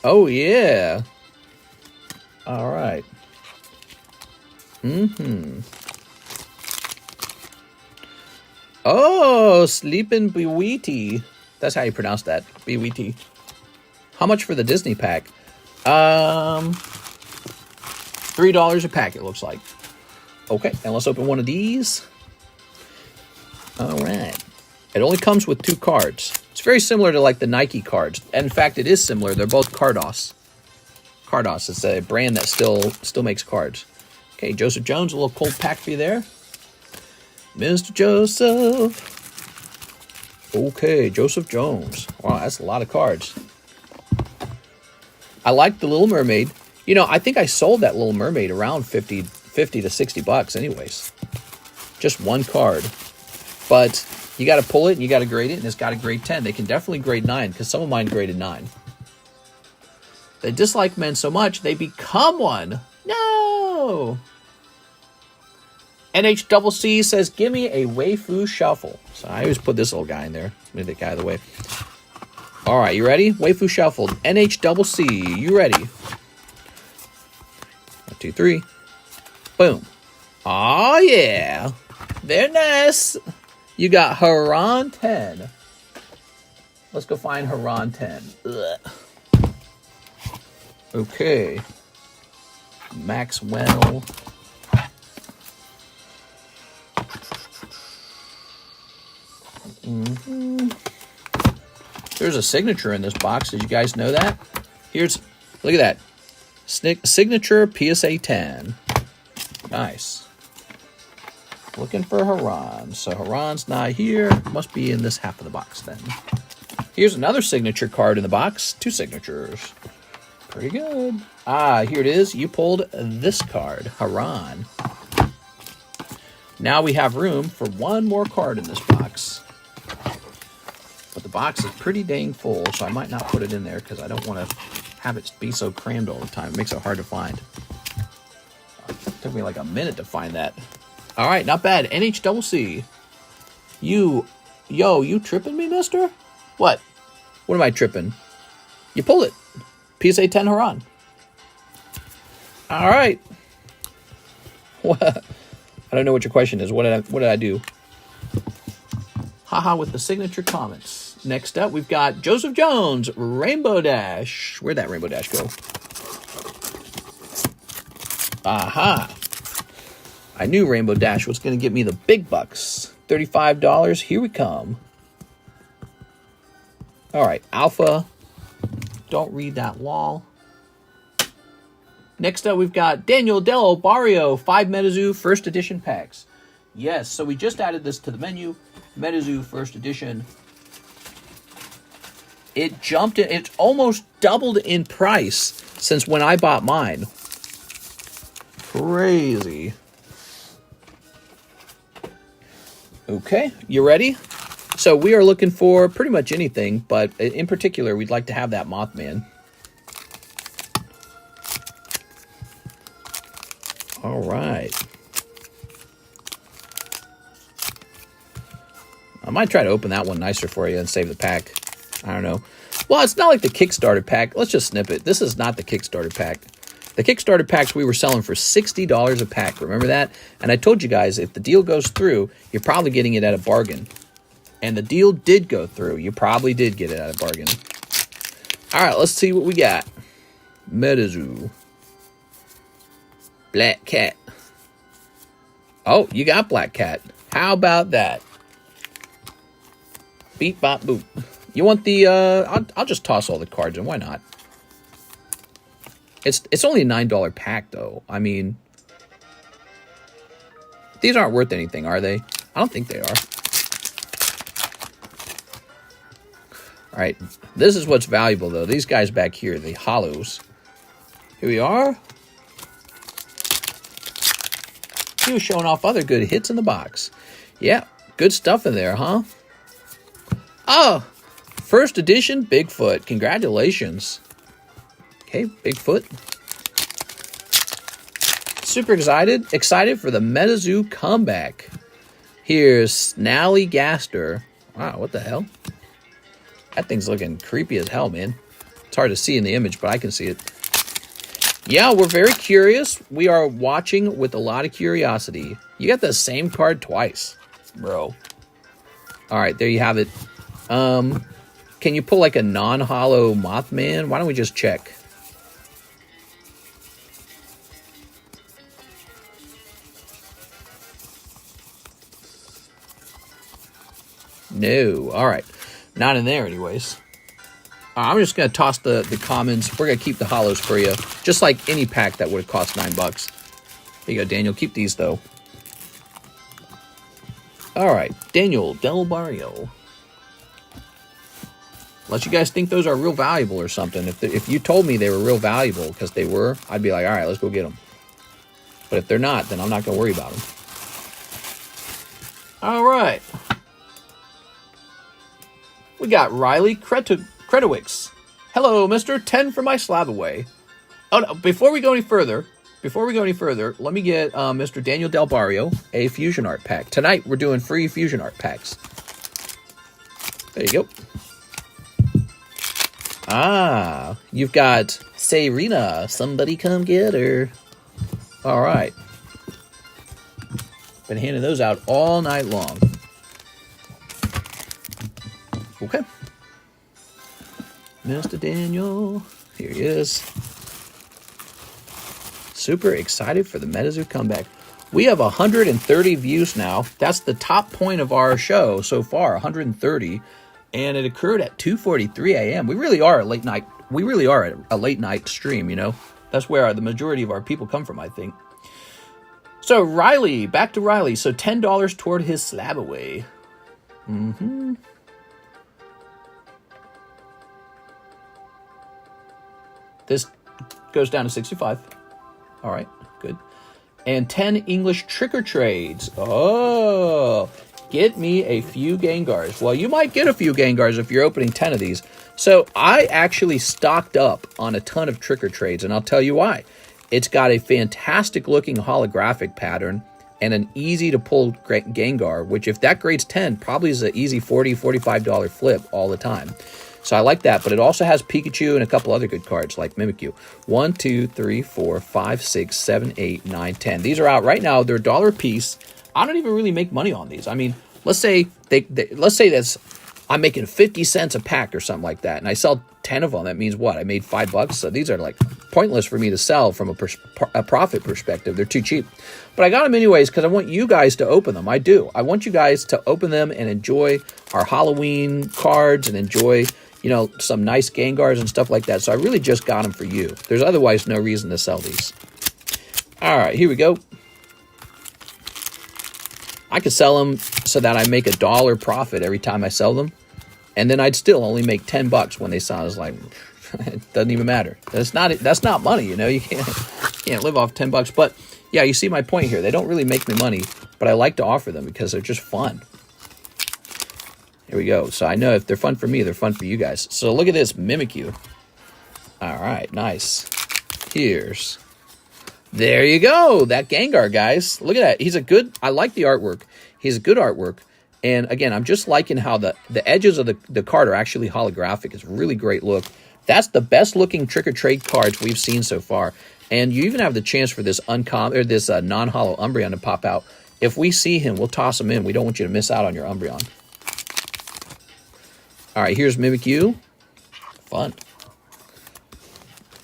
Speaker 1: Oh, yeah. All right. Oh, Sleepin' Biwiti. That's how you pronounce that. Biwiti. How much for the Disney pack? $3 a pack, it looks like. Okay, and let's open one of these. All right. It only comes with 2 cards. It's very similar to like the Nike cards. And in fact, it is similar. They're both Carddass. Carddass is a brand that still makes cards. Okay, Joseph Jones, a little cold pack for you there. Mr. Joseph. Okay, Joseph Jones. Wow, that's a lot of cards. I like the Little Mermaid. You know, I think I sold that Little Mermaid around 50 to $60 anyways. Just one card. But you got to pull it and you got to grade it, and it's got a grade 10. They can definitely grade 9 because some of mine graded 9. They dislike men so much, they become one. No! NHCC says, give me a Waifu Shuffle. So I always put this little guy in there. Move that guy out of the way. All right, you ready? Waifu Shuffle, NHCC. You ready? 1, 2, 3. Boom. Oh, yeah. Very nice. You got Haran 10. Let's go find Haran 10. Ugh. Okay. Maxwell. There's a signature in this box. Did you guys know that? Look at that. Signature PSA 10. Nice. Looking for Haran. So Haran's not here. Must be in this half of the box then. Here's another signature card in the box. 2 signatures. Pretty good. Ah, here it is. You pulled this card, Haran. Now we have room for 1 more card in this box. But the box is pretty dang full, so I might not put it in there because I don't want to have it be so crammed all the time. It makes it hard to find. It took me like a minute to find that. All right, not bad. NHCC. You tripping me, mister? What? What am I tripping? You pulled it. PSA 10 Haran. All right. What? I don't know what your question is. What did I do? Haha with the signature comments. Next up, we've got Joseph Jones, Rainbow Dash. Where'd that Rainbow Dash go? Aha. I knew Rainbow Dash was going to get me the big bucks. $35. Here we come. All right, Alpha. Don't read that wall. Next up, we've got Daniel Del Barrio, 5 Metazoo First Edition packs. Yes, so we just added this to the menu. Metazoo First Edition. It jumped, it's almost doubled in price since when I bought mine. Crazy. Okay, you ready? So we are looking for pretty much anything, but in particular, we'd like to have that Mothman. All right. I might try to open that one nicer for you and save the pack. I don't know. Well, it's not like the Kickstarter pack. Let's just snip it. This is not the Kickstarter pack. The Kickstarter packs we were selling for $60 a pack. Remember that? And I told you guys, if the deal goes through, you're probably getting it at a bargain. And the deal did go through. You probably did get it at a bargain. All right, let's see what we got. Metazoo. Black Cat. Oh, you got Black Cat. How about that? Beep, bop, boop. You want the, I'll just toss all the cards in. Why not? It's only a $9 pack, though. I mean, these aren't worth anything, are they? I don't think they are. All right, this is what's valuable, though. These guys back here, the holos. Here we are. He was showing off other good hits in the box. Yeah, good stuff in there, huh? Oh, first edition Bigfoot. Congratulations. Okay, Bigfoot. Super excited for the Metazoo comeback. Here's Snallygaster. Wow, what the hell? That thing's looking creepy as hell, man. It's hard to see in the image, but I can see it. Yeah, we're very curious. We are watching with a lot of curiosity. You got the same card twice, bro. All right, there you have it. Can you pull like a non-holo Mothman? Why don't we just check? No. All right. Not in there anyways. I'm just going to toss the commons. We're going to keep the holos for you. Just like any pack that would have cost $9. There you go, Daniel. Keep these, though. All right. Daniel Del Barrio. Unless you guys think those are real valuable or something. If you told me they were real valuable, because they were, I'd be like, all right, let's go get them. But if they're not, then I'm not going to worry about them. All right. We got Riley Kretowicz. Hello, Mr. 10 for my slab away. Oh, no, before we go any further, let me get Mr. Daniel Del Barrio a Fusion Art pack. Tonight, we're doing free Fusion Art packs. There you go. Ah, you've got Serena. Somebody come get her. All right. Been handing those out all night long. Okay. Mr. Daniel. Here he is. Super excited for the Metazoo comeback. We have 130 views now. That's the top point of our show so far, 130. And it occurred at 2:43 a.m. We really are a late night. We really are a late night stream, you know. That's where the majority of our people come from, I think. So Riley, back to Riley. So $10 toward his slab away. Mm-hmm. This goes down to 65. All right, good. And 10 English tricker trades. Oh, get me a few Gengars. Well, you might get a few Gengars if you're opening 10 of these. So I actually stocked up on a ton of tricker trades, and I'll tell you why. It's got a fantastic looking holographic pattern and an easy to pull Gengar, which if that grades 10, probably is an easy $40, $45 flip all the time. So I like that, but it also has Pikachu and a couple other good cards like Mimikyu. 1, 2, 3, 4, 5, 6, 7, 8, 9, 10. These are out right now. They're $1 a piece. I don't even really make money on these. I mean, let's say I'm making 50 cents a pack or something like that, and I sell 10 of them. That means what? I made $5. So these are like pointless for me to sell from a profit perspective. They're too cheap. But I got them anyways because I want you guys to open them. I do. I want you guys to open them and enjoy our Halloween cards and enjoy, you know, some nice Gengars and stuff like that. So I really just got them for you. There's otherwise no reason to sell these. All right, here we go. I could sell them so that I make $1 profit every time I sell them. And then I'd still only make $10 when they sell. I was like, it doesn't even matter. That's not money, you know. You can't live off $10. But yeah, you see my point here. They don't really make me money, but I like to offer them because they're just fun. Here we go. So I know if they're fun for me, they're fun for you guys. So look at this Mimikyu. All right, nice. There you go. That Gengar, guys. Look at that. I like the artwork. He's a good artwork. And again, I'm just liking how the edges of the card are actually holographic. It's a really great look. That's the best looking trick or trade cards we've seen so far. And you even have the chance for this non-holo Umbreon to pop out. If we see him, we'll toss him in. We don't want you to miss out on your Umbreon. All right, here's Mimikyu. Fun.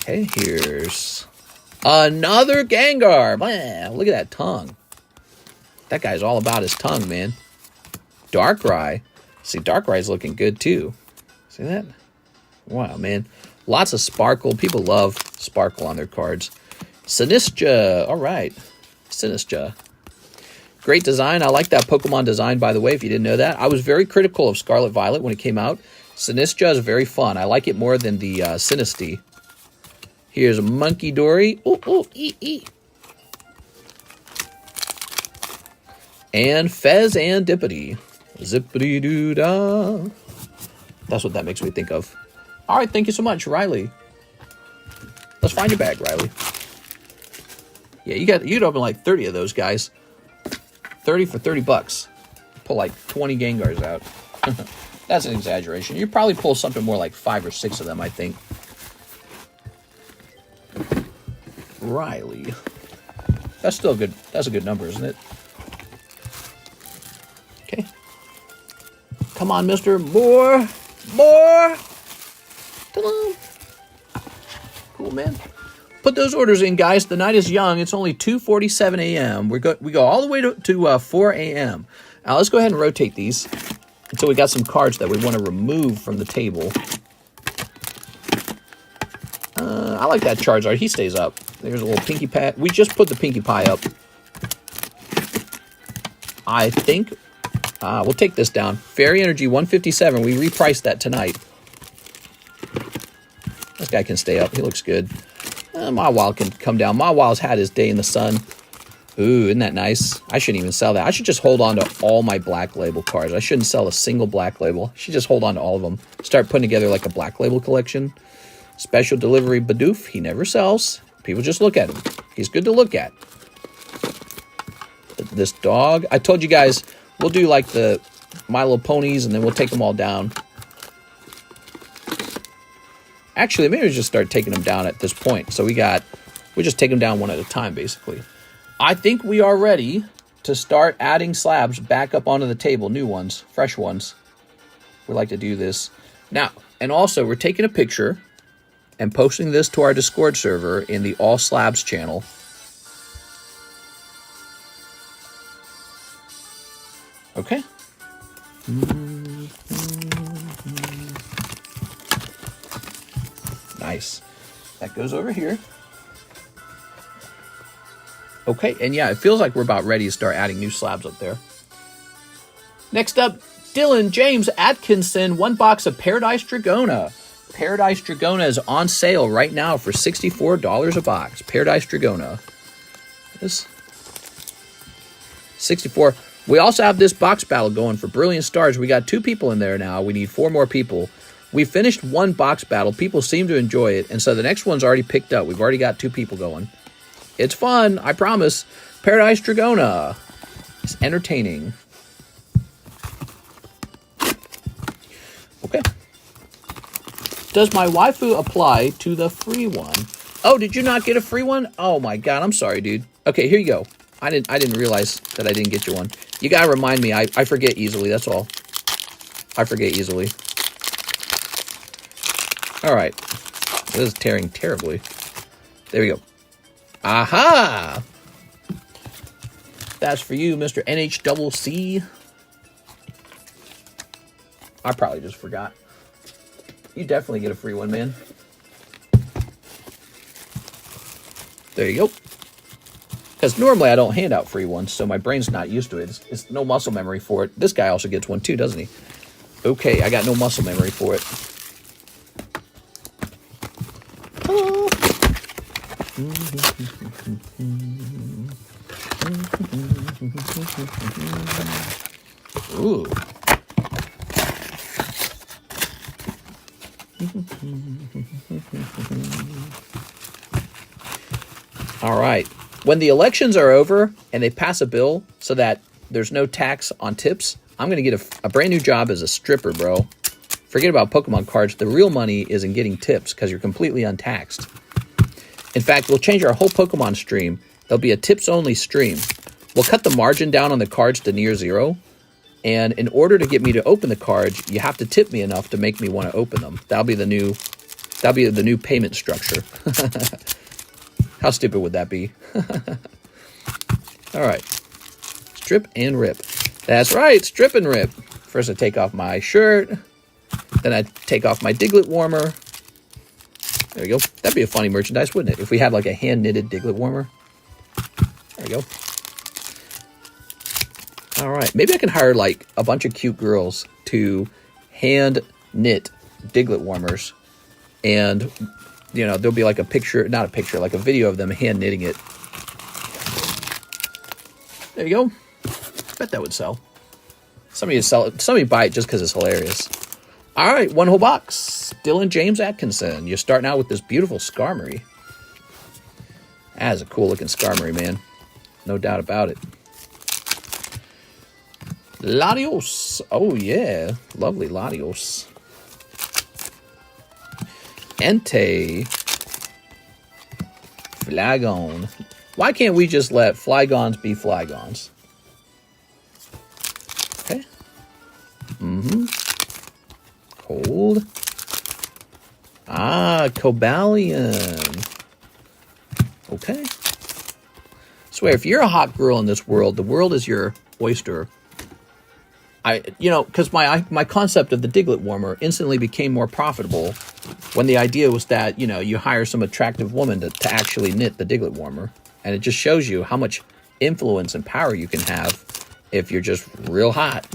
Speaker 1: Okay, here's another Gengar. Man, look at that tongue. That guy's all about his tongue, man. Darkrai. See, Darkrai's looking good, too. See that? Wow, man. Lots of sparkle. People love sparkle on their cards. Sinistra. All right. Sinistra. Great design. I like that Pokemon design, by the way, if you didn't know that. I was very critical of Scarlet Violet when it came out. Sinistra is very fun. I like it more than the Sinistea. Here's a Monkey Dory. And Fez and Dippity. Zippity-doo-dah. That's what that makes me think of. All right, thank you so much, Riley. Let's find your bag, Riley. Yeah, you'd open like 30 of those guys. 30 for $30. Pull like 20 Gengars out. That's an exaggeration. You probably pull something more like 5 or 6 of them, I think. Riley. That's still good. That's a good number, isn't it? Okay. Come on, mister. More. Come on. Cool, man. Put those orders in, guys. The night is young. It's only 2:47 a.m. We go all the way to 4 a.m. Now, let's go ahead and rotate these until we got some cards that we want to remove from the table. I like that Charizard. He stays up. There's a little Pinkie Pie. We just put the Pinkie Pie up. I think we'll take this down. Fairy Energy 157. We repriced that tonight. This guy can stay up. He looks good. Mawile can come down. Mawile's had his day in the sun. Ooh, isn't that nice? I shouldn't even sell that. I should just hold on to all my Black Label cards. I shouldn't sell a single Black Label. I should just hold on to all of them. Start putting together like a Black Label collection. Special Delivery Bidoof. He never sells. People just look at him. He's good to look at. This dog. I told you guys, we'll do like the My Little Ponies, and then we'll take them all down. Actually, maybe we just start taking them down at this point. So we just take them down one at a time, basically. I think we are ready to start adding slabs back up onto the table, new ones, fresh ones. We like to do this. Now, and also, we're taking a picture and posting this to our Discord server in the All Slabs channel. Okay. Nice. That goes over here. Okay, and yeah, it feels like we're about ready to start adding new slabs up there. Next up, Dylan James Atkinson, 1 box of Paradise Dragona. Paradise Dragona is on sale right now for $64 a box. Paradise Dragona. This 64. We also have this box battle going for Brilliant Stars. We got 2 people in there now. We need 4 more people. We finished 1 box battle. People seem to enjoy it, and so the next one's already picked up. We've already got 2 people going. It's fun, I promise. Paradise Dragona. It's entertaining. Okay. Does my waifu apply to the free one? Oh, did you not get a free one? Oh my god, I'm sorry, dude. Okay, here you go. I didn't realize that I didn't get you one. You gotta remind me. I forget easily, that's all. I forget easily. Alright. This is tearing terribly. There we go. Aha! That's for you, Mr. NHCC. I probably just forgot. You definitely get a free one, man. There you go. Because normally I don't hand out free ones, so my brain's not used to it. It's no muscle memory for it. This guy also gets one too, doesn't he? Okay, I got no muscle memory for it. Hello. Ooh. All right. When the elections are over and they pass a bill so that there's no tax on tips, I'm going to get a brand new job as a stripper, bro. Forget about Pokemon cards. The real money is in getting tips because you're completely untaxed. In fact, we'll change our whole Pokemon stream. There'll be a tips-only stream. We'll cut the margin down on the cards to near zero. And in order to get me to open the cards, you have to tip me enough to make me want to open them. That'll be the new payment structure. How stupid would that be? All right. Strip and rip. That's right. Strip and rip. First I take off my shirt. Then I take off my Diglett warmer. There we go. That'd be a funny merchandise, wouldn't it? If we had like a hand-knitted Diglett warmer. There we go. All right. Maybe I can hire like a bunch of cute girls to hand-knit Diglett warmers. And, you know, there'll be like a picture, not a picture, like a video of them hand-knitting it. There you go. Bet that would sell. Somebody would sell it. Somebody buy it just because it's hilarious. All right, 1 whole box. Dylan James Atkinson. You're starting out with this beautiful Skarmory. That is a cool-looking Skarmory, man. No doubt about it. Latios. Oh, yeah. Lovely Latios. Entei. Flagon. Why can't we just let Flygons be Flygons? Okay. Cold. Ah, Cobalion. Okay. Swear, if you're a hot girl in this world, the world is your oyster. Because my concept of the Diglett warmer instantly became more profitable when the idea was that, you hire some attractive woman to actually knit the Diglett warmer. And it just shows you how much influence and power you can have if you're just real hot.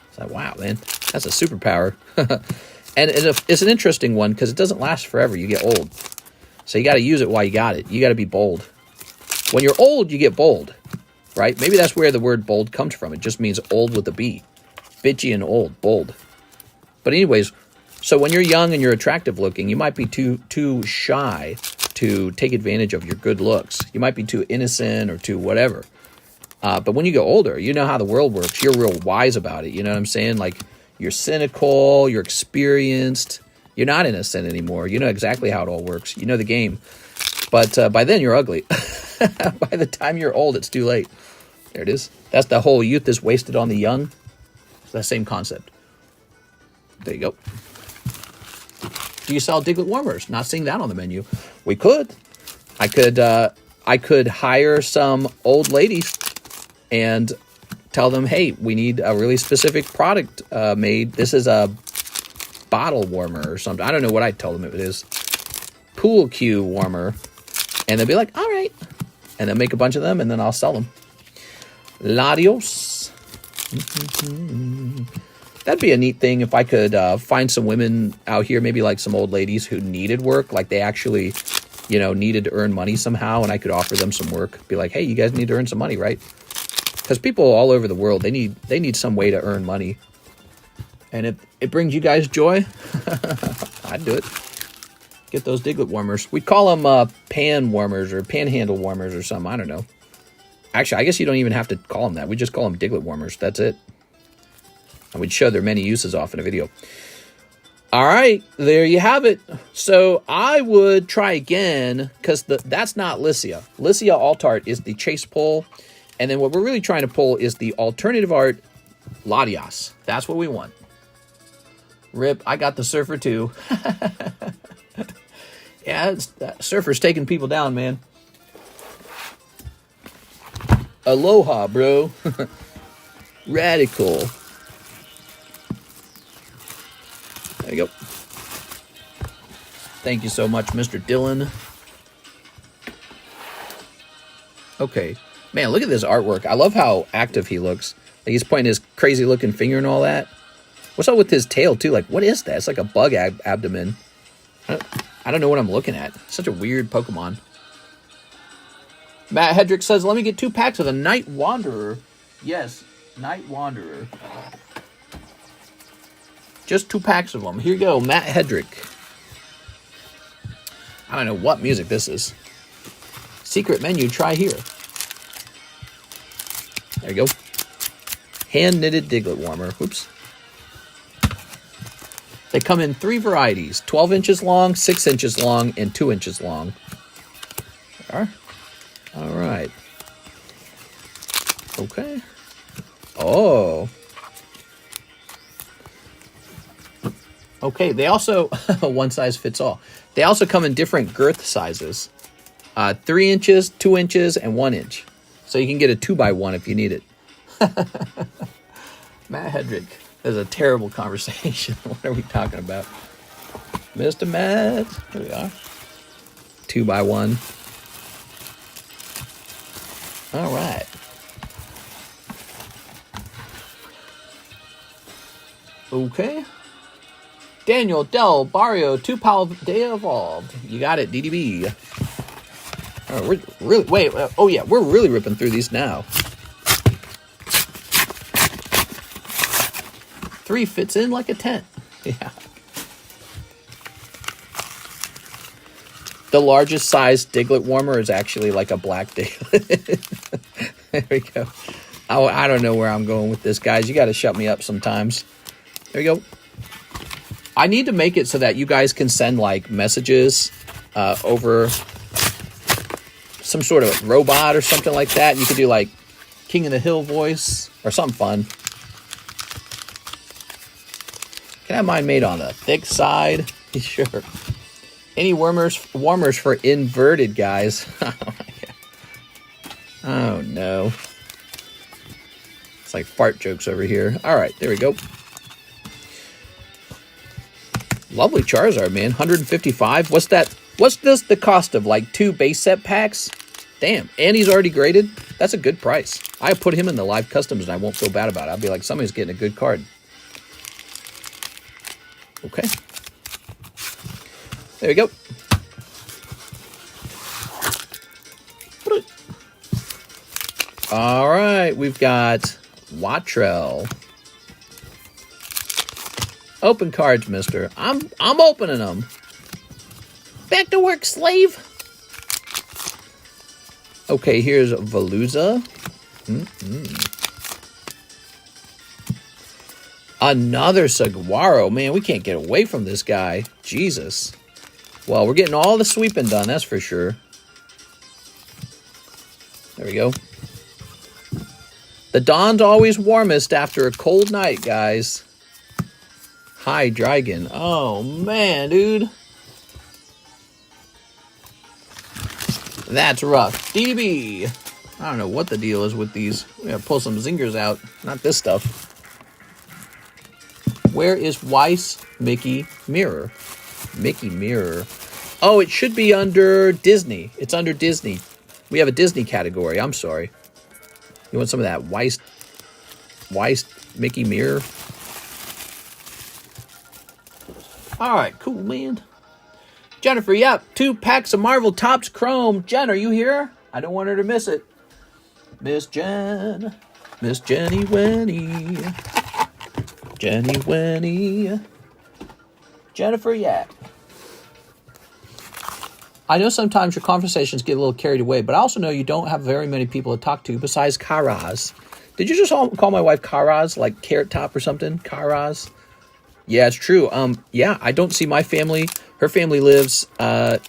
Speaker 1: It's like, wow, man, that's a superpower. And it's an interesting one because it doesn't last forever. You get old. So you got to use it while you got it. You got to be bold. When you're old, you get bold, right? Maybe that's where the word bold comes from. It just means old with a B. Bitchy and old, bold. But anyways, so when you're young and you're attractive looking, you might be too shy to take advantage of your good looks. You might be too innocent or too whatever. But when you get older, you know how the world works. You're real wise about it. You know what I'm saying? Like, you're cynical, you're experienced, You're not innocent anymore. You know exactly how it all works. You know the game. But by then, you're ugly. By the time you're old, it's too late. There it is. That's the whole youth is wasted on the young. It's the same concept. There you go. Do you sell Diglett warmers? Not seeing that on the menu. We could. I could hire some old ladies and tell them, hey, we need a really specific product made. This is a bottle warmer or something. I don't know what I'd tell them it is. Pool cue warmer. And they'll be like, all right. And then make a bunch of them, and then I'll sell them. Ladios. That'd be a neat thing if I could find some women out here, maybe like some old ladies who needed work, like they actually, you know, needed to earn money somehow, and I could offer them some work. Be like, hey, you guys need to earn some money, right? Because people all over the world, they need some way to earn money. And if it brings you guys joy, I'd do it. Get those Diglett warmers. We'd call them pan warmers or panhandle warmers or something. I don't know. Actually, I guess you don't even have to call them that. We just call them Diglett warmers. That's it. And we'd show their many uses off in a video. All right, there you have it. So I would try again, because that's not Lycia. Lycia Altart is the chase pull. And then what we're really trying to pull is the alternative art Latias. That's what we want. Rip, I got the Surfer too. Yeah, Surfer's taking people down, man. Aloha, bro. Radical. There you go. Thank you so much, Mr. Dylan. Okay. Man, look at this artwork. I love how active he looks. Like he's pointing his crazy looking finger and all that. What's up with his tail, too? Like, what is that? It's like a bug abdomen. I don't know what I'm looking at. Such a weird Pokemon. Matt Hedrick says, let me get 2 packs of the Night Wanderer. Yes, Night Wanderer. Just 2 packs of them. Here you go, Matt Hedrick. I don't know what music this is. Secret menu, try here. There you go. Hand-knitted Diglett warmer. Oops. They come in 3 varieties. 12 inches long, 6 inches long, and 2 inches long. There are. All right. Okay. Oh. Okay, they also, one size fits all. They also come in different girth sizes. 3 inches, 2 inches, and 1 inch. So you can get a 2x1 if you need it. Matt Hedrick. This is a terrible conversation. What are we talking about? Mr. Matt. Here we are. 2x1. All right. Okay. Daniel, Del, Barrio, 2 Pal Day Evolved. You got it, DDB. Oh, we're really, wait, oh yeah, we're really ripping through these now. 3 fits in like a tent. Yeah. The largest size Diglett warmer is actually like a black Diglett. There we go. Oh, I don't know where I'm going with this, guys. You got to shut me up sometimes. There you go. I need to make it so that you guys can send like messages over some sort of robot or something like that. You could do like King of the Hill voice or something fun. Can I have mine made on the thick side? Sure. Any warmers for inverted guys? Oh no. It's like fart jokes over here. All right, there we go. Lovely Charizard, man. 155. What's that? What's this the cost of? Like 2 base set packs? Damn. And he's already graded? That's a good price. I put him in the live customs and I won't feel bad about it. I'll be like, somebody's getting a good card. Okay. There we go. All right, we've got Wattrell. Open cards, mister. I'm opening them. Back to work, slave. Okay, here's Veluza. Another Saguaro. Man, we can't get away from this guy. Jesus. Well, we're getting all the sweeping done, that's for sure. There we go. The dawn's always warmest after a cold night, guys. Hi, Dragon. Oh, man, dude. That's rough. DB. I don't know what the deal is with these. We gotta pull some zingers out. Not this stuff. Where is Weiss Mickey Mirror? Mickey Mirror. Oh, it should be under Disney. It's under Disney. We have a Disney category. I'm sorry. You want some of that Weiss Mickey Mirror? All right, cool, man. Jennifer, yep, 2 packs of Marvel Topps Chrome. Jen, are you here? I don't want her to miss it. Miss Jen. Miss Jenny Wenny. Jenny Wenny. Jennifer, yeah. I know sometimes your conversations get a little carried away, but I also know you don't have very many people to talk to besides Karaz. Did you just call my wife Karaz, like Carrot Top or something? Karaz? Yeah, it's true. Yeah, I don't see my family. Her family lives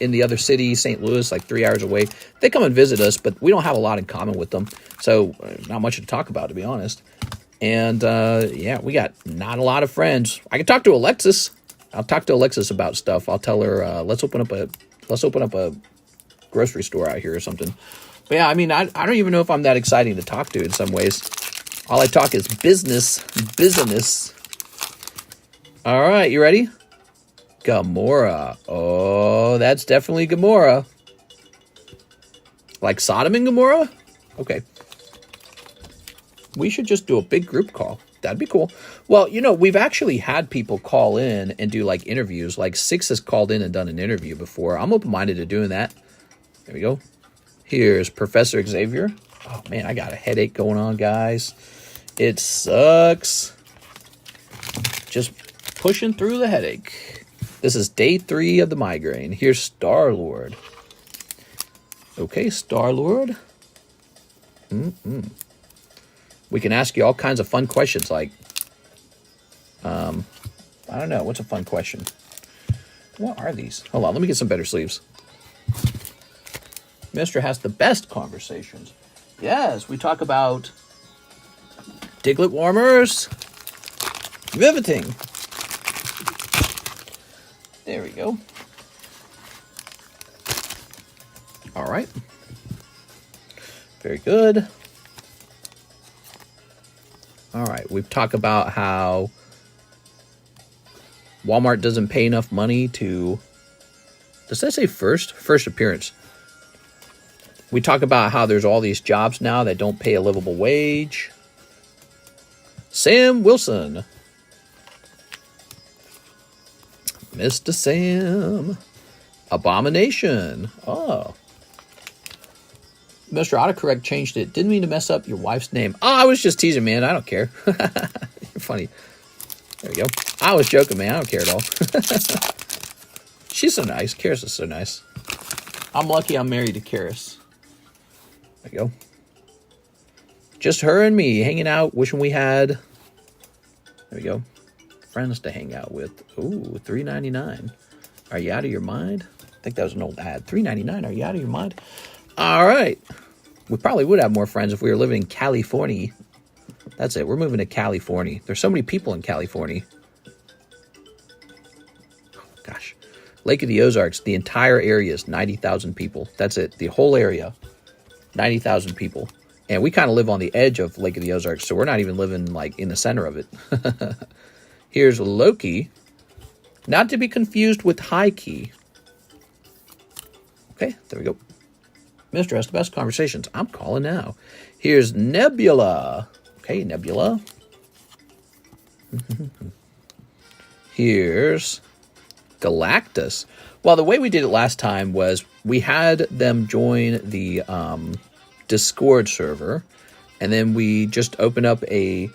Speaker 1: in the other city, St. Louis, like 3 hours away. They come and visit us, but we don't have a lot in common with them. So not much to talk about, to be honest. And yeah, we got not a lot of friends. I can talk to Alexis. I'll talk to Alexis about stuff. I'll tell her, let's open up a grocery store out here or something. But yeah, I mean, I don't even know if I'm that exciting to talk to in some ways. All I talk is business. All right, you ready? Gamora. Oh, that's definitely Gamora. Like Sodom and Gomorrah? Okay. We should just do a big group call. That'd be cool. Well, you know, we've actually had people call in and do like interviews. Like Six has called in and done an interview before. I'm open-minded to doing that. There we go. Here's Professor Xavier. Oh man, I got a headache going on, guys. It sucks. Just pushing through the headache. This is day 3 of the migraine. Here's Star-Lord. Okay, Star-Lord. We can ask you all kinds of fun questions like, I don't know, what's a fun question? What are these? Hold on, let me get some better sleeves. Mister has the best conversations. Yes, we talk about Diglett warmers, riveting. There we go. All right. Very good. All right, we've talked about how Walmart doesn't pay enough money to... Does that say first? First appearance. We talk about how there's all these jobs now that don't pay a livable wage. Sam Wilson. Mr. Sam. Abomination. Oh. Mr. Autocorrect changed it. Didn't mean to mess up your wife's name. Oh, I was just teasing, man. I don't care. You're funny. There we go. I was joking, man. I don't care at all. She's so nice. Karis is so nice. I'm lucky I'm married to Karis. There we go. Just her and me hanging out, wishing we had... There we go. Friends to hang out with. Ooh, $3.99. Are you out of your mind? I think that was an old ad. $3.99. Are you out of your mind? All right. We probably would have more friends if we were living in California. That's it. We're moving to California. There's so many people in California. Oh, gosh. Lake of the Ozarks, the entire area is 90,000 people. That's it. The whole area, 90,000 people. And we kind of live on the edge of Lake of the Ozarks, so we're not even living like in the center of it. Here's Loki. Not to be confused with High Key. Okay, there we go. Mr. has the best conversations. I'm calling now. Here's Nebula. Okay, Nebula. Here's Galactus. Well, the way we did it last time was we had them join the Discord server, and then we just opened up a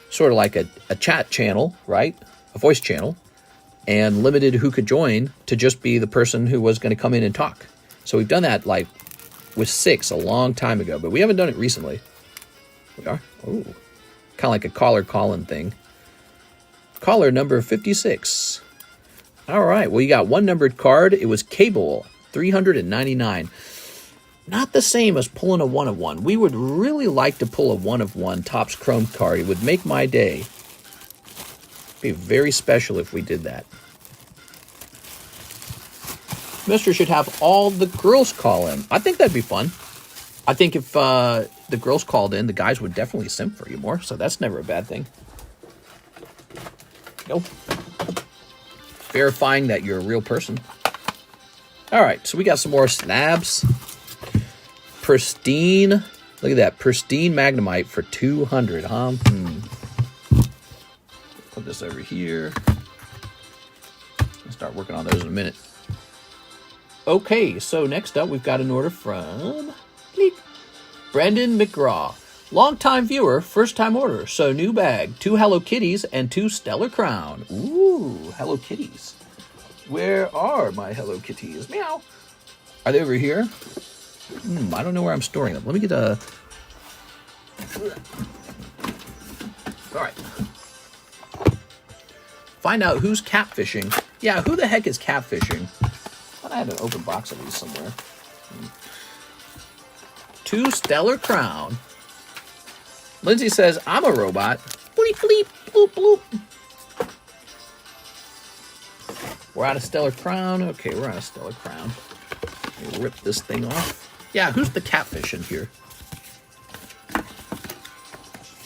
Speaker 1: sort of like a chat channel, right? A voice channel, and limited who could join to just be the person who was going to come in and talk. So we've done that like with Six a long time ago, but we haven't done it recently. We are. Oh, Kind of like a caller calling thing. Caller number 56. All right. Well, you got one numbered card. It was Cable, 399. Not the same as pulling a 1 of 1. We would really like to pull a 1 of 1 Topps Chrome card. It would make my day. Be very special if we did that. Mister should have all the girls call in. I think that'd be fun. I think if the girls called in, the guys would definitely simp for you more. So that's never a bad thing. Nope. Verifying that you're a real person. All right, so we got some more slabs. Pristine. Look at that. Pristine Magnemite for 200, huh? Put this over here. I'll start working on those in a minute. Okay, so next up, we've got an order from Brendan McGraw. Longtime viewer, first-time order. So new bag, 2 Hello Kitties and 2 Stellar Crown. Ooh, Hello Kitties. Where are my Hello Kitties? Meow. Are they over here? I don't know where I'm storing them. Let me get a... All right. Find out who's catfishing. Yeah, who the heck is catfishing? I thought I had an open box of these somewhere. 2 Stellar Crown. Lindsay says, I'm a robot. Bleep, bleep, bloop, bloop. We're out of Stellar Crown. Okay, we're out of Stellar Crown. Let me rip this thing off. Yeah, who's the catfish in here?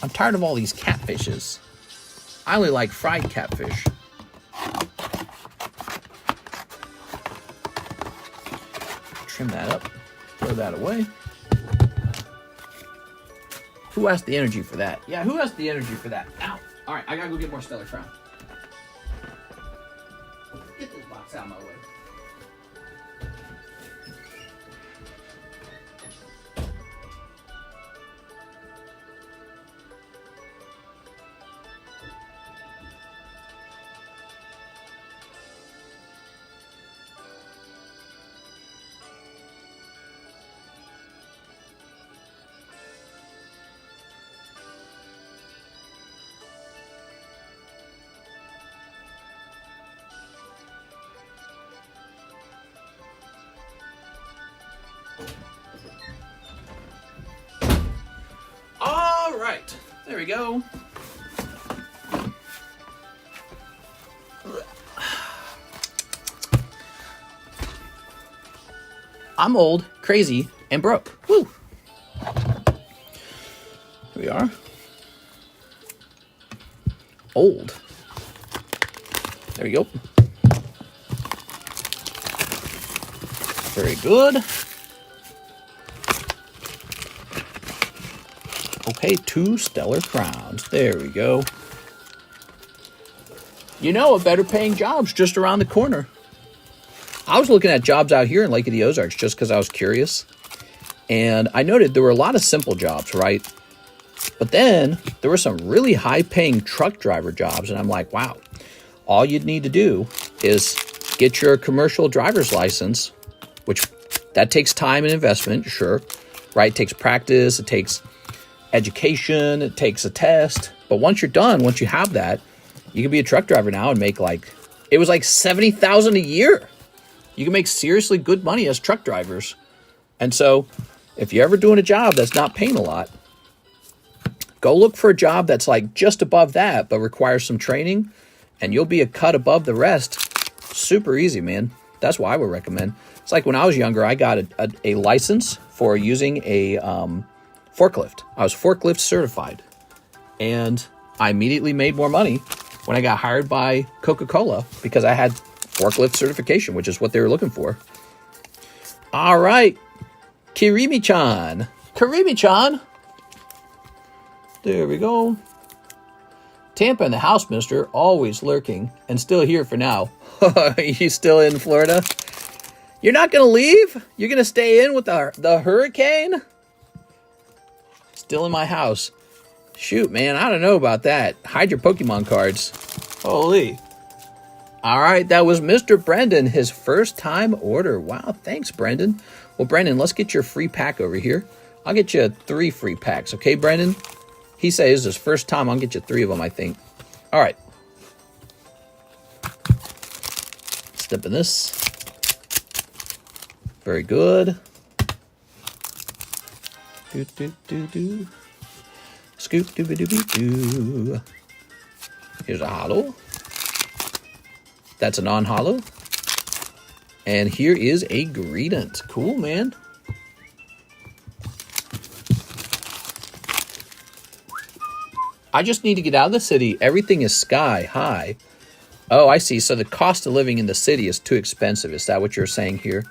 Speaker 1: I'm tired of all these catfishes. I only like fried catfish. Trim that up. Throw that away. Who has the energy for that? Yeah, who has the energy for that? Ow. All right, I gotta go get more Stellar Crown. Get this box out of my way. All right, there we go. I'm old, crazy, and broke. Woo! Here we are. Old. There we go. Very good. Okay, 2 Stellar Crowns. There we go. You know, a better paying job's just around the corner. I was looking at jobs out here in Lake of the Ozarks just because I was curious. And I noted there were a lot of simple jobs, right? But then there were some really high-paying truck driver jobs. And I'm like, wow, all you'd need to do is get your commercial driver's license, which that takes time and investment, sure, right? It takes practice, it takes education, it takes a test. But once you're done, once you have that, you can be a truck driver now and make it was like $70,000 a year. You can make seriously good money as truck drivers. And so if you're ever doing a job that's not paying a lot, go look for a job that's like just above that, but requires some training, and you'll be a cut above the rest. Super easy, man. That's what I would recommend. It's like when I was younger, I got a license for using a forklift. I was forklift certified, and I immediately made more money when I got hired by Coca-Cola because I had forklift certification, which is what they were looking for. All right, Kirimi-chan. Kirimi-chan. There we go. Tampa in the house, mister. Always lurking and still here for now. You still in Florida? You're not going to leave? You're going to stay in with the hurricane? Still in my house. Shoot, man, I don't know about that. Hide your Pokemon cards. Holy. All right, that was Mr. Brendan, his first time order. Wow, thanks, Brendan. Well, Brendan, let's get your free pack over here. I'll get you 3 free packs, okay, Brendan? He says his first time. I'll get you 3 of them, I think. All right. Step in this. Very good. Do do do do. Scoop dooby dooby doo. Here's a holo. That's a non-holo. And here is a Greedent. Cool, man. I just need to get out of the city. Everything is sky high. Oh, I see. So the cost of living in the city is too expensive. Is that what you're saying here?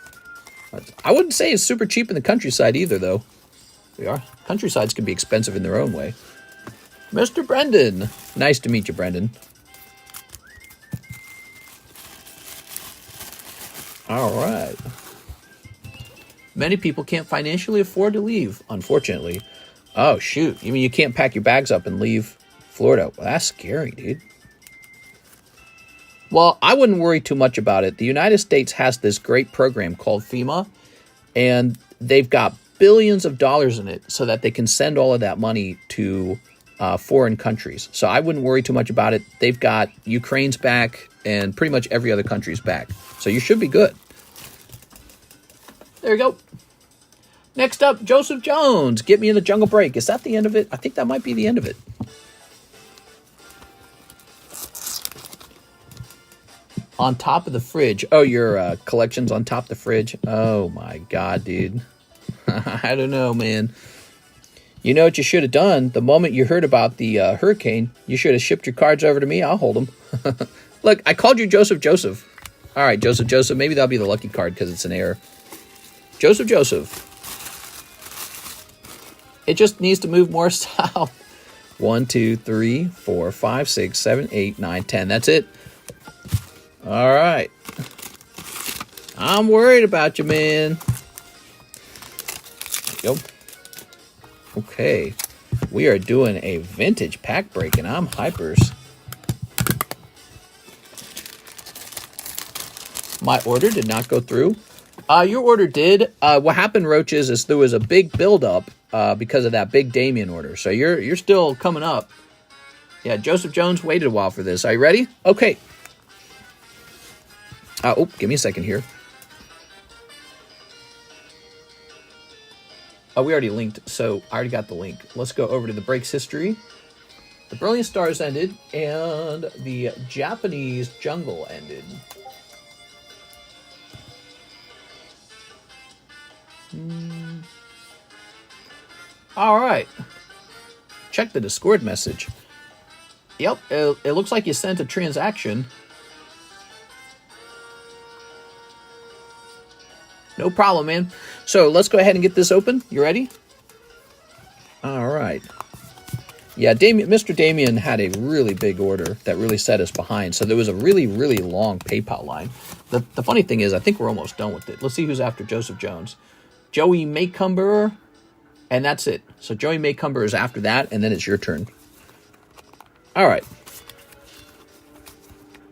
Speaker 1: I wouldn't say it's super cheap in the countryside either, though. Countrysides can be expensive in their own way. Mr. Brendan. Nice to meet you, Brendan. All right. Many people can't financially afford to leave, unfortunately. Oh, shoot. You mean you can't pack your bags up and leave Florida? Well, that's scary, dude. Well, I wouldn't worry too much about it. The United States has this great program called FEMA, and they've got billions of dollars in it so that they can send all of that money to foreign countries. So I wouldn't worry too much about it. They've got Ukraine's back and pretty much every other country's back. So you should be good. There you go. Next up, Joseph Jones. Get me in the jungle break. Is that the end of it? I think that might be the end of it. On top of the fridge. Oh, your collection's on top of the fridge. Oh, my God, dude. I don't know, man. You know what you should have done? The moment you heard about the hurricane, you should have shipped your cards over to me. I'll hold them. Look, I called you Joseph. All right, Joseph. Maybe that'll be the lucky card because it's an error. Joseph. It just needs to move more south. 1, 2, 3, 4, 5, 6, 7, 8, 9, 10. That's it. All right. I'm worried about you, man. There you go. Okay. We are doing a vintage pack break, and I'm hypers. My order did not go through. Your order did. What happened, Roaches, is there was a big buildup because of that big Damien order. So you're still coming up. Yeah, Joseph Jones waited a while for this. Are you ready? Okay. Give me a second here. Oh, we already linked, so I already got the link. Let's go over to the breaks history. The Brilliant Stars ended, and the Japanese Jungle ended. All right. Check the Discord message. Yep, it looks like you sent a transaction. No problem, man. So let's go ahead and get this open. You ready? All right. Yeah, Mr. Damien had a really big order that really set us behind. So there was a really, really long PayPal line. The funny thing is, I think we're almost done with it. Let's see who's after Joseph Jones. Joey Maycumber, and that's it. So Joey Maycumber is after that, and then it's your turn. All right.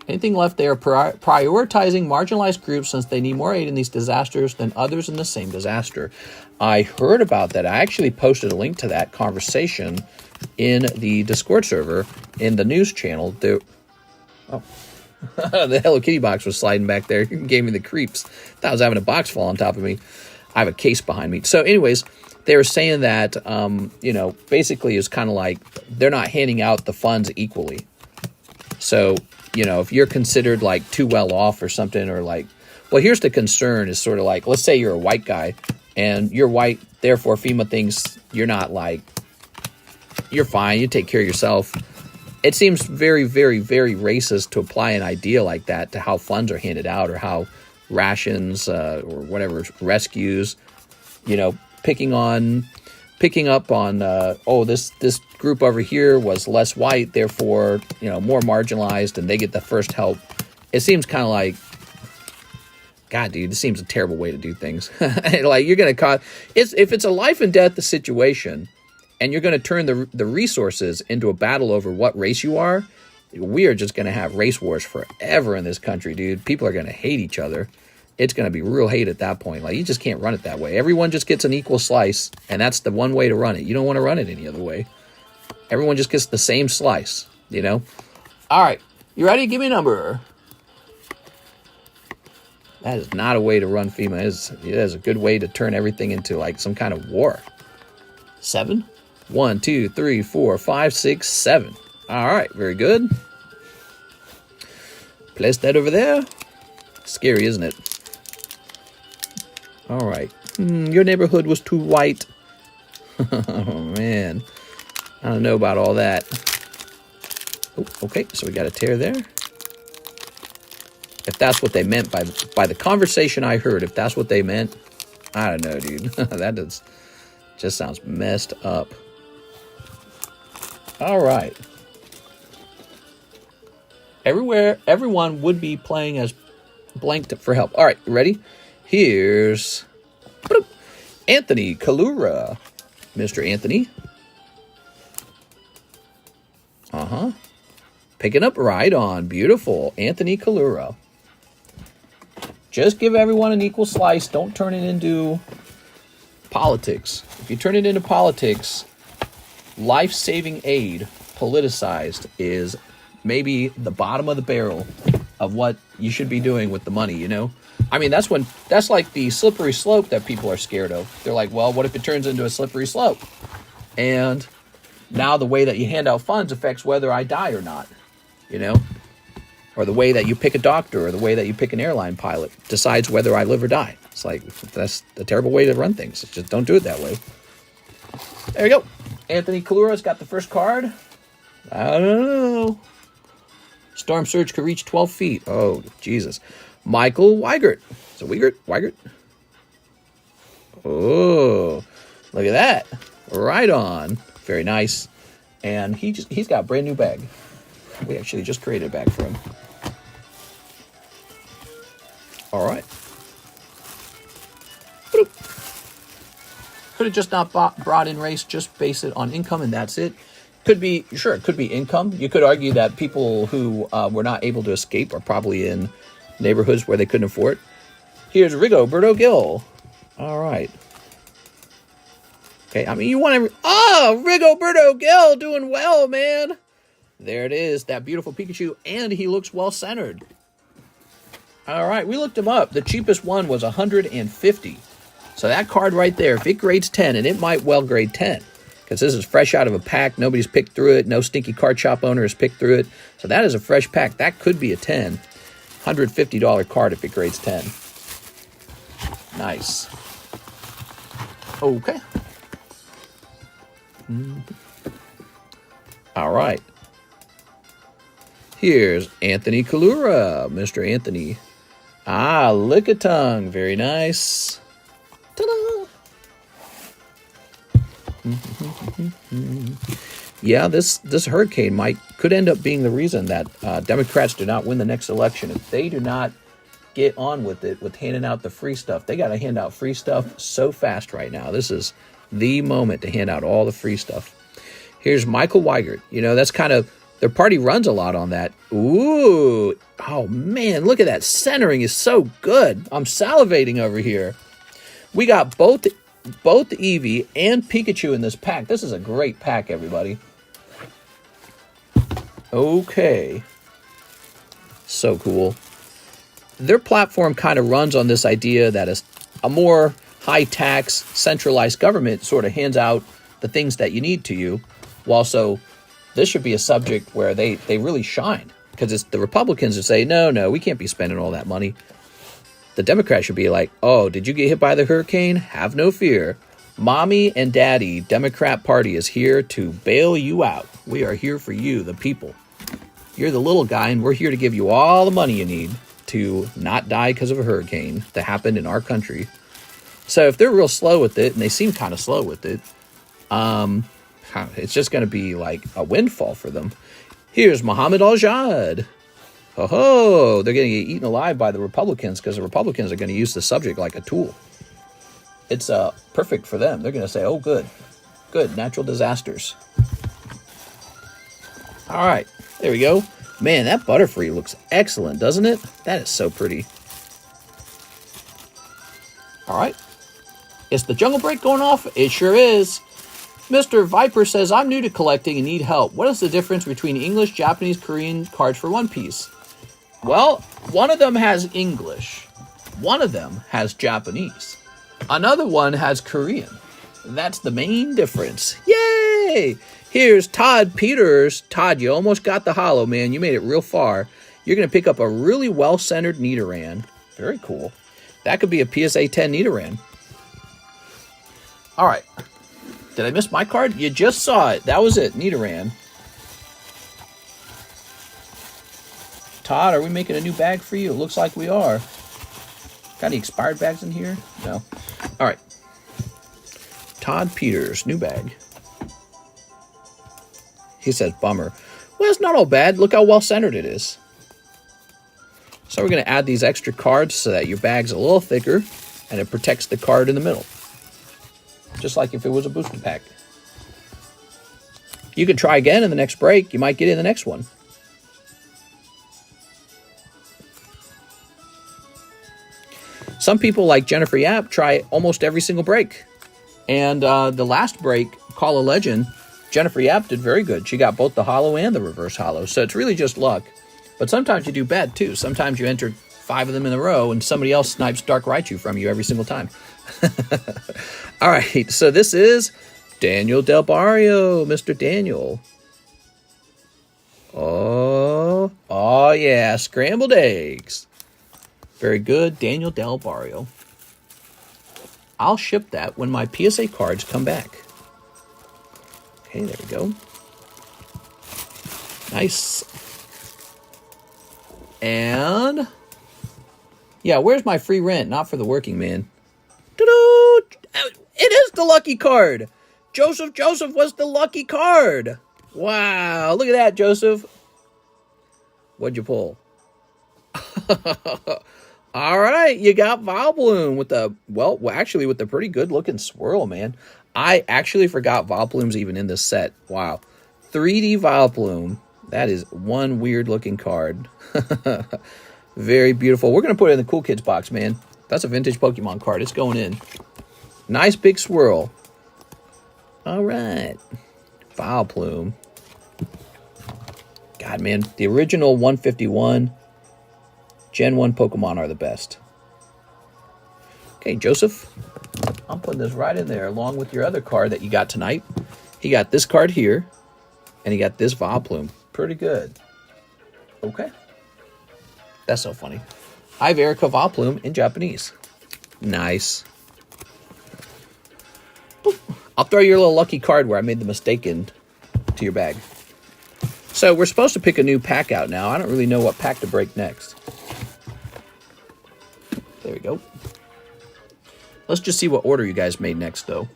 Speaker 1: Anything left? They are prioritizing marginalized groups since they need more aid in these disasters than others in the same disaster. I heard about that. I actually posted a link to that conversation in the Discord server in the news channel. The Hello Kitty box was sliding back there. It gave me the creeps. Thought I was having a box fall on top of me. I have a case behind me. So anyways, they were saying that, basically it's kind of like they're not handing out the funds equally. So, if you're considered like too well off or something, or like, well, here's the concern is sort of like, let's say you're a white guy and you're white, therefore FEMA thinks you're not like, you're fine, you take care of yourself. It seems very, very, very racist to apply an idea like that to how funds are handed out or how rations or whatever, rescues, picking up on, this group over here was less white, therefore, more marginalized, and they get the first help. It seems kind of like, God, dude, this seems a terrible way to do things. Like, you're going to cause, if it's a life and death situation, and you're going to turn the resources into a battle over what race you are, we are just going to have race wars forever in this country, dude. People are going to hate each other. It's going to be real hate at that point. Like, you just can't run it that way. Everyone just gets an equal slice, and that's the one way to run it. You don't want to run it any other way. Everyone just gets the same slice, you know? All right. You ready? Give me a number. That is not a way to run FEMA. It is a good way to turn everything into like some kind of war. 7. 1, 2, 3, 4, 5, 6, 7. All right. Very good. Place that over there. Scary, isn't it? All right. Your neighborhood was too white. Oh, man. I don't know about all that. Oh, okay, so we got a tear there. If that's what they meant by the conversation I heard, if that's what they meant, I don't know, dude. That just sounds messed up. All right. Everyone would be playing as blanked for help. All right, you ready? Here's Anthony Kalura. Mr. Anthony. Picking up right on. Beautiful. Anthony Kalura. Just give everyone an equal slice. Don't turn it into politics. If you turn it into politics, life-saving aid, politicized, is maybe the bottom of the barrel of what you should be doing with the money, you know? I mean, that's like the slippery slope that people are scared of. They're like, well, what if it turns into a slippery slope? And now the way that you hand out funds affects whether I die or not, you know? Or the way that you pick a doctor or the way that you pick an airline pilot decides whether I live or die. It's like, that's a terrible way to run things. Just don't do it that way. There we go. Anthony Kalura's got the first card. I don't know. Storm Surge could reach 12 feet. Oh, Jesus. Michael Weigert. So Weigert. Oh, look at that. Right on. Very nice. And he's got a brand new bag. We actually just created a bag for him. All right. Could have just not brought in race, just base it on income, and that's it. Could be, sure, it could be income. You could argue that people who were not able to escape are probably in neighborhoods where they couldn't afford. Here's Rigoberto Gil. All right. Okay, I mean, you want to... Oh, Rigoberto Gil doing well, man. There it is, that beautiful Pikachu, and he looks well-centered. All right, we looked him up. The cheapest one was $150. So that card right there, if it grades 10, and it might well grade 10, because this is fresh out of a pack. Nobody's picked through it. No stinky card shop owner has picked through it. So that is a fresh pack. That could be a 10. $150 card if it grades 10. Nice. Okay. All right. Here's Anthony Kalura, Mr. Anthony. Ah, Lickitung. Very nice. Ta-da! Yeah, this hurricane could end up being the reason that Democrats do not win the next election. If they do not get on with it, with handing out the free stuff, they got to hand out free stuff so fast right now. This is the moment to hand out all the free stuff. Here's Michael Weigert. You know, that's kind of, their party runs a lot on that. Ooh, oh man, look at that. Centering is so good. I'm salivating over here. We got both Eevee and Pikachu in this pack. This is a great pack, everybody. Okay. So cool. Their platform kind of runs on this idea that a more high-tax, centralized government sort of hands out the things that you need to you. While so, this should be a subject where they really shine. Because it's the Republicans that say, no, we can't be spending all that money. The Democrats should be like, oh, did you get hit by the hurricane? Have no fear. Mommy and Daddy, Democrat Party, is here to bail you out. We are here for you, the people. You're the little guy, and we're here to give you all the money you need to not die because of a hurricane that happened in our country. So if they're real slow with it, and they seem kind of slow with it, it's just going to be like a windfall for them. Here's Muhammad Al-Jad. Oh, they're going to get eaten alive by the Republicans because the Republicans are going to use the subject like a tool. It's perfect for them. They're going to say, oh, good, natural disasters. All right, there we go. Man, that Butterfree looks excellent, doesn't it? That is so pretty. All right. Is the jungle break going off? It sure is. Mr. Viper says, I'm new to collecting and need help. What is the difference between English, Japanese, Korean cards for One Piece? Well, one of them has English. One of them has Japanese. Another one has Korean. That's the main difference. Yay! Here's Todd Peters. Todd, you almost got the holo, man. You made it real far. You're going to pick up a really well-centered Nidoran. Very cool. That could be a PSA 10 Nidoran. All right. Did I miss my card? You just saw it. That was it. Nidoran. Todd, are we making a new bag for you? It looks like we are. Got any expired bags in here? No. All right. Todd Peters, new bag. He says, bummer. Well, it's not all bad. Look how well-centered it is. So we're going to add these extra cards so that your bag's a little thicker and it protects the card in the middle. Just like if it was a booster pack. You could try again in the next break. You might get in the next one. Some people, like Jennifer Yap, try almost every single break. And the last break, Call a Legend, Jennifer Yap did very good. She got both the holo and the reverse holo. So it's really just luck. But sometimes you do bad, too. Sometimes you enter 5 of them in a row, and somebody else snipes Dark Raichu from you every single time. All right, so this is Daniel Del Barrio, Mr. Daniel. Oh, yeah, scrambled eggs. Very good, Daniel Del Barrio. I'll ship that when my PSA cards come back. Okay, there we go. Nice. And, yeah, where's my free rent? Not for the working man. Doo-doo! It is the lucky card. Joseph was the lucky card. Wow, look at that, Joseph. What'd you pull? All right, you got Vileplume with the, well, actually with the pretty good looking swirl, man. I actually forgot Vileplume's even in this set. Wow. 3D Vileplume. That is one weird looking card. Very beautiful. We're going to put it in the Cool Kids box, man. That's a vintage Pokemon card. It's going in. Nice big swirl. All right. Vileplume. God, man. The original 151 Gen 1 Pokemon are the best. Okay, Joseph. I'm putting this right in there along with your other card that you got tonight. He got this card here. And he got this Vileplume. Pretty good. Okay. That's so funny. I have Erica Vileplume in Japanese. Nice. Boop. I'll throw your little lucky card where I made the mistake into your bag. So we're supposed to pick a new pack out now. I don't really know what pack to break next. There we go. Let's just see what order you guys made next, though.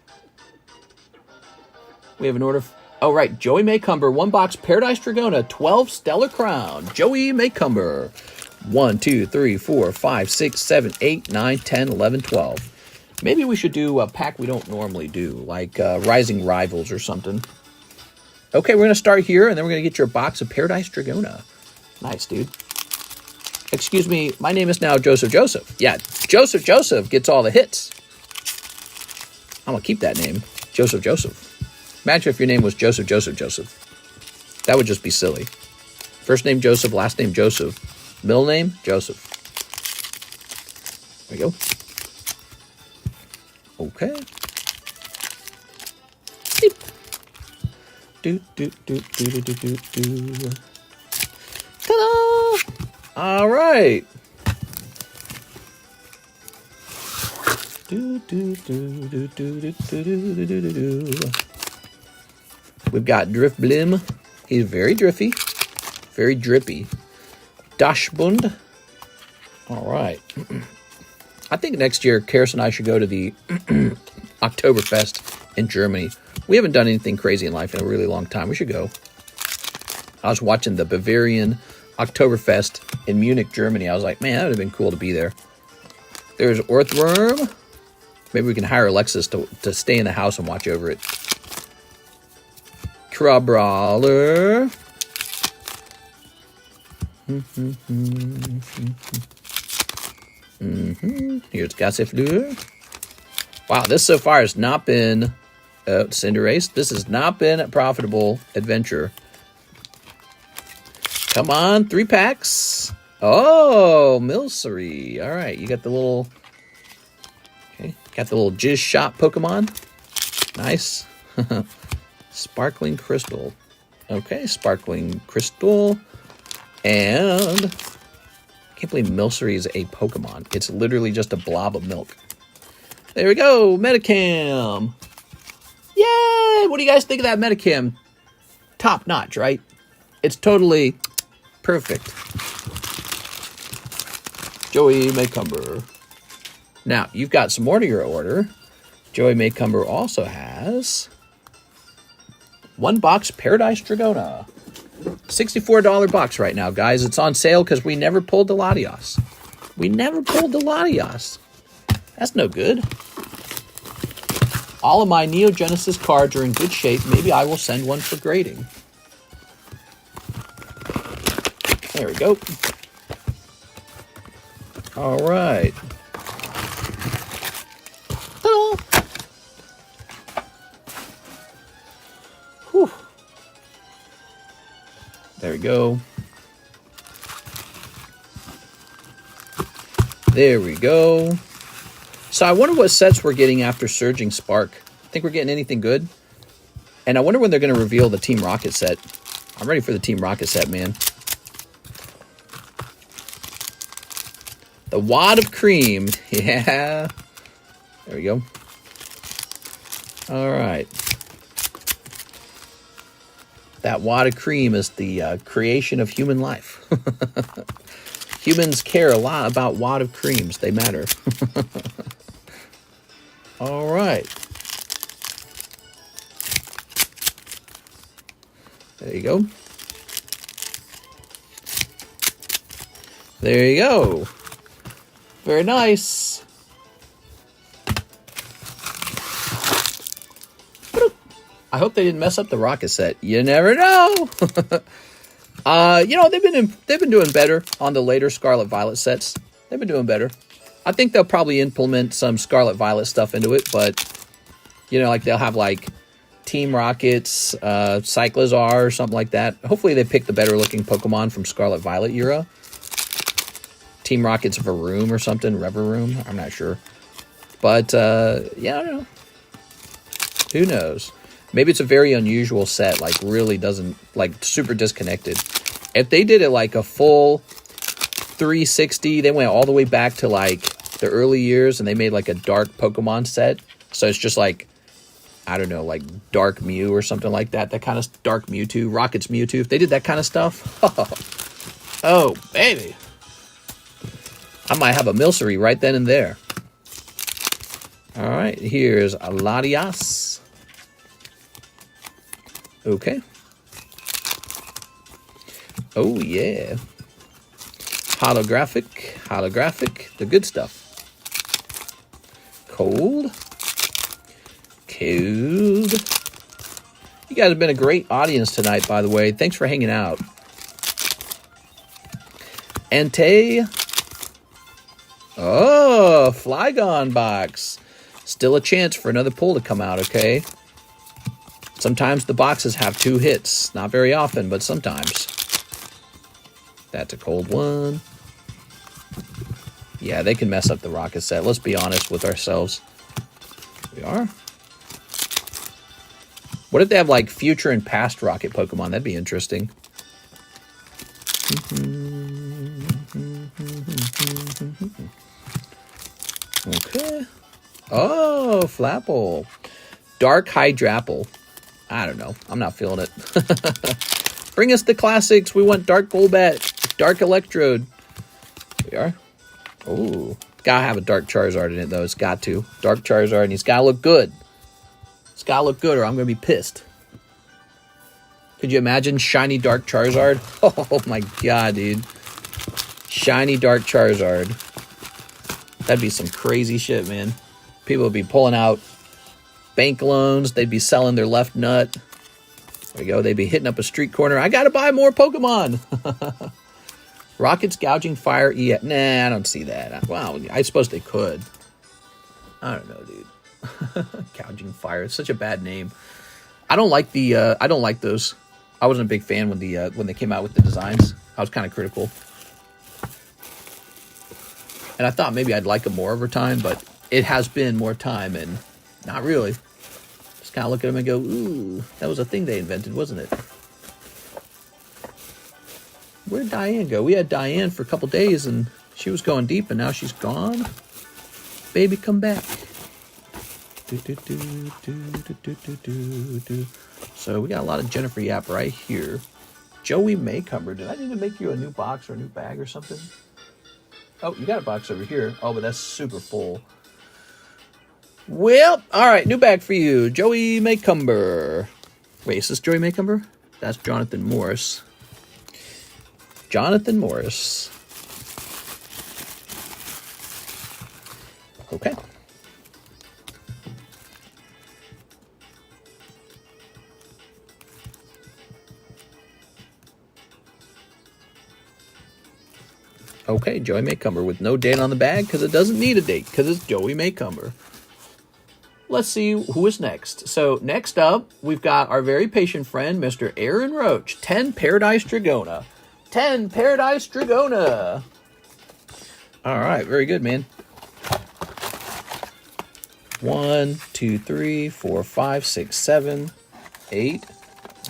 Speaker 1: We have an order. Oh, right. Joey Maycumber, 1 box Paradise Dragona, 12 Stellar Crown. Joey Maycumber. 1, 2, 3, 4, 5, 6, 7, 8, 9, 10, 11, 12. Maybe we should do a pack we don't normally do, like Rising Rivals or something. Okay, we're going to start here, and then we're going to get your box of Paradise Dragona. Nice, dude. Excuse me, my name is now Joseph. Yeah, Joseph gets all the hits. I'm going to keep that name, Joseph. Imagine if your name was Joseph. That would just be silly. First name Joseph, last name Joseph. Middle name, Joseph. There we go. Okay. Beep. Do. Ta-da! All right. Do. We've got Drifblim. He's very drifty. Very drippy. Dashbund. All right. I think next year, Karis and I should go to the Oktoberfest in Germany. We haven't done anything crazy in life in a really long time. We should go. I was watching the Bavarian Oktoberfest in Munich, Germany. I was like, man, that would have been cool to be there. There's Earthworm. Maybe we can hire Alexis to stay in the house and watch over it. Crabrawler. Here's Gossifleur. Wow, this so far has not been Oh, Cinderace. This has not been a profitable adventure. Come on, 3 packs. Oh, Milcery. All right, you got the little... Okay, got the little Jizz Shot Pokemon. Nice. Sparkling Crystal. Okay, Sparkling Crystal. And... I can't believe Milcery is a Pokemon. It's literally just a blob of milk. There we go, Metacam. Yay! What do you guys think of that Metacam? Top notch, right? It's totally perfect. Joey Maycumber. Now, you've got some more to your order. Joey Maycumber also has 1 box Paradise Dragona. $64 box right now, guys. It's on sale because we never pulled the Latios. We never pulled the Latios. That's no good. All of my Neo Genesis cards are in good shape. Maybe I will send one for grading. There we go. All right. Ta-da! Whew. There we go. There we go. So I wonder what sets we're getting after Surging Spark. Think we're getting anything good? And I wonder when they're going to reveal the Team Rocket set. I'm ready for the Team Rocket set, man. The Wad of Cream. Yeah. There we go. All right. That Wad of Cream is the creation of human life. Humans care a lot about Wad of Creams. They matter. All right. There you go. There you go. Very nice. I hope they didn't mess up the rocket set. You never know. You know, they've been doing better on the later Scarlet Violet sets. They've been doing better. I think they'll probably implement some Scarlet Violet stuff into it, but you know, like they'll have like Team Rockets, Cyclizar or something like that. Hopefully they pick the better looking Pokemon from Scarlet Violet era. Team Rockets Varoom or something, Reveroom, I'm not sure. But yeah, I don't know. Who knows? Maybe it's a very unusual set, like really doesn't, like super disconnected. If they did it like a full 360, they went all the way back to like the early years and they made like a dark Pokemon set. So it's just like, I don't know, like Dark Mew or something like that. That kind of Dark Mewtwo, Rockets Mewtwo. If they did that kind of stuff, oh, baby. I might have a Milcery right then and there. All right, here's a Latias. Okay. Oh, yeah. Holographic, the good stuff. Cold. You guys have been a great audience tonight, by the way. Thanks for hanging out. Entei. Oh, Flygon box. Still a chance for another pull to come out, okay? Sometimes the boxes have 2 hits. Not very often, but sometimes. That's a cold one. Yeah, they can mess up the rocket set. Let's be honest with ourselves. We are. What if they have like future and past rocket Pokemon? That'd be interesting. Okay. Oh, Flapple. Dark Hydrapple. I don't know. I'm not feeling it. Bring us the classics. We want Dark Golbat, Dark Electrode. Here we are. Oh, gotta have a Dark Charizard in it though. It's got to. Dark Charizard, and he's gotta look good. It's gotta look good or I'm gonna be pissed. Could you imagine shiny Dark Charizard? Oh my god, dude. Shiny Dark Charizard. That'd be some crazy shit, man. People would be pulling out bank loans. They'd be selling their left nut. There we go. They'd be hitting up a street corner. I gotta buy more Pokemon. Rockets gouging fire. Yeah, nah, I don't see that. Wow, I suppose they could. I don't know, dude. Gouging Fire. It's such a bad name. I don't like the. I don't like those. I wasn't a big fan when they came out with the designs. I was kind of critical, and I thought maybe I'd like them more over time, but it has been more time, and not really. Just kind of look at them and go, "Ooh, that was a thing they invented, wasn't it?" Where'd Diane go? We had Diane for a couple days, and she was going deep, and now she's gone. Baby, come back. So we got a lot of Jennifer Yap right here. Joey Maycumber. Did I need to make you a new box or a new bag or something? Oh, you got a box over here. Oh, but that's super full. Well, all right, new bag for you. Joey Maycumber. Wait, is this Joey Maycumber? That's Jonathan Morris. Jonathan Morris. Okay. Okay, Joey Maycumber with no date on the bag because it doesn't need a date because it's Joey Maycumber. Let's see who is next. So next up, we've got our very patient friend, Mr. Aaron Roach. 10 Paradise Dragona. 10 Paradise Dragona. All right, very good, man. 1, 2, 3, 4, 5, 6, 7, 8,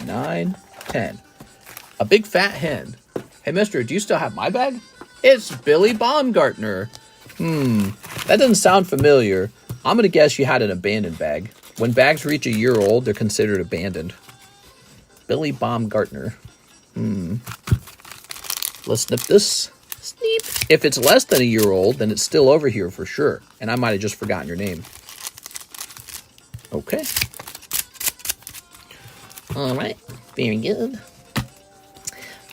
Speaker 1: 9, 10. A big fat hen. Hey, mister, do you still have my bag? It's Billy Baumgartner. That doesn't sound familiar. I'm going to guess you had an abandoned bag. When bags reach a year old, they're considered abandoned. Billy Baumgartner. Let's snip this. Sneep. If it's less than a year old, then it's still over here for sure. And I might have just forgotten your name. Okay. All right. Very good.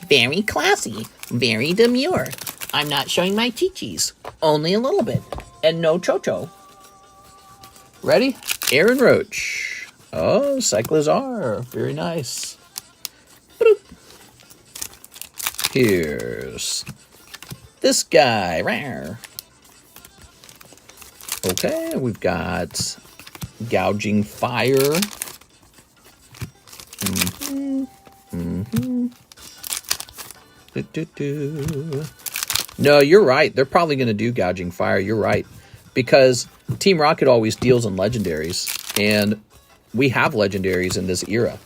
Speaker 1: Very classy. Very demure. I'm not showing my chi-chis. Only a little bit. And no cho-cho. Ready? Aaron Roach. Oh, Cyclizar. Very nice. Boop. Here's this guy. Rawr. Okay, we've got Gouging Fire. No, you're right. They're probably going to do Gouging Fire. You're right. Because Team Rocket always deals in legendaries. And we have legendaries in this era.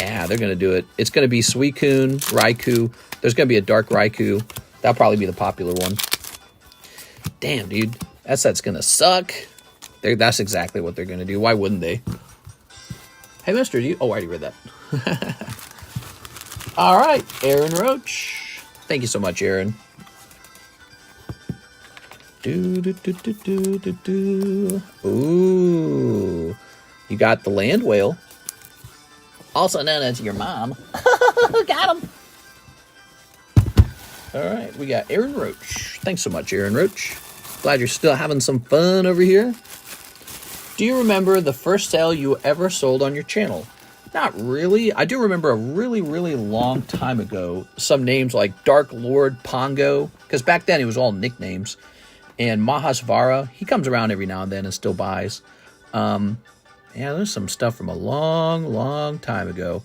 Speaker 1: Yeah, they're going to do it. It's going to be Suicune, Raikou. There's going to be a Dark Raikou. That'll probably be the popular one. Damn, dude. That set's going to suck. That's exactly what they're going to do. Why wouldn't they? Hey, mister, do you... Oh, I already read that. All right, Aaron Roach. Thank you so much, Aaron. Ooh. You got the land whale. Also known as your mom. Got him. All right, we got Aaron Roach. Thanks so much, Aaron Roach. Glad you're still having some fun over here. Do you remember the first sale you ever sold on your channel? Not really. I do remember a really, really long time ago, some names like Dark Lord Pongo, because back then it was all nicknames, and Mahasvara. He comes around every now and then and still buys. Yeah, there's some stuff from a long, long time ago.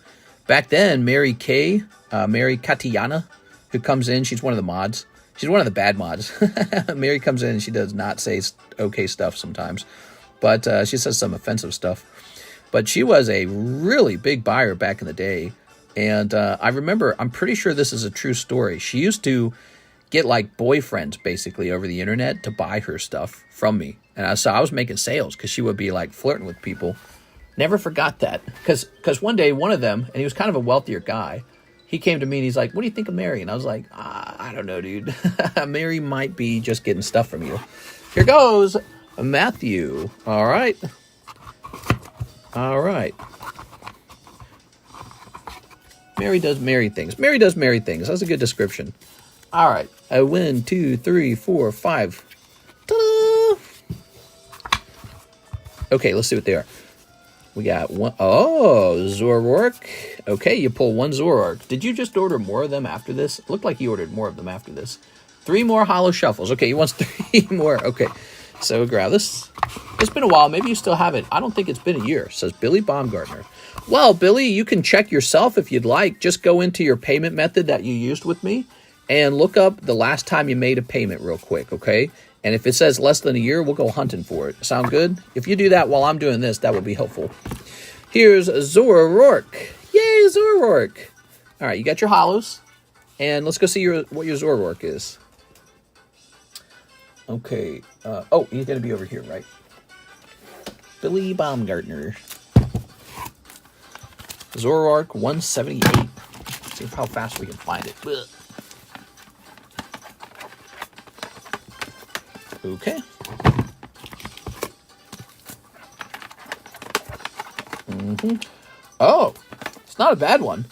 Speaker 1: Back then, Mary Katiana, who comes in, she's one of the mods. She's one of the bad mods. Mary comes in and she does not say okay stuff sometimes, but she says some offensive stuff. But she was a really big buyer back in the day. And I remember, I'm pretty sure this is a true story. She used to get like boyfriends basically over the internet to buy her stuff from me. And so I was making sales because she would be like flirting with people. Never forgot that. Because one day, one of them, and he was kind of a wealthier guy, he came to me and he's like, what do you think of Mary? And I was like, I don't know, dude. Mary might be just getting stuff from you. Here goes Matthew. All right. All right. Mary does Mary things. Mary does Mary things. That's a good description. All right. 1, 2, 3, 4, 5. Ta-da! Okay, let's see what they are. We got one. Oh, Zoroark. Okay, you pull one Zoroark. Did you just order more of them after this? It looked like you ordered more of them after this. 3 more Holo Shuffles. Okay, he wants 3 more. Okay. So grab this. It's been a while. Maybe you still have it. I don't think it's been a year, says Billy Baumgartner. Well, Billy, you can check yourself if you'd like. Just go into your payment method that you used with me and look up the last time you made a payment real quick, okay? And if it says less than a year, we'll go hunting for it. Sound good? If you do that while I'm doing this, that would be helpful. Here's Zora Rourke. Yay, Zora Rourke. All right, you got your holos. And let's go see what your Zora Rourke is. Okay. Oh, he's going to be over here, right? Billy Baumgartner. Zoroark 178. See how fast we can find it. Ugh. Okay. Oh, it's not a bad one.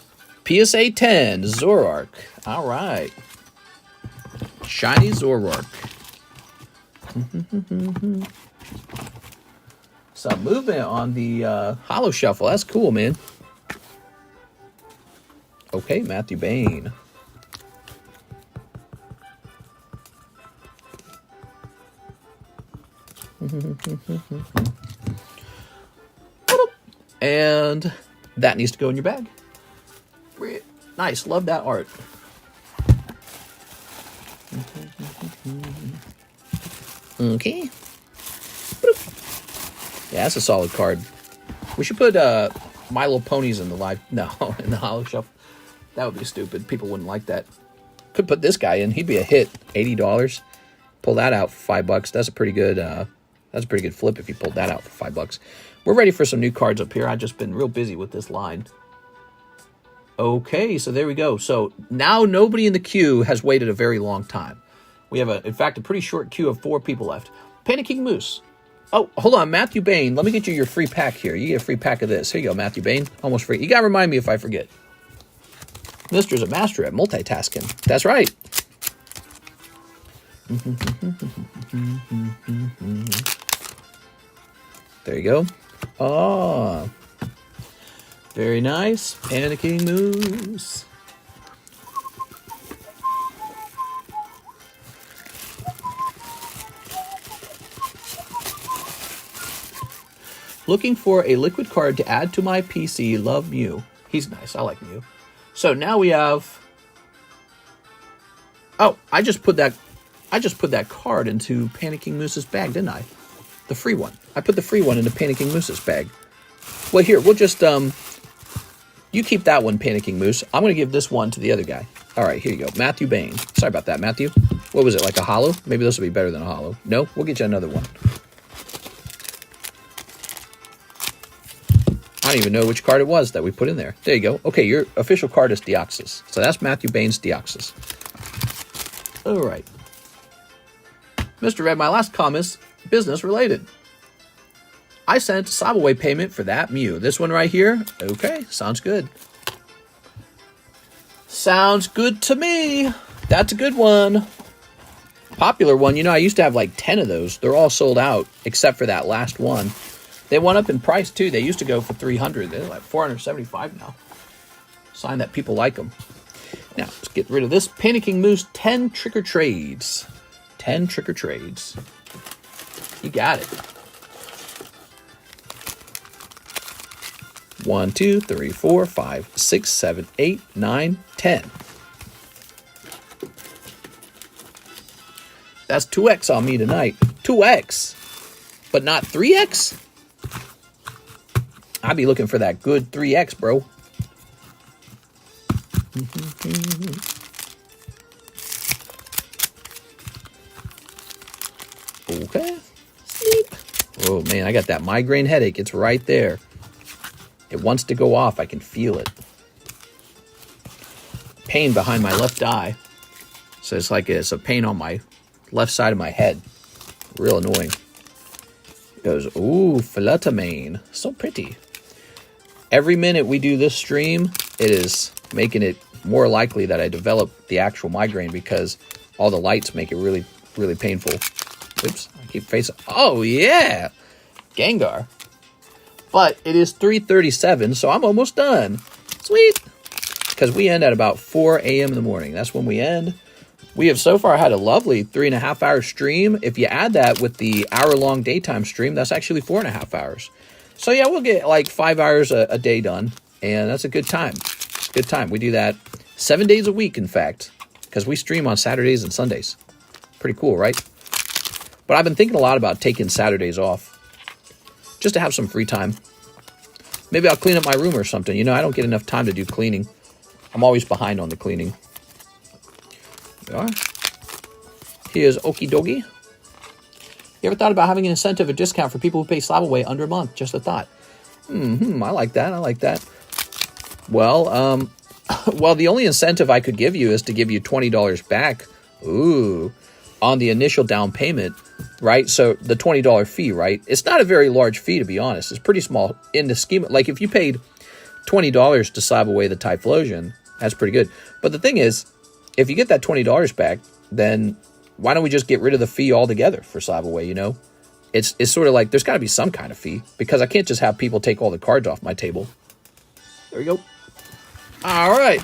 Speaker 1: PSA 10, Zoroark. All right. Shiny Zoroark. Some movement on the Holo Shuffle. That's cool, man. Okay, Matthew Bain. And that needs to go in your bag. Nice, love that art. Okay. Yeah, that's a solid card. We should put My Little Ponies in the in the Holo Shuffle. That would be stupid. People wouldn't like that. Could put this guy in. He'd be a hit. $80. Pull that out for $5. That's a pretty good. That's a pretty good flip if you pulled that out for $5. We're ready for some new cards up here. I've just been real busy with this line. Okay, so there we go. So now nobody in the queue has waited a very long time. We have, in fact, a pretty short queue of 4 people left. Panicking Moose. Oh, hold on, Matthew Bain. Let me get you your free pack here. You get a free pack of this. Here you go, Matthew Bain. Almost free. You got to remind me if I forget. Mister's a master at multitasking. That's right. There you go. Oh, very nice. Panicking Moose. Looking for a liquid card to add to my PC. Love Mew. He's nice. I like Mew. So now we have. Oh, I just put that card into Panicking Moose's bag, didn't I? The free one. I put the free one into Panicking Moose's bag. Well, here, we'll just, you keep that one, Panicking Moose. I'm going to give this one to the other guy. All right, here you go. Matthew Bain. Sorry about that, Matthew. What was it, like a holo? Maybe this will be better than a holo. No? We'll get you another one. I don't even know which card it was that we put in there. There you go. Okay, your official card is Deoxys. So that's Matthew Bain's Deoxys. All right. Mr. Red, my last comment's business related. I sent Subway payment for that Mew. This one right here? Okay, sounds good. Sounds good to me. That's a good one. Popular one. You know, I used to have like 10 of those. They're all sold out except for that last one. They went up in price too. They used to go for $300. They're like $475 now. Sign that people like them. Now, let's get rid of this. Panicking Moose, 10 trick or trades. 10 trick or trades. You got it. 1, 2, 3, 4, 5, 6, 7, 8, 9, 10. That's 2x on me tonight. 2x. But not 3x? I'd be looking for that good 3x, bro. Okay. Sleep. Oh, man, I got that migraine headache. It's right there. It wants to go off. I can feel it. Pain behind my left eye. So it's like it's a pain on my left side of my head. Real annoying. It goes, ooh, Philetamane. So pretty. Every minute we do this stream, it is making it more likely that I develop the actual migraine because all the lights make it really, really painful. Oops, I keep facing. Oh, yeah. Gengar. But it is 3:37, so I'm almost done. Sweet. Because we end at about 4 a.m. in the morning. That's when we end. We have so far had a lovely 3.5 hour stream. If you add that with the hour-long daytime stream, that's actually 4.5 hours. So yeah, we'll get like 5 hours a day done, and that's a good time. It's a good time. We do that 7 days a week, in fact, because we stream on Saturdays and Sundays. Pretty cool, right? But I've been thinking a lot about taking Saturdays off, just to have some free time. Maybe I'll clean up my room or something. You know, I don't get enough time to do cleaning. I'm always behind on the cleaning. There we are. Here's Okie Dokie. You ever thought about having an incentive or discount for people who pay slab away under a month? Just a thought. I like that. I like that. Well, well, the only incentive I could give you is to give you $20 back. Ooh, on the initial down payment, right? So the $20 fee, right? It's not a very large fee, to be honest. It's pretty small in the scheme. Like if you paid $20 to slab away the Typhlosion, that's pretty good. But the thing is, if you get that $20 back, then why don't we just get rid of the fee altogether for slab away, you know? It's sort of like there's got to be some kind of fee, because I can't just have people take all the cards off my table. There we go. All right.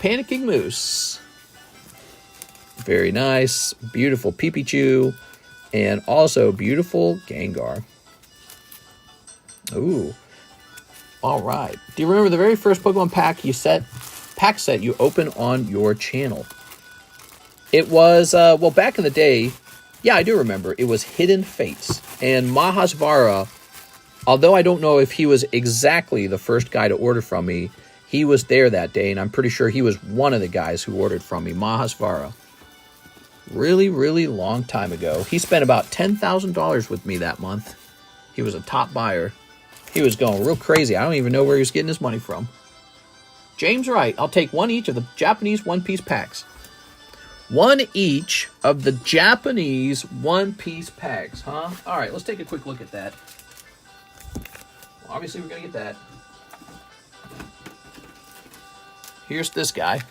Speaker 1: Panicking Moose. Very nice. Beautiful Pipichu. And also beautiful Gengar. Ooh. All right. Do you remember the very first Pokemon pack set you opened on your channel? It was, well, back in the day, yeah, I do remember. It was Hidden Fates. And Mahasvara, although I don't know if he was exactly the first guy to order from me, he was there that day, and I'm pretty sure he was one of the guys who ordered from me, Mahasvara. Really, really long time ago. He spent about $10,000 with me that month. He was a top buyer. He was going real crazy. I don't even know where he was getting his money from. James Wright, I'll take one each of the Japanese One-Piece packs. One each of the Japanese One-Piece packs, huh? All right, let's take a quick look at that. Well, obviously, we're going to get that. Here's this guy.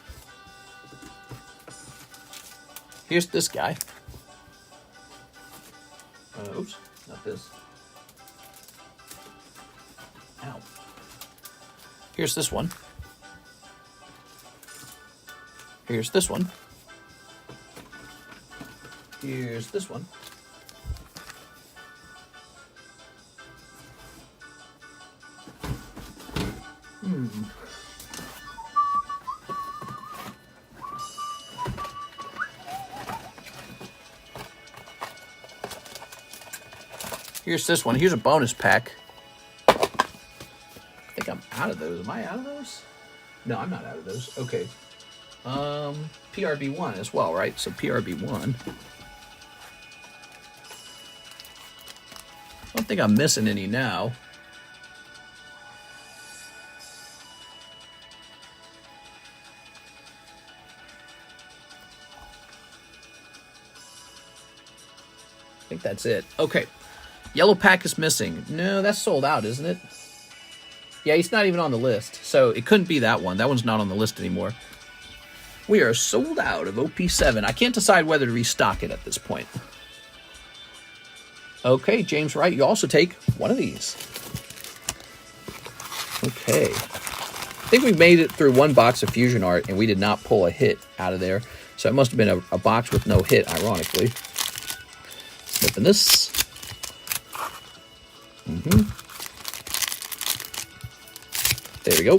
Speaker 1: Here's this guy. Oops, not this. Ow. Here's this one. Here's this one. Here's this one. Here's this one. Here's a bonus pack. I think I'm out of those. Am I out of those? No, I'm not out of those. Okay. PRB1 as well, right? So PRB1. I don't think I'm missing any now. I think that's it. Okay. Yellow pack is missing. No, that's sold out, isn't it? Yeah, he's not even on the list. So it couldn't be that one. That one's not on the list anymore. We are sold out of OP7. I can't decide whether to restock it at this point. Okay, James Wright, you also take one of these. Okay. I think we made it through one box of Fusion Art, and we did not pull a hit out of there. So it must have been a box with no hit, ironically. Snipping this. There we go.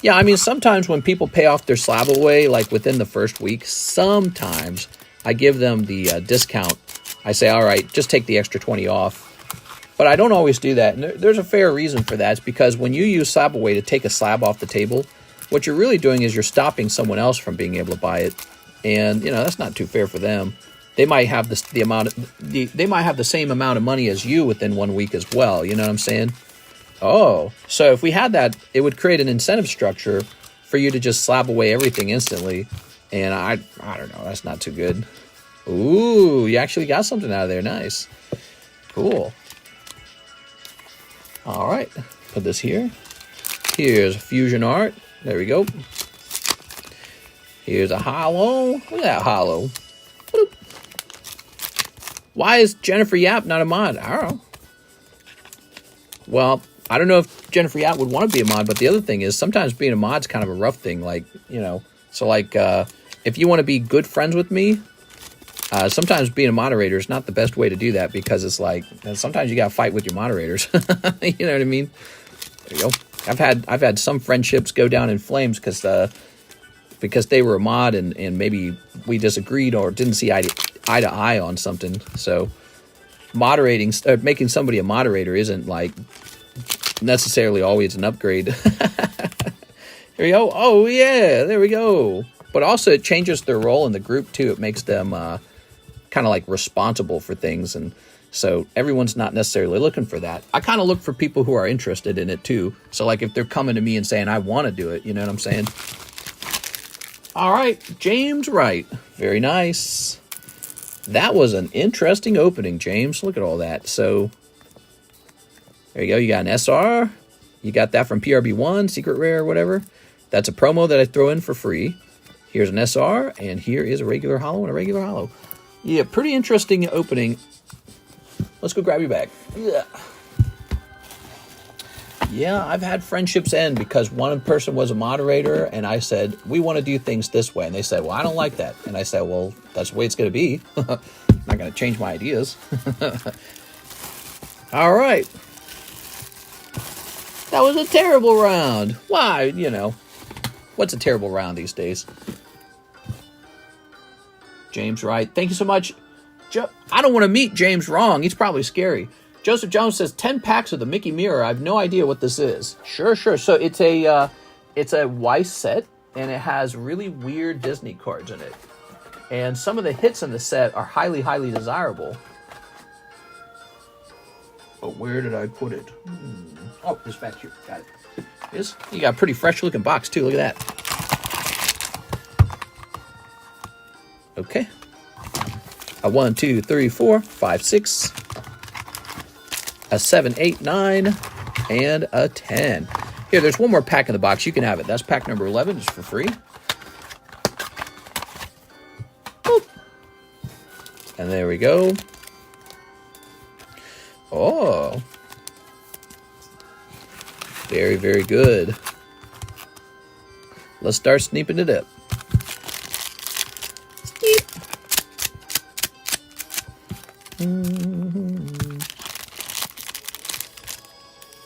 Speaker 1: Yeah, I mean, sometimes when people pay off their slab away, like within the first week, sometimes I give them the discount. I say, all right, just take the extra 20 off. But I don't always do that. And there's a fair reason for that. It's because when you use slab away to take a slab off the table, what you're really doing is you're stopping someone else from being able to buy it. And, you know, that's not too fair for them. They might have they might have the same amount of money as you within 1 week as well. You know what I'm saying? Oh, so if we had that, it would create an incentive structure for you to just slab away everything instantly. And I don't know, that's not too good. Ooh, you actually got something out of there. Nice. Cool. All right, put this here. Here's Fusion Art. There we go. Here's a Holo. Look at that Holo. Bloop. Why is Jennifer Yap not a mod? I don't know. Well, I don't know if Jennifer Yap would want to be a mod, but the other thing is sometimes being a mod's kind of a rough thing. Like, you know, so like if you want to be good friends with me, sometimes being a moderator is not the best way to do that, because it's like sometimes you got to fight with your moderators. You know what I mean? There you go. I've had some friendships go down in flames because they were a mod and maybe we disagreed or didn't see eye to eye on something. So moderating, making somebody a moderator isn't like necessarily always an upgrade. There we go. Oh yeah, there we go. But also it changes their role in the group too. It makes them kind of like responsible for things, and so everyone's not necessarily looking for that. I kind of look for people who are interested in it too. So like if they're coming to me and saying I want to do it, you know what I'm saying? All right, James Wright, very nice. That was an interesting opening, James. Look at all that. So there you go. You got an SR. You got that from PRB1, Secret Rare, whatever. That's a promo that I throw in for free. Here's an SR, and here is a regular holo and a regular holo. Yeah, pretty interesting opening. Let's go grab your bag. Yeah. Yeah, I've had friendships end because one person was a moderator, and I said, we want to do things this way. And they said, well, I don't like that. And I said, well, that's the way it's going to be. I'm not going to change my ideas. All right. That was a terrible round. Why, you know, what's a terrible round these days? James Wright, thank you so much. I don't want to meet James wrong. He's probably scary. Joseph Jones says 10 packs of the Mickey Mirror. I have no idea what this is. Sure. So it's a Weiss set, and it has really weird Disney cards in it. And some of the hits in the set are highly, highly desirable. But where did I put it? Oh, it's back here. Got it. Yes. You got a pretty fresh looking box too. Look at that. Okay. A 1, 2, 3, 4, 5, 6. A 7, 8, 9, and a 10. Here, there's one more pack in the box. You can have it. That's pack number 11. It's for free. Boop. And there we go. Oh. Very, very good. Let's start sneaping it up. Sneap.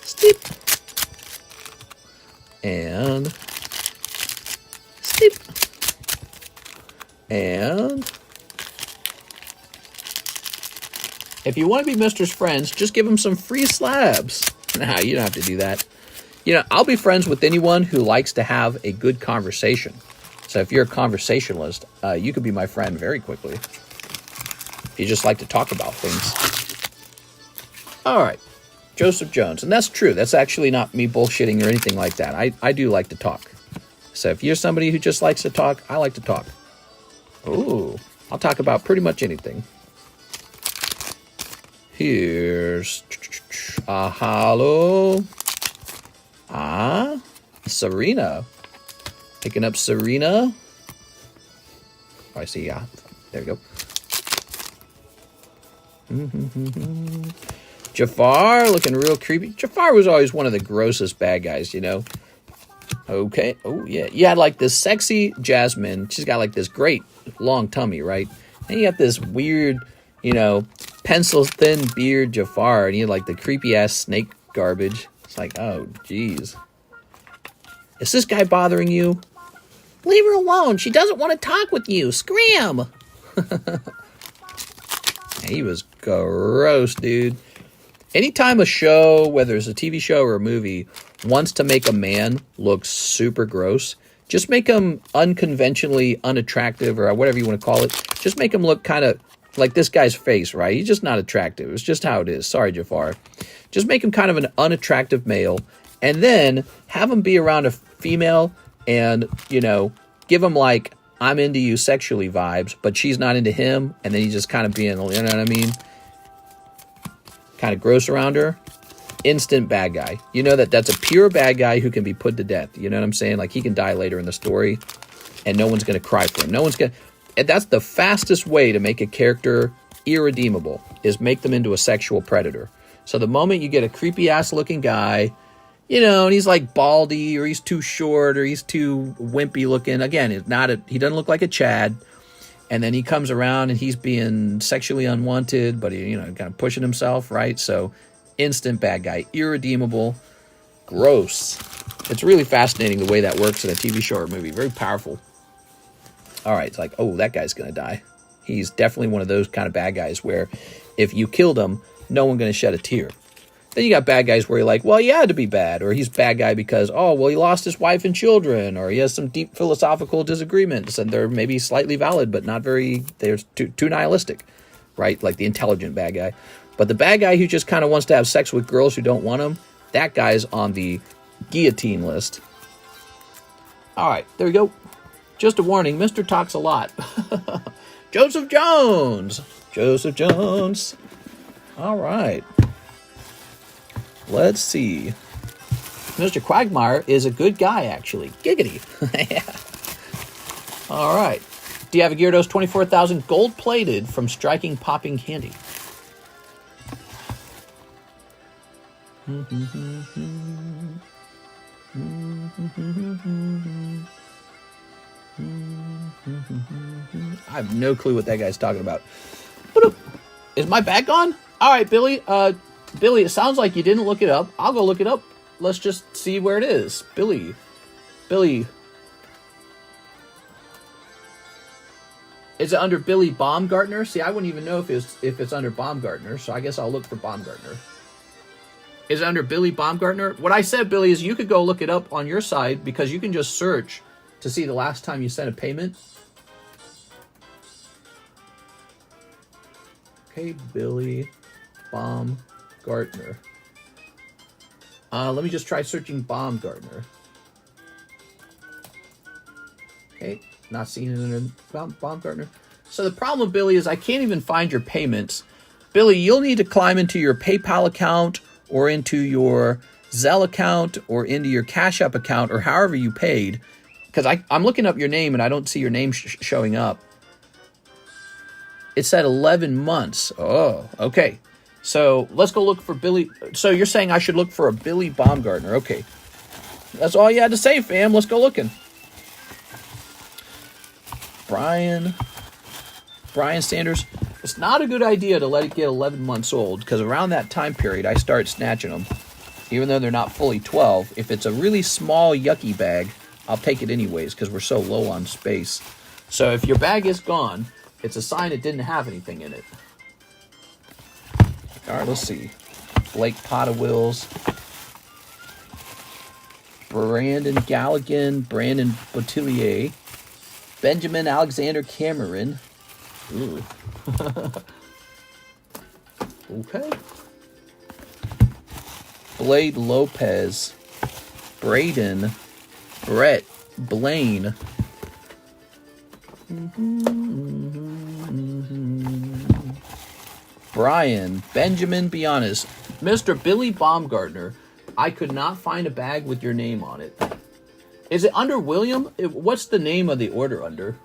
Speaker 1: Steep. And steep. And if you want to be Mister's friends, just give him some free slabs. Nah, you don't have to do that. You know, I'll be friends with anyone who likes to have a good conversation. So if you're a conversationalist, you could be my friend very quickly. If you just like to talk about things. All right. Joseph Jones. And that's true. That's actually not me bullshitting or anything like that. I do like to talk. So if you're somebody who just likes to talk, I like to talk. Ooh. I'll talk about pretty much anything. Here's a holo. Serena. Picking up Serena. Oh, I see. Yeah. There we go. Jafar, looking real creepy. Jafar was always one of the grossest bad guys, you know. Okay. Oh, yeah. You had like this sexy Jasmine. She's got like this great long tummy, right? And you got this weird, you know, pencil-thin beard Jafar. And you had like the creepy-ass snake garbage. It's like, oh, geez. Is this guy bothering you? Leave her alone. She doesn't want to talk with you. Scram. He was gross, dude. Anytime a show, whether it's a TV show or a movie, wants to make a man look super gross, just make him unconventionally unattractive or whatever you want to call it. Just make him look kind of like this guy's face, right? He's just not attractive. It's just how it is. Sorry, Jafar. Just make him kind of an unattractive male, and then have him be around a female and, you know, give him like, I'm into you sexually vibes, but she's not into him, and then he's just kind of being, you know what I mean? Kind of gross around her. Instant bad guy. You know that's a pure bad guy who can be put to death. You know what I'm saying? Like, he can die later in the story, and no one's going to cry for him. No one's going to... And that's the fastest way to make a character irredeemable, is make them into a sexual predator. So the moment you get a creepy-ass looking guy, you know, and he's like baldy, or he's too short, or he's too wimpy looking. Again, he doesn't look like a Chad. And then he comes around and he's being sexually unwanted, but he, you know, kind of pushing himself, right? So instant bad guy, irredeemable, gross. It's really fascinating the way that works in a TV show or movie. Very powerful. All right, it's like, oh, that guy's going to die. He's definitely one of those kind of bad guys where if you killed him, no one's going to shed a tear. Then you got bad guys where you're like, well, he had to be bad. Or he's bad guy because, oh, well, he lost his wife and children. Or he has some deep philosophical disagreements. And they're maybe slightly valid, but not very, they're too nihilistic, right? Like the intelligent bad guy. But the bad guy who just kind of wants to have sex with girls who don't want him, that guy's on the guillotine list. All right, there we go. Just a warning, Mr. Talks a lot. Joseph Jones. Joseph Jones. All right. Let's see. Mr. Quagmire is a good guy, actually. Giggity. Yeah. All right. Do you have a Gyarados 24,000 gold-plated from striking popping candy? I have no clue what that guy's talking about. Is my bag gone? All right, Billy. Billy, it sounds like you didn't look it up. I'll go look it up. Let's just see where it is. Billy. Is it under Billy Baumgartner? See, I wouldn't even know if it's under Baumgartner, so I guess I'll look for Baumgartner. Is it under Billy Baumgartner? What I said, Billy, is you could go look it up on your side because you can just search to see the last time you sent a payment. Okay, Billy Baumgartner. Let me just try searching Baumgartner. Okay, not seeing it under Baumgartner. So the problem, Billy, is I can't even find your payments. Billy, you'll need to climb into your PayPal account or into your ZELLE account or into your CASHAPP account or however you paid. Because I'm looking up your name and I don't see your name showing up. It said 11 months. Oh, okay. So let's go look for Billy. So you're saying I should look for a Billy Baumgartner. Okay. That's all you had to say, fam. Let's go looking. Brian Sanders. It's not a good idea to let it get 11 months old because around that time period, I start snatching them. Even though they're not fully 12. If it's a really small, yucky bag, I'll take it anyways because we're so low on space. So if your bag is gone, it's a sign it didn't have anything in it. All right, let's see. Blake Potawills. Brandon Galligan. Brandon Bottillier. Benjamin Alexander Cameron. Ooh. Okay. Blade Lopez. Braden. Brett. Blaine. Brian. Benjamin, be honest. Mr. Billy Baumgartner. I could not find a bag with your name on it. Is it under William? What's the name of the order under?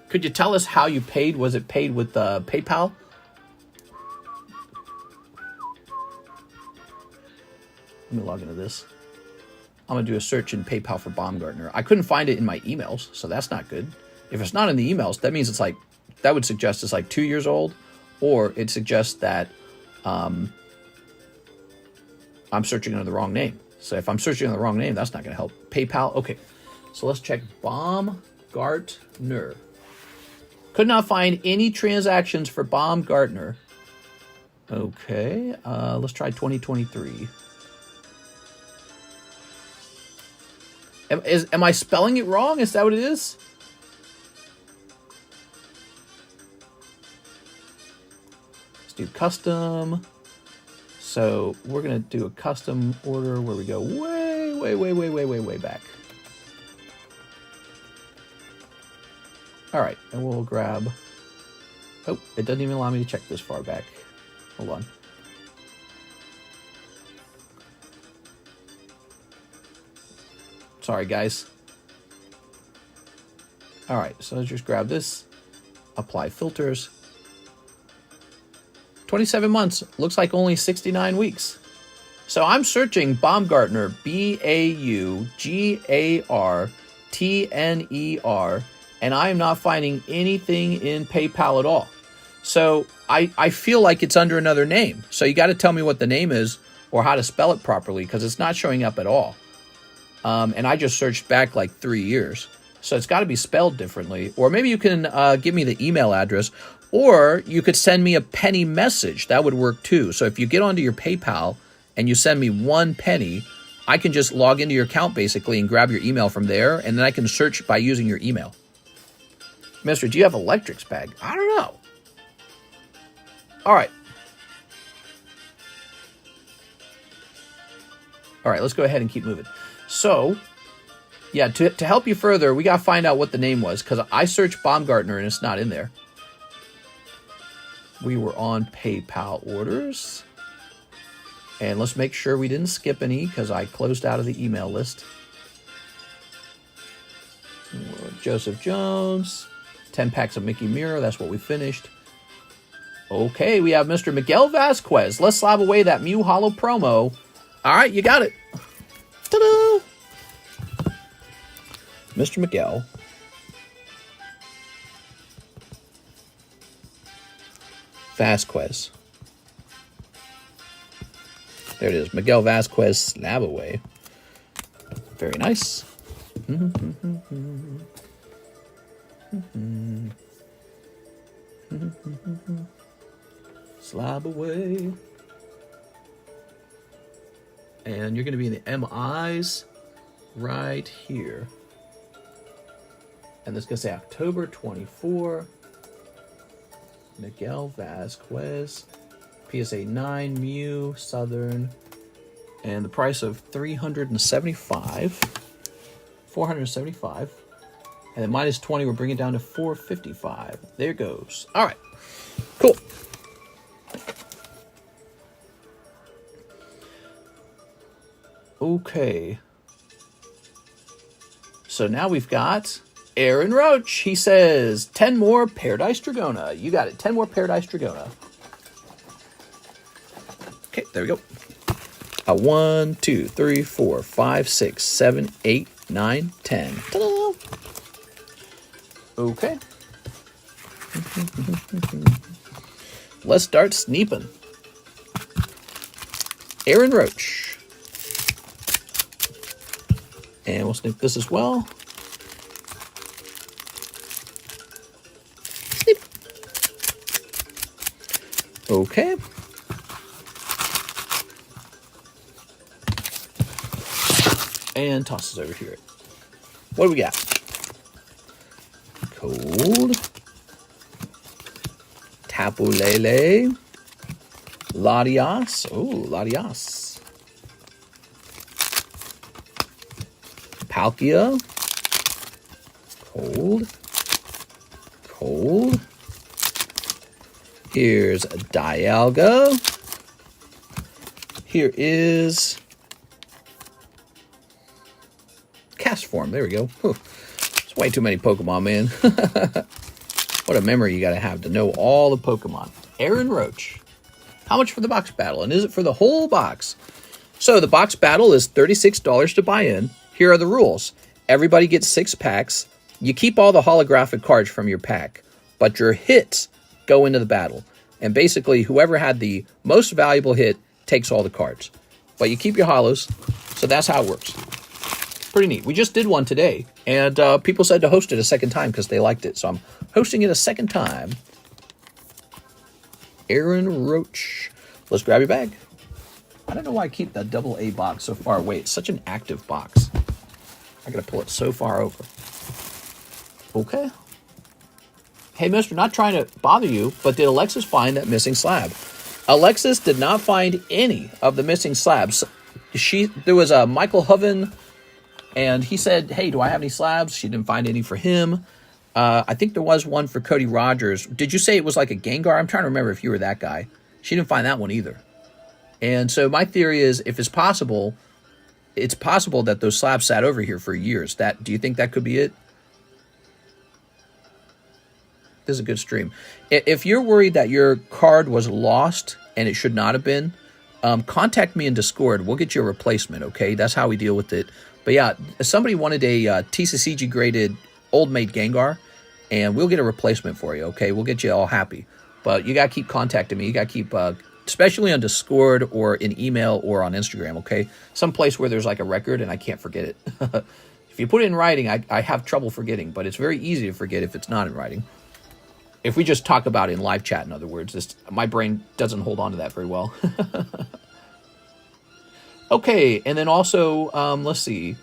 Speaker 1: Could you tell us how you paid? Was it paid with PayPal? Let me log into this. I'm going to do a search in PayPal for Baumgartner. I couldn't find it in my emails, so that's not good. If it's not in the emails, that means it's like, that would suggest it's like 2 years old, or it suggests that I'm searching under the wrong name. So if I'm searching under the wrong name, that's not going to help. PayPal, okay. So let's check Baumgartner. Could not find any transactions for Baumgartner. Okay, let's try 2023. Am I spelling it wrong? Is that what it is? Let's do custom. So we're going to do a custom order where we go way back. All right, and we'll grab... Oh, it doesn't even allow me to check this far back. Hold on. Sorry, guys. All right, so let's just grab this. Apply filters. 27 months. Looks like only 69 weeks. So I'm searching Baumgartner, Baugartner, and I am not finding anything in PayPal at all. So I feel like it's under another name. So you got to tell me what the name is or how to spell it properly, because it's not showing up at all. And I just searched back like 3 years. So it's got to be spelled differently. Or maybe you can give me the email address, or you could send me a penny message. That would work too. So if you get onto your PayPal and you send me 1 penny, I can just log into your account basically and grab your email from there, and then I can search by using your email. Mister, do you have Electric's bag? I don't know. All right. All right, let's go ahead and keep moving. So, yeah, to help you further, we got to find out what the name was, because I searched Baumgartner and it's not in there. We were on PayPal orders. And let's make sure we didn't skip any, because I closed out of the email list. Joseph Jones. 10 packs of Mickey Mirror. That's what we finished. Okay, we have Mr. Miguel Vasquez. Let's slab away that Mew Holo promo. All right, you got it. Ta-da! Mr. Miguel. Vasquez. There it is. Miguel Vasquez slab away. Very nice. Slab away. And you're going to be in the MIs right here. And this is going to say October 24. Miguel Vasquez. PSA 9 Mew Southern. And the price of $375. $475. And then minus 20, we're bringing it down to $455. There it goes. All right. Cool. Okay. So now we've got Aaron Roach. He says, 10 more Paradise Dragona. You got it. 10 more Paradise Dragona. Okay, there we go. 1, 2, 3, 4, 5, 6, 7, 8, 9, 10. Ta-da! Okay. Let's start sneeping. Aaron Roach. And we'll sneak this as well. Sneep. Okay. And tosses over here. What do we got? Cold. Tapu Lele. Latias. Oh, Latias. Palkia. Cold. Cold. Here's Dialga. Here is Cast Form. There we go. Whew. It's way too many Pokemon, man. What a memory you got to have to know all the Pokemon. Aaron Roach. How much for the box battle? And is it for the whole box? So the box battle is $36 to buy in. Here are the rules. Everybody gets 6 packs. You keep all the holographic cards from your pack, but your hits go into the battle. And basically, whoever had the most valuable hit takes all the cards. But you keep your holos, so that's how it works. Pretty neat. We just did one today, and people said to host it a second time because they liked it. So I'm hosting it a second time. Aaron Roach. Let's grab your bag. I don't know why I keep that AA box so far away. It's such an active box. I gotta pull it so far over. Okay. Hey, mister, not trying to bother you, but did Alexis find that missing slab? Alexis did not find any of the missing slabs. There was a Michael Hoven, and he said, hey, do I have any slabs? She didn't find any for him. I think there was one for Cody Rogers. Did you say it was like a Gengar? I'm trying to remember if you were that guy. She didn't find that one either. And so my theory is, if it's possible that those slabs sat over here for years. Do you think that could be it? This is a good stream. If you're worried that your card was lost and it should not have been, contact me in Discord. We'll get you a replacement, okay? That's how we deal with it. But yeah, somebody wanted a TCCG graded old maid Gengar, and we'll get a replacement for you, okay? We'll get you all happy. But you got to keep contacting me. You got to keep, especially on Discord or in email or on Instagram, okay? Someplace where there's like a record and I can't forget it. If you put it in writing, I have trouble forgetting, but it's very easy to forget if it's not in writing. If we just talk about it in live chat, in other words, my brain doesn't hold on to that very well. Okay, and then also, let's see.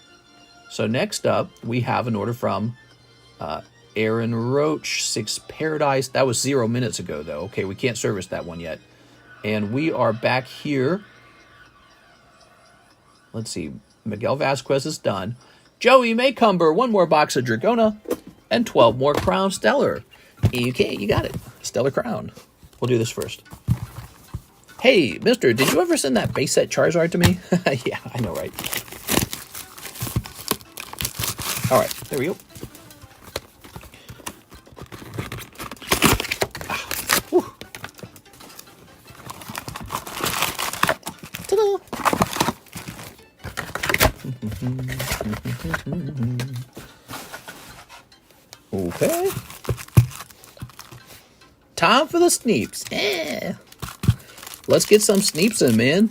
Speaker 1: So next up, we have an order from Aaron Roach, 6 Paradise. That was 0 minutes ago, though. Okay, we can't service that one yet. And we are back here. Let's see. Miguel Vasquez is done. Joey Maycumber, 1 more box of Dragona, and 12 more Crown Stellar. You got it. Stellar Crown. We'll do this first. Hey, mister, did you ever send that base set Charizard to me? Yeah, I know, right? All right, there we go. Ta-da! Okay. Time for the sneeps. Yeah. Let's get some sneeps in, man.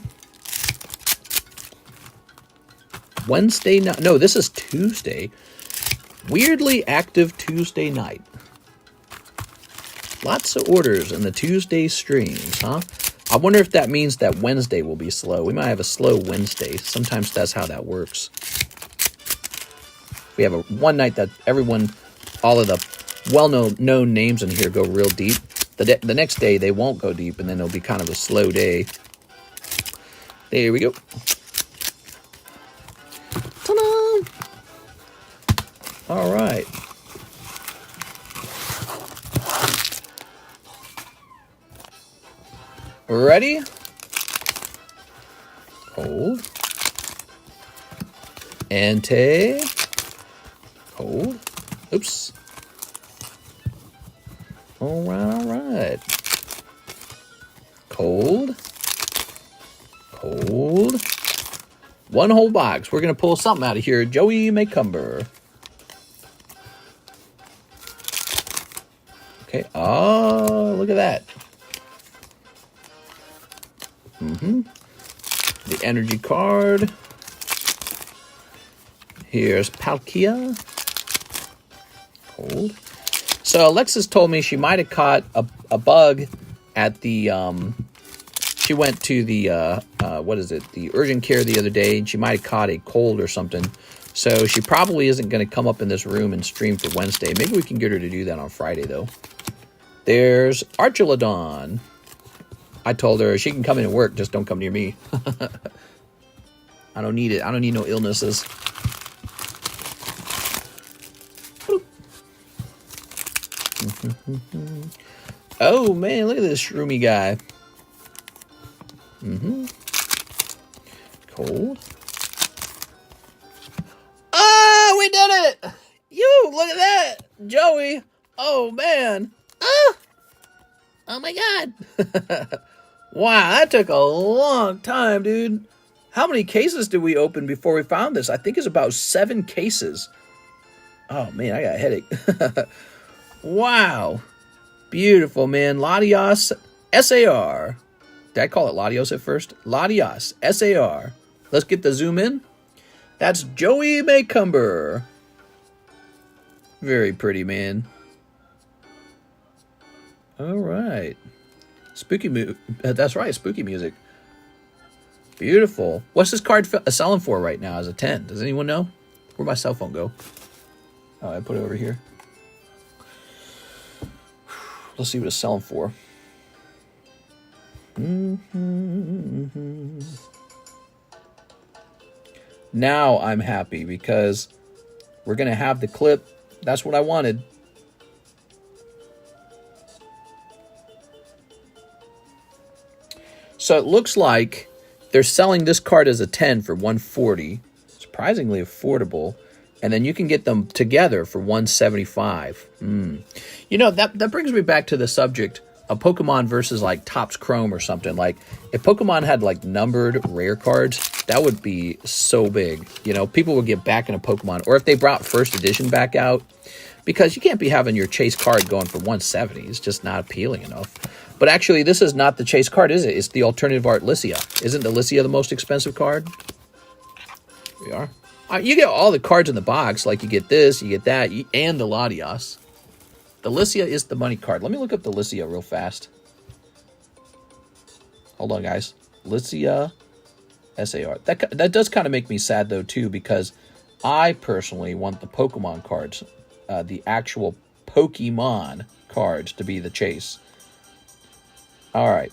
Speaker 1: Wednesday night. No, this is Tuesday. Weirdly active Tuesday night. Lots of orders in the Tuesday streams, huh? I wonder if that means that Wednesday will be slow. We might have a slow Wednesday. Sometimes that's how that works. We have one night that all of the well-known names in here go real deep. The next day, they won't go deep, and then it'll be kind of a slow day. There we go. Ta-da! All right. Ready? Hold. Ante. Hold. Oops. All right. Cold. One whole box. We're going to pull something out of here. Joey Maycumber. Okay. Oh, look at that. The energy card. Here's Palkia. Cold. So Alexis told me she might have caught a bug at the, she went to the, the urgent care the other day, and she might have caught a cold or something. So she probably isn't going to come up in this room and stream for Wednesday. Maybe we can get her to do that on Friday, though. There's Archulodon. I told her she can come in and work, just don't come near me. I don't need it. I don't need no illnesses. Oh man, look at this shroomy guy. Cold. Oh, we did it! Look at that! Joey! Oh man! Oh my god! Wow, that took a long time, dude. How many cases did we open before we found this? I think it's about 7 cases. Oh man, I got a headache. Wow. Beautiful, man. Latios SAR. Did I call it Latios at first? Latios SAR. Let's get the zoom in. That's Joey Maycumber. Very pretty, man. All right. That's right, spooky music. Beautiful. What's this card selling for right now as a 10? Does anyone know? Where'd my cell phone go? Oh, I put it over here. Let's see what it's selling for. Now I'm happy because we're going to have the clip. That's what I wanted. So it looks like they're selling this card as a 10 for $140. Surprisingly affordable. And then you can get them together for $175. You know, that brings me back to the subject of Pokemon versus like Topps Chrome or something. Like, if Pokemon had like numbered rare cards, that would be so big. You know, people would get back into Pokemon. Or if they brought first edition back out, because you can't be having your chase card going for $170. It's just not appealing enough. But actually, this is not the chase card, is it? It's the alternative art Licia. Isn't the Licia the most expensive card? Here we are. You get all the cards in the box, like you get this, you get that, and the Latias. The Licia is the money card. Let me look up the Licia real fast. Hold on, guys. Licia SAR. That does kind of make me sad, though, too, because I personally want the Pokemon cards, the actual Pokemon cards, to be the chase. All right.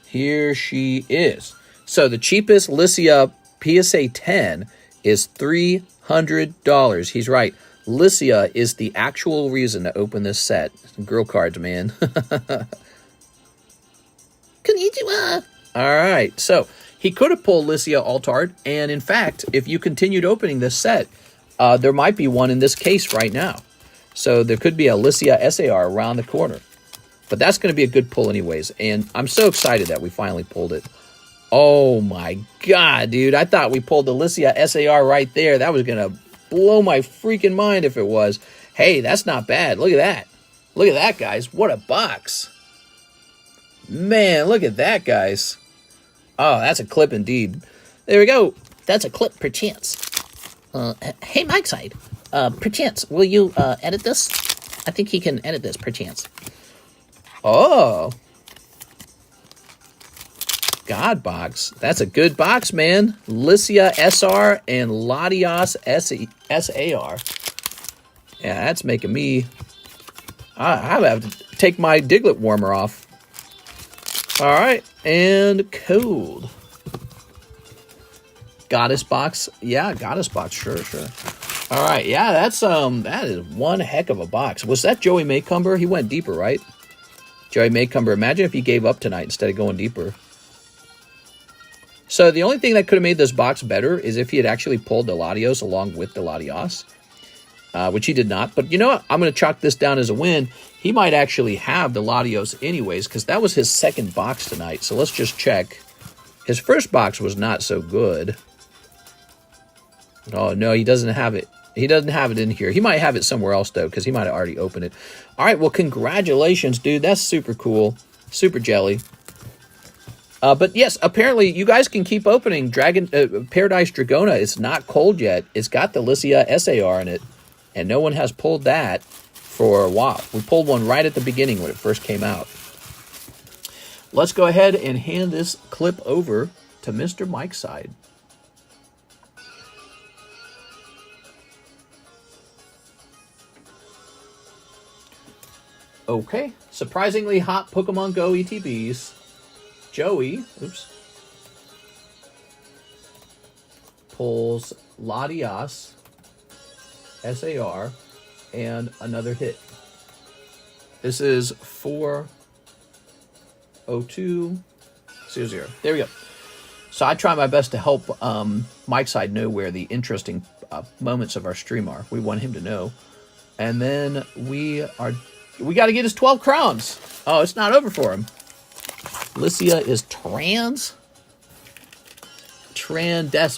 Speaker 1: Here she is. So the cheapest Licia PSA 10 is $300. He's right. Licia is the actual reason to open this set. Girl cards, man. Konnichiwa. All right. So he could have pulled Licia Altard. And in fact, if you continued opening this set, there might be one in this case right now. So there could be a Licia SAR around the corner. But that's going to be a good pull anyways. And I'm so excited that we finally pulled it. Oh my God, dude. I thought we pulled the Licia SAR right there. That was going to blow my freaking mind if it was. Hey, that's not bad. Look at that. Look at that, guys. What a box. Man, look at that, guys. Oh, that's a clip indeed. There we go. That's a clip per chance. Hey, Mike's side. Per chance, will you edit this? I think he can edit this per chance. Oh. God box. That's a good box, man. Licia SR and Latias SAR. Yeah, that's making me... I have to take my Diglett warmer off. All right. And code. Goddess box. Yeah, Goddess box. Sure. All right. Yeah, that is one heck of a box. Was that Joey Maycumber? He went deeper, right? Joey Maycumber, imagine if he gave up tonight instead of going deeper. So the only thing that could have made this box better is if he had actually pulled the Latios along with the Latias, which he did not. But you know what? I'm going to chalk this down as a win. He might actually have the Latios anyways, because that was his second box tonight. So let's just check. His first box was not so good. Oh, no, he doesn't have it. He doesn't have it in here. He might have it somewhere else, though, because he might have already opened it. All right, well, congratulations, dude. That's super cool. Super jelly. But yes, apparently you guys can keep opening Paradise Dragona. It's not cold yet. It's got the Licia SAR in it, and no one has pulled that for a while. We pulled one right at the beginning when it first came out. Let's go ahead and hand this clip over to Mr. Mike's side. Okay, surprisingly hot Pokemon Go ETBs. Joey, pulls Latias, SAR, and another hit. This is 40200. There we go. So I try my best to help Mike's side know where the interesting moments of our stream are. We want him to know. And then we got to get his 12 crowns. Oh, it's not over for him. Licia is Carddass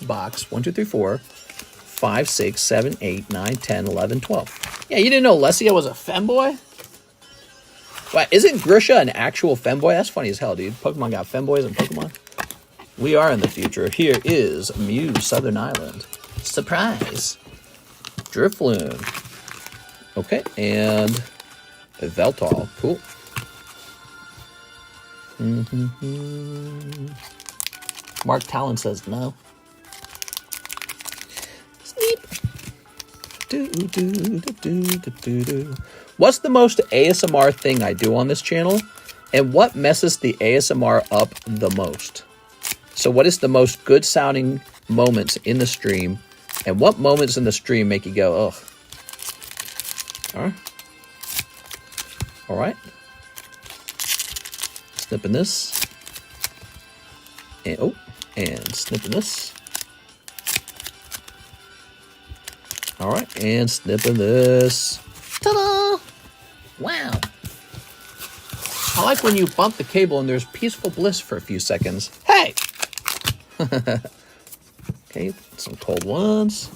Speaker 1: box 1, 2, 3, 4, 5, 6, 7, 8, 9, 10, 11, 12. Yeah, you didn't know Licia was a femboy? Why, isn't Grisha an actual femboy? That's funny as hell, dude. Pokemon got femboys in Pokemon. We are in the future. Here is Mew Southern Island. Surprise. Drifloon. Okay, and Veltal. Cool. Mark Talon says no. Sneep. What's the most ASMR thing I do on this channel? And what messes the ASMR up the most? So what is the most good sounding moments in the stream? And what moments in the stream make you go, ugh? All right. Snipping this. And, oh, And snipping this. All right, and snipping this. Ta-da! Wow. I like when you bump the cable and there's peaceful bliss for a few seconds. Hey! Okay, some cold ones.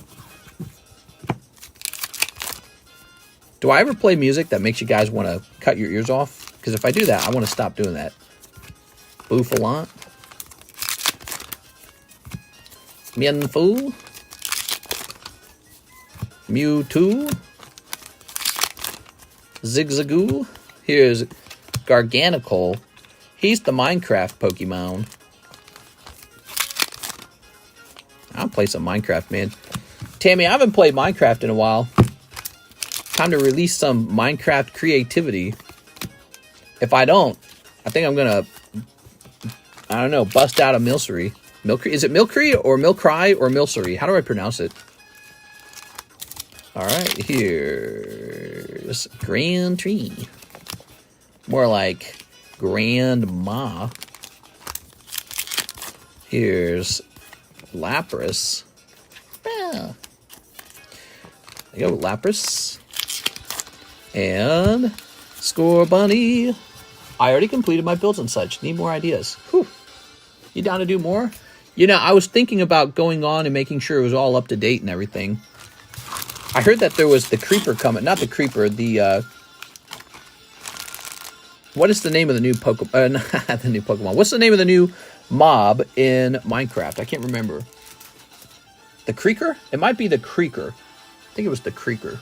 Speaker 1: Do I ever play music that makes you guys want to cut your ears off? Because if I do that, I want to stop doing that. Bouffalant. Mienfoo. Mewtwo. Zigzagoon. Here's Garganacl. He's the Minecraft Pokemon. I'll play some Minecraft, man. Tammy, I haven't played Minecraft in a while. Time to release some Minecraft creativity. If I don't, I think I'm gonna, I don't know, bust out a Milcery. Is it Milcery or Milcry or Milcery? How do I pronounce it? All right, here's Grand Tree. More like Grandma. Here's Lapras. Yeah. There you go, Lapras. And Score Bunny. I already completed my builds and such. Need more ideas. Whew. You down to do more? You know, I was thinking about going on and making sure it was all up to date and everything. I heard that there was the Creeper coming. Not the Creeper, the... what is the name of the new Pokemon? Not the new Pokemon. What's the name of the new mob in Minecraft? I can't remember. The Creeker? It might be the Creeker. I think it was the Creeker.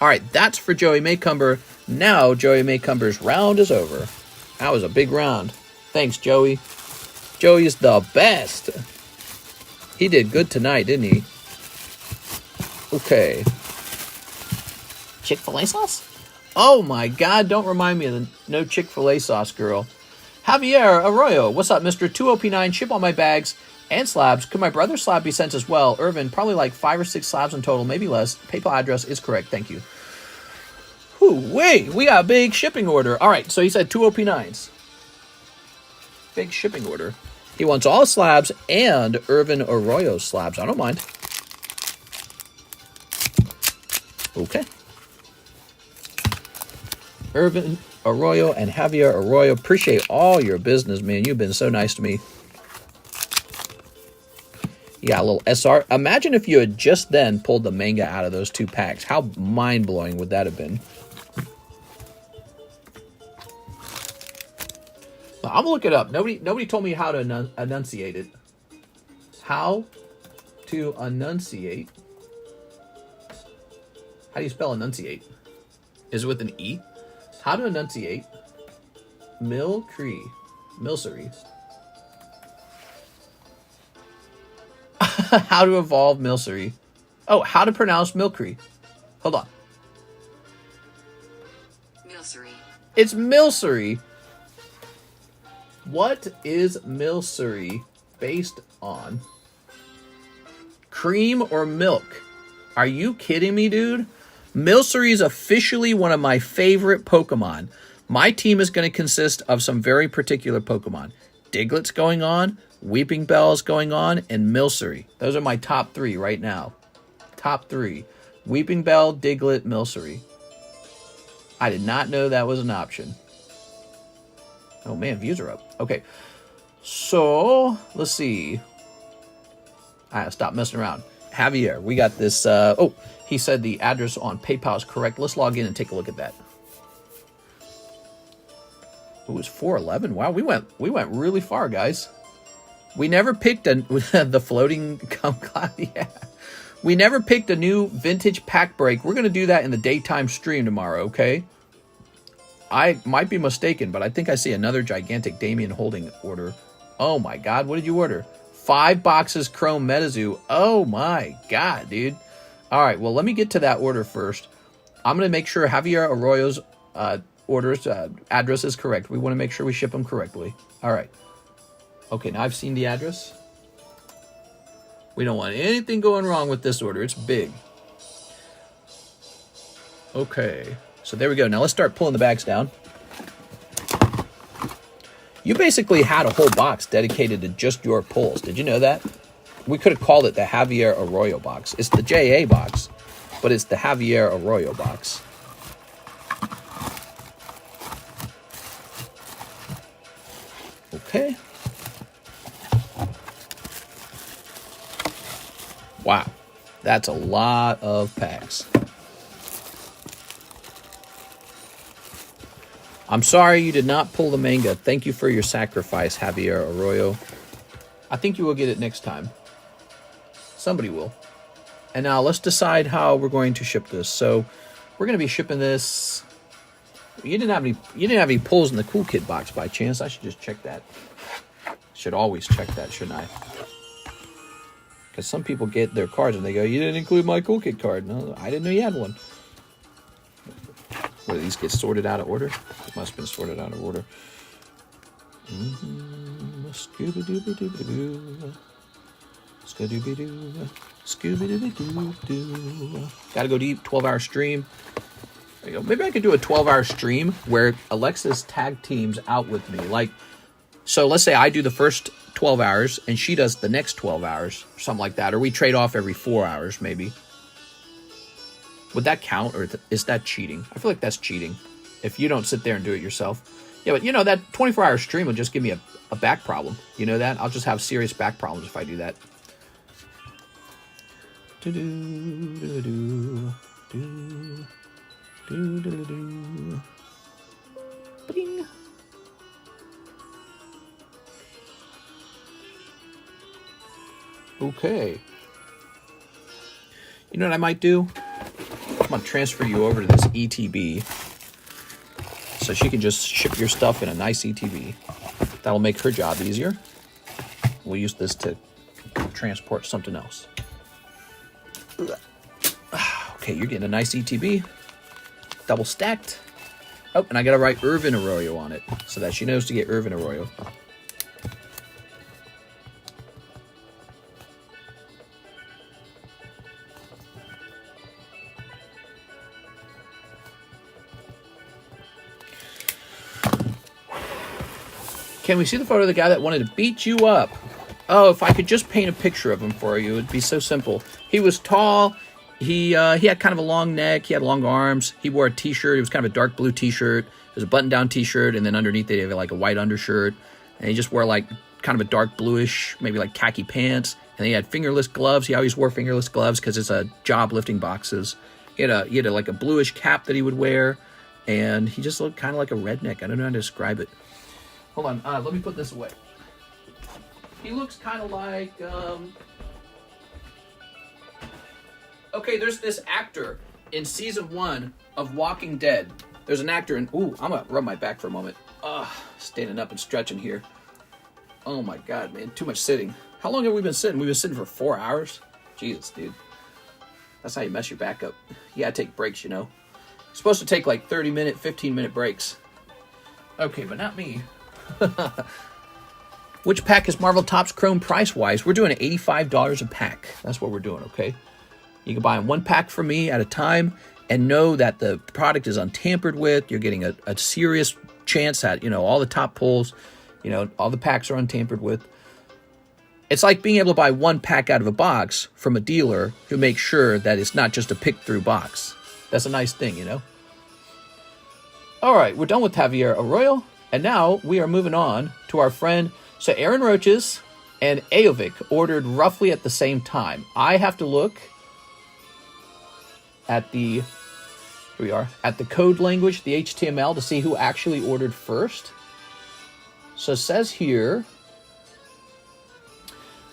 Speaker 1: All right, that's for Joey Maycumber. Now Joey Maycumber's round is over. That was a big round. Thanks, Joey. Joey is the best. He did good tonight, didn't he? Okay. Chick-fil-A sauce? Oh my God, don't remind me of the no Chick-fil-A sauce, girl. Javier Arroyo, what's up, Mr. 2OP9? Ship all my bags and slabs. Could my brother's slab be sent as well? Irvin, probably like 5 or 6 slabs in total, maybe less. PayPal address is correct, thank you. Whew, wait, we got a big shipping order. All right, so he said 2 OP9s. Big shipping order. He wants all slabs and Irvin Arroyo slabs. I don't mind. Okay. Irvin Arroyo and Javier Arroyo, appreciate all your business, man. You've been so nice to me. You got a little SR. Imagine if you had just then pulled the manga out of those 2 packs. How mind-blowing would that have been? Well, I'm gonna look it up. Nobody told me how to enunciate it. How to enunciate. How do you spell enunciate? Is it with an E? How to enunciate Milcery. How to evolve Milcery. Oh, how to pronounce Milcery. Hold on.
Speaker 2: Milcery.
Speaker 1: It's Milcery. What is Milcery based on? Cream or milk? Are you kidding me, dude? Milcery is officially one of my favorite Pokemon. My team is going to consist of some very particular Pokemon. Diglett's going on, Weeping Bell's going on, and Milcery. Those are my top 3 right now. Top 3. Weeping Bell, Diglett, Milcery. I did not know that was an option. Oh man, views are up. Okay. So, let's see. I gotta stop messing around. Javier, we got this. Oh, he said the address on PayPal is correct. Let's log in and take a look at that. It was 411. Wow, we went really far, guys. We never picked the floating cloud. Yeah, we never picked a new vintage pack break. We're gonna do that in the daytime stream tomorrow. Okay. I might be mistaken, but I think I see another gigantic Damien holding order. Oh my God, what did you order? 5 boxes Chrome Metazoo. Oh my God, dude. All right, well, let me get to that order first. I'm going to make sure Javier Arroyo's address is correct. We want to make sure we ship them correctly. All right. Okay, now I've seen the address. We don't want anything going wrong with this order. It's big. Okay. So there we go. Now let's start pulling the bags down. You basically had a whole box dedicated to just your pulls. Did you know that? We could have called it the Javier Arroyo box. It's the JA box, but it's the Javier Arroyo box. Okay. Wow. That's a lot of packs. I'm sorry you did not pull the manga. Thank you for your sacrifice, Javier Arroyo. I think you will get it next time. Somebody will. And now let's decide how we're going to ship this. So we're going to be shipping this. You didn't have any pulls in the Cool Kid box by chance. I should just check that. Should always check that, shouldn't I? Because some people get their cards and they go, "You didn't include my Cool Kid card." No, I didn't know you had one. Whether these get sorted out of order? It must have been sorted out of order. Scooby-Dooby-Dooby-Doo. Scooby-Doo. Scooby-Dooby-Doo. Gotta go deep, 12-hour stream. There you go. Maybe I could do a 12-hour stream where Alexis tag teams out with me. Like, so let's say I do the first 12 hours and she does the next 12 hours, something like that. Or we trade off every 4 hours, maybe. Would that count, or is that cheating? I feel like that's cheating if you don't sit there and do it yourself. Yeah, but you know, that 24-hour stream will just give me a back problem. You know that? I'll just have serious back problems if I do that. Bing. Okay. You know what I might do? I'm going to transfer you over to this ETB so she can just ship your stuff in a nice ETB. That'll make her job easier. We'll use this to transport something else. Okay, you're getting a nice ETB. Double stacked. Oh, and I got to write Irvin Arroyo on it so that she knows to get Irvin Arroyo. Can we see the photo of the guy that wanted to beat you up? Oh, if I could just paint a picture of him for you, it'd be so simple. He was tall. He had kind of a long neck. He had long arms. He wore a t-shirt. It was kind of a dark blue t-shirt. It was a button-down t-shirt, and then underneath it, he had like a white undershirt. And he just wore like kind of a dark bluish, maybe like khaki pants. And he had fingerless gloves. He always wore fingerless gloves because it's a job lifting boxes. He had like a bluish cap that he would wear, and he just looked kind of like a redneck. I don't know how to describe it. Hold on, let me put this away. He looks kind of like, okay, there's this actor in season 1 of Walking Dead. There's an actor in, ooh, I'm gonna rub my back for a moment. Standing up and stretching here. Oh my God, man, too much sitting. How long have we been sitting? We've been sitting for 4 hours? Jesus, dude. That's how you mess your back up. You gotta take breaks, you know. You're supposed to take like 30-minute, 15-minute breaks. Okay, but not me. Which pack is Marvel Topps Chrome price-wise? We're doing $85 a pack. That's what we're doing, okay? You can buy 1 pack from me at a time and know that the product is untampered with. You're getting a serious chance at, you know, all the top pulls. You know, all the packs are untampered with. It's like being able to buy 1 pack out of a box from a dealer who makes sure that it's not just a pick-through box. That's a nice thing, you know? All right, we're done with Javier Arroyo. And now we are moving on to our friend. So Aaron Roaches and Aovic ordered roughly at the same time. I have to look at the, here we are, at the code language, the HTML, to see who actually ordered first. So it says here,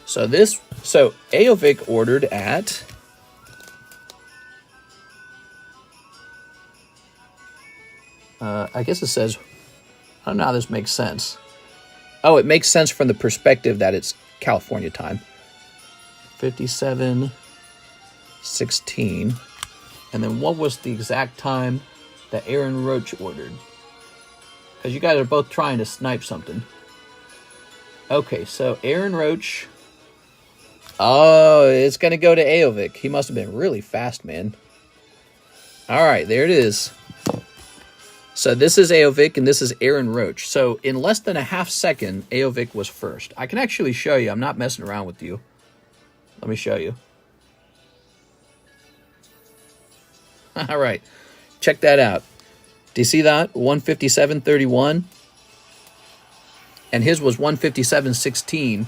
Speaker 1: so Aovic ordered at, I guess it says, I don't know how this makes sense. Oh, it makes sense from the perspective that it's California time. 57:16. And then what was the exact time that Aaron Roach ordered? Because you guys are both trying to snipe something. Okay, so Aaron Roach. Oh, it's going to go to Aovic. He must have been really fast, man. All right, there it is. So this is Aovic and this is Aaron Roach. So in less than a half second, Aovic was first. I can actually show you. I'm not messing around with you. Let me show you. All right. Check that out. Do you see that? 157.31. And his was 157.16.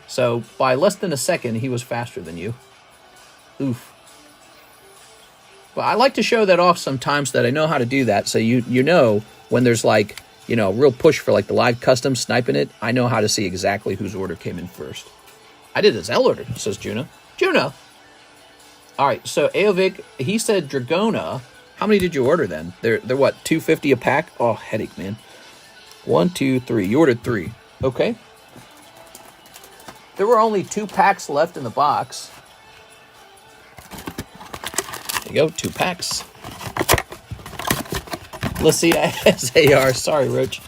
Speaker 1: So by less than a second, he was faster than you. Oof. But I like to show that off sometimes so that I know how to do that. So you know when there's like, you know, real push for like the live custom sniping it, I know how to see exactly whose order came in first. I did a ZELLE order, says Juno. Juno! All right, so Aovic, he said Dragona. How many did you order then? They're what, 250 a pack? Oh, headache, man. 1, 2, 3. You ordered 3. Okay. There were only 2 packs left in the box. There you go, 2 packs. Let's see, SAR. Sorry, Roach.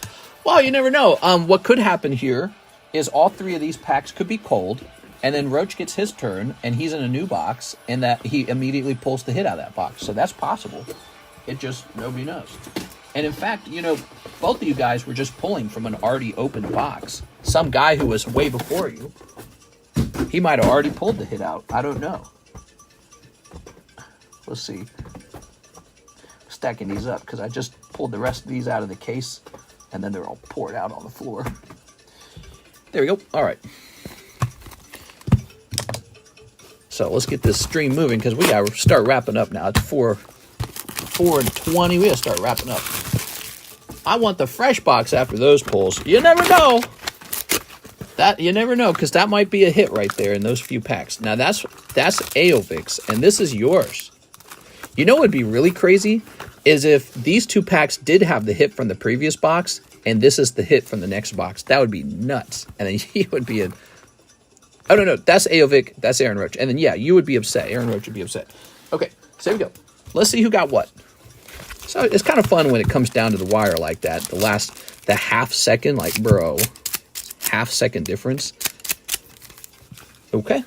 Speaker 1: Well, you never know. What could happen here is all 3 of these packs could be cold, and then Roach gets his turn, and he's in a new box, and that he immediately pulls the hit out of that box. So that's possible. It just, nobody knows. And in fact, you know, both of you guys were just pulling from an already opened box. Some guy who was way before you, he might have already pulled the hit out. I don't know. Let's see. Stacking these up because I just pulled the rest of these out of the case and then they're all poured out on the floor. There we go. All right. So let's get this stream moving because we got to start wrapping up now. It's 4:20. We got to start wrapping up. I want the fresh box after those pulls. You never know. You never know because that might be a hit right there in those few packs. Now that's Aovic's and this is yours. You know what would be really crazy is if these 2 packs did have the hit from the previous box and this is the hit from the next box. That would be nuts. And then he would be oh, no, that's Aovic. That's Aaron Roach. And then, yeah, you would be upset. Aaron Roach would be upset. Okay, so here we go. Let's see who got what. So it's kind of fun when it comes down to the wire like that. The half second, like, bro, half second difference. Okay.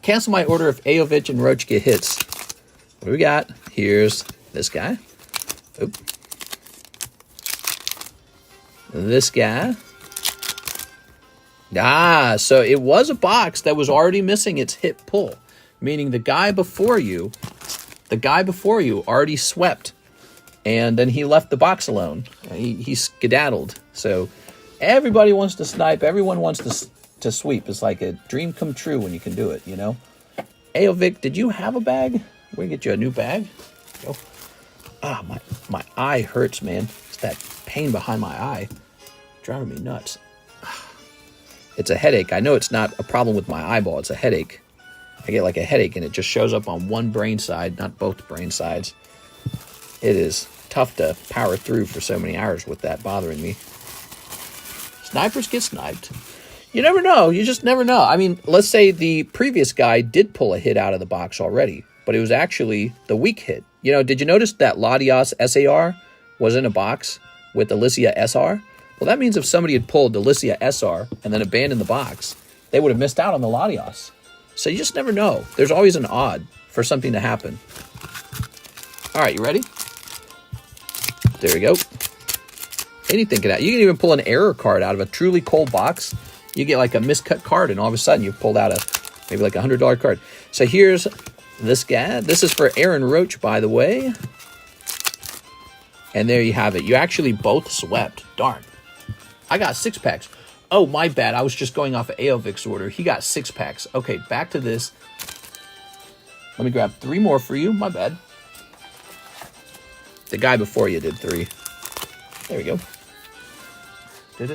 Speaker 1: Cancel my order if Aovic and Roach get hits. What do we got? Here's this guy. Oop. This guy. Ah, so it was a box that was already missing its hit pull, meaning the guy before you already swept, and then he left the box alone. He skedaddled. So everybody wants to snipe. Everyone wants to sweep. It's like a dream come true when you can do it, you know? Aovic, did you have a bag? We're going to get you a new bag. Go. Ah, my eye hurts, man. It's that pain behind my eye. Driving me nuts. It's a headache. I know it's not a problem with my eyeball. It's a headache. I get like a headache and it just shows up on one brain side, not both brain sides. It is tough to power through for so many hours with that bothering me. Snipers get sniped. You never know. You just never know. I mean, let's say the previous guy did pull a hit out of the box already, but it was actually the weak hit. You know, did you notice that Latias SAR was in a box with Alicia SR? Well, that means if somebody had pulled Alicia SR and then abandoned the box, they would have missed out on the Latias. So you just never know. There's always an odd for something to happen. All right, you ready? There we go. Anything can happen. You can even pull an error card out of a truly cold box. You get like a miscut card, and all of a sudden you've pulled out maybe like $100 card. So here's this guy. This is for Aaron Roach, by the way. And there you have it. You actually both swept. Darn. I got 6 packs. Oh, my bad. I was just going off of Aovic's order. He got 6 packs. Okay, back to this. Let me grab 3 more for you. My bad. The guy before you did 3. There we go. This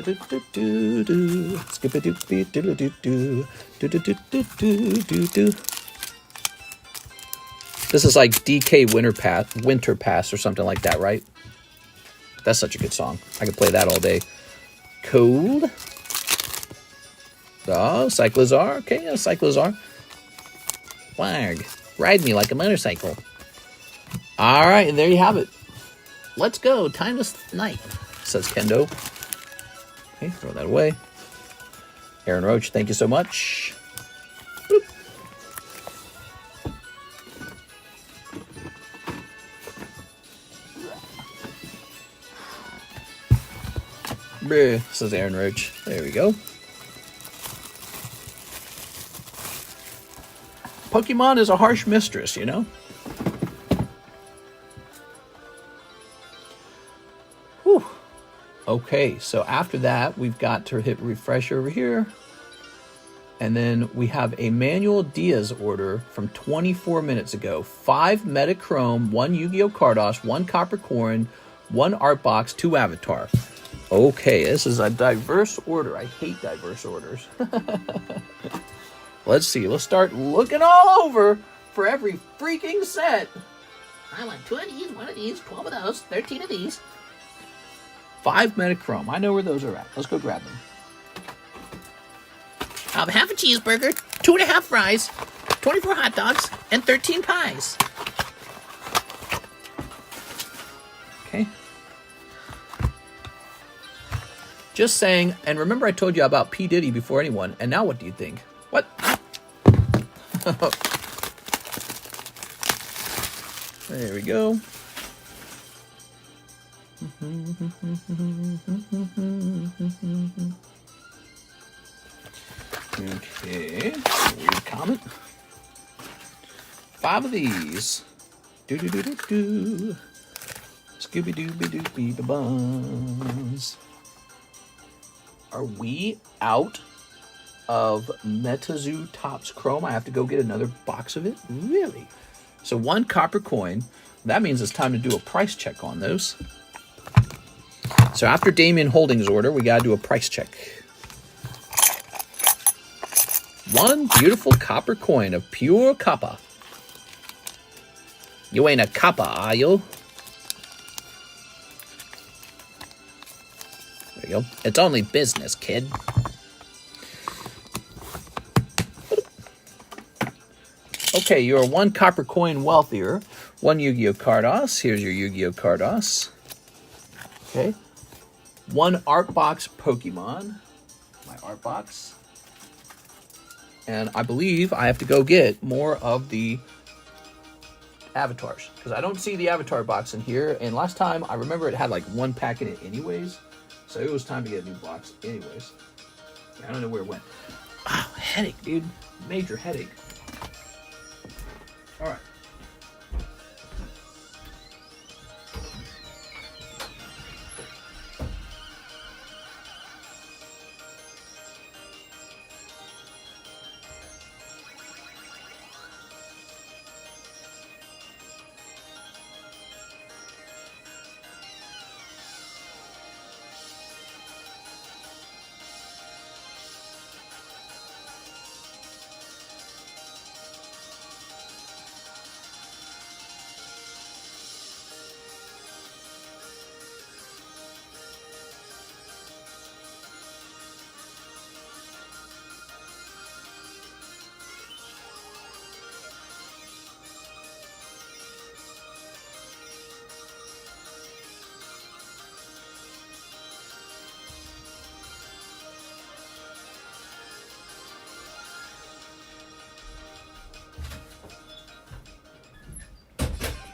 Speaker 1: is like DK Winter Pass or something like that, right? That's such a good song. I could play that all day. Cold. Oh, Cyclozar. Okay, a Cyclozar. Flag. Ride me like a motorcycle. All right, and there you have it. Let's go. Time to snipe, says Kendo. Okay, throw that away. Aaron Roach, thank you so much. Boop. PokeBruh, says Aaron Roach. There we go. Pokemon is a harsh mistress, you know? Whew. Okay, so after that, we've got to hit refresh over here. And then we have a Manuel Diaz order from 24 minutes ago. 5 Metachrome, 1 Yu-Gi-Oh! Carddass, 1 Copper Coin, 1 Art Box, 2 Avatar. Okay, this is a diverse order. I hate diverse orders. Let's see. Let's start looking all over for every freaking set.
Speaker 2: I want 2 of these, 1 of these, 12 of those, 13 of these.
Speaker 1: 5 Metachrome. I know where those are at. Let's go grab them.
Speaker 2: Half a cheeseburger, 2.5 fries, 24 hot dogs, and 13 pies.
Speaker 1: Okay. Just saying, and remember I told you about P. Diddy before anyone, and now what do you think? What? There we go. Okay, weird comment. 5 of these. Do-do-do-do-do. Scooby-Dooby-Dooby-da-buzz. Are we out of Metazoo Topps Chrome? I have to go get another box of it? Really? So 1 copper coin. That means it's time to do a price check on those. So after Damien Holdings' order, we got to do a price check. 1 beautiful copper coin of pure copper. You ain't a copper, are you? There you go. It's only business, kid. Okay, you're 1 copper coin wealthier. 1 Yu-Gi-Oh! Carddass. Here's your Yu-Gi-Oh! Carddass. Okay. 1 Art Box Pokemon. My Art Box. And I believe I have to go get more of the avatars, because I don't see the avatar box in here. And last time, I remember it had like 1 pack in it anyways. So it was time to get a new box anyways. I don't know where it went. Wow, headache, dude. Major headache. All right.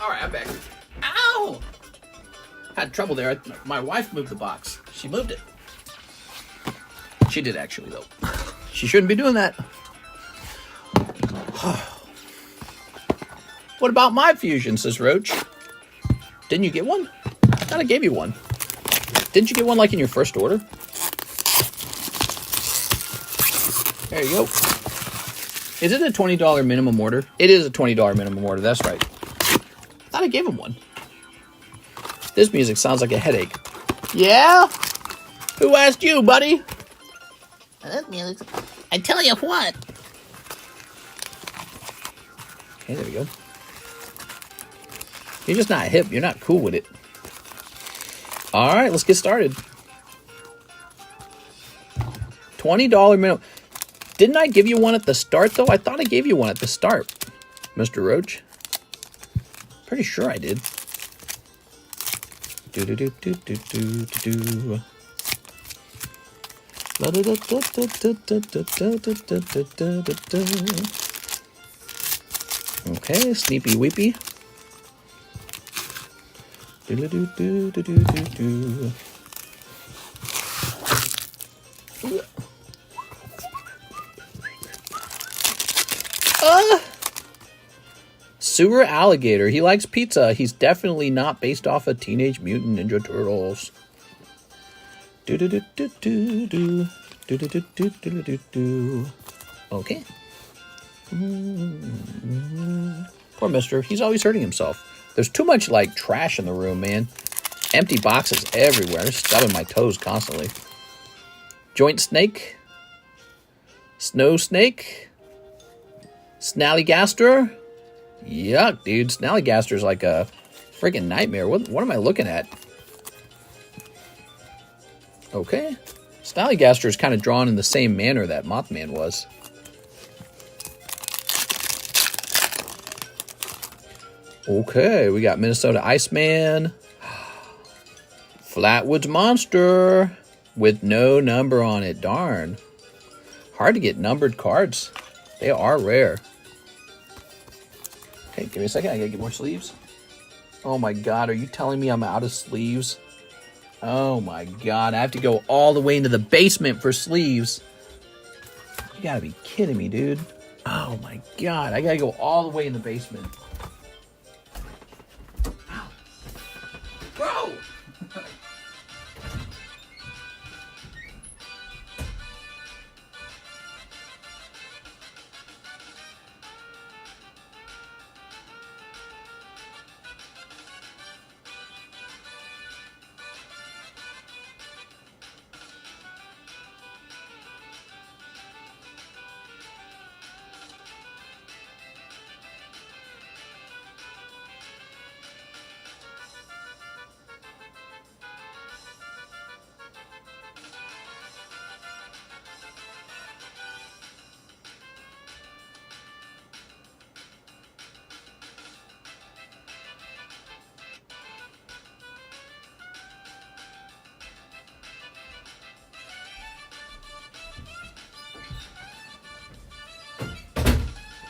Speaker 1: All right, I'm back. Ow! Had trouble there. My wife moved the box. She moved it. She did actually, though. She shouldn't be doing that. What about my fusion, says Roach? Didn't you get one? I thought I gave you one. Didn't you get one like in your first order? There you go. Is it a $20 minimum order? It is a $20 minimum order, that's right. I thought I gave him one. This music sounds like a headache. Yeah? Who asked you, buddy?
Speaker 2: That music. I tell you what.
Speaker 1: Okay, there we go. You're just not hip. You're not cool with it. All right, let's get started. $20 minimum. Didn't I give you one at the start, though? I thought I gave you one at the start, Mr. Roach. Pretty sure I did. Okay, Sneepy Weepy. Sewer Alligator. He likes pizza. He's definitely not based off of Teenage Mutant Ninja Turtles. Do-do-do-do-do-do. Do-do-do-do-do-do-do. Okay. Poor mister. He's always hurting himself. There's too much, like, trash in the room, man. Empty boxes everywhere. I'm stubbing my toes constantly. Joint Snake. Snow Snake. Snallygaster. Yuck, dude. Snallygaster's like a freaking nightmare. What am I looking at? Okay. Snallygaster is kind of drawn in the same manner that Mothman was. Okay, we got Minnesota Iceman. Flatwoods Monster with no number on it. Darn. Hard to get numbered cards. They are rare. Okay, give me a second. I gotta get more sleeves. Oh my god, are you telling me I'm out of sleeves? Oh my god, I have to go all the way into the basement for sleeves. You gotta be kidding me, dude. Oh my god, I gotta go all the way in the basement. Ow. Bro!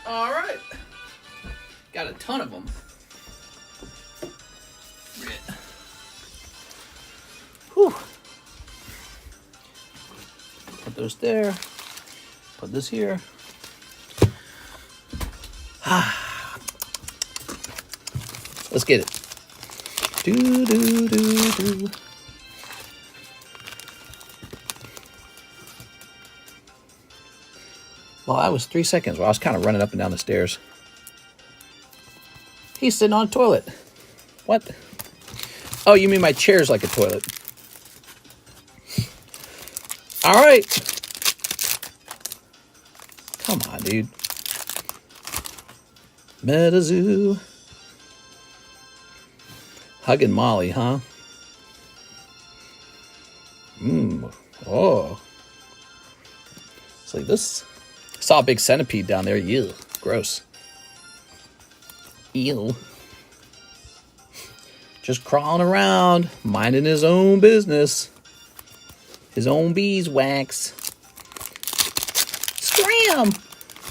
Speaker 1: All right. Got a ton of them. Whew. Put those there. Put this here. Let's get it. Do, do, do, do. Well, that was 3 seconds. Well, I was kind of running up and down the stairs. He's sitting on a toilet. What? Oh, you mean my chair's like a toilet. All right. Come on, dude. Metazoo. Hugging Molly, huh? Oh. It's like this. Saw a big centipede down there. Ew. Gross. Ew. Just crawling around, minding his own business. His own beeswax. Scram!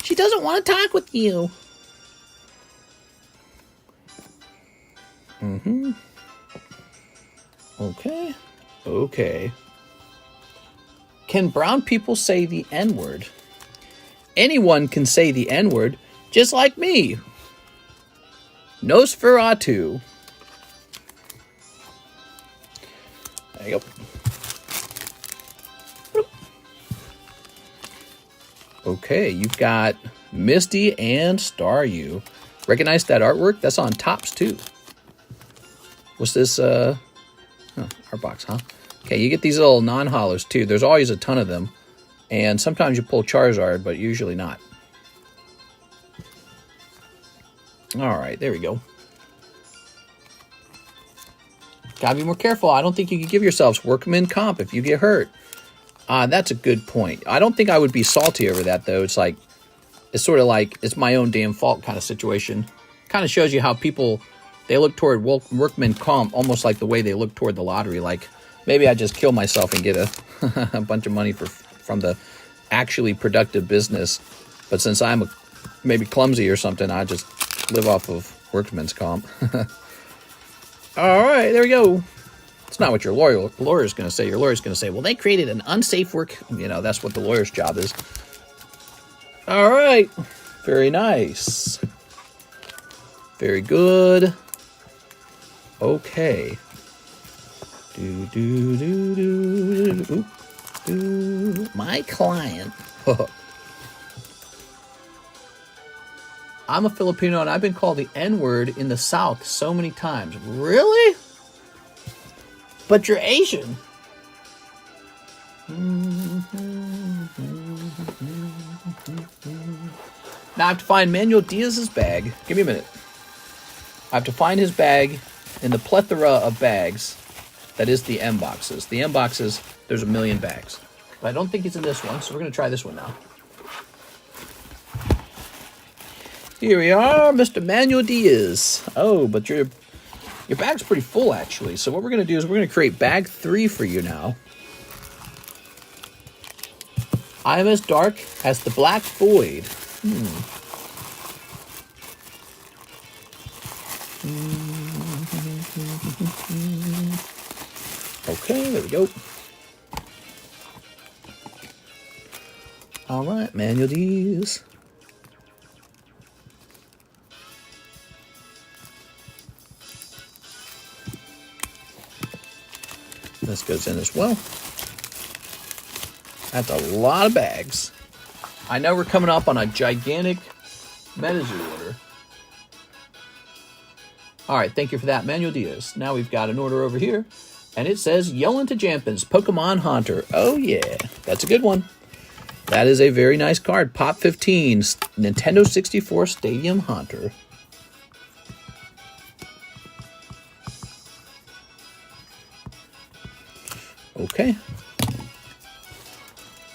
Speaker 1: She doesn't want to talk with you. Okay. Okay. Can brown people say the N-word? Anyone can say the N-word, just like me. Nosferatu. There you go. Okay, you've got Misty and Staryu. Recognize that artwork? That's on Topps, too. What's this? Art box, huh? Okay, you get these little non-hollows, too. There's always a ton of them. And sometimes you pull Charizard, but usually not. All right, there we go. Gotta be more careful. I don't think you can give yourselves workman comp if you get hurt. That's a good point. I don't think I would be salty over that, though. It's like, it's sort of like, it's my own damn fault kind of situation. Kind of shows you how people, they look toward workman comp almost like the way they look toward the lottery. Like, maybe I just kill myself and get a bunch of money from the actually productive business. But since I'm maybe clumsy or something, I just live off of workman's comp. All right, there we go. It's not what your lawyer's going to say. Your lawyer's going to say, well, they created an unsafe work. You know, that's what the lawyer's job is. All right. Very nice. Very good. Okay. My client. I'm a Filipino and I've been called the N-word in the South so many times. Really? But you're Asian. Now I have to find Manuel Diaz's bag. Give me a minute. I have to find his bag in the plethora of bags that is the M boxes. The M boxes, there's a million bags. But I don't think he's in this one, so we're going to try this one now. Here we are, Mr. Manuel Diaz. Oh, but your bag's pretty full, actually. So what we're going to do is we're going to create bag 3 for you now. I am as dark as the black void. Okay, there we go. All right, Manuel Diaz. This goes in as well. That's a lot of bags. I know we're coming up on a gigantic Metazoo order. All right, thank you for that, Manuel Diaz. Now we've got an order over here, and it says Yellin' to Jampins, Pokemon Haunter. Oh, yeah, that's a good one. That is a very nice card. Pop 15, Nintendo 64 Stadium Haunter. Okay.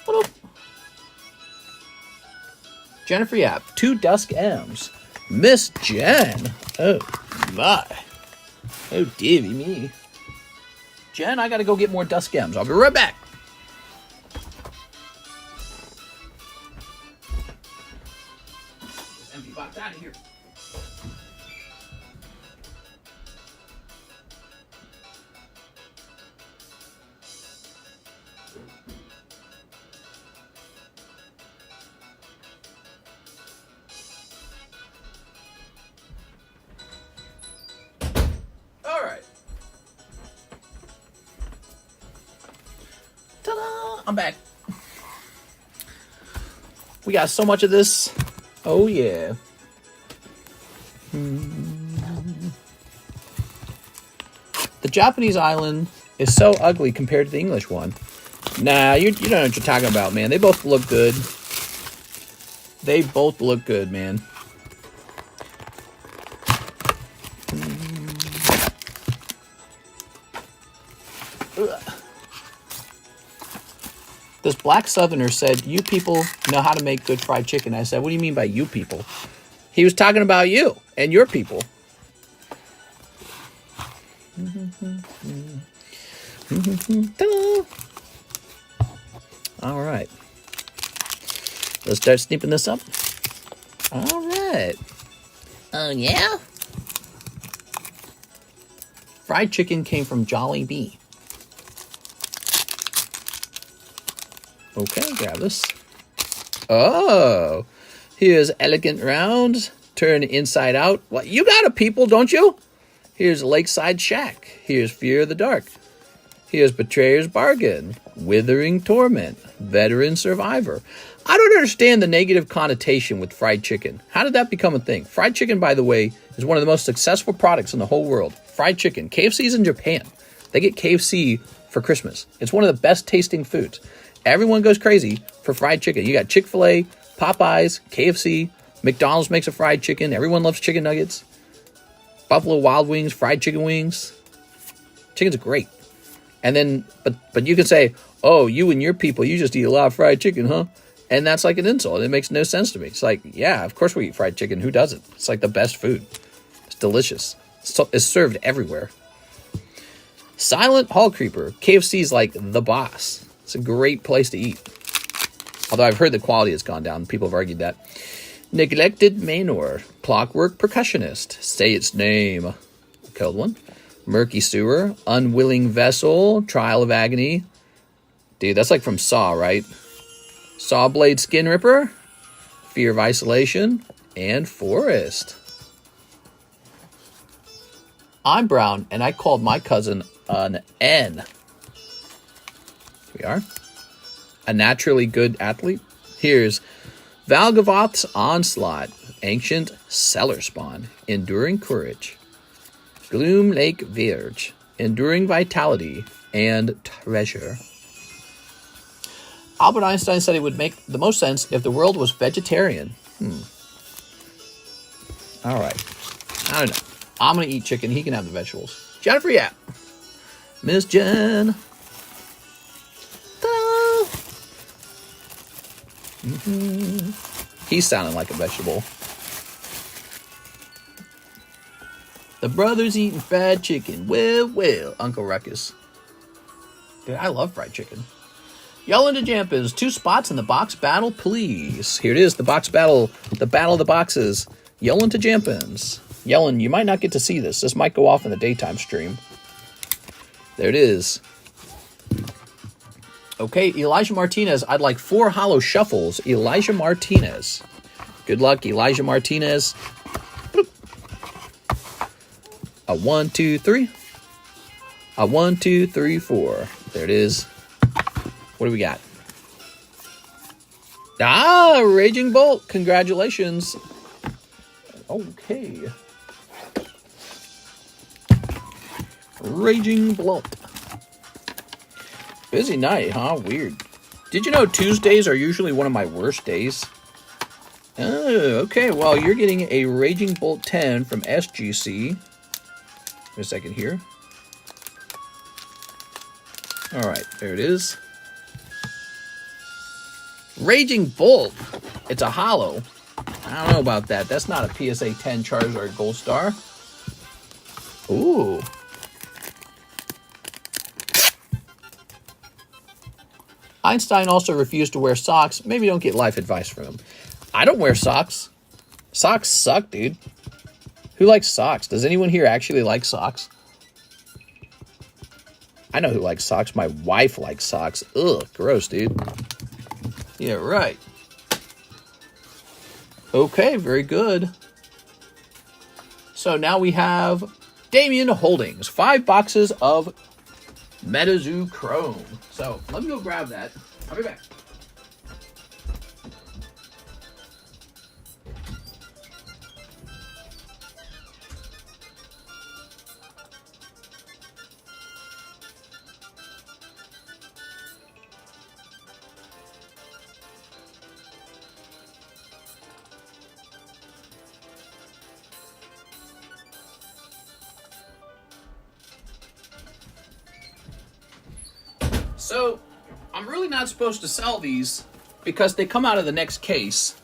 Speaker 1: What up? Jennifer Yap, 2 Dusk M's. Miss Jen. Oh, my. Oh, dearie me. Jen, I gotta go get more Dusk M's. I'll be right back. This empty box out of here. I'm back. We got so much of this. Oh, yeah. The Japanese island is so ugly compared to the English one. Nah, you don't know what you're talking about, man. They both look good. They both look good, man. This black southerner said, you people know how to make good fried chicken. I said, what do you mean by you people? He was talking about you and your people. All right. Let's start sneeping this up. All right.
Speaker 2: Oh, yeah?
Speaker 1: Fried chicken came from Jolly Bee. Okay, grab this. Oh, here's Elegant Rounds. Turn inside out. What? You got it, people, don't you? Here's Lakeside Shack. Here's Fear of the Dark. Here's Betrayer's Bargain. Withering Torment. Veteran Survivor. I don't understand the negative connotation with fried chicken. How did that become a thing? Fried chicken, by the way, is one of the most successful products in the whole world. Fried chicken. KFC's in Japan. They get KFC for Christmas. It's one of the best tasting foods. Everyone goes crazy for fried chicken. You got Chick-fil-A, Popeyes, KFC, McDonald's makes a fried chicken. Everyone loves chicken nuggets. Buffalo Wild Wings, fried chicken wings. Chicken's great. And then, but you can say, oh, you and your people, you just eat a lot of fried chicken, huh? And that's like an insult. It makes no sense to me. It's like, yeah, of course we eat fried chicken. Who doesn't? It's like the best food. It's delicious. It's served everywhere. Silent Hall Creeper. KFC's like the boss. It's a great place to eat. Although I've heard the quality has gone down. People have argued that. Neglected Manor. Clockwork Percussionist. Say its name. Killed one. Murky Sewer, Unwilling Vessel, Trial of Agony. Dude, that's like from Saw, right? Sawblade Skin Ripper, Fear of Isolation, and Forest. I'm Brown, and I called my cousin an N. Here we are. A naturally good athlete. Here's Valgavoth's Onslaught, Ancient Cellar Spawn, Enduring Courage, Gloom Lake Verge, Enduring Vitality, and Treasure. Albert Einstein said it would make the most sense if the world was vegetarian. All right. I don't know. I'm going to eat chicken. He can have the vegetables. Jennifer Yap. Miss Jen. He's sounding like a vegetable. The brothers eating fried chicken. Well, Uncle Ruckus. Dude, I love fried chicken. Y'all into Jampins. 2 spots in the box battle, please. Here it is, the box battle. The battle of the boxes. Yellen to Jampins. Yellen, you might not get to see this. This might go off in the daytime stream. There it is. Okay, Elijah Martinez. I'd like 4 Holo Shuffles. Elijah Martinez. Good luck, Elijah Martinez. A 1, 2, 3. A 1, 2, 3, 4. There it is. What do we got? Ah, Raging Bolt. Congratulations. Okay. Raging Bolt. Busy night, huh? Weird. Did you know Tuesdays are usually one of my worst days? Oh, okay. Well, you're getting a Raging Bolt 10 from SGC. A second here. All right, there it is. Raging Bolt. It's a holo. I don't know about that. That's not a PSA 10 Charizard Gold Star. Ooh. Einstein also refused to wear socks. Maybe don't get life advice from him. I don't wear socks. Socks suck, dude. Who likes socks? Does anyone here actually like socks? I know who likes socks. My wife likes socks. Ugh, gross, dude. Yeah, right. Okay, very good. So now we have Damien Holdings. 5 boxes of Metazoo Chrome. So let me go grab that. I'll be back. So, I'm really not supposed to sell these because they come out of the next case.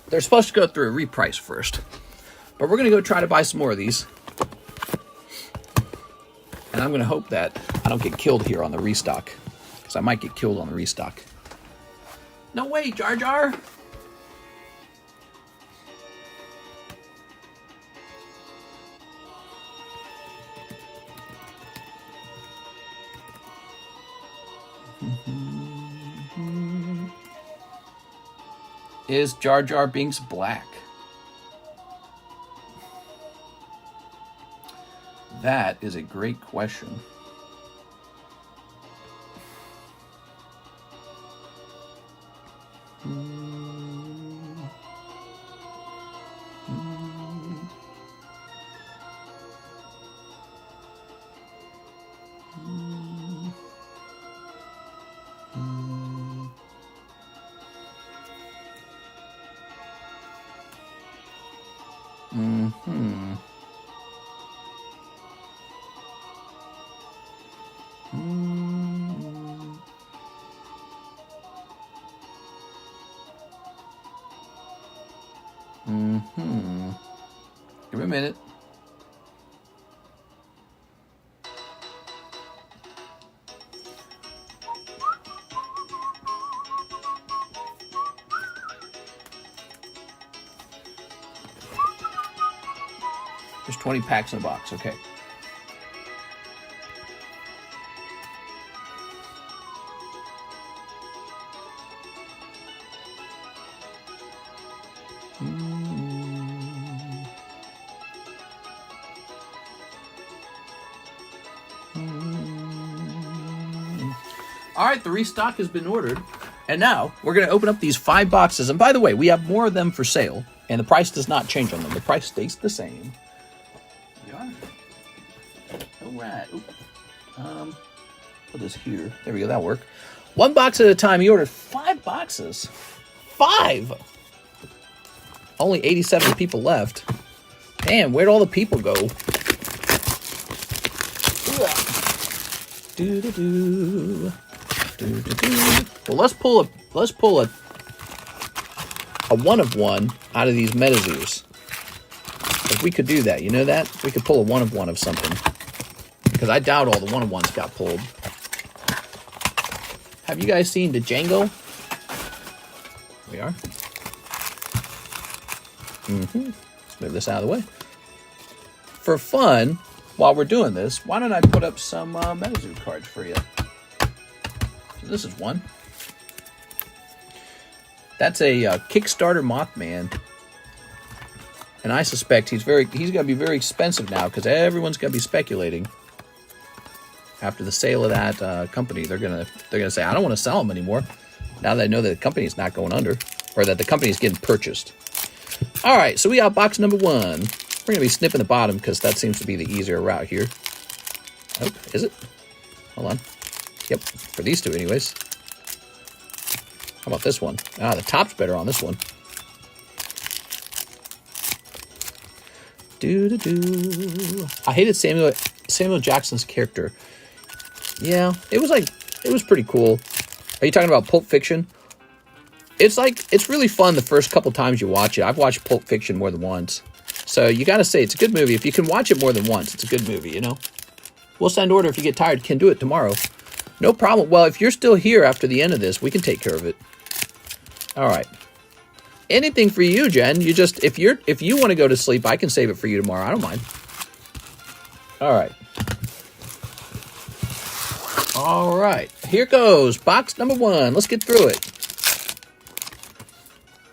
Speaker 1: They're supposed to go through a reprice first. But we're going to go try to buy some more of these. And I'm going to hope that I don't get killed here on the restock. Because I might get killed on the restock. No way, Jar Jar! Is Jar Jar Binks black? That is a great question. Give me a minute. There's 20 packs in the box, okay. All right, the restock has been ordered. And now we're going to open up these 5 boxes. And by the way, we have more of them for sale. And the price does not change on them. The price stays the same. We are. All right. Put this here. There we go. That'll work. 1 box at a time. He ordered 5 boxes. 5! Only 87 people left. Damn, where'd all the people go? Do-do-do. Well, let's pull a 1 of 1 out of these Metazoos. If we could do that, you know that? We could pull a 1 of 1 of something. Because I doubt all the 1 of 1s got pulled. Have you guys seen the Django? We are. Let's move this out of the way. For fun, while we're doing this, why don't I put up some Metazoo cards for you? So this is one. That's a Kickstarter Mothman. And I suspect he's going to be very expensive now because everyone's going to be speculating. After the sale of that company, they're gonna say, I don't want to sell them anymore. Now that I know that the company's not going under, or that the company's getting purchased. All right, so we got box number 1. We're gonna be snipping the bottom because that seems to be the easier route here. Oh, is it? Hold on. Yep, for these two, anyways. How about this one? Ah, the top's better on this one. I hated Samuel Jackson's character. Yeah, it was pretty cool. Are you talking about Pulp Fiction? It's really fun the first couple times you watch it. I've watched Pulp Fiction more than once. So you got to say it's a good movie. If you can watch it more than once, it's a good movie, you know? We'll send order if you get tired. Can do it tomorrow. No problem. Well, if you're still here after the end of this, we can take care of it. All right. Anything for you, Jen. You just if you want to go to sleep, I can save it for you tomorrow. I don't mind. All right. All right. Here goes box number 1. Let's get through it.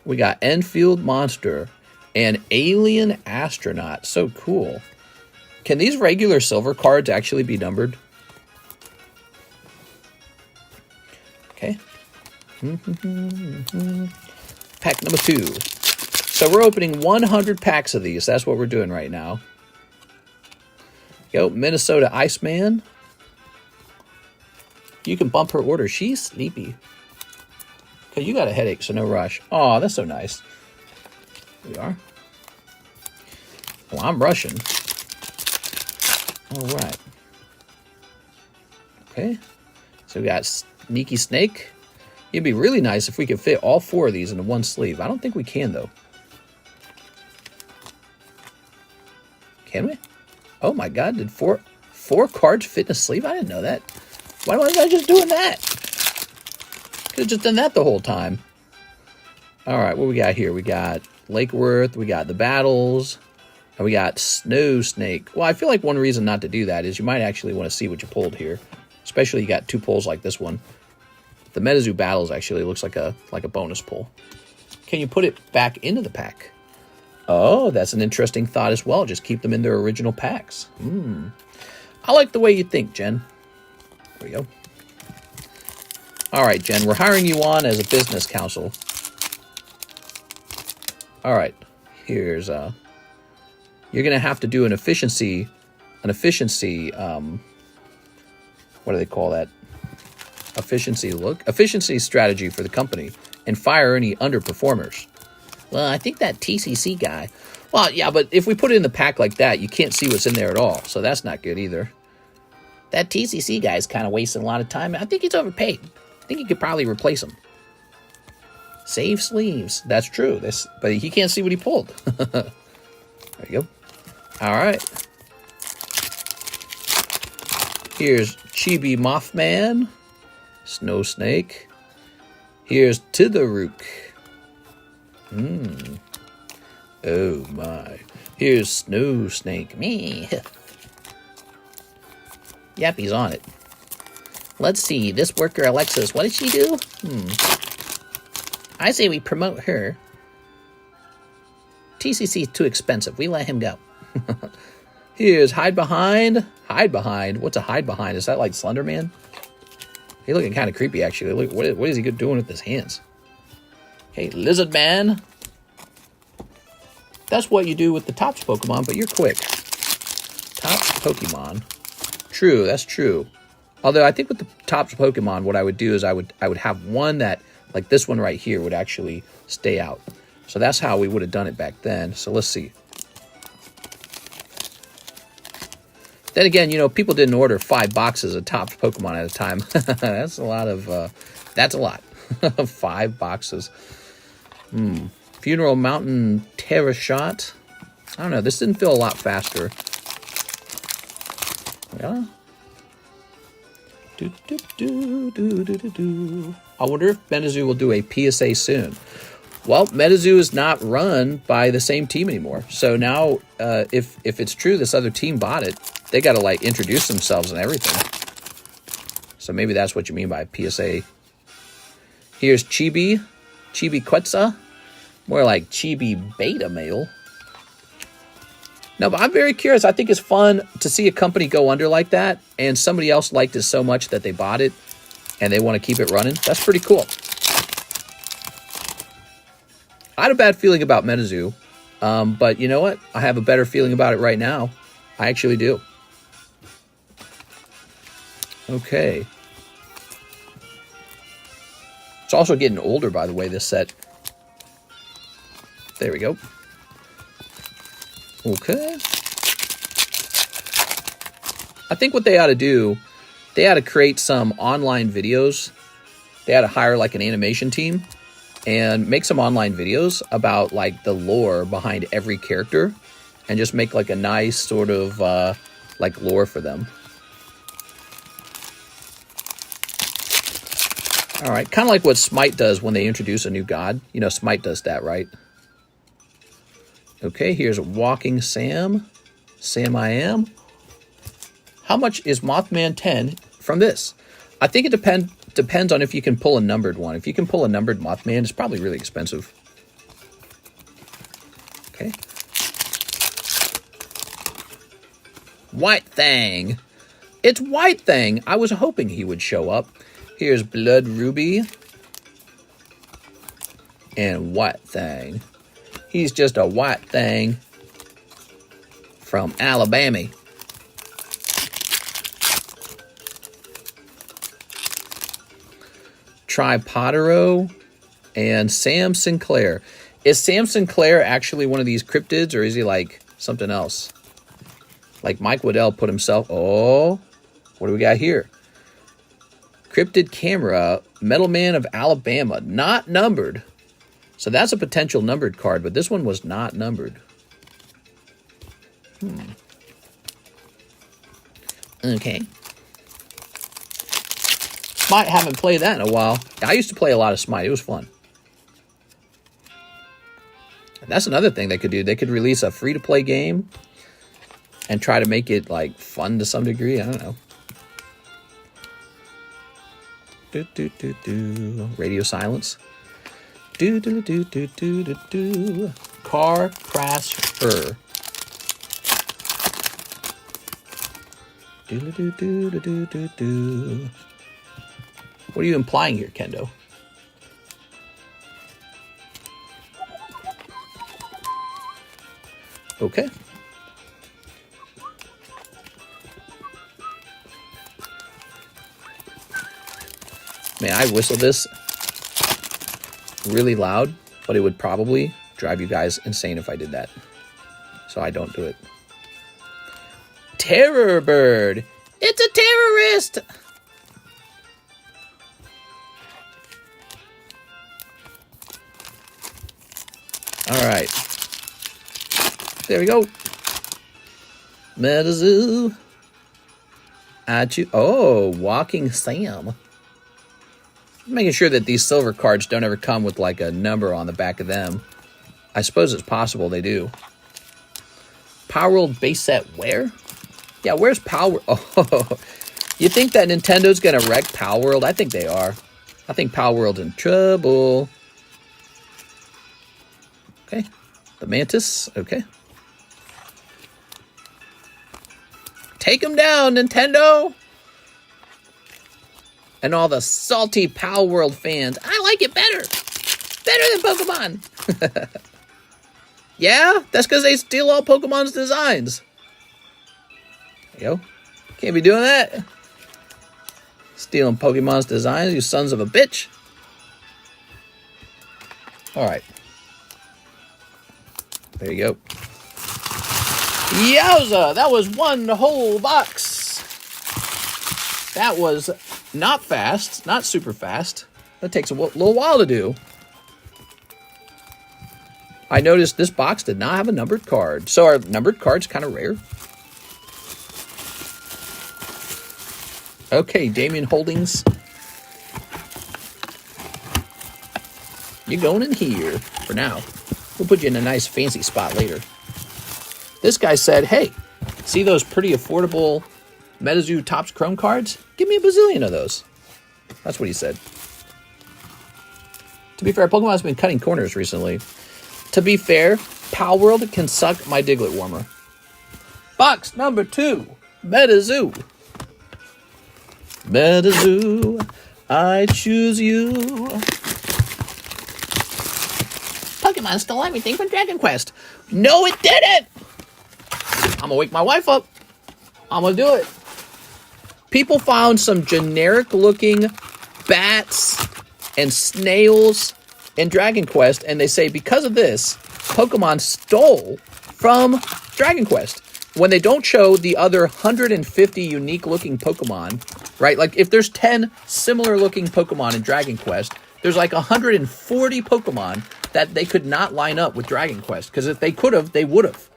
Speaker 1: We got Enfield Monster and Alien Astronaut. So cool. Can these regular silver cards actually be numbered? Okay. Pack number 2. So we're opening 100 packs of these. That's what we're doing right now. Go, Minnesota Iceman. You can bump her order. She's sleepy. Okay, you got a headache, so no rush. Oh, that's so nice. Here we are. Well, I'm rushing. All right. Okay. So we got Sneaky Snake. It'd be really nice if we could fit all 4 of these into one sleeve. I don't think we can, though. Can we? Oh, my God. Did four cards fit in a sleeve? I didn't know that. Why was I just doing that? Could have just done that the whole time. All right, what we got here? We got Lake Worth. We got the Battles. And we got Snow Snake. Well, I feel like one reason not to do that is you might actually want to see what you pulled here. Especially you got 2 pulls like this one. The Metazoo Battles actually looks like a bonus pull. Can you put it back into the pack? Oh, that's an interesting thought as well. Just keep them in their original packs. I like the way you think, Jen. There we go. All right, Jen, we're hiring you on as a business counsel. All right, here's you're gonna have to do an efficiency, what do they call that? Efficiency strategy for the company and fire any underperformers. Well, I think that TCC guy. Well, yeah, but if we put it in the pack like that, you can't see what's in there at all. So that's not good either. That TCC guy is kind of wasting a lot of time. I think he's overpaid. I think you could probably replace him. Save sleeves. That's true. But he can't see what he pulled. There you go. All right. Here's Chibi Mothman. Snow Snake. Here's Titherrook. Oh my. Here's Snow Snake. Me. Yep, he's on it. Let's see. This worker, Alexis, what did she do? I say we promote her. TCC is too expensive. We let him go. Here's Hide Behind. Hide Behind? What's a Hide Behind? Is that like Slender Man? He's looking kind of creepy, actually. Look, what is he doing with his hands? Hey, Lizard Man. That's what you do with the Tops Pokemon, but you're quick. Tops Pokemon. True, that's true. Although I think with the Tops Pokemon, what I would do is I would have one that, like this one right here, would actually stay out. So that's how we would have done it back then. So let's see. Then again, you know, people didn't order 5 boxes of Tops Pokemon at a time. That's a lot of, that's a lot. 5 boxes. Funeral Mountain Terra Shot. I don't know, this didn't feel a lot faster. Yeah. I wonder if Metazoo will do a PSA soon. Well, Metazoo is not run by the same team anymore. So now, if it's true this other team bought it, they got to, like, introduce themselves and everything. So maybe that's what you mean by PSA. Here's Chibi Quetzal. More like Chibi Beta Male. No, but I'm very curious. I think it's fun to see a company go under like that, and somebody else liked it so much that they bought it, and they want to keep it running. That's pretty cool. I had a bad feeling about Metazoo, but you know what? I have a better feeling about it right now. I actually do. Okay. It's also getting older, by the way, this set. There we go. Okay. I think what they ought to do, they ought to create some online videos. They ought to hire like an animation team and make some online videos about like the lore behind every character and just make like a nice sort of like lore for them. All right, kind of like what Smite does when they introduce a new god. You know, Smite does that, right? Okay, here's Walking Sam. Sam I Am. How much is Mothman 10 from this? I think it depends on if you can pull a numbered one. If you can pull a numbered Mothman, it's probably really expensive. Okay. White Thing. It's White Thing. I was hoping he would show up. Here's Blood Ruby. And White Thing. He's just a white thing from Alabama. Tripodero and Sam Sinclair. Is Sam Sinclair actually one of these cryptids, or is he like something else? Like Mike Waddell put himself... Oh, what do we got here? Cryptid Camera, Metal Man of Alabama, not numbered. So that's a potential numbered card, but this one was not numbered. Okay. Smite, haven't played that in a while. I used to play a lot of Smite. It was fun. And that's another thing they could do. They could release a free-to-play game and try to make it, like, fun to some degree. I don't know. Radio silence. Car crash her. What are you implying here, Kendo? Okay. May I whistle this really loud, but it would probably drive you guys insane if I did that. So I don't do it. Terror Bird! It's a terrorist! Alright. There we go. Metazoo. Oh, Walking Sam. Making sure that these silver cards don't ever come with like a number on the back of them. I suppose it's possible they do. Power World base set where? Yeah, where's Power? Oh, you think that Nintendo's gonna wreck Power World? I think they are. I think Power World's in trouble. Okay, The Mantis, okay. Take him down, Nintendo! And all the salty Pal World fans. I like it better. Better than Pokemon. Yeah, that's because they steal all Pokemon's designs. There you go. Can't be doing that. Stealing Pokemon's designs, you sons of a bitch. Alright. There you go. Yowza! That was one whole box. That was not fast. Not super fast. That takes a little while to do. I noticed this box did not have a numbered card. So our numbered card's kind of rare. Okay, Damien Holdings. You're going in here for now. We'll put you in a nice fancy spot later. This guy said, hey, see those pretty affordable Metazoo Topps Chrome cards? Give me a bazillion of those. That's what he said. To be fair, Pokemon's been cutting corners recently. To be fair, Pal World can suck my Diglett warmer. Box number 2, Metazoo. Metazoo, I choose you.
Speaker 2: Pokemon stole everything from Dragon Quest. No, it didn't!
Speaker 1: I'm gonna wake my wife up. I'm gonna do it. People found some generic looking bats and snails in Dragon Quest, and they say because of this, Pokemon stole from Dragon Quest. When they don't show the other 150 unique looking Pokemon, right? Like if there's 10 similar looking Pokemon in Dragon Quest, there's like 140 Pokemon that they could not line up with Dragon Quest, because if they could have, they would have.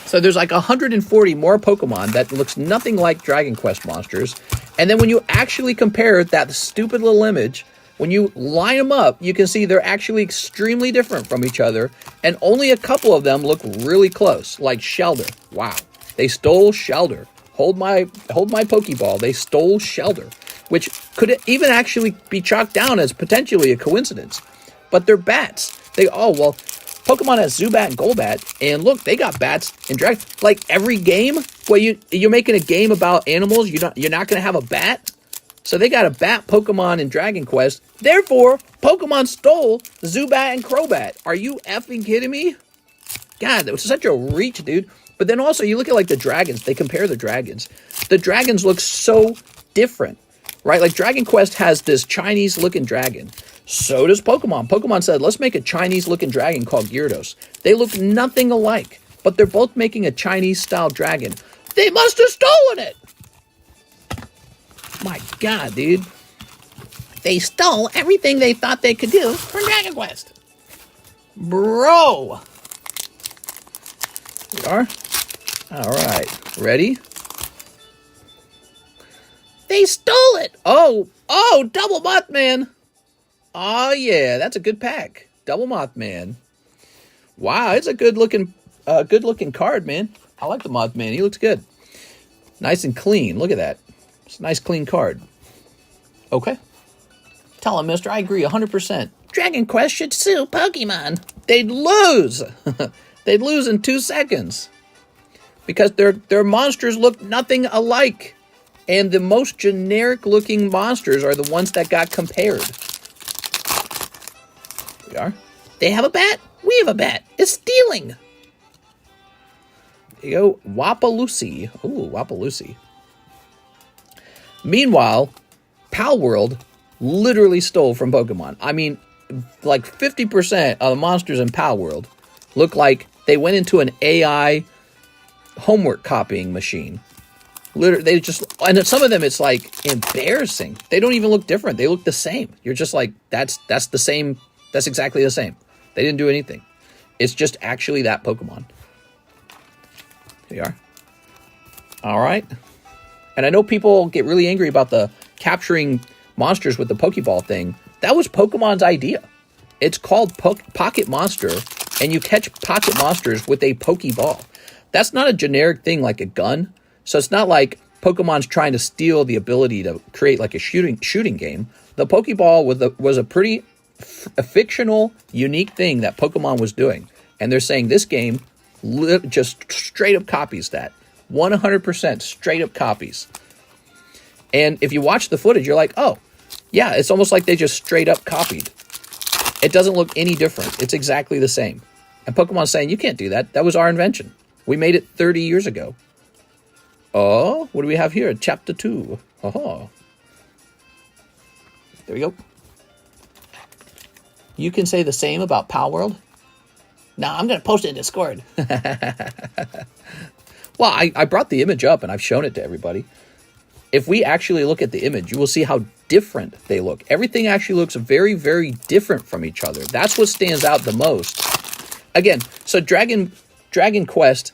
Speaker 1: So there's like 140 more Pokemon that looks nothing like Dragon Quest monsters. And then when you actually compare that stupid little image, when you line them up, you can see they're actually extremely different from each other. And only a couple of them look really close, like Shelder. Wow. They stole Shelder. Hold my Pokeball. They stole Shelder, which could even actually be chalked down as potentially a coincidence. But they're bats. Pokemon has Zubat and Golbat, and look, they got bats in Dragon. Like every game, you're making a game about animals, you're not going to have a bat. So they got a bat Pokemon in Dragon Quest. Therefore, Pokemon stole Zubat and Crobat. Are you effing kidding me? God, that was such a reach, dude. But then also, you look at like the dragons. They compare the dragons. The dragons look so different, right? Like Dragon Quest has this Chinese-looking dragon. So does Pokemon. Pokemon said, let's make a Chinese-looking dragon called Gyarados. They look nothing alike, but they're both making a Chinese-style dragon. They must have stolen it! My God, dude.
Speaker 2: They stole everything they thought they could do from Dragon Quest.
Speaker 1: Bro! We are? Alright. Ready?
Speaker 2: They stole it!
Speaker 1: Oh, Double Mothman! Oh, yeah, that's a good pack. Double Mothman. Wow, it's a good-looking card, man. I like the Mothman. He looks good. Nice and clean. Look at that. It's a nice, clean card. Okay.
Speaker 2: Tell him, mister, I agree 100%. Dragon Quest should sue Pokemon.
Speaker 1: They'd lose. They'd lose in 2 seconds. Because their monsters look nothing alike. And the most generic-looking monsters are the ones that got compared. We are.
Speaker 2: They have a bat. We have a bat. It's stealing.
Speaker 1: There you go. Wapaloosie. Ooh, Wapaloosie. Meanwhile, Pal World literally stole from Pokemon. I mean, like 50% of the monsters in Pal World look like they went into an AI homework copying machine. Literally, and some of them it's like embarrassing. They don't even look different. They look the same. You're just like, that's the same. That's exactly the same. They didn't do anything. It's just actually that Pokemon. Here you are. All right. And I know people get really angry about the capturing monsters with the Pokeball thing. That was Pokemon's idea. It's called Pocket Monster, and you catch Pocket Monsters with a Pokeball. That's not a generic thing like a gun. So it's not like Pokemon's trying to steal the ability to create like a shooting game. The Pokeball was a pretty fictional, unique thing that Pokemon was doing. And they're saying this game just straight up copies that. 100% straight up copies. And if you watch the footage, you're like, oh, yeah, it's almost like they just straight up copied. It doesn't look any different. It's exactly the same. And Pokemon's saying, you can't do that. That was our invention. We made it 30 years ago. Oh, what do we have here? Chapter 2. Oh. There we go. You can say the same about Palworld?
Speaker 2: No, I'm going to post it in Discord.
Speaker 1: Well, I brought the image up and I've shown it to everybody. If we actually look at the image, you will see how different they look. Everything actually looks very, very different from each other. That's what stands out the most. Again, so Dragon Quest,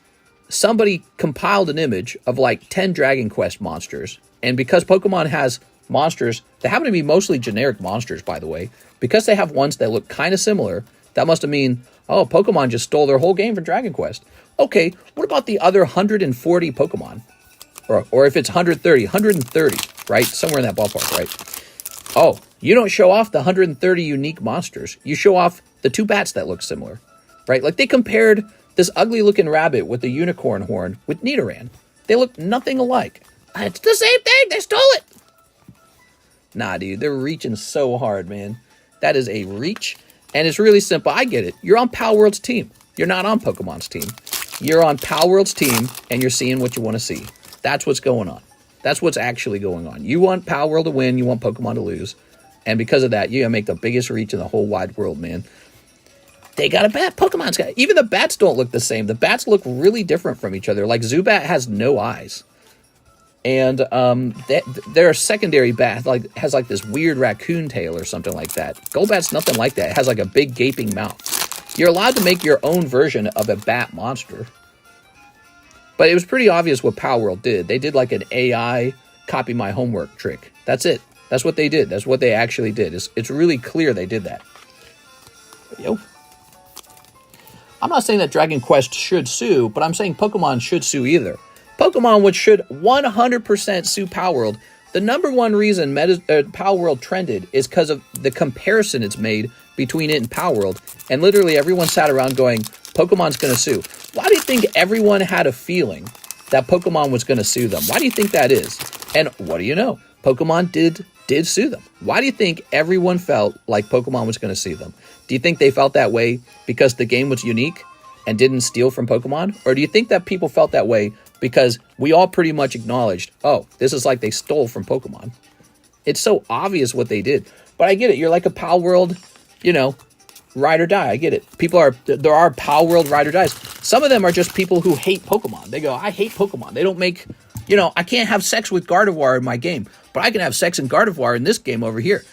Speaker 1: somebody compiled an image of like 10 Dragon Quest monsters. And because Pokemon has monsters, they happen to be mostly generic monsters, by the way. Because they have ones that look kind of similar, that must have mean, oh, Pokemon just stole their whole game from Dragon Quest. Okay, what about the other 140 Pokemon? Or if it's 130, right? Somewhere in that ballpark, right? Oh, you don't show off the 130 unique monsters. You show off the 2 bats that look similar, right? Like they compared this ugly looking rabbit with the unicorn horn with Nidoran. They look nothing alike.
Speaker 2: It's the same thing. They stole it.
Speaker 1: Nah, dude, they're reaching so hard, man. That is a reach, and it's really simple. I get it. You're on Palworld's team. You're not on Pokemon's team. You're on Palworld's team, and you're seeing what you want to see. That's what's going on. That's what's actually going on. You want Palworld to win. You want Pokemon to lose. And because of that, you gotta make the biggest reach in the whole wide world, man. They got a bat. Pokemon's got... Even the bats don't look the same. The bats look really different from each other. Like, Zubat has no eyes. And their secondary bat has like this weird raccoon tail or something like that. Golbat's nothing like that. It has like a big gaping mouth. You're allowed to make your own version of a bat monster. But it was pretty obvious what Palworld did. They did like an AI copy my homework trick. That's it. That's what they did. That's what they actually did. It's really clear they did that. Yo. I'm not saying that Dragon Quest should sue, but I'm saying Pokemon should sue either. Pokemon, which should 100% sue Palworld. The number one reason Palworld trended is because of the comparison it's made between it and Palworld. And literally everyone sat around going, Pokemon's going to sue. Why do you think everyone had a feeling that Pokemon was going to sue them? Why do you think that is? And what do you know? Pokemon did sue them. Why do you think everyone felt like Pokemon was going to sue them? Do you think they felt that way because the game was unique and didn't steal from Pokemon? Or do you think that people felt that way because we all pretty much acknowledged, oh, this is like they stole from Pokemon? It's so obvious what they did. But I get it. You're like a Palworld, ride or die. I get it. There are Palworld ride or dies. Some of them are just people who hate Pokemon. They go, I hate Pokemon. They don't make, I can't have sex with Gardevoir in my game, but I can have sex in Gardevoir in this game over here.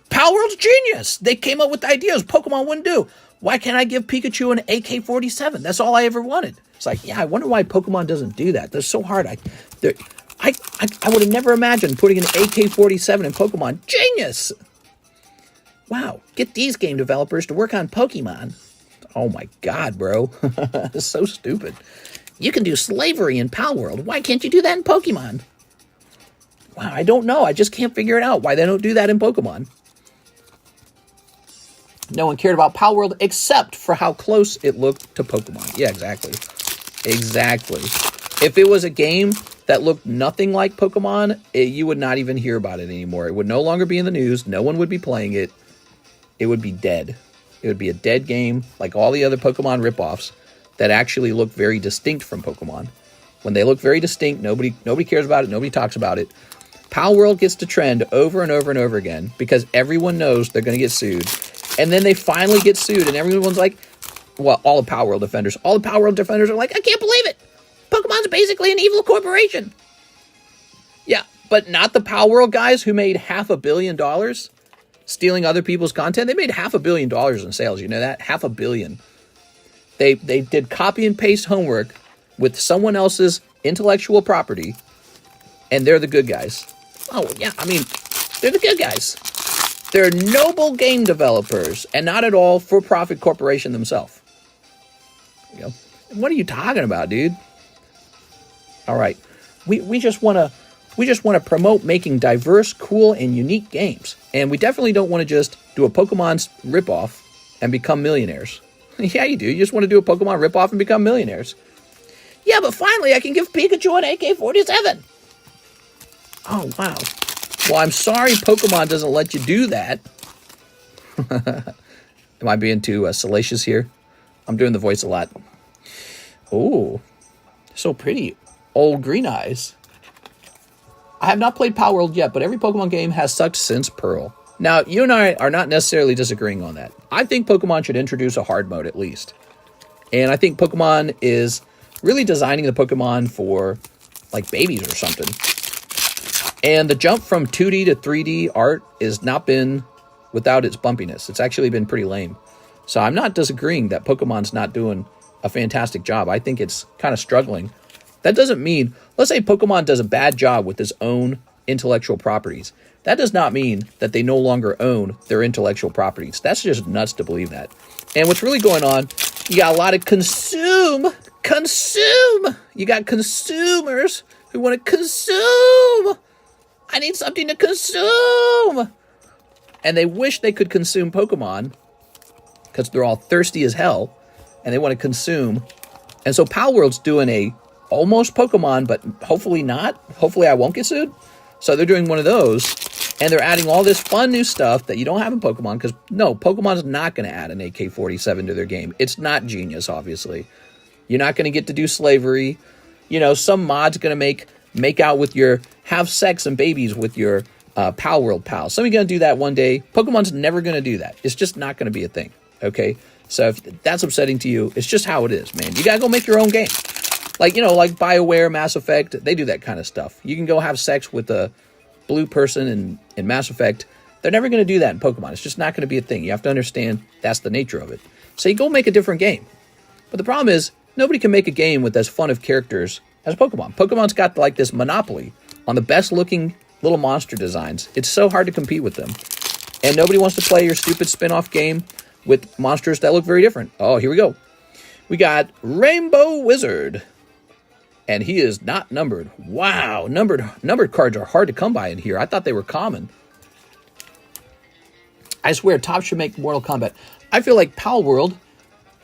Speaker 1: Palworld's genius. They came up with ideas Pokemon wouldn't do. Why can't I give Pikachu an AK-47? That's all I ever wanted. It's like, yeah, I wonder why Pokemon doesn't do that. That's so hard. I would have never imagined putting an AK-47 in Pokemon. Genius. Wow, get these game developers to work on Pokemon. Oh my God, bro. That's so stupid.
Speaker 2: You can do slavery in Palworld. Why can't you do that in Pokemon?
Speaker 1: Wow, I don't know. I just can't figure it out why they don't do that in Pokemon. No one cared about Palworld except for how close it looked to Pokemon. Yeah, exactly. Exactly. If it was a game that looked nothing like Pokemon, you would not even hear about it anymore. It would no longer be in the news. No one would be playing it. It would be dead. It would be a dead game like all the other Pokemon ripoffs that actually look very distinct from Pokemon. When they look very distinct, nobody cares about it. Nobody talks about it. Palworld gets to trend over and over and over again because everyone knows they're going to get sued. And then they finally get sued and everyone's like, well, all the Palworld defenders are like, I can't believe it. Pokemon's basically an evil corporation. Yeah, but not the Palworld guys who made $500 million stealing other people's content. They made $500 million in sales. You know that? $500 million. They did copy and paste homework with someone else's intellectual property, and they're the good guys. Oh, yeah, I mean, they're the good guys. They're noble game developers, and not at all for-profit corporation themselves. You know, what are you talking about, dude? All right, we just want to promote making diverse, cool, and unique games, and we definitely don't want to just do a Pokemon's ripoff and become millionaires. Yeah, you do. You just want to do a Pokemon ripoff and become millionaires.
Speaker 2: Yeah, but finally I can give Pikachu an AK-47.
Speaker 1: Oh, wow. Well, I'm sorry Pokemon doesn't let you do that. Am I being too salacious here? I'm doing the voice a lot. Oh, so pretty. Old green eyes. I have not played Power World yet, but every Pokemon game has sucked since Pearl. Now, you and I are not necessarily disagreeing on that. I think Pokemon should introduce a hard mode at least. And I think Pokemon is really designing the Pokemon for like babies or something. And the jump from 2D to 3D art has not been without its bumpiness. It's actually been pretty lame. So I'm not disagreeing that Pokemon's not doing a fantastic job. I think it's kind of struggling. That doesn't mean, let's say Pokemon does a bad job with its own intellectual properties. That does not mean that they no longer own their intellectual properties. That's just nuts to believe that. And what's really going on, you got a lot of consume. You got consumers who want to consume. I need something to consume. And they wish they could consume Pokemon because they're all thirsty as hell and they want to consume. And so Pal World's doing a almost Pokemon, but hopefully not. Hopefully I won't get sued. So they're doing one of those, and they're adding all this fun new stuff that you don't have in Pokemon, because no, Pokemon's not going to add an AK-47 to their game. It's not genius, obviously. You're not going to get to do slavery. You know, some mod's going to make out with have sex and babies with your Pal World pals. Somebody's going to do that one day. Pokemon's never going to do that. It's just not going to be a thing, okay? So if that's upsetting to you, it's just how it is, man. You got to go make your own game. Like, you know, like BioWare, Mass Effect, they do that kind of stuff. You can go have sex with a blue person in Mass Effect. They're never going to do that in Pokemon. It's just not going to be a thing. You have to understand that's the nature of it. So you go make a different game. But the problem is, nobody can make a game with as fun of characters as Pokemon. Pokemon's got like this monopoly on the best looking little monster designs. It's so hard to compete with them. And nobody wants to play your stupid spin-off game with monsters that look very different. Oh, here we go. We got Rainbow Wizard. And he is not numbered. Wow, numbered cards are hard to come by in here. I thought they were common. I swear, Top should make Mortal Kombat. I feel like Pal World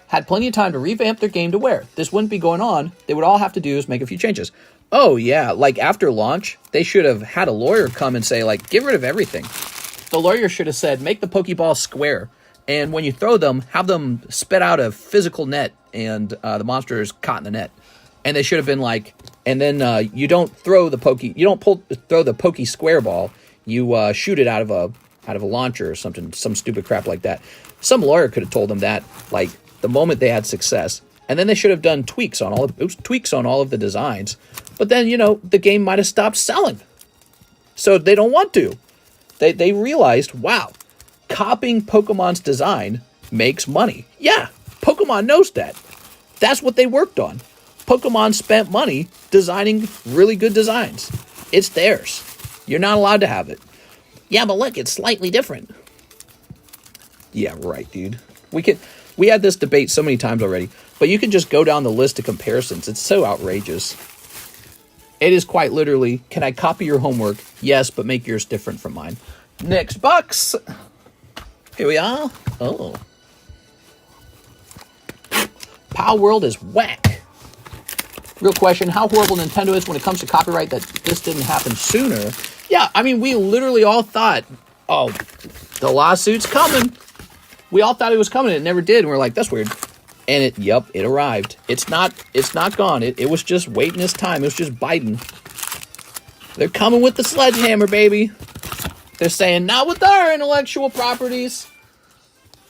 Speaker 1: had plenty of time to revamp their game to where this wouldn't be going on. They would all have to do is make a few changes. Oh, yeah, like after launch, they should have had a lawyer come and say, like, get rid of everything. The lawyer should have said, make the Pokeball square. And when you throw them, have them spit out a physical net and the monster is caught in the net. And they should have been like, and then you don't throw the throw the Poke Square ball. You shoot it out of a launcher or something, some stupid crap like that. Some lawyer could have told them that, like the moment they had success, and then they should have done tweaks on all of the designs. But then the game might have stopped selling, so they don't want to. They realized, wow, copying Pokemon's design makes money. Yeah, Pokemon knows that. That's what they worked on. Pokemon spent money designing really good designs. It's theirs. You're not allowed to have it.
Speaker 2: Yeah, but look, it's slightly different.
Speaker 1: Yeah, right, dude. We had this debate so many times already, but you can just go down the list of comparisons. It's so outrageous. It is quite literally, can I copy your homework? Yes, but make yours different from mine. Next box. Here we are. Oh. Pal World is whack. Real question, how horrible Nintendo is when it comes to copyright that this didn't happen sooner. Yeah, I mean, we literally all thought, oh, the lawsuit's coming. We all thought it was coming, and it never did, and we're like, that's weird. And it arrived. It's not gone. It was just waiting its time. It was just biting. They're coming with the sledgehammer, baby. They're saying, not with our intellectual properties.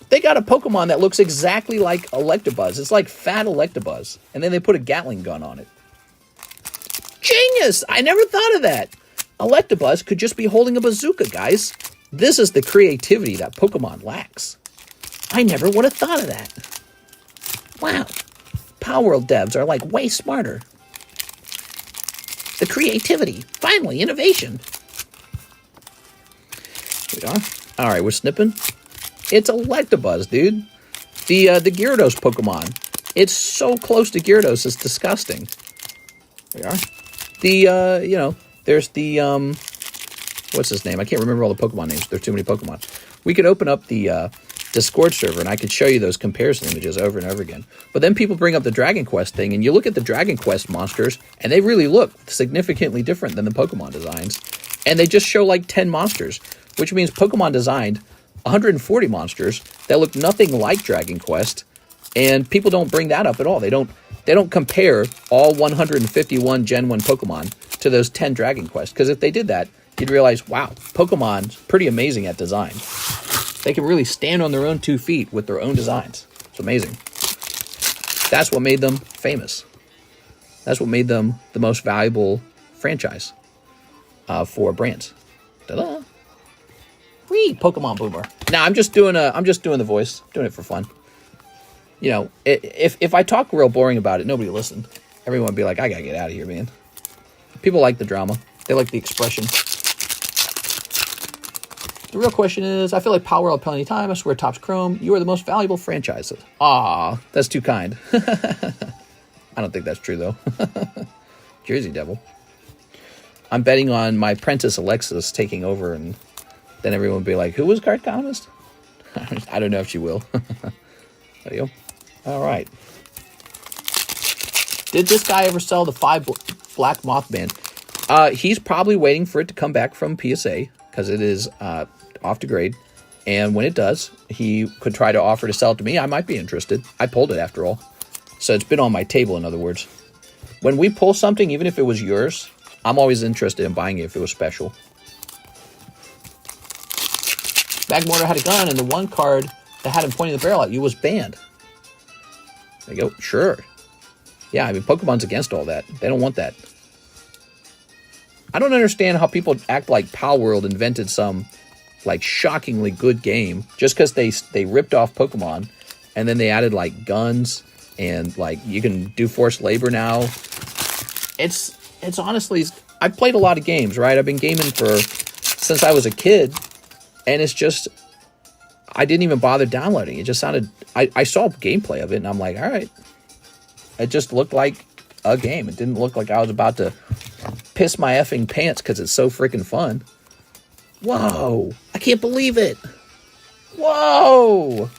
Speaker 1: They got a Pokemon that looks exactly like Electabuzz. It's like fat Electabuzz. And then they put a Gatling gun on it. Genius! I never thought of that. Electabuzz could just be holding a bazooka, guys. This is the creativity that Pokemon lacks. I never would have thought of that. Wow. Power World devs are like way smarter. The creativity. Finally, innovation. Here we are. All right, we're snipping. It's Electabuzz, dude. The Gyarados Pokemon. It's so close to Gyarados, it's disgusting. There we are. There's the, what's his name? I can't remember all the Pokemon names. There's too many Pokemon. We could open up the Discord server, and I could show you those comparison images over and over again. But then people bring up the Dragon Quest thing, and you look at the Dragon Quest monsters, and they really look significantly different than the Pokemon designs. And they just show like 10 monsters, which means Pokemon designed 140 monsters that look nothing like Dragon Quest, and people don't bring that up at all. They don't compare all 151 Gen 1 Pokemon to those 10 Dragon Quest, because if they did that, you'd realize, wow, Pokemon's pretty amazing at design. They can really stand on their own 2 feet with their own designs. It's amazing. That's what made them famous. That's what made them the most valuable franchise for brands. Ta-da! Whee! Pokemon Boomer. Now I'm just doing the voice, doing it for fun. You know, if I talk real boring about it, nobody will listen. Everyone would be like, I gotta get out of here, man. People like the drama. They like the expression. The real question is, I feel like Power World plenty of time. I swear, tops Chrome. You are the most valuable franchise. Aw, that's too kind. I don't think that's true, though. Jersey Devil. I'm betting on my apprentice Alexis taking over, and then everyone will be like, who was Cardconomist? I don't know if she will. There you go. All right. Did this guy ever sell the 5 Black Mothman? He's probably waiting for it to come back from PSA, because it is off to grade. And when it does, he could try to offer to sell it to me. I might be interested. I pulled it after all. So it's been on my table, in other words. When we pull something, even if it was yours, I'm always interested in buying it if it was special. Magmortar had a gun, and the one card that had him pointing the barrel at you was banned. There you go. Sure. Yeah, I mean, Pokemon's against all that. They don't want that. I don't understand how people act like Power World invented some, like, shockingly good game just because they ripped off Pokemon, and then they added, like, guns, and, like, you can do forced labor now. It's honestly, I've played a lot of games, right? I've been gaming since I was a kid, and it's just, I didn't even bother downloading. It just sounded, I saw gameplay of it, and I'm like, all right. It just looked like a game. It didn't look like I was about to piss my effing pants because it's so freaking fun. Whoa. I can't believe it. Whoa.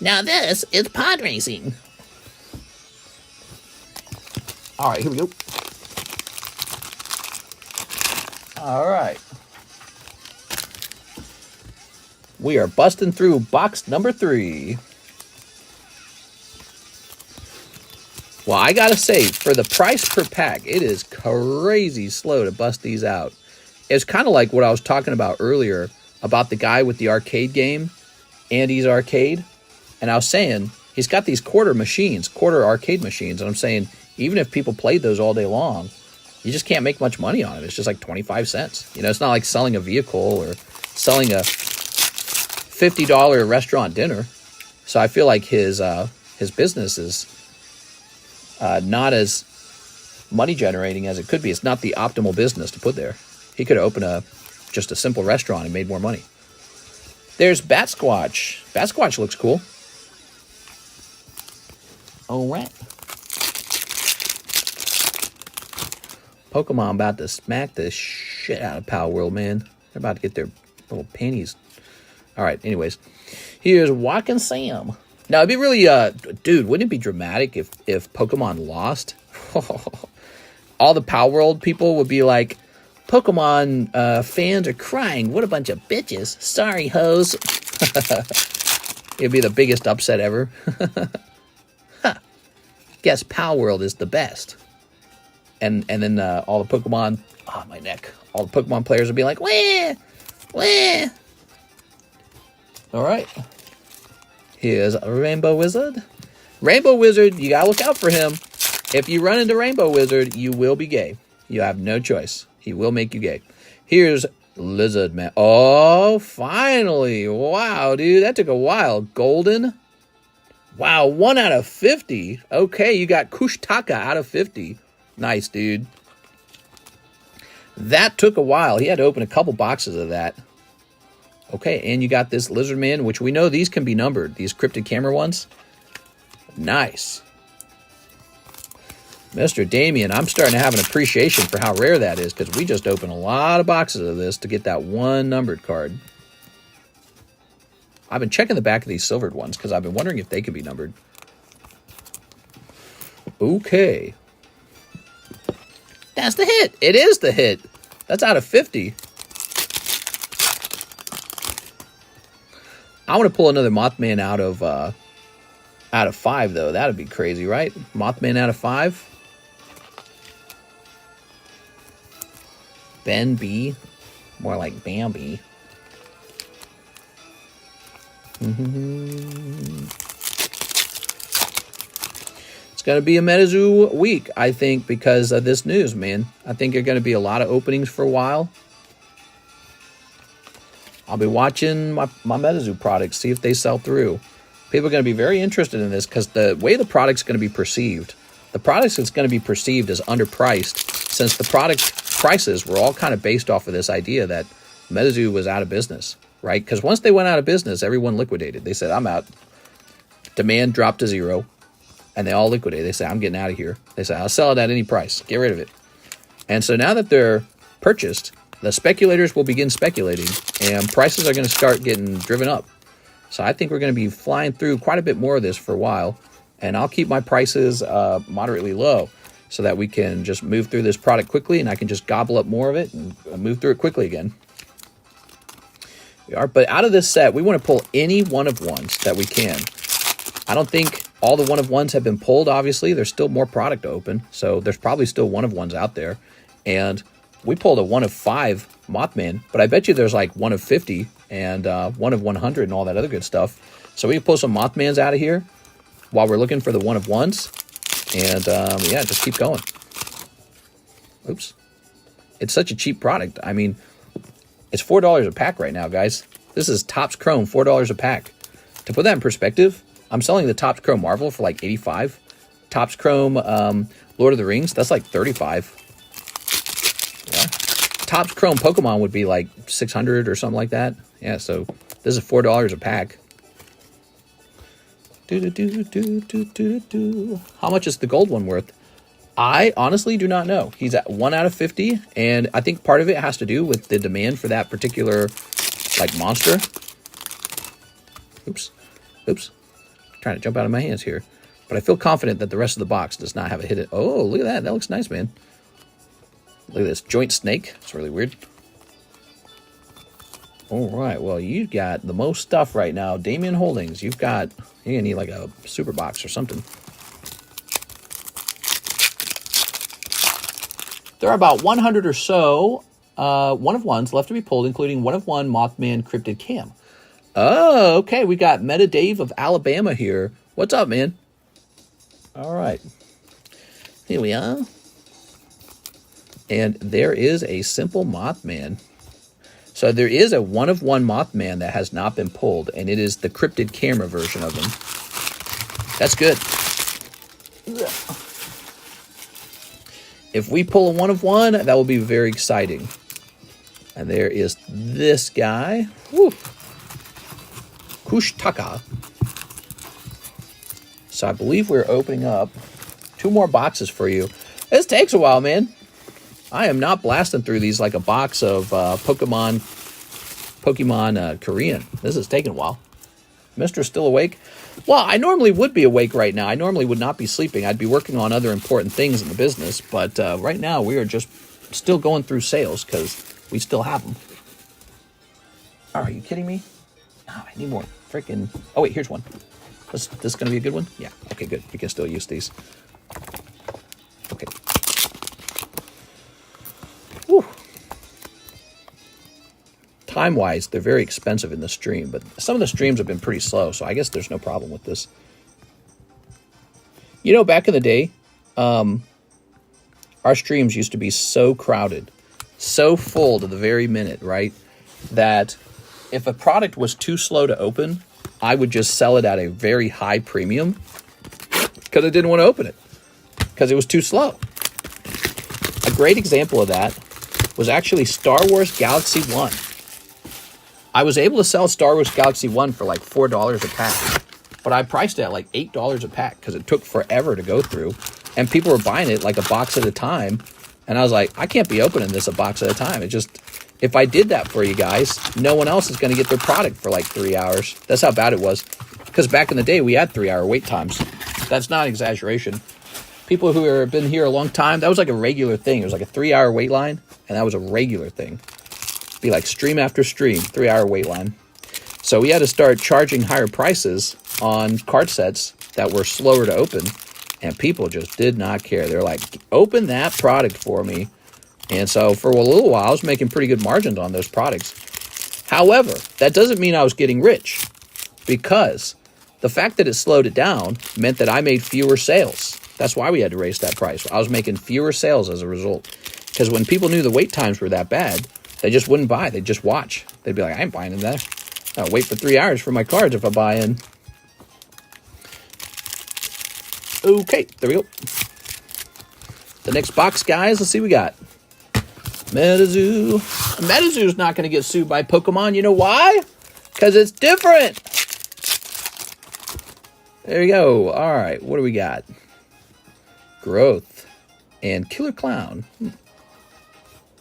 Speaker 2: Now this is pod racing.
Speaker 1: All right, here we go. All right. We are busting through box number 3. Well, I gotta say, for the price per pack, it is crazy slow to bust these out. It's kind of like what I was talking about earlier about the guy with the arcade game, Andy's Arcade. And I was saying, he's got these quarter arcade machines. And I'm saying, even if people played those all day long, you just can't make much money on it. It's just like 25 cents. You know, it's not like selling a vehicle or selling a $50 restaurant dinner. So I feel like his business is not as money generating as it could be. It's not the optimal business to put there. He could have opened just a simple restaurant and made more money. There's Bat Squatch. Bat Squatch looks cool. All right. Pokemon about to smack the shit out of Power World, man. They're about to get their little panties. All right, anyways. Here's Walkin' Sam. Now, it'd be really, dude, wouldn't it be dramatic if Pokemon lost? All the Power World people would be like, Pokemon fans are crying. What a bunch of bitches. Sorry, hoes. It'd be the biggest upset ever. Guess Power World is the best. And then all the Pokemon, my neck. All the Pokemon players would be like, wah, wah. All right. Here's Rainbow Wizard. Rainbow Wizard, you gotta look out for him. If you run into Rainbow Wizard, you will be gay. You have no choice. He will make you gay. Here's Lizard Man. Oh, finally. Wow, dude, that took a while. Golden. Wow, 1 out of 50. Okay, you got Kushtaka out of 50. Nice, dude. That took a while. He had to open a couple boxes of that. Okay, and you got this Lizard Man, which we know these can be numbered. These cryptid camera ones. Nice. Mr. Damien, I'm starting to have an appreciation for how rare that is, because we just opened a lot of boxes of this to get that one numbered card. I've been checking the back of these silvered ones because I've been wondering if they could be numbered. Okay. That's the hit. It is the hit. That's out of 50. I want to pull another Mothman out of 5, though. That would be crazy, right? Mothman out of 5. Ben B. More like Bambi. It's going to be a Metazoo week, I think, because of this news, man. I think there are going to be a lot of openings for a while. I'll be watching my Metazoo products, see if they sell through. People are going to be very interested in this because the way the product's going to be perceived, the product is going to be perceived as underpriced since the product prices were all kind of based off of this idea that Metazoo was out of business, right? Because once they went out of business, everyone liquidated. They said, I'm out. Demand dropped to 0, and they all liquidated. They said, I'm getting out of here. They said, I'll sell it at any price. Get rid of it. And so now that they're purchased, the speculators will begin speculating, and prices are going to start getting driven up. So I think we're going to be flying through quite a bit more of this for a while, and I'll keep my prices moderately low so that we can just move through this product quickly, and I can just gobble up more of it and move through it quickly again. But out of this set, we want to pull any one of ones that we can. I don't think all the one of ones have been pulled, obviously. There's still more product to open, so there's probably still one of ones out there. And we pulled a 1 of 5 Mothman, but I bet you there's like 1 of 50 and 1 of 100 and all that other good stuff. So we can pull some Mothmans out of here while we're looking for the 1 of ones. And yeah, just keep going. Oops. It's such a cheap product. I mean, it's $4 a pack right now, guys. This is Topps Chrome, $4 a pack. To put that in perspective, I'm selling the Topps Chrome Marvel for like $85. Topps Chrome Lord of the Rings, that's like $35. Yeah. Topps Chrome Pokemon would be like $600 or something like that. Yeah, so this is $4 a pack. How much is the gold one worth? I honestly do not know. He's at 1 out of 50, and I think part of it has to do with the demand for that particular, like, monster. Oops. Trying to jump out of my hands here. But I feel confident that the rest of the box does not have a hidden... Oh, look at that. That looks nice, man. Look at this. Joint snake. It's really weird. All right. Well, you got the most stuff right now. Damien Holdings. You're going to need, like, a super box or something. There are about 100 or so one of ones left to be pulled, including 1 of 1 Mothman Cryptid Cam. Oh, okay. We got Meta Dave of Alabama here. What's up, man? All right. Here we are. And there is a simple Mothman. So there is a 1 of 1 Mothman that has not been pulled, and it is the Cryptid Camera version of him. That's good. If we pull a 1 of 1, that will be very exciting. And there is this guy. Woo. Kushtaka. So I believe we're opening up 2 more boxes for you. This takes a while, man. I am not blasting through these like a box of Pokemon Korean. This is taking a while. Mister's still awake? Well, I normally would be awake right now. I normally would not be sleeping. I'd be working on other important things in the business. But right now, we are just still going through sales because we still have them. Are you kidding me? Oh, I need more freaking... Oh, wait, here's one. Is this going to be a good one? Yeah. Okay, good. We can still use these. Okay. Whew. Time-wise, they're very expensive in the stream, but some of the streams have been pretty slow, so I guess there's no problem with this. You know, back in the day, our streams used to be so crowded, so full to the very minute, right, that if a product was too slow to open, I would just sell it at a very high premium because I didn't want to open it because it was too slow. A great example of that was actually Star Wars Galaxy 1. I was able to sell Star Wars Galaxy 1 for like $4 a pack, but I priced it at like $8 a pack because it took forever to go through, and people were buying it like a box at a time, and I was like, I can't be opening this a box at a time. if I did that for you guys, no one else is going to get their product for like 3 hours. That's how bad it was. Because back in the day, we had 3-hour wait times. That's not an exaggeration. People who have been here a long time, that was like a regular thing. It was like a 3-hour wait line, and that was a regular thing. It'd be like stream after stream, 3-hour wait line. So we had to start charging higher prices on card sets that were slower to open, and people just did not care. They're like, open that product for me. And so for a little while, I was making pretty good margins on those products. However, that doesn't mean I was getting rich, because the fact that it slowed it down meant that I made fewer sales. That's why we had to raise that price. I was making fewer sales as a result. Because when people knew the wait times were that bad, they just wouldn't buy. They'd just watch. They'd be like, I ain't buying in there. I'll wait for 3 hours for my cards if I buy in. Okay, there we go. The next box, guys, let's see what we got. Metazoo. Metazoo's not going to get sued by Pokemon. You know why? Because it's different. There you go. All right, what do we got? Growth and Killer Clown.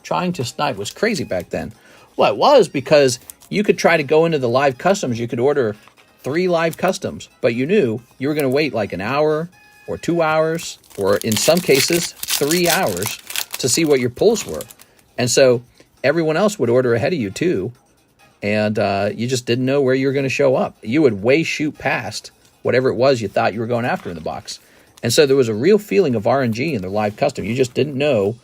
Speaker 1: Trying to snipe was crazy back then. Well, it was because you could try to go into the live customs. You could order 3 live customs, but you knew you were going to wait like an hour or 2 hours, or in some cases, 3 hours to see what your pulls were. And so everyone else would order ahead of you too, and you just didn't know where you were going to show up. You would way shoot past whatever it was you thought you were going after in the box. And so there was a real feeling of RNG in the live custom. You just didn't know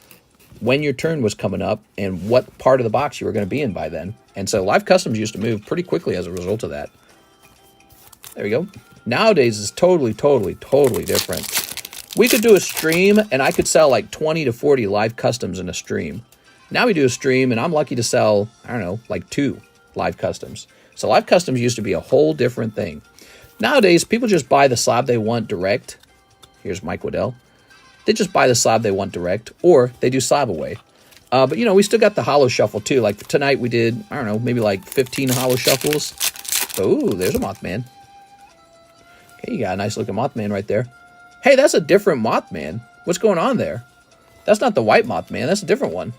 Speaker 1: when your turn was coming up and what part of the box you were going to be in by then. And so live customs used to move pretty quickly as a result of that. There we go. Nowadays it's totally different. We could do a stream and I could sell like 20 to 40 live customs in a stream. Now we do a stream and I'm lucky to sell, I don't know, like 2 live customs. So live customs used to be a whole different thing. Nowadays, people just buy the slab they want direct. Here's Mike Waddell. They just buy the slab they want direct, or they do slab away. But, you know, we still got the Holo Shuffle, too. Like, tonight we did, I don't know, maybe like 15 Holo Shuffles. Oh, there's a Mothman. Okay, you got a nice-looking Mothman right there. Hey, that's a different Mothman. What's going on there? That's not the white Mothman. That's a different one.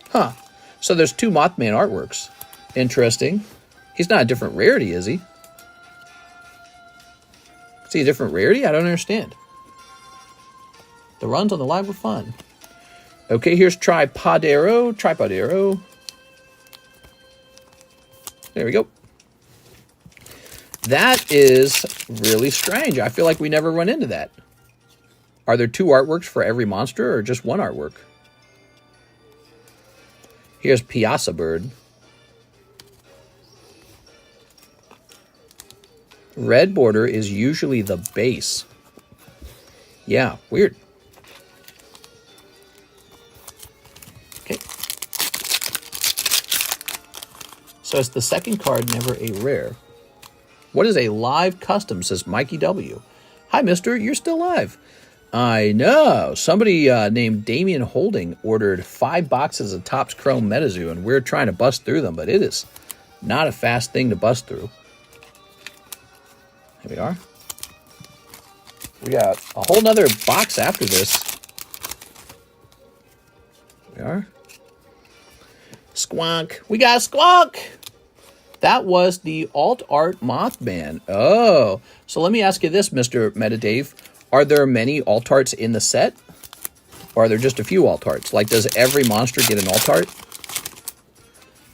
Speaker 1: Huh. So there's 2 Mothman artworks. Interesting. He's not a different rarity, is he? Is he a different rarity? I don't understand. The runs on the live were fun. Okay, here's Tripodero. There we go. That is really strange. I feel like we never run into that. Are there 2 artworks for every monster or just 1 artwork? Here's Piazza Bird. Red border is usually the base. Yeah, weird. Okay. So it's the second card, never a rare. What is a live custom, says Mikey W. Hi, mister, you're still live. I know. Somebody named Damian Holding ordered 5 boxes of Topps Chrome Metazoo, and we're trying to bust through them, but it is not a fast thing to bust through. Here we are. We got a whole nother box after this. Here we are. Squonk. We got a Squonk! That was the alt art Mothman. Oh. So let me ask you this, Mr. Metadave. Are there many alt arts in the set? Or are there just a few alt arts? Like, does every monster get an alt art?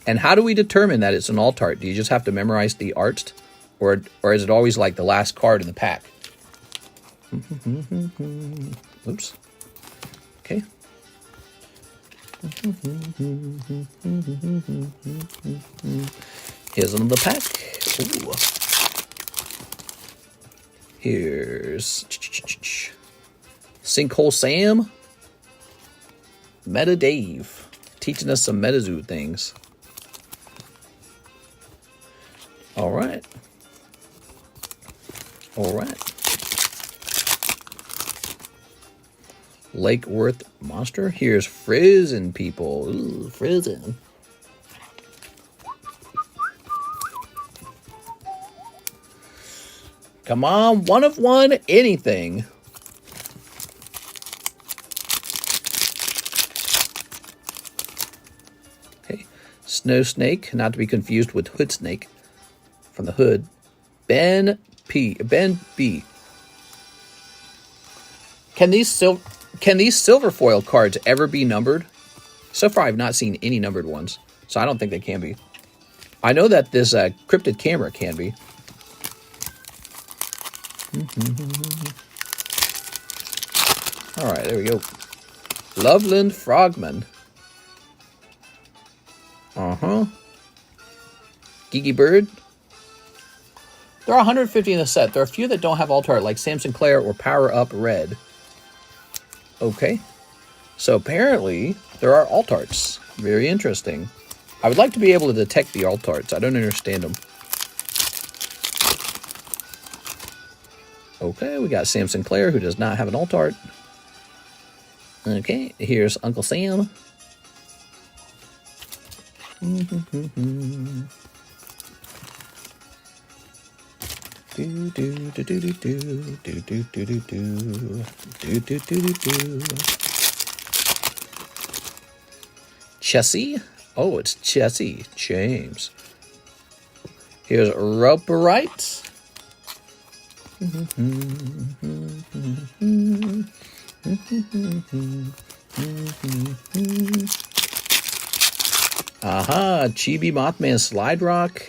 Speaker 1: And how do we determine that it's an alt art? Do you just have to memorize the art? Or is it always like the last card in the pack? Oops. Okay. Here's another pack. Ooh. Here's Sinkhole Sam. Meta Dave. Teaching us some Metazoo things. All right. All right. Lake Worth monster. Here's Frizzin' people. Ooh, Frizzin'. Come on, 1 of 1, anything. Snow Snake, not to be confused with Hood Snake from the Hood. Ben B. Can these silver foil cards ever be numbered? So far, I've not seen any numbered ones, so I don't think they can be. I know that this cryptid camera can be. All right, there we go. Loveland Frogman. Geeky Bird. There are 150 in the set. There are a few that don't have alt art, like Samson Claire or Power Up Red. Okay. So apparently, there are alt arts. Very interesting. I would like to be able to detect the alt arts. I don't understand them. Okay, we got Samson Claire, who does not have an alt art. Okay, here's Uncle Sam. Chessie? Oh, it's Chessie James. Here's Roperite. Aha, Chibi Mothman Slide Rock.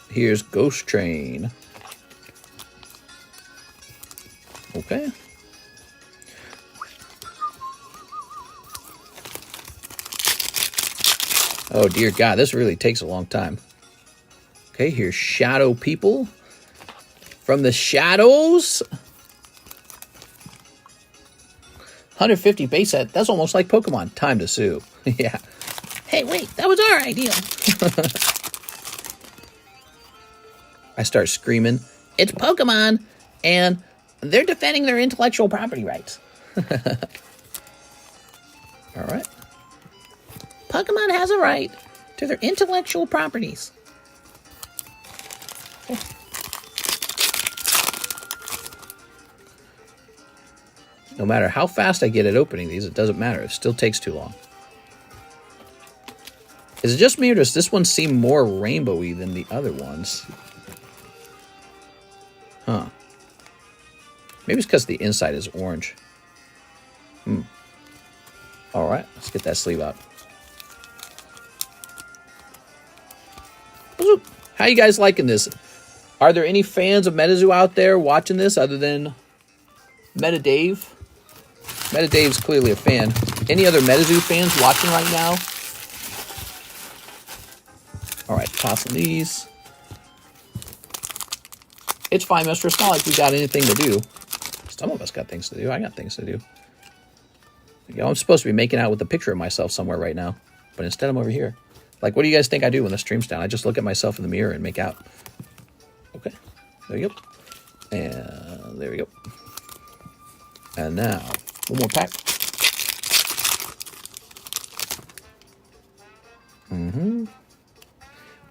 Speaker 1: Here's Ghost Train. Okay. Oh, dear God, this really takes a long time. Okay, here's Shadow People. From the Shadows. 150 base set. That's almost like Pokemon. Time to sue. Yeah.
Speaker 2: Hey, wait, that was our idea.
Speaker 1: I start screaming.
Speaker 2: It's Pokemon, and they're defending their intellectual property rights.
Speaker 1: All right.
Speaker 2: Pokemon has a right to their intellectual properties.
Speaker 1: Okay. No matter how fast I get at opening these, it doesn't matter. It still takes too long. Is it just me, or does this one seem more rainbowy than the other ones? Huh. Maybe it's because the inside is orange. All right, let's get that sleeve out. How you guys liking this? Are there any fans of Metazoo out there watching this other than Meta Dave? Meta Dave's clearly a fan. Any other Metazoo fans watching right now? All right, tossing these. It's fine, mister. It's not like we got anything to do. Some of us got things to do. I got things to do. You know, I'm supposed to be making out with a picture of myself somewhere right now, but instead I'm over here. Like, what do you guys think I do when the stream's down? I just look at myself in the mirror and make out. Okay, there you go. And there we go. And now, one more pack.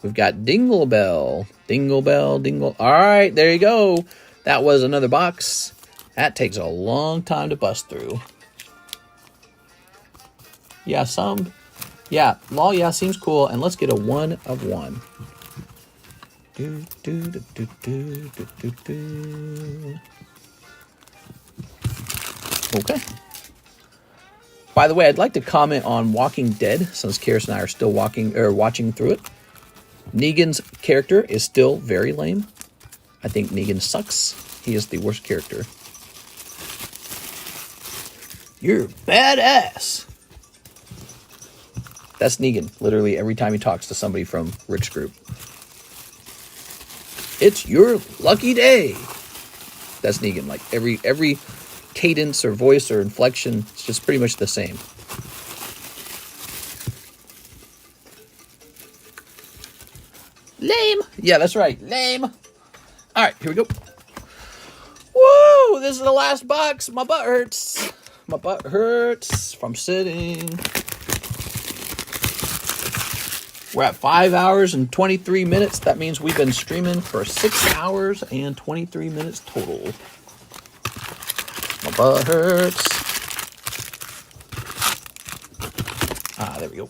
Speaker 1: We've got Dingle Bell. Dingle Bell, Dingle. All right, there you go. That was another box. That takes a long time to bust through. Yeah, yeah, law, yeah, seems cool. And let's get a 1 of 1. Okay. By the way, I'd like to comment on Walking Dead, since Karis and I are still watching through it. Negan's character is still very lame. I think Negan sucks. He is the worst character. You're badass. That's Negan, literally every time he talks to somebody from Rick's group. It's your lucky day. That's Negan. Like every cadence or voice or inflection, it's just pretty much the same.
Speaker 2: Lame.
Speaker 1: Yeah, that's right. Lame. All right, here we go. Woo! This is the last box. My butt hurts. My butt hurts from sitting. We're at 5 hours and 23 minutes. That means we've been streaming for 6 hours and 23 minutes total. My butt hurts. Ah, there we go.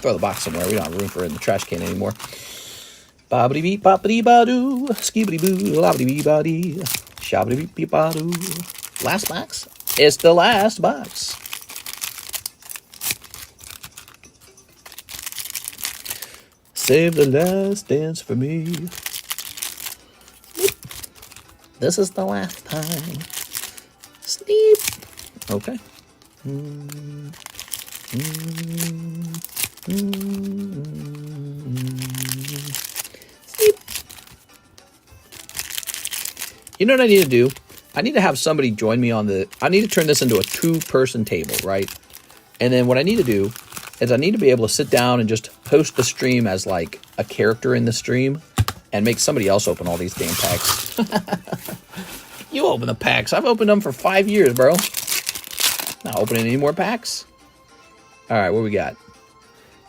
Speaker 1: throw the box somewhere. We don't have room for it in the trash can anymore. Bobbity beep, boppity ba-doo, skibbity boo, lobbity bee body, shabbity beep beep ba-doo. Last box? It's the last box. Save the last dance for me. This is the last time. Sleep. Okay. Sleep. You know what I need to do? I need to have somebody join me on I need to turn this into a 2-person table, right? And then what I need to do is I need to be able to sit down and just host the stream as like a character in the stream and make somebody else open all these damn packs. You open the packs. I've opened them for 5 years, bro. Not opening any more packs. All right, what we got?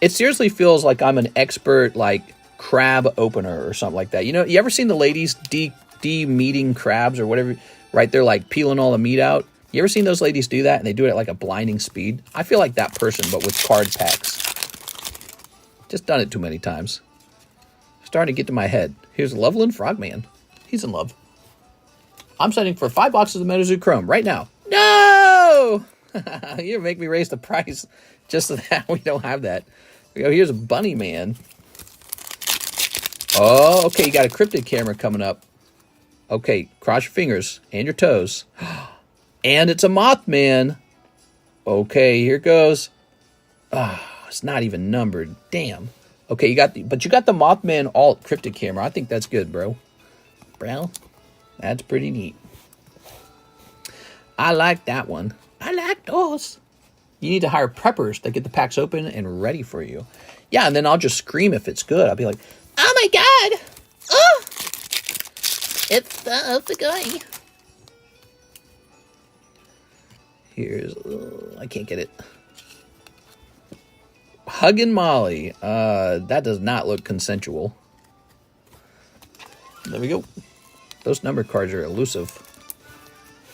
Speaker 1: It seriously feels like I'm an expert, like, crab opener or something like that. You know, you ever seen the ladies de-meating crabs or whatever? Right, they're like peeling all the meat out. You ever seen those ladies do that? And they do it at like a blinding speed. I feel like that person, but with card packs. Just done it too many times. Starting to get to my head. Here's Loveland Frogman. He's in love. I'm setting for 5 boxes of Metazoo Chrome right now. No! You make me raise the price just so that we don't have that. Here's a Bunny Man. Oh, okay, you got a cryptid camera coming up. Okay, cross your fingers and your toes. And it's a Mothman. Okay, here goes. Oh, it's not even numbered. Damn. Okay, you got the Mothman alt cryptid camera. I think that's good, bro. That's pretty neat. I like that one. I like those. You need to hire preppers that get the packs open and ready for you. Yeah, and then I'll just scream if it's good. I'll be like, oh my god! Oh! It's the going. Here's, I can't get it. Huggin' Molly. That does not look consensual. There we go. Those number cards are elusive.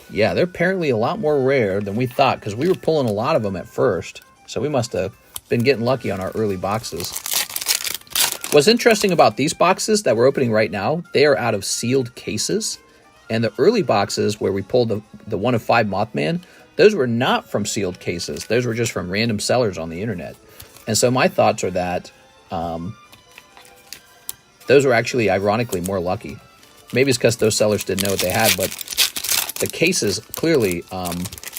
Speaker 1: Yeah, they're apparently a lot more rare than we thought because we were pulling a lot of them at first. So we must have been getting lucky on our early boxes. What's interesting about these boxes that we're opening right now, they are out of sealed cases. And the early boxes where we pulled the 1 of 5 Mothman, those were not from sealed cases. Those were just from random sellers on the internet. And so my thoughts are that those were actually, ironically, more lucky. Maybe it's because those sellers didn't know what they had, but the cases clearly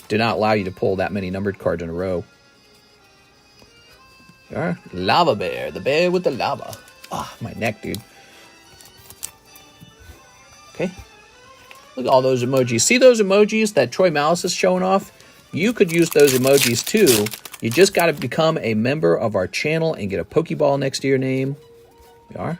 Speaker 1: do not allow you to pull that many numbered cards in a row. Lava Bear, the bear with the lava. Ah, my neck, dude. Okay. Look at all those emojis. See those emojis that Troy Malice is showing off? You could use those emojis too. You just got to become a member of our channel and get a Pokeball next to your name. You are.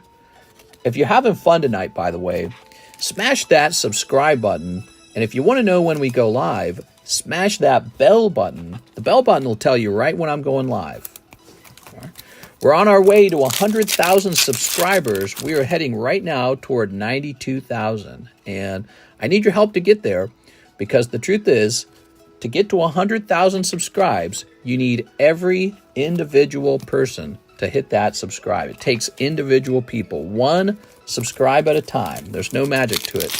Speaker 1: If you're having fun tonight, by the way, smash that subscribe button. And if you want to know when we go live, smash that bell button. The bell button will tell you right when I'm going live. We're on our way to 100,000 subscribers. We are heading right now toward 92,000. And I need your help to get there because the truth is, to get to 100,000 subscribes, you need every individual person to hit that subscribe. It takes individual people, 1 subscribe at a time. There's no magic to it.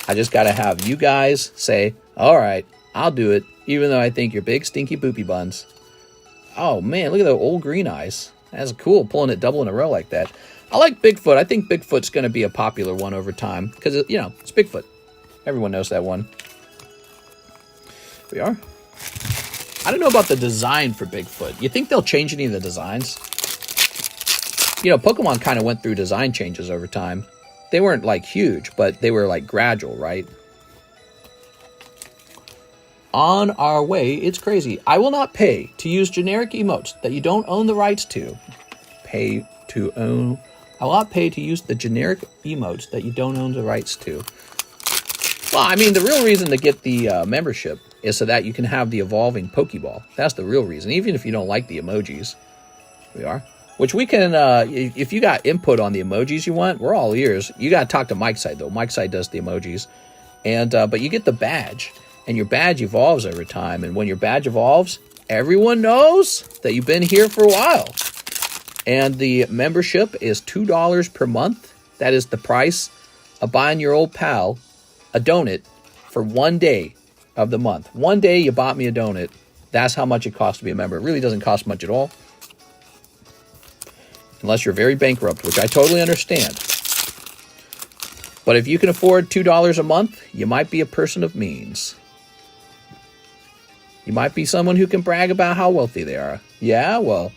Speaker 1: I just got to have you guys say, all right, I'll do it, even though I think you're big, stinky poopy buns. Oh, man, look at those old green eyes. That's cool, pulling it double in a row like that. I like Bigfoot. I think Bigfoot's going to be a popular one over time because, you know, it's Bigfoot. Everyone knows that one. We are. I don't know about the design for Bigfoot. You think they'll change any of the designs? You know, Pokemon kind of went through design changes over time. They weren't, like, huge, but they were, like, gradual, right? On our way, it's crazy. I will not pay to use generic emotes that you don't own the rights to. I will not pay to use the generic emotes that you don't own the rights to. Well, I mean, the real reason to get the membership is so that you can have the evolving Pokeball. That's the real reason, even if you don't like the emojis. We are. Which we can, if you got input on the emojis you want, we're all ears. You got to talk to Mike's side, though. Mike's side does the emojis. And but you get the badge, and your badge evolves over time. And when your badge evolves, everyone knows that you've been here for a while. And the membership is $2 per month. That is the price of buying your old pal a donut for 1 day of the month. 1 day you bought me a donut. That's how much it costs to be a member. It really doesn't cost much at all. Unless you're very bankrupt, which I totally understand. But if you can afford $2 a month, you might be a person of means. You might be someone who can brag about how wealthy they are. Yeah, well,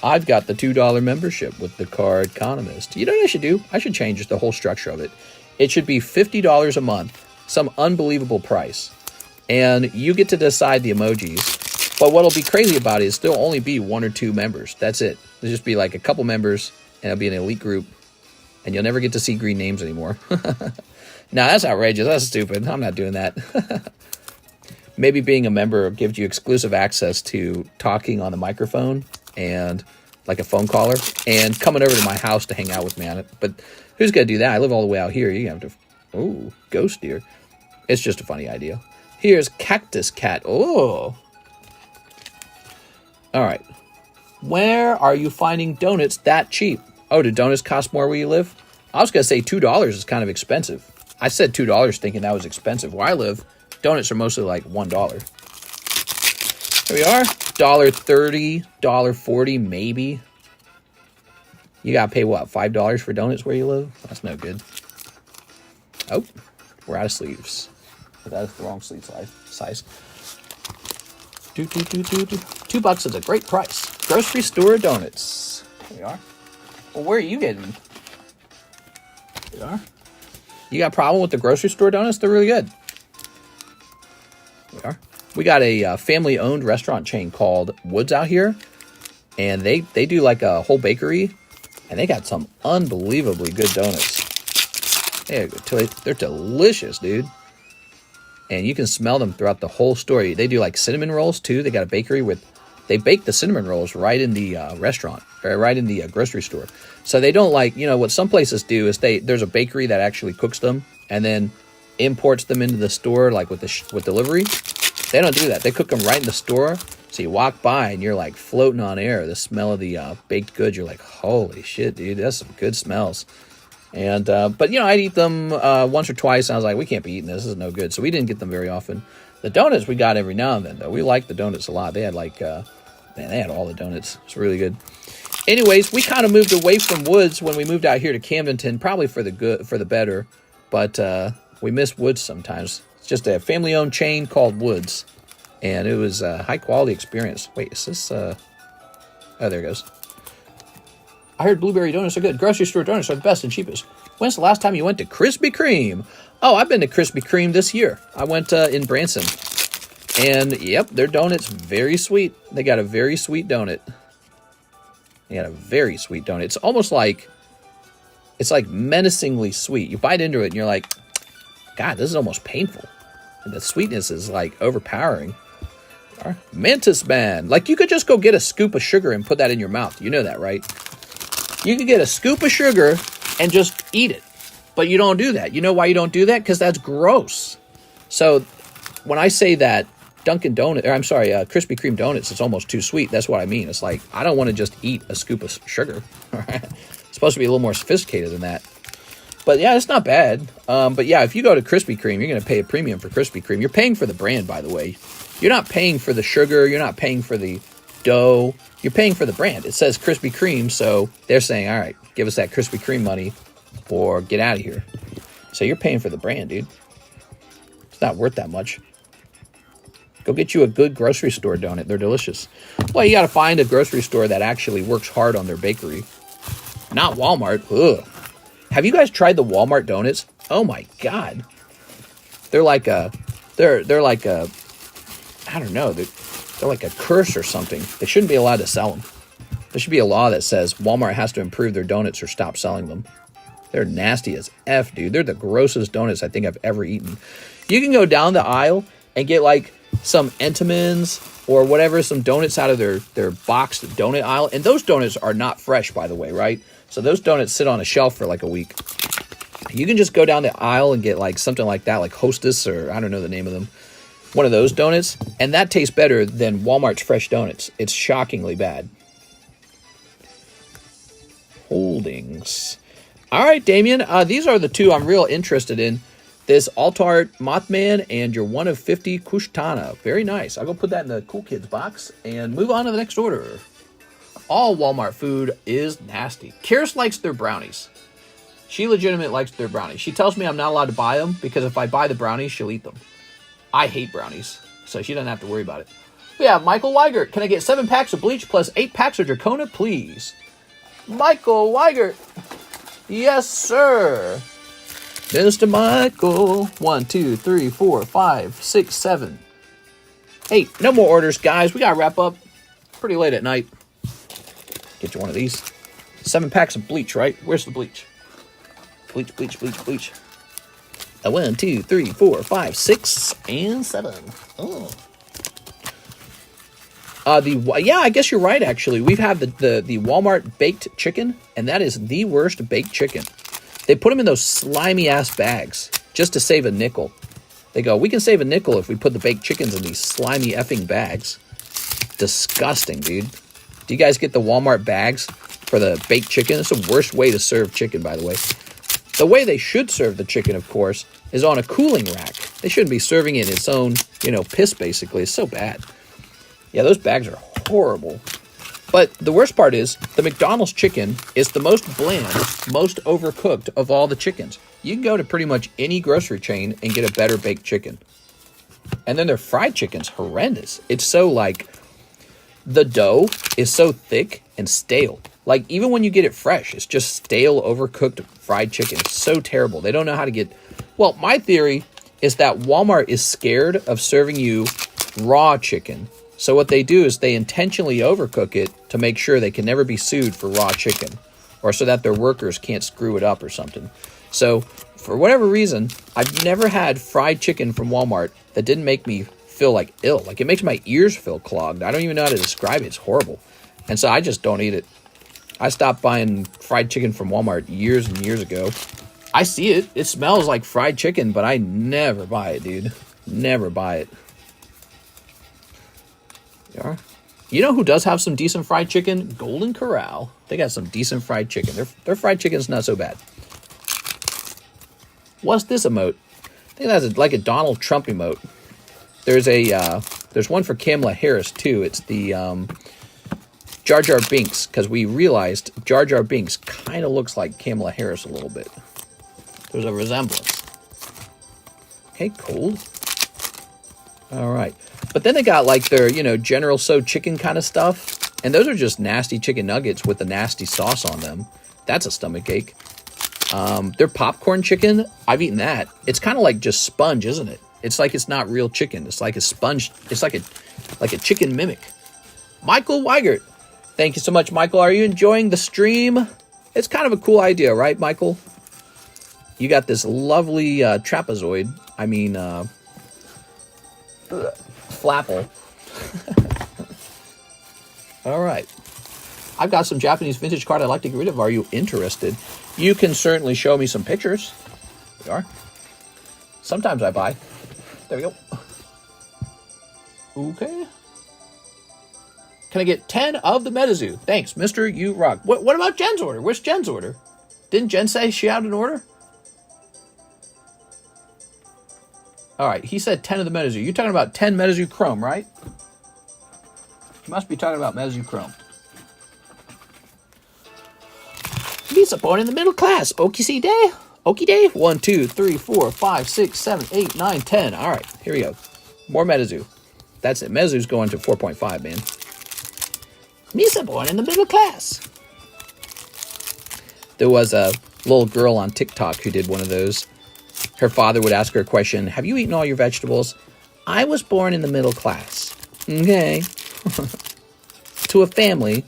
Speaker 1: I've got the $2 membership with the Cardconomist. You know what I should do? I should change the whole structure of it. It should be $50 a month, some unbelievable price. And you get to decide the emojis. But what'll be crazy about it is there'll only be 1 or 2 members. That's it. There'll just be like a couple members, and it'll be an elite group. And you'll never get to see green names anymore. Now, that's outrageous. That's stupid. I'm not doing that. Maybe being a member gives you exclusive access to talking on the microphone and like a phone caller and coming over to my house to hang out with me on it. But who's going to do that? I live all the way out here. You have to... Oh, ghost deer. It's just a funny idea. Here's Cactus Cat. Oh. All right. Where are you finding donuts that cheap? Oh, do donuts cost more where you live? I was going to say $2 is kind of expensive. I said $2 thinking that was expensive. Where I live, donuts are mostly like $1. Here we are. $1.30, $1.40 maybe. You got to pay, what, $5 for donuts where you live? That's no good. Oh, we're out of sleeves. But that is the wrong sleeve size. $2 is a great price. Grocery store donuts. Here we are. Well, where are you getting? Here we are. You got a problem with the grocery store donuts? They're really good. Here we are. We got a family-owned restaurant chain called Woods out here. And they do like a whole bakery. And they got some unbelievably good donuts. They're delicious, dude. And you can smell them throughout the whole store. They do like cinnamon rolls too. They got a bakery with, they bake the cinnamon rolls right in the restaurant, or right in the grocery store. So they don't like, what some places do is there's a bakery that actually cooks them and then imports them into the store like with delivery. They don't do that. They cook them right in the store. So you walk by and you're like floating on air. The smell of the baked goods, you're like, holy shit, dude, that's some good smells. And, but I'd eat them once or twice, and I was like, we can't be eating this. This is no good. So we didn't get them very often. The donuts we got every now and then, though. We liked the donuts a lot. They had they had all the donuts. It's really good. Anyways, we kind of moved away from Woods when we moved out here to Camdenton, probably for the better. But we miss Woods sometimes. It's just a family-owned chain called Woods. And it was a high-quality experience. Wait, is this... Oh, there it goes. I heard blueberry donuts are good. Grocery store donuts are the best and cheapest. When's the last time you went to Krispy Kreme? Oh, I've been to Krispy Kreme this year. I went in Branson. And, yep, their donut's very sweet. They got a very sweet donut. It's almost like... It's like menacingly sweet. You bite into it and you're like, God, this is almost painful. And the sweetness is like overpowering. Mantis Man. Like you could just go get a scoop of sugar and put that in your mouth. You know that, right? You could get a scoop of sugar and just eat it. But you don't do that. You know why you don't do that? Because that's gross. So when I say that Krispy Kreme donuts, it's almost too sweet. That's what I mean. It's like, I don't want to just eat a scoop of sugar. It's supposed to be a little more sophisticated than that. But yeah, it's not bad. But yeah, if you go to Krispy Kreme, you're going to pay a premium for Krispy Kreme. You're paying for the brand, by the way. You're not paying for the sugar. You're not paying for the dough. You're paying for the brand. It says Krispy Kreme, so they're saying, all right, give us that Krispy Kreme money or get out of here. So you're paying for the brand, dude. It's not worth that much. Go get you a good grocery store donut. They're delicious. Well, you got to find a grocery store that actually works hard on their bakery. Not Walmart. Ugh. Have you guys tried the Walmart donuts? Oh my God. They're like a, I don't know. They're like a curse or something. They shouldn't be allowed to sell them. There should be a law that says Walmart has to improve their donuts or stop selling them. They're nasty as F, dude. They're the grossest donuts I think I've ever eaten. You can go down the aisle and get like some Entenmann's or whatever, some donuts out of their boxed donut aisle. And those donuts are not fresh, by the way, right? So those donuts sit on a shelf for like a week. You can just go down the aisle and get like something like that, like Hostess or I don't know the name of them. one of those donuts, and that tastes better than Walmart's fresh donuts. It's shockingly bad. Holdings. All right, Damien. These are the two I'm real interested in. This Altart Mothman and your 1 of 50 Kushtana. Very nice. I'll go put that in the Cool Kids box and move on to the next order. All Walmart food is nasty. Karis likes their brownies. She legitimately likes their brownies. She tells me I'm not allowed to buy them because if I buy the brownies, she'll eat them. I hate brownies, so she doesn't have to worry about it. We have Michael Weigert. Can I get 7 packs of bleach plus 8 packs of Dracona, please? Michael Weigert. Yes, sir. Mr. Michael. 1, 2, 3, 4, 5, 6, 7, 8. No more orders, guys. We gotta wrap up. Pretty late at night. Get you one of these. 7 packs of bleach, right? Where's the bleach? Bleach, bleach, bleach, bleach. 1, 2, 3, 4, 5, 6, and 7. Oh. Yeah, I guess you're right, actually. We've had the Walmart baked chicken, and that is the worst baked chicken. They put them in those slimy-ass bags just to save a nickel. They go, we can save a nickel if we put the baked chickens in these slimy effing bags. Disgusting, dude. Do you guys get the Walmart bags for the baked chicken? It's the worst way to serve chicken, by the way. The way they should serve the chicken, of course, is on a cooling rack. They shouldn't be serving it in its own, piss, basically. It's so bad. Yeah, those bags are horrible. But the worst part is, the McDonald's chicken is the most bland, most overcooked of all the chickens. You can go to pretty much any grocery chain and get a better baked chicken. And then their fried chicken's horrendous. It's so, the dough is so thick and stale. Even when you get it fresh, it's just stale, overcooked fried chicken. It's so terrible. They don't know how to get... Well, my theory is that Walmart is scared of serving you raw chicken. So what they do is they intentionally overcook it to make sure they can never be sued for raw chicken. Or so that their workers can't screw it up or something. So, for whatever reason, I've never had fried chicken from Walmart that didn't make me feel ill. It makes my ears feel clogged. I don't even know how to describe it. It's horrible. And so I just don't eat it. I stopped buying fried chicken from Walmart years and years ago. I see it. It smells like fried chicken, but I never buy it, dude. Never buy it. You know who does have some decent fried chicken? Golden Corral. They got some decent fried chicken. Their fried chicken's not so bad. What's this emote? I think that's like a Donald Trump emote. There's one for Kamala Harris too. It's the Jar Jar Binks, because we realized Jar Jar Binks kind of looks like Kamala Harris a little bit. There's a resemblance. Okay, cold. All right. But then they got their, General So chicken kind of stuff. And those are just nasty chicken nuggets with the nasty sauce on them. That's a stomach ache. Their popcorn chicken, I've eaten that. It's kind of like just sponge, isn't it? It's like it's not real chicken. It's like a sponge. It's like a chicken mimic. Michael Weigert. Thank you so much, Michael. Are you enjoying the stream? It's kind of a cool idea, right, Michael? You got this lovely trapezoid. Flapple. All right. I've got some Japanese vintage card I'd like to get rid of. Are you interested? You can certainly show me some pictures. There you are. Sometimes I buy. There we go. Okay. Can I get 10 of the Metazoo? Thanks, Mr. You Rock. What about Jen's order? Where's Jen's order? Didn't Jen say she had an order? All right, he said 10 of the Metazoo. You're talking about 10 Metazoo Chrome, right? You must be talking about Metazoo Chrome. He's a born in the middle class. Okie day. Okie day. 1, 2, 3, 4, 5, 6, 7, 8, 9, 10. All right, here we go. More Metazoo. That's it. Metazoo's going to 4.5, man. Misa born in the middle class. There was a little girl on TikTok who did one of those. Her father would ask her a question. Have you eaten all your vegetables? I was born in the middle class. Okay. To a family.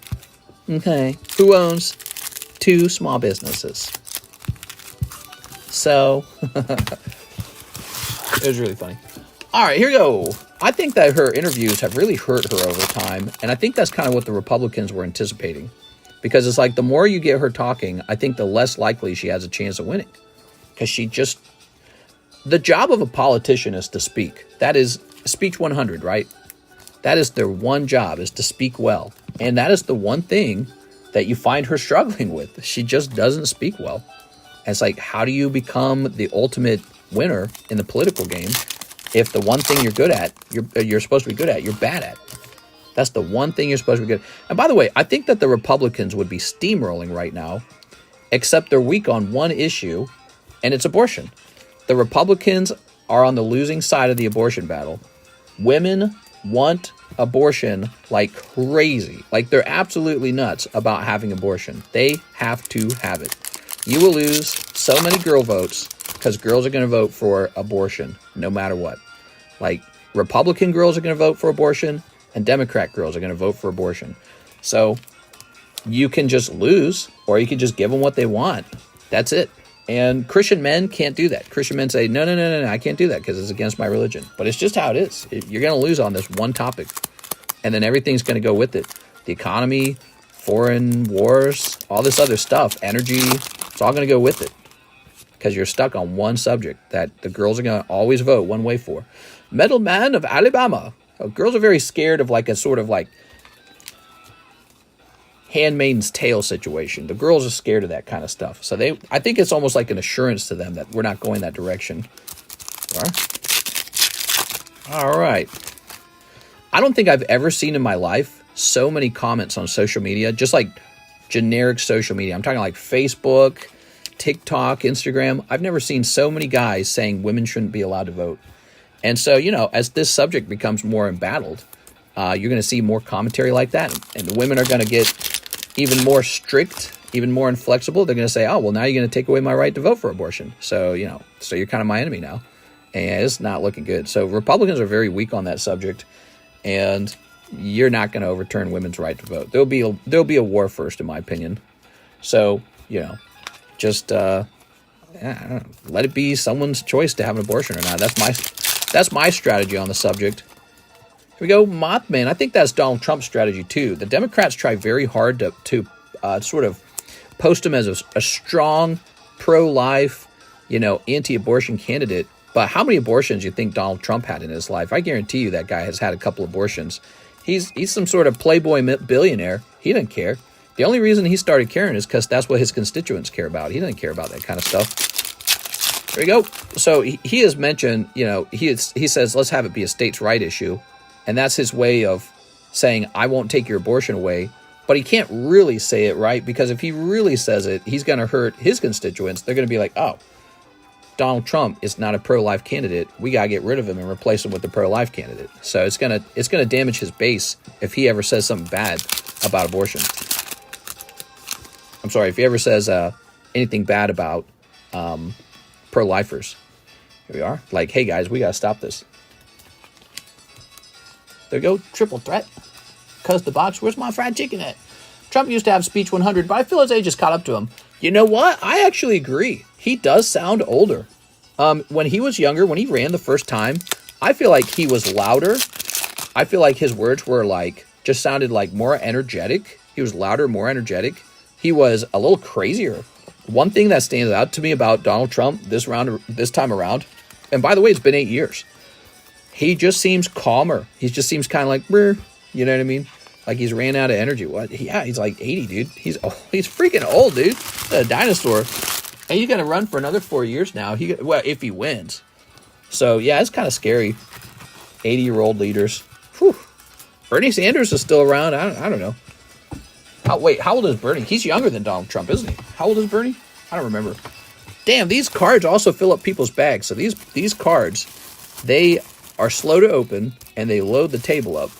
Speaker 1: Okay. Who owns 2 small businesses. So, it was really funny. All right, here we go. I think that her interviews have really hurt her over time. And I think that's kind of what the Republicans were anticipating. Because it's the more you get her talking, I think the less likely she has a chance of winning. Because she just... The job of a politician is to speak. That is speech 100, right? That is their one job, is to speak well. And that is the one thing that you find her struggling with. She just doesn't speak well. And it's like, how do you become the ultimate winner in the political game if the one thing you're good at, you're supposed to be good at, you're bad at? That's the one thing you're supposed to be good at. And by the way, I think that the Republicans would be steamrolling right now, except they're weak on one issue, and it's abortion. The Republicans are on the losing side of the abortion battle. Women want abortion like crazy. Like, they're absolutely nuts about having abortion. They have to have it. You will lose so many girl votes because girls are going to vote for abortion no matter what. Like, Republican girls are going to vote for abortion, and Democrat girls are going to vote for abortion. So you can just lose, or you can just give them what they want. That's it. And Christian men can't do that. Christian men say, no, I can't do that because it's against my religion. But it's just how it is. You're going to lose on this one topic. And then everything's going to go with it. The economy, foreign wars, all this other stuff, energy, it's all going to go with it. Because you're stuck on one subject that the girls are going to always vote one way for. Metal Man of Alabama. Girls are very scared of like a sort of like Handmaid's Tale situation. The girls are scared of that kind of stuff. So I think it's almost like an assurance to them that we're not going that direction. All right. I don't think I've ever seen in my life so many comments on social media, just like generic social media. I'm talking like Facebook, TikTok, Instagram. I've never seen so many guys saying women shouldn't be allowed to vote. And so, you know, as this subject becomes more embattled, you're going to see more commentary like that. And the women are going to get even more strict, even more inflexible. They're going to say, oh, well, now you're going to take away my right to vote for abortion. So, you know, so you're kind of my enemy now. And it's not looking good. So Republicans are very weak on that subject. And you're not going to overturn women's right to vote. There'll be a war first, in my opinion. So, you know, just I don't know, let it be someone's choice to have an abortion or not. That's my strategy on the subject. Here we go, Mothman. I think that's Donald Trump's strategy too. The Democrats try very hard to sort of post him as a strong, pro-life, you know, anti-abortion candidate. But how many abortions do you think Donald Trump had in his life? I guarantee you that guy has had a couple abortions. He's some sort of playboy billionaire. He didn't care. The only reason he started caring is because that's what his constituents care about. He doesn't care about that kind of stuff. There we go. So he has mentioned, you know, he says, let's have it be a states' right issue. And that's his way of saying, I won't take your abortion away. But he can't really say it right, because if he really says it, he's going to hurt his constituents. They're going to be like, oh, Donald Trump is not a pro-life candidate. We got to get rid of him and replace him with the pro-life candidate. So it's going to damage his base if he ever says something bad about abortion. I'm sorry, if he ever says anything bad about pro-lifers. Here we are. Like, hey guys, we got to stop this. There you go, triple threat. Cuz the box, where's my fried chicken at? Trump used to have speech 100, but I feel his age has caught up to him. You know what? I actually agree. He does sound older. When he was younger, when he ran the first time, I feel like he was louder. I feel like his words were like, just sounded like more energetic. He was louder, more energetic. He was a little crazier. One thing that stands out to me about Donald Trump this time around, and by the way, it's been 8 years. He just seems calmer. He just seems kind of like, brr, you know what I mean? Like he's ran out of energy. What? Yeah, he's like 80, dude. He's freaking old, dude. A dinosaur. And he's gonna run for another 4 years now. Well, if he wins. So yeah, it's kind of scary. 80-year-old leaders. Whew. Bernie Sanders is still around. I don't know. How old is Bernie? He's younger than Donald Trump, isn't he? How old is Bernie? I don't remember. Damn, these cards also fill up people's bags. So these cards, they are slow to open and they load the table up.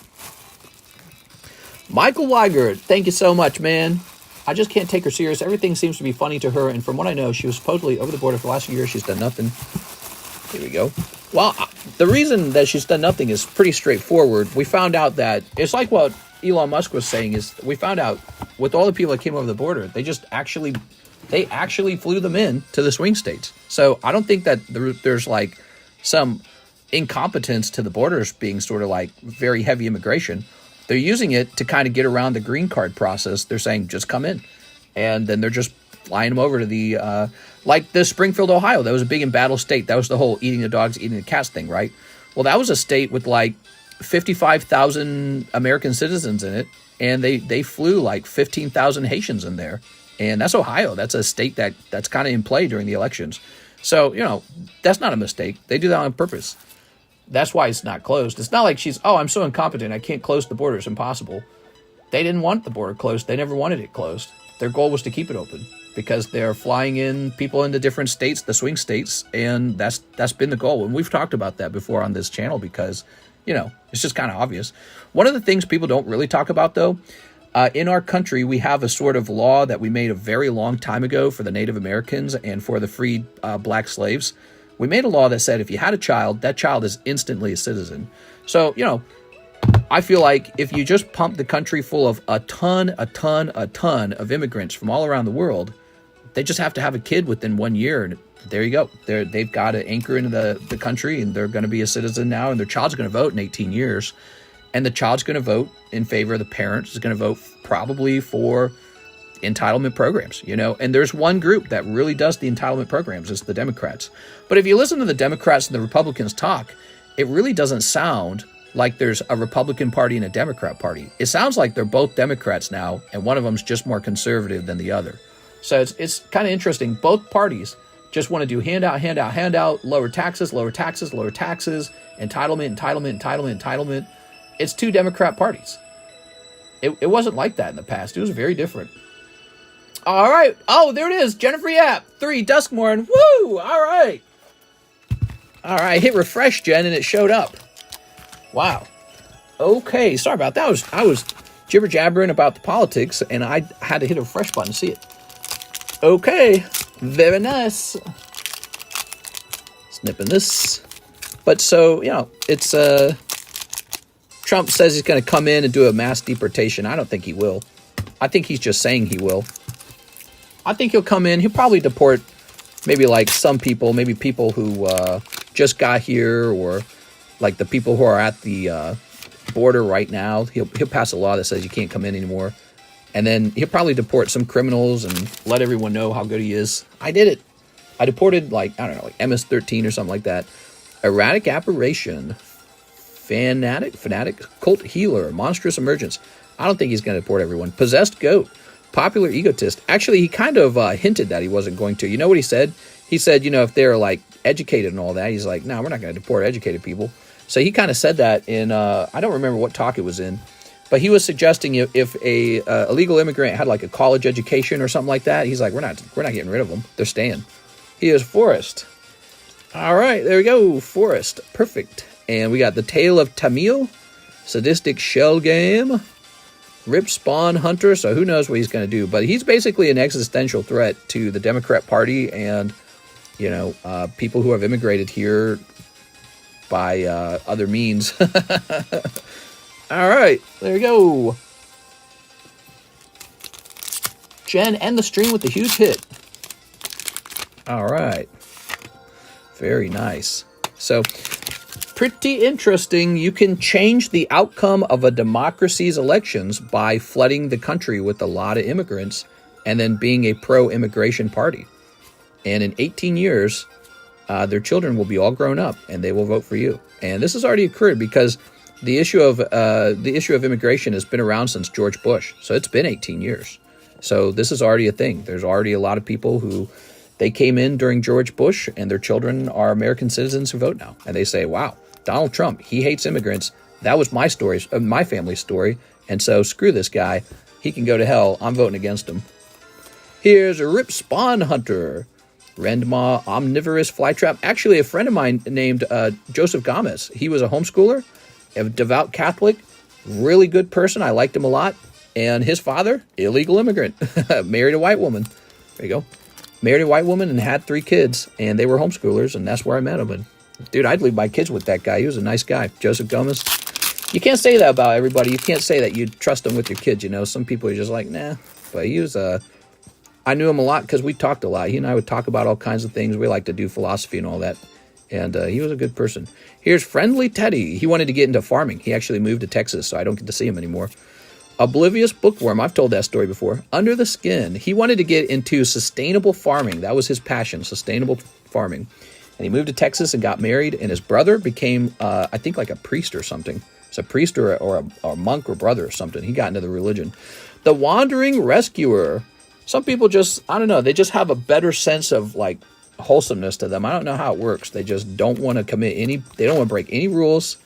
Speaker 1: Michael Weigert, thank you so much, man. I just can't take her serious. Everything seems to be funny to her, and from what I know, she was supposedly over the border for the last few years. She's done nothing. Here we go. Well, the reason that she's done nothing is pretty straightforward. We found out that it's like what Elon Musk was saying, is we found out with all the people that came over the border, they actually flew them in to the swing states. So I don't think that there's like some incompetence to the borders being sort of like very heavy immigration. They're using it to kind of get around the green card process. They're saying, just come in. And then they're just flying them over to the, like the Springfield, Ohio. That was a big embattled state. That was the whole eating the dogs, eating the cats thing, right? Well, that was a state with like 55,000 American citizens in it, and they flew like 15,000 Haitians in there. And that's Ohio. That's a state that's kind of in play during the elections. So, that's not a mistake. They do that on purpose. That's why it's not closed. It's not like I'm so incompetent, I can't close the border. It's impossible. They didn't want the border closed. They never wanted it closed. Their goal was to keep it open because they're flying in people into different states, the swing states, and that's been the goal. And we've talked about that before on this channel because, it's just kind of obvious. One of the things people don't really talk about, though, in our country, we have a sort of law that we made a very long time ago for the Native Americans and for the freed black slaves. We made a law that said if you had a child, that child is instantly a citizen. So, I feel like if you just pump the country full of a ton of immigrants from all around the world, they just have to have a kid within 1 year, and there you go. They've got to anchor into the country, and they're going to be a citizen now, and their child's going to vote in 18 years. And the child's going to vote in favor of the parents, is going to vote probably for entitlement programs, And there's one group that really does the entitlement programs. It's the Democrats. But if you listen to the Democrats and the Republicans talk, it really doesn't sound like there's a Republican Party and a Democrat Party. It sounds like they're both Democrats now, and one of them's just more conservative than the other. So it's kind of interesting. Both parties just want to do handout, lower taxes, entitlement. It's two Democrat parties. It wasn't like that in the past. It was very different. All right. Oh, there it is. Jennifer Yap, 3, Duskmorn. Woo! All right. Hit refresh, Jen, and it showed up. Wow. Okay. Sorry about that. I was jibber-jabbering about the politics, and I had to hit a refresh button to see it. Okay. Very nice. Snipping this. But so, it's... Trump says he's going to come in and do a mass deportation. I don't think he will. I think he's just saying he will. I think he'll come in. He'll probably deport maybe like some people, maybe people who just got here, or like the people who are at the border right now. He'll pass a law that says you can't come in anymore. And then he'll probably deport some criminals and let everyone know how good he is. I did it. I deported like MS-13 or something like that. Erratic aberration. Fanatic, cult healer, monstrous emergence. I don't think he's going to deport everyone. Possessed goat, popular egotist. Actually, he kind of hinted that he wasn't going to. You know what he said? He said, if they're like educated and all that, he's like, no, we're not going to deport educated people. So he kind of said that in, I don't remember what talk it was in, but he was suggesting if a illegal immigrant had like a college education or something like that, he's like, we're not getting rid of them. They're staying. He is Forrest. All right, there we go. Forrest. Perfect. And we got the Tale of Tamil, Sadistic Shell Game, Rip Spawn Hunter. So who knows what he's going to do. But he's basically an existential threat to the Democrat Party and, people who have immigrated here by other means. All right, there we go. Jen, end the stream with a huge hit. All right. Very nice. So... pretty interesting. You can change the outcome of a democracy's elections by flooding the country with a lot of immigrants and then being a pro-immigration party. And in 18 years, their children will be all grown up and they will vote for you. And this has already occurred because the issue of immigration has been around since George Bush. So it's been 18 years. So this is already a thing. There's already a lot of people who they came in during George Bush and their children are American citizens who vote now. And they say, wow, Donald Trump, he hates immigrants. That was my story, my family's story. And so screw this guy. He can go to hell. I'm voting against him. Here's a Rip Spawn Hunter. Rendmaw Omnivorous Flytrap. Actually, a friend of mine named Joseph Gomez. He was a homeschooler, a devout Catholic, really good person. I liked him a lot. And his father, illegal immigrant, married a white woman. There you go. Married a white woman and had 3 kids. And they were homeschoolers, and that's where I met him. And dude, I'd leave my kids with that guy. He was a nice guy. Joseph Gomez. You can't say that about everybody. You can't say that you trust them with your kids, Some people are just like, nah. But he was, I knew him a lot because we talked a lot. He and I would talk about all kinds of things. We like to do philosophy and all that. And he was a good person. Here's Friendly Teddy. He wanted to get into farming. He actually moved to Texas, so I don't get to see him anymore. Oblivious Bookworm. I've told that story before. Under the Skin. He wanted to get into sustainable farming. That was his passion, sustainable farming. And he moved to Texas and got married, and his brother became, I think, like a priest or something. It's a priest or a monk or brother or something. He got into the religion. The Wandering Rescuer. Some people just, I don't know, they just have a better sense of, like, wholesomeness to them. I don't know how it works. They just don't want to they don't want to break any rules.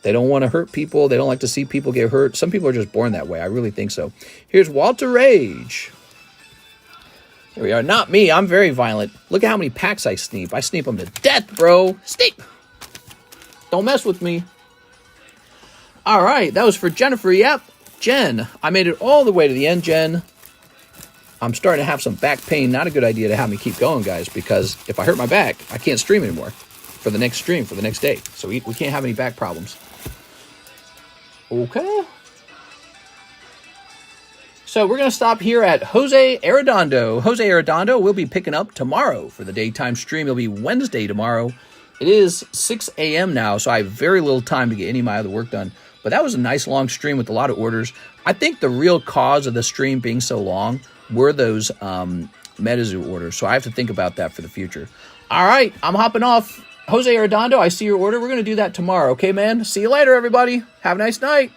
Speaker 1: They don't want to hurt people. They don't like to see people get hurt. Some people are just born that way. I really think so. Here's Walter Rage. Here we are. Not me. I'm very violent. Look at how many packs I sneak. I sneak them to death, bro. Sneak. Don't mess with me. All right. That was for Jennifer. Yep. Jen. I made it all the way to the end, Jen. I'm starting to have some back pain. Not a good idea to have me keep going, guys, because if I hurt my back, I can't stream anymore for the next stream, for the next day. So we can't have any back problems. Okay. So we're going to stop here at Jose Arredondo. Jose Arredondo will be picking up tomorrow for the daytime stream. It'll be Wednesday tomorrow. It is 6 a.m. now, so I have very little time to get any of my other work done. But that was a nice long stream with a lot of orders. I think the real cause of the stream being so long were those Metazoo orders. So I have to think about that for the future. All right, I'm hopping off. Jose Arredondo, I see your order. We're going to do that tomorrow. Okay, man? See you later, everybody. Have a nice night.